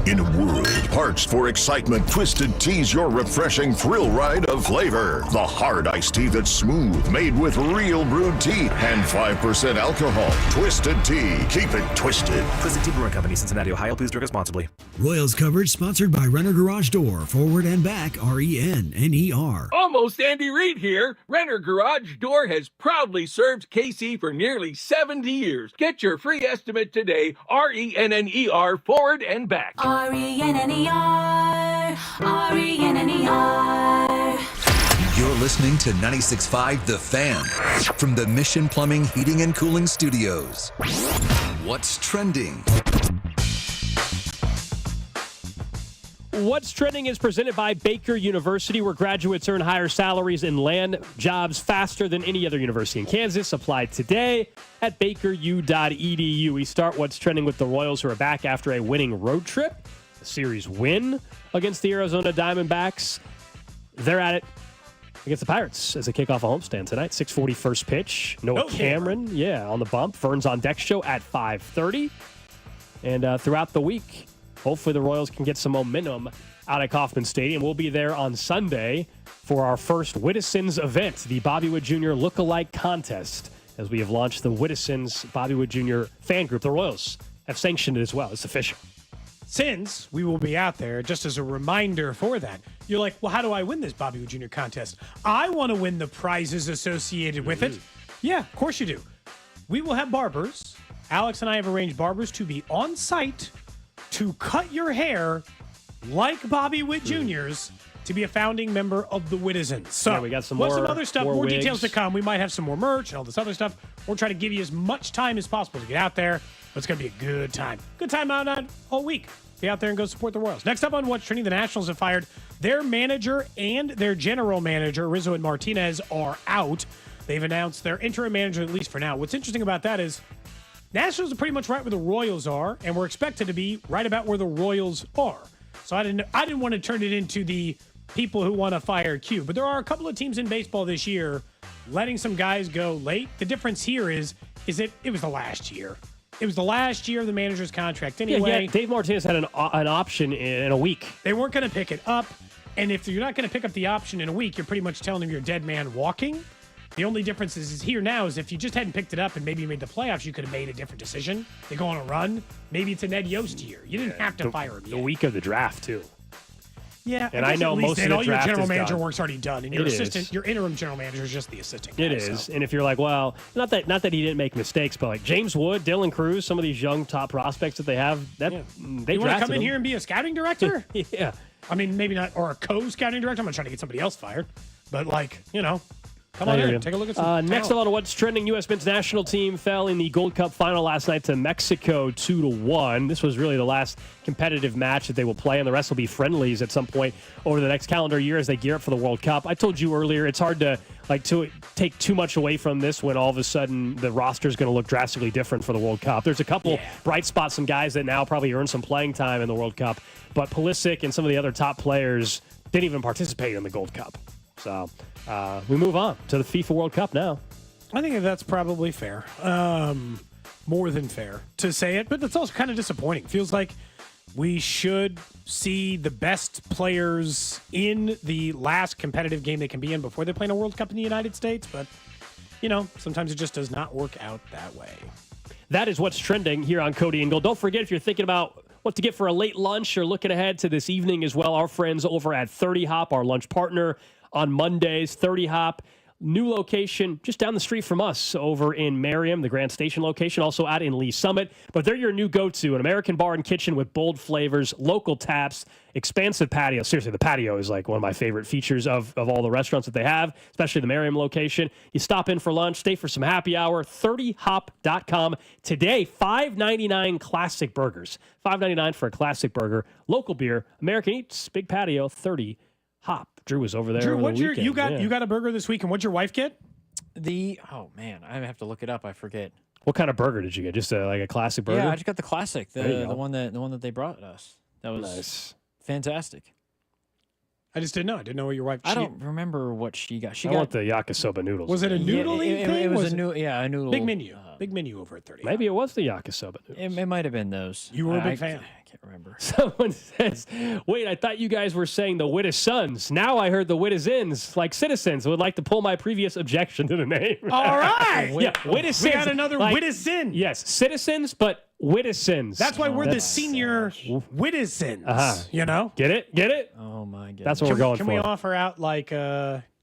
In a world parched for excitement, Twisted Tea's your refreshing thrill ride of flavor. The hard iced tea that's smooth, made with real brewed tea and 5% alcohol. Twisted Tea. Keep it twisted. Twisted Tea Brewing Company, Cincinnati, Ohio. Please drink responsibly. Royals coverage sponsored by Renner Garage Door, forward and back, RENNER. Almost Andy Reid here. Renner Garage Door has proudly served KC for nearly 70 years. Get your free estimate today, RENNER, forward and back. RENNER, RENNER. You're listening to 96.5 The Fan from the Mission Plumbing, Heating, and Cooling Studios. What's trending? What's Trending is presented by Baker University, where graduates earn higher salaries and land jobs faster than any other university in Kansas. Applied today at bakeru.edu. We start What's Trending with the Royals, who are back after a winning road trip. A series win against the Arizona Diamondbacks. They're at it against the Pirates as they kick off a homestand tonight. 6:40 first pitch. Noah Cameron, on the bump. Vern's on deck show at 5:30. And throughout the week, hopefully the Royals can get some momentum out at Kauffman Stadium. We'll be there on Sunday for our first Whittison's event, the Bobby Wood Jr. Look-alike Contest, as we have launched the Whittison's Bobby Wood Jr. fan group. The Royals have sanctioned it as well. It's official. Since we will be out there, just as a reminder for that, you're like, well, how do I win this Bobby Wood Jr. contest? I want to win the prizes associated with it. Yeah, of course you do. We will have barbers Alex and I have arranged barbers to be on site to cut your hair like Bobby Witt Jr.'s to be a founding member of the Witizens. So yeah, we got some what's more, some other stuff, more wigs. details to come. We might have some more merch and all this other stuff. We'll try to give you as much time as possible to get out there. But it's going to be a good time. Good time out all week. Be out there and go support the Royals. Next up on What's Trending, the Nationals have fired their manager and their general manager. Rizzo and Martinez are out. They've announced their interim manager, at least for now. What's interesting about that is Nationals are pretty much right where the Royals are, and we're expected to be right about where the Royals are. So I didn't want to turn it into the people who want to fire Q. But there are a couple of teams in baseball this year letting some guys go late. The difference here is it was the last year. It was the last year of the manager's contract anyway. Yeah, Dave Martinez had an option in a week. They weren't going to pick it up. And if you're not going to pick up the option in a week, you're pretty much telling them you're a dead man walking. The only difference is here now is if you just hadn't picked it up and maybe you made the playoffs, you could have made a different decision. They go on a run. Maybe it's a Ned Yost year. You didn't have to fire him yet. The week of the draft, too. Yeah, and I know most of the all your draft general is manager done. work's already done, and your assistant, your interim general manager is just the assistant guy. It is, and if you're like, well, not that he didn't make mistakes, but like James Wood, Dylan Cruz, some of these young top prospects that they have, they You want to drafted come in them. here and be a scouting director? Yeah. I mean, maybe not, or a co-scouting director. I'm not trying to get somebody else fired, but come I on hear in, you. take a look at some Next talent. up on What's Trending, U.S. men's national team fell in the Gold Cup final last night to Mexico 2-1. This was really the last competitive match that they will play, and the rest will be friendlies at some point over the next calendar year as they gear up for the World Cup. I told you earlier, it's hard to take too much away from this when all of a sudden the roster is going to look drastically different for the World Cup. There's a couple bright spots, some guys that now probably earn some playing time in the World Cup, but Pulisic and some of the other top players didn't even participate in the Gold Cup. So we move on to the FIFA World Cup now. I think that's probably fair. More than fair to say it, but it's also kind of disappointing. Feels like we should see the best players in the last competitive game they can be in before they play in a World Cup in the United States, but, sometimes it just does not work out that way. That is What's Trending here on Cody and Gold. Don't forget, if you're thinking about what to get for a late lunch or looking ahead to this evening as well, our friends over at 30 Hop, our lunch partner on Mondays, 30 Hop, new location just down the street from us over in Merriam, the Grand Station location, also out in Lee Summit. But they're your new go-to, an American bar and kitchen with bold flavors, local taps, expansive patio. Seriously, the patio is like one of my favorite features of all the restaurants that they have, especially the Merriam location. You stop in for lunch, stay for some happy hour, 30hop.com. Today, $5.99 classic burgers. $5.99 for a classic burger. Local beer, American Eats, big patio, 30 Hop. Drew was over there. Drew, over what's the your weekend. you got a burger this week, and what'd your wife get? Oh man, I have to look it up. I forget. What kind of burger did you get? Just like a classic burger? Yeah, I just got the classic, There you the go. one that they brought us. That was Nice. fantastic. I just didn't know. I didn't know what your wife. I don't remember what she got. She I got want the yakisoba noodles. Was it a noodling thing? It was a noodle. Big menu. Big menu over at 30. Maybe it was the yakisoba noodles. It might have been those. You were a big I fan. can't remember. Someone says, wait, I thought you guys were saying the Witizens. Now I heard the Witizens, like citizens. Would like to pull my previous objection to the name. All right. Yeah, Witizens. We got another like, Witizen. Yes, citizens, but Witizens. That's why we're the senior Witizens. Get it? Get it? Oh my god. That's what we're going Can for. we offer out like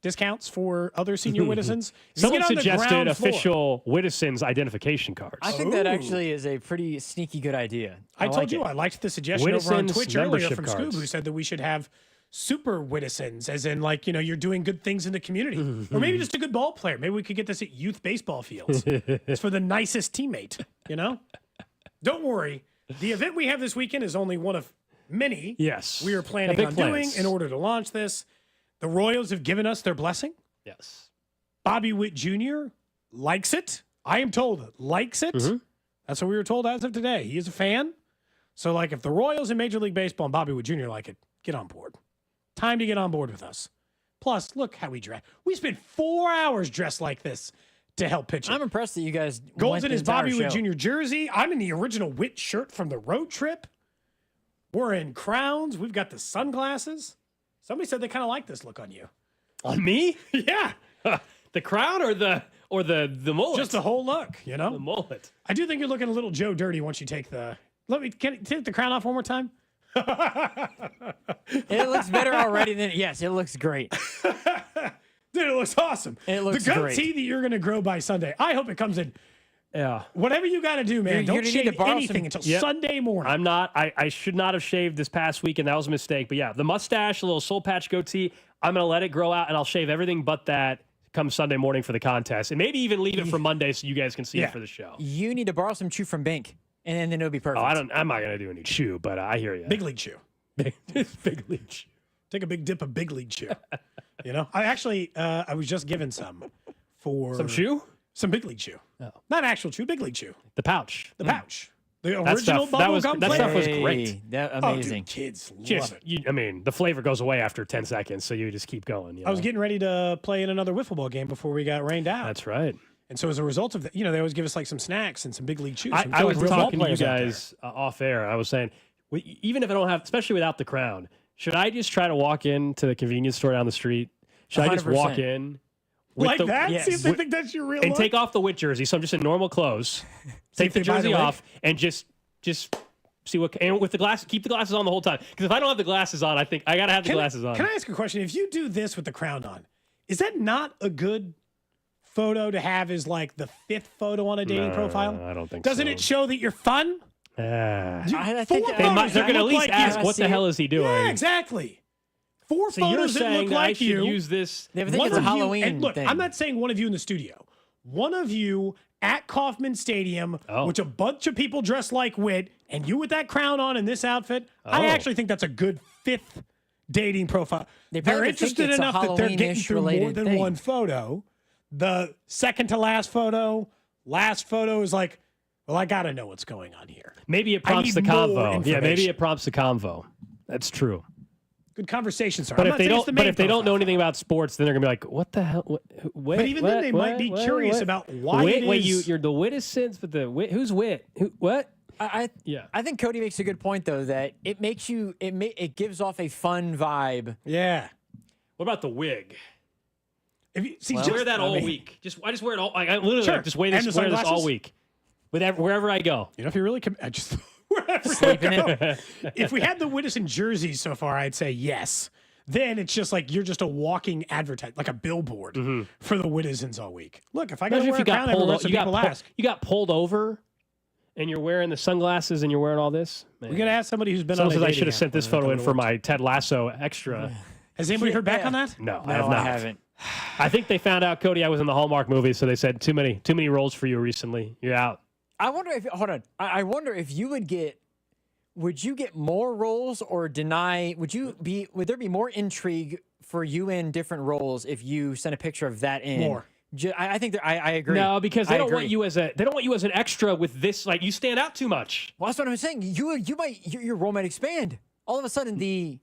discounts for other senior Witizens? Someone Get on the suggested ground floor. official Witizens identification cards. I think that actually is a pretty sneaky good idea. I told like you it. I liked the suggestion over on Witizens Twitch earlier membership from cards. Scoob, who said that we should have super Witizens, as in like, you're doing good things in the community. Or maybe just a good ball player. Maybe we could get this at youth baseball fields. It's for the nicest teammate, Don't worry. The event we have this weekend is only one of many Yes. we are planning Big on plans. doing in order to launch this. The Royals have given us their blessing. Yes. Bobby Witt Jr. likes it. I am told likes it. That's what we were told as of today. He is a fan. So, like, if the Royals in Major League Baseball and Bobby Witt Jr. like it, get on board. Time to get on board with us. Plus, look how we dress. We spent 4 hours dressed like this to help pitch it. I'm impressed that you guys. Gold's went in the his entire Bobby Witt show. Jr. jersey. I'm in the original Witt shirt from the road trip. We're in crowns. We've got the sunglasses. Somebody said they kind of like this look on you. On me? Yeah. The crown or the mullet? Just the whole look, The mullet. I do think you're looking a little Joe Dirty once you take the. Can you take the crown off one more time? It looks better already than. Yes, it looks great. Dude, it looks awesome. It looks the goatee great. that you're going to grow by Sunday. I hope it comes in Yeah. Whatever you got to do, man. You're Don't gonna need to shave borrow anything some- until Sunday morning. I'm not. I should not have shaved this past week, and that was a mistake. But yeah, the mustache, a little soul patch goatee, I'm going to let it grow out, and I'll shave everything but that come Sunday morning for the contest. And maybe even leave it for Monday so you guys can see it for the show. You need to borrow some chew from Bink, and then it'll be perfect. I'm not going to do any chew, but I hear you. Big league chew. Big league chew. Take a big dip of big league chew. I actually, I was just given some for Some chew? Some big league chew. Not actual chew, big league chew. The pouch. The pouch. The That original stuff, that bubblegum that flavor. stuff was great. That Oh, amazing. dude, kids love Just, it. the flavor goes away after 10 seconds, so you just keep going. I was getting ready to play in another wiffle ball game before we got rained out. That's right. And so as a result of that, they always give us like some snacks and some big league chews. I was talking to you guys off air. I was saying, even if I don't have, especially without the crown, should I just try to walk into the convenience store down the street? Should I just walk 100%. in? with Like the- that? Yes. See if they think that's your real And look? take off the wit jersey, so I'm just in normal clothes. See Take if the they buy the jersey wig? off and just see what. And with the glasses, keep the glasses on the whole time. Because if I don't have the glasses on, I think I gotta have the glasses on. Can I ask a question? If you do this with the crown on, is that not a good photo to have as like the 5th photo on a dating profile? I don't think Doesn't so. it show that you're fun? I think They're going to at least ask, what the hell is he doing? Yeah, exactly. 4 So you're photos that saying look that I like should you. use this? They think One it's a of you- Halloween and look, thing. I'm not saying one of you in the studio. One of you at Kauffman Stadium with a bunch of people dressed like Wit, and you with that crown on in this outfit. I actually think that's a good 5th dating profile. They They're probably think interested it's a enough that they're getting Halloween-ish through more related than thing. one photo. The second to last photo is like, well, I got to know what's going on here. Maybe it prompts the need more convo. Yeah, maybe information. it prompts the convo. That's true. Good conversation, sir. But I'm if not they saying it's don't, the but main if they don't profile. know anything about sports, then they're gonna be like, "What the hell?" But even then, they might be curious about why Wit, it wait, is- you're the Wittisons, but the Wit, who's Wit? What? I think Cody makes a good point though that it makes you it gives off a fun vibe. Yeah. What about the wig? If you see, I wear that all week. I just wear it all. I literally Sure. just wear And this, the wear this all sunglasses? week, wherever I go. If you really, I just wherever Sleep in I it. go. If we had the Widdison jerseys so far, I'd say yes. Then it's just like you're just a walking advertise, like a billboard for the Widdisons all week. Look, if I got to Imagine wear if you a crown got pulled. everywhere, so people ask. You got pulled over, and you're wearing the sunglasses, and you're wearing all this. Man. We got to ask somebody who's been Someone on. says a I dating should have app sent this when photo they in come to for work. my Ted Lasso extra. Has anybody heard back on that? No, I No, have not. I haven't. I think they found out, Cody, I was in the Hallmark movie, so they said too many roles for you recently. You're out. I wonder if hold on. I wonder if you would you get more roles or deny? Would there be more intrigue for you in different roles if you sent a picture of that in? More. I think I agree. No, because they I don't agree. want you as an extra with this. Like you stand out too much. Well, that's what I'm saying. Your role might expand. All of a sudden, the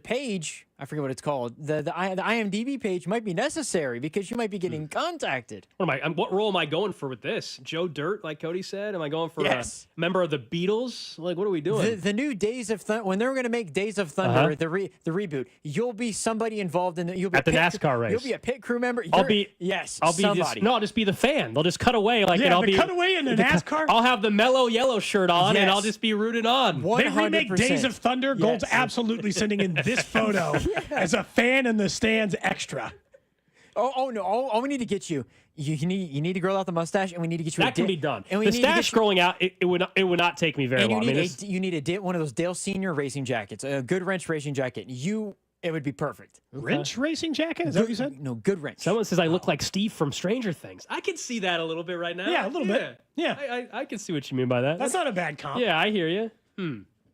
page, I forget what it's called, the IMDb page might be necessary because you might be getting contacted. What role am I going for with this? Joe Dirt, like Cody said? Am I going for Yes. a member of the Beatles? Like, what are we doing? The new Days of Thunder, when they're going to make Days of Thunder, the reboot, you'll be somebody involved in the. You'll be At the pit NASCAR race. You'll be a pit crew member. I'll You're- be yes. I'll be somebody. I'll just be the fan. They'll just cut away like, and I'll the be cutaway in the NASCAR. I'll have the mellow yellow shirt on, and Yes. I'll just be rooted on. They remake 100%. Days of Thunder. Gold's Yes. absolutely sending in this photo as a fan in the stands extra. Oh no! All we need to get you. You need to grow out the mustache, and we need to get you. That can be done. And we The need to get stash you- growing out, it would not take me very And long. you need one of those Dale Senior racing jackets, a good wrench racing jacket. It would be perfect. Wrench racing jacket? Is that what you said? No, good wrench. Someone says I look like Steve from Stranger Things. I can see that a little bit right now. Yeah, a little bit. Yeah. I can see what you mean by that. That's not a bad comp. Yeah, I hear you.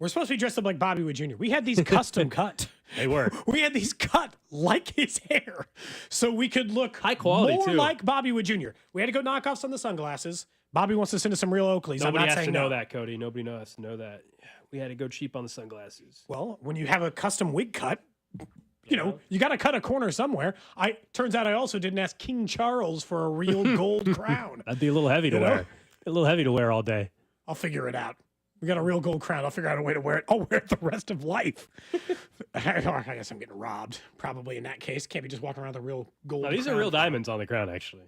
We're supposed to be dressed up like Bobby Wood Jr. We had these custom cut. They were. We had these cut like his hair, so we could look high quality more too. like Bobby Wood Jr. We had to go knockoffs on the sunglasses. Bobby wants to send us some real Oakleys. I'm Nobody not has saying to know no. that, Cody. Nobody has to know that. We had to go cheap on the sunglasses. Well, when you have a custom wig cut, you got to cut a corner somewhere. Turns out I also didn't ask King Charles for a real gold crown. That'd be a little heavy to You know? wear. A little heavy to wear all day. I'll figure it out. We got a real gold crown. I'll figure out a way to wear it. I'll wear it the rest of life. I guess I'm getting robbed. Probably in that case. Can't be just walking around with a real gold No, these are crown. real diamonds on the crown, actually.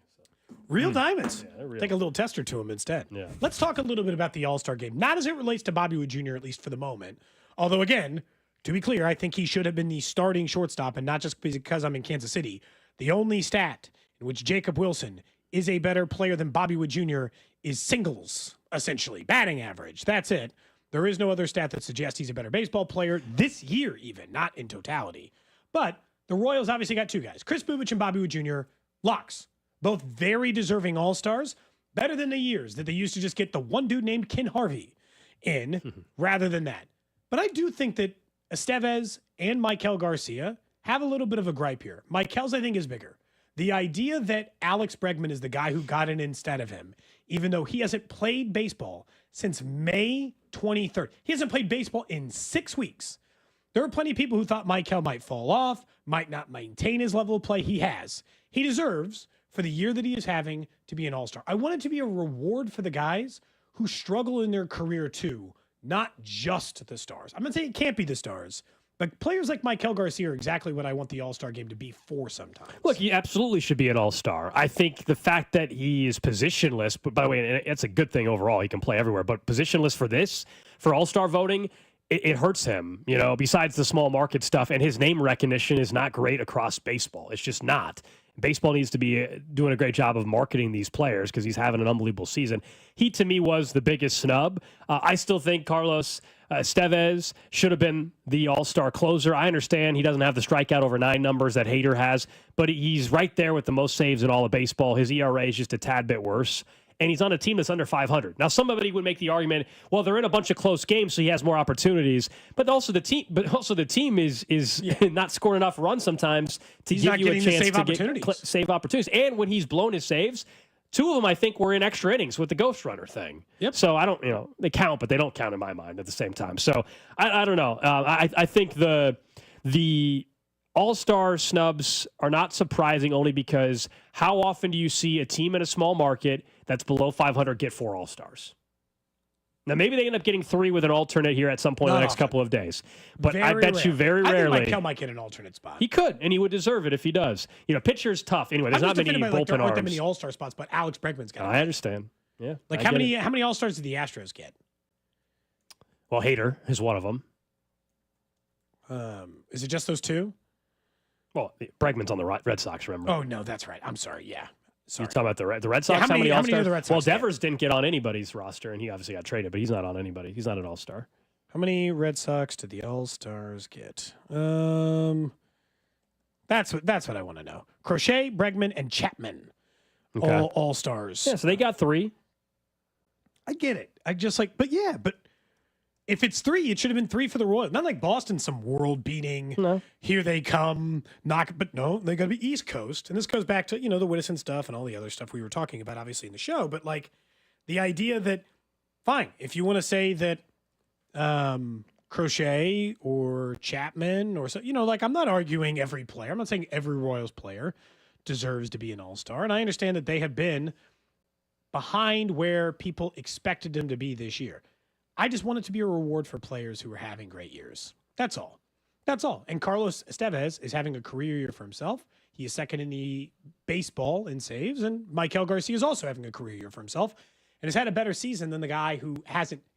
Real diamonds. Yeah, they're real. Take a little tester to them instead. Yeah. Let's talk a little bit about the All-Star game. Not as it relates to Bobby Wood Jr., at least for the moment. Although, again, to be clear, I think he should have been the starting shortstop, and not just because I'm in Kansas City. The only stat in which Jacob Wilson is a better player than Bobby Wood Jr. is singles, essentially, batting average. That's it. There is no other stat that suggests he's a better baseball player this year, even, not in totality. But the Royals obviously got two guys, Chris Bubich and Bobby Wood Jr., locks. Both very deserving all-stars, better than the years that they used to just get the one dude named Ken Harvey in rather than that. But I do think that Estevez and Maikel Garcia have a little bit of a gripe here. Maikel's, I think, is bigger. The idea that Alex Bregman is the guy who got in instead of him, even though he hasn't played baseball since May 23rd. He hasn't played baseball in 6 weeks. There are plenty of people who thought Maikel might fall off, might not maintain his level of play. He has. He deserves, for the year that he is having, to be an all-star. I want it to be a reward for the guys who struggle in their career too, not just the stars. I'm not saying it can't be the stars, but players like Maikel Garcia are exactly what I want the all-star game to be for sometimes. Look, he absolutely should be an all-star. I think the fact that he is positionless, but by the way, it's a good thing overall. He can play everywhere, but positionless for all-star voting, it hurts him, besides the small market stuff. And his name recognition is not great across baseball. It's just not. Baseball needs to be doing a great job of marketing these players because he's having an unbelievable season. He, to me, was the biggest snub. I still think Carlos Estevez should have been the all-star closer. I understand he doesn't have the strikeout over 9 numbers that Hader has, but he's right there with the most saves in all of baseball. His ERA is just a tad bit worse. And he's on a team that's under 500. Now, somebody would make the argument, well, they're in a bunch of close games, so he has more opportunities. But also the team is not scoring enough runs sometimes to give you a chance to get save opportunities. And when he's blown his saves, 2 of them I think were in extra innings with the ghost runner thing. Yep. So I don't, they count, but they don't count in my mind at the same time. So I don't know. I think the all-star snubs are not surprising only because how often do you see a team in a small market that's below 500 get 4 all-stars? Now, maybe they end up getting 3 with an alternate here at some point in the next couple of days. But I bet you very rarely. I think Maikel might get an alternate spot. He could, and he would deserve it if he does. Pitcher's tough. Anyway, there's not many bullpen arms. There aren't that many all-star spots, but Alex Bregman's got it. I understand. Yeah. How many all-stars did the Astros get? Well, Hader is one of them. Is it just those 2? Well, Bregman's on the Red Sox, remember? Oh, no, that's right. I'm sorry. Yeah. Sorry. You're talking about the Red Sox? Yeah, how many all-stars? are the Red Sox well, Devers didn't get on anybody's roster, and he obviously got traded, but he's not on anybody. He's not an all-star. How many Red Sox did the all-stars get? That's what I want to know. Crochet, Bregman, and Chapman. Okay. All-stars. Yeah, so they got 3. I get it. But if it's 3, it should have been 3 for the Royals. Not like Boston, some world-beating, here they come, but no, they got to be East Coast. And this goes back to, the Whittison stuff and all the other stuff we were talking about, obviously, in the show. But, the idea that, fine, if you want to say that Crochet or Chapman or so, I'm not arguing every player. I'm not saying every Royals player deserves to be an all-star. And I understand that they have been behind where people expected them to be this year. I just want it to be a reward for players who are having great years. That's all. And Carlos Estevez is having a career year for himself. He is second in the baseball in saves, and Maikel Garcia is also having a career year for himself and has had a better season than the guy who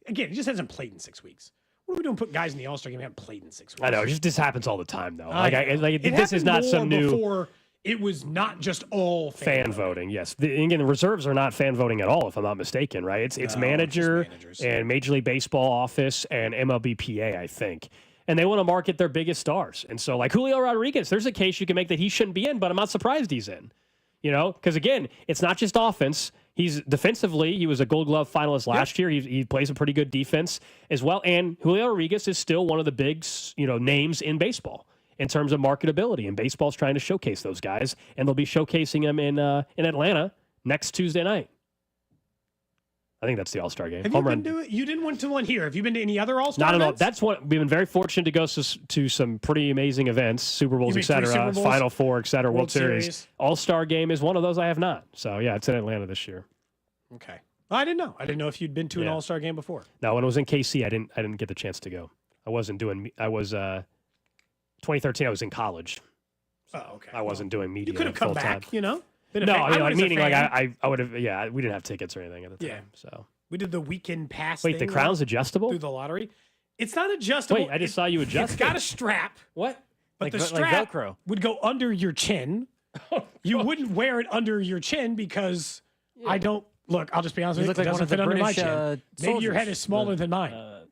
he just hasn't played in 6 weeks. What are we doing putting guys in the All-Star game who haven't played in 6 weeks? I know. This happens all the time, though. This is not some new... Before it was not just all fan voting. Yes. Again, the reserves are not fan voting at all, if I'm not mistaken, right? It's manager and Major League Baseball office and MLBPA, I think. And they want to market their biggest stars. And so, Julio Rodriguez, there's a case you can make that he shouldn't be in, but I'm not surprised he's in. Because, again, it's not just offense. He's defensively, he was a Gold Glove finalist last year. He plays a pretty good defense as well. And Julio Rodriguez is still one of the big, names in baseball in terms of marketability, and baseball's trying to showcase those guys, and they'll be showcasing them in Atlanta next Tuesday night. I think that's the All-Star game. Have you been to it? You didn't went to one here. Have you been to any other All-Star events? Not at all. That's what we've been very fortunate to go to some pretty amazing events, Super Bowls, et cetera, Final Four, et cetera, World Series. All-Star game is one of those I have not. So, yeah, it's in Atlanta this year. Okay. I didn't know. I didn't know if you'd been to an All-Star game before. No, when it was in KC, I didn't get the chance to go. I was 2013, I was in college. Oh, okay. I wasn't doing media. You could have come back, No, I would have. Yeah, we didn't have tickets or anything at the time. So we did the weekend pass. Wait, the crown's adjustable through the lottery. It's not adjustable. Wait, I just saw you adjust. It's got a strap. What? But the strap Velcro would go under your chin, You wouldn't wear it under your chin because I don't look. I'll just be honest with you. look like It one doesn't of the fit under my British, chin. Maybe your head soldiers. is smaller than mine.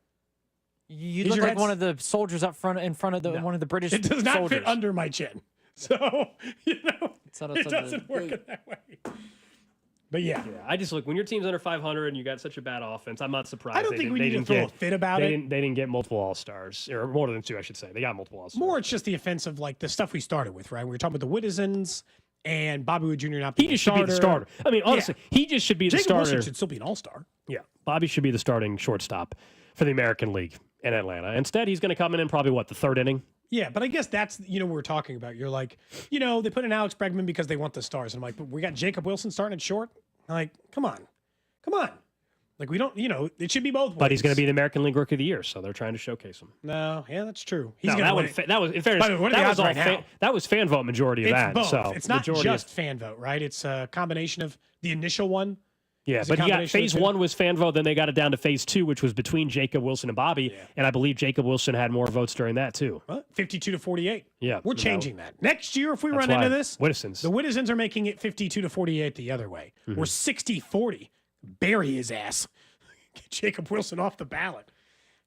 You Is look your like head one of the soldiers up front in front of one of the British It does not soldiers. fit under my chin. So, it doesn't work in that way. But yeah. I just look, when your team's under 500 and you got such a bad offense, I'm not surprised. I don't think we need to throw a fit about it. They didn't get multiple All-Stars, or more than 2, I should say. They got multiple All-Stars. More, it's just the offense of like the stuff we started with, right? We were talking about the Whittisons and Bobby Wood Jr. not being He just should be the starter. I mean, honestly, he just should be the Jacob starter. Wilson should still be an all-star. Yeah, Bobby should be the starting shortstop for the American League in Atlanta. Instead, he's going to come in probably, the third inning? Yeah, but I guess that's, what we're talking about. You're like, they put in Alex Bregman because they want the stars. And I'm like, but we got Jacob Wilson starting at short? Like, come on. Like, we don't, it should be both ways. But he's going to be the American League Rookie of the Year, so they're trying to showcase him. No, yeah, that's true. He's No, going to win it. that was, in fairness, By the way, what are the odds right now? that was fan vote majority of It's that. both. So It's not majority just fan vote, right? It's a combination of the initial one. Yeah, It's a but you got combination of phase the two. 1 was fan vote, then they got it down to phase 2, which was between Jacob Wilson and Bobby, and I believe Jacob Wilson had more votes during that too. 52-48. Yeah, We're changing that. Next year, if we That's run into why this, Whittisons. the Whittisons are making it 52-48 the other way. Mm-hmm. We're 60-40. Bury his ass. Get Jacob Wilson off the ballot.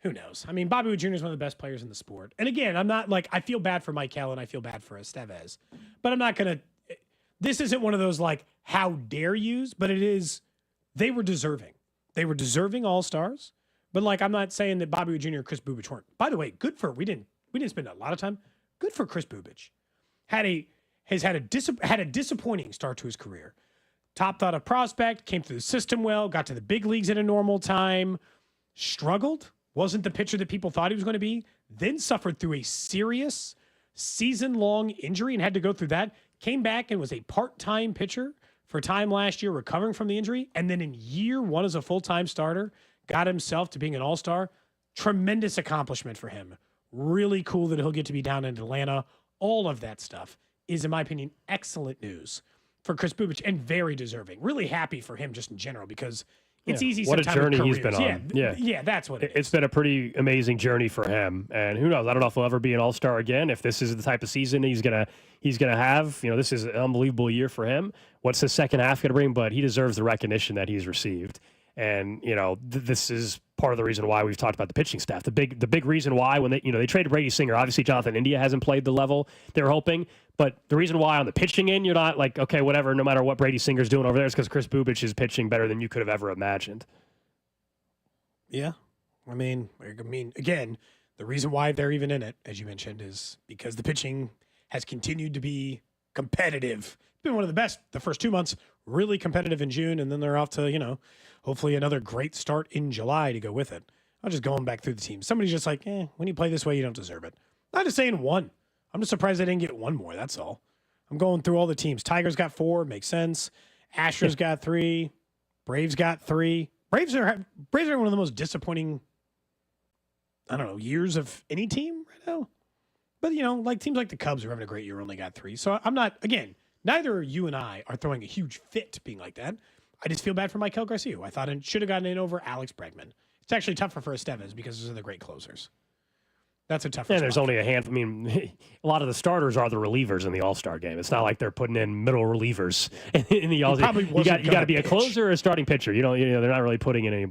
Who knows? I mean, Bobby Wood Jr. is one of the best players in the sport. And again, I'm not like, I feel bad for Michael and I feel bad for Estevez. But I'm not going to, this isn't one of those like, how dare yous, but it is, they were deserving. They were deserving all-stars. But like, I'm not saying that Bobby Wood Jr. and Chris Bubich weren't. By the way, good for, we didn't spend a lot of time. Good for Chris Bubich. Had a disappointing start to his career. Top thought of prospect, came through the system well, got to the big leagues at a normal time, struggled, wasn't the pitcher that people thought he was going to be, then suffered through a serious season-long injury and had to go through that, came back and was a part-time pitcher for a time last year recovering from the injury, and then in year 1 as a full-time starter, got himself to being an all-star. Tremendous accomplishment for him. Really cool that he'll get to be down in Atlanta. All of that stuff is, in my opinion, excellent news for Chris Bubich and very deserving. Really happy for him just in general because it's easy What a sometimes with journey he's careers. been on. Yeah, that's what it is. It's been a pretty amazing journey for him, and who knows? I don't know if he'll ever be an All-Star again. If this is the type of season he's gonna have, this is an unbelievable year for him. What's his second half gonna bring? But he deserves the recognition that he's received, and this is part of the reason why we've talked about the pitching staff. The big reason why when they traded Brady Singer, obviously Jonathan India hasn't played the level they were hoping. But the reason why on the pitching end, you're not like, okay, whatever, no matter what Brady Singer's doing over there, is because Chris Bubich is pitching better than you could have ever imagined. Yeah. I mean, again, the reason why they're even in it, as you mentioned, is because the pitching has continued to be competitive. It's been one of the best the first 2 months, really competitive in June, and then they're off to, hopefully another great start in July to go with it. I'm just going back through the team. Somebody's just like, when you play this way, you don't deserve it. I'm just saying 1. I'm just surprised they didn't get 1 more. That's all. I'm going through all the teams. Tigers got 4, makes sense. Astros got 3. Braves got 3. Braves are one of the most disappointing, years of any team right now. But, teams like the Cubs are having a great year, only got 3. So I'm not, again, neither you and I are throwing a huge fit being like that. I just feel bad for Michael Garcia, who I thought should have gotten in over Alex Bregman. It's actually tougher for Estevez because those are the great closers. That's a tough one. And there's only a handful. I mean, a lot of the starters are the relievers in the All-Star game. It's not like they're putting in middle relievers in the All-Star. You got to be a closer or a starting pitcher. They're not really putting in anybody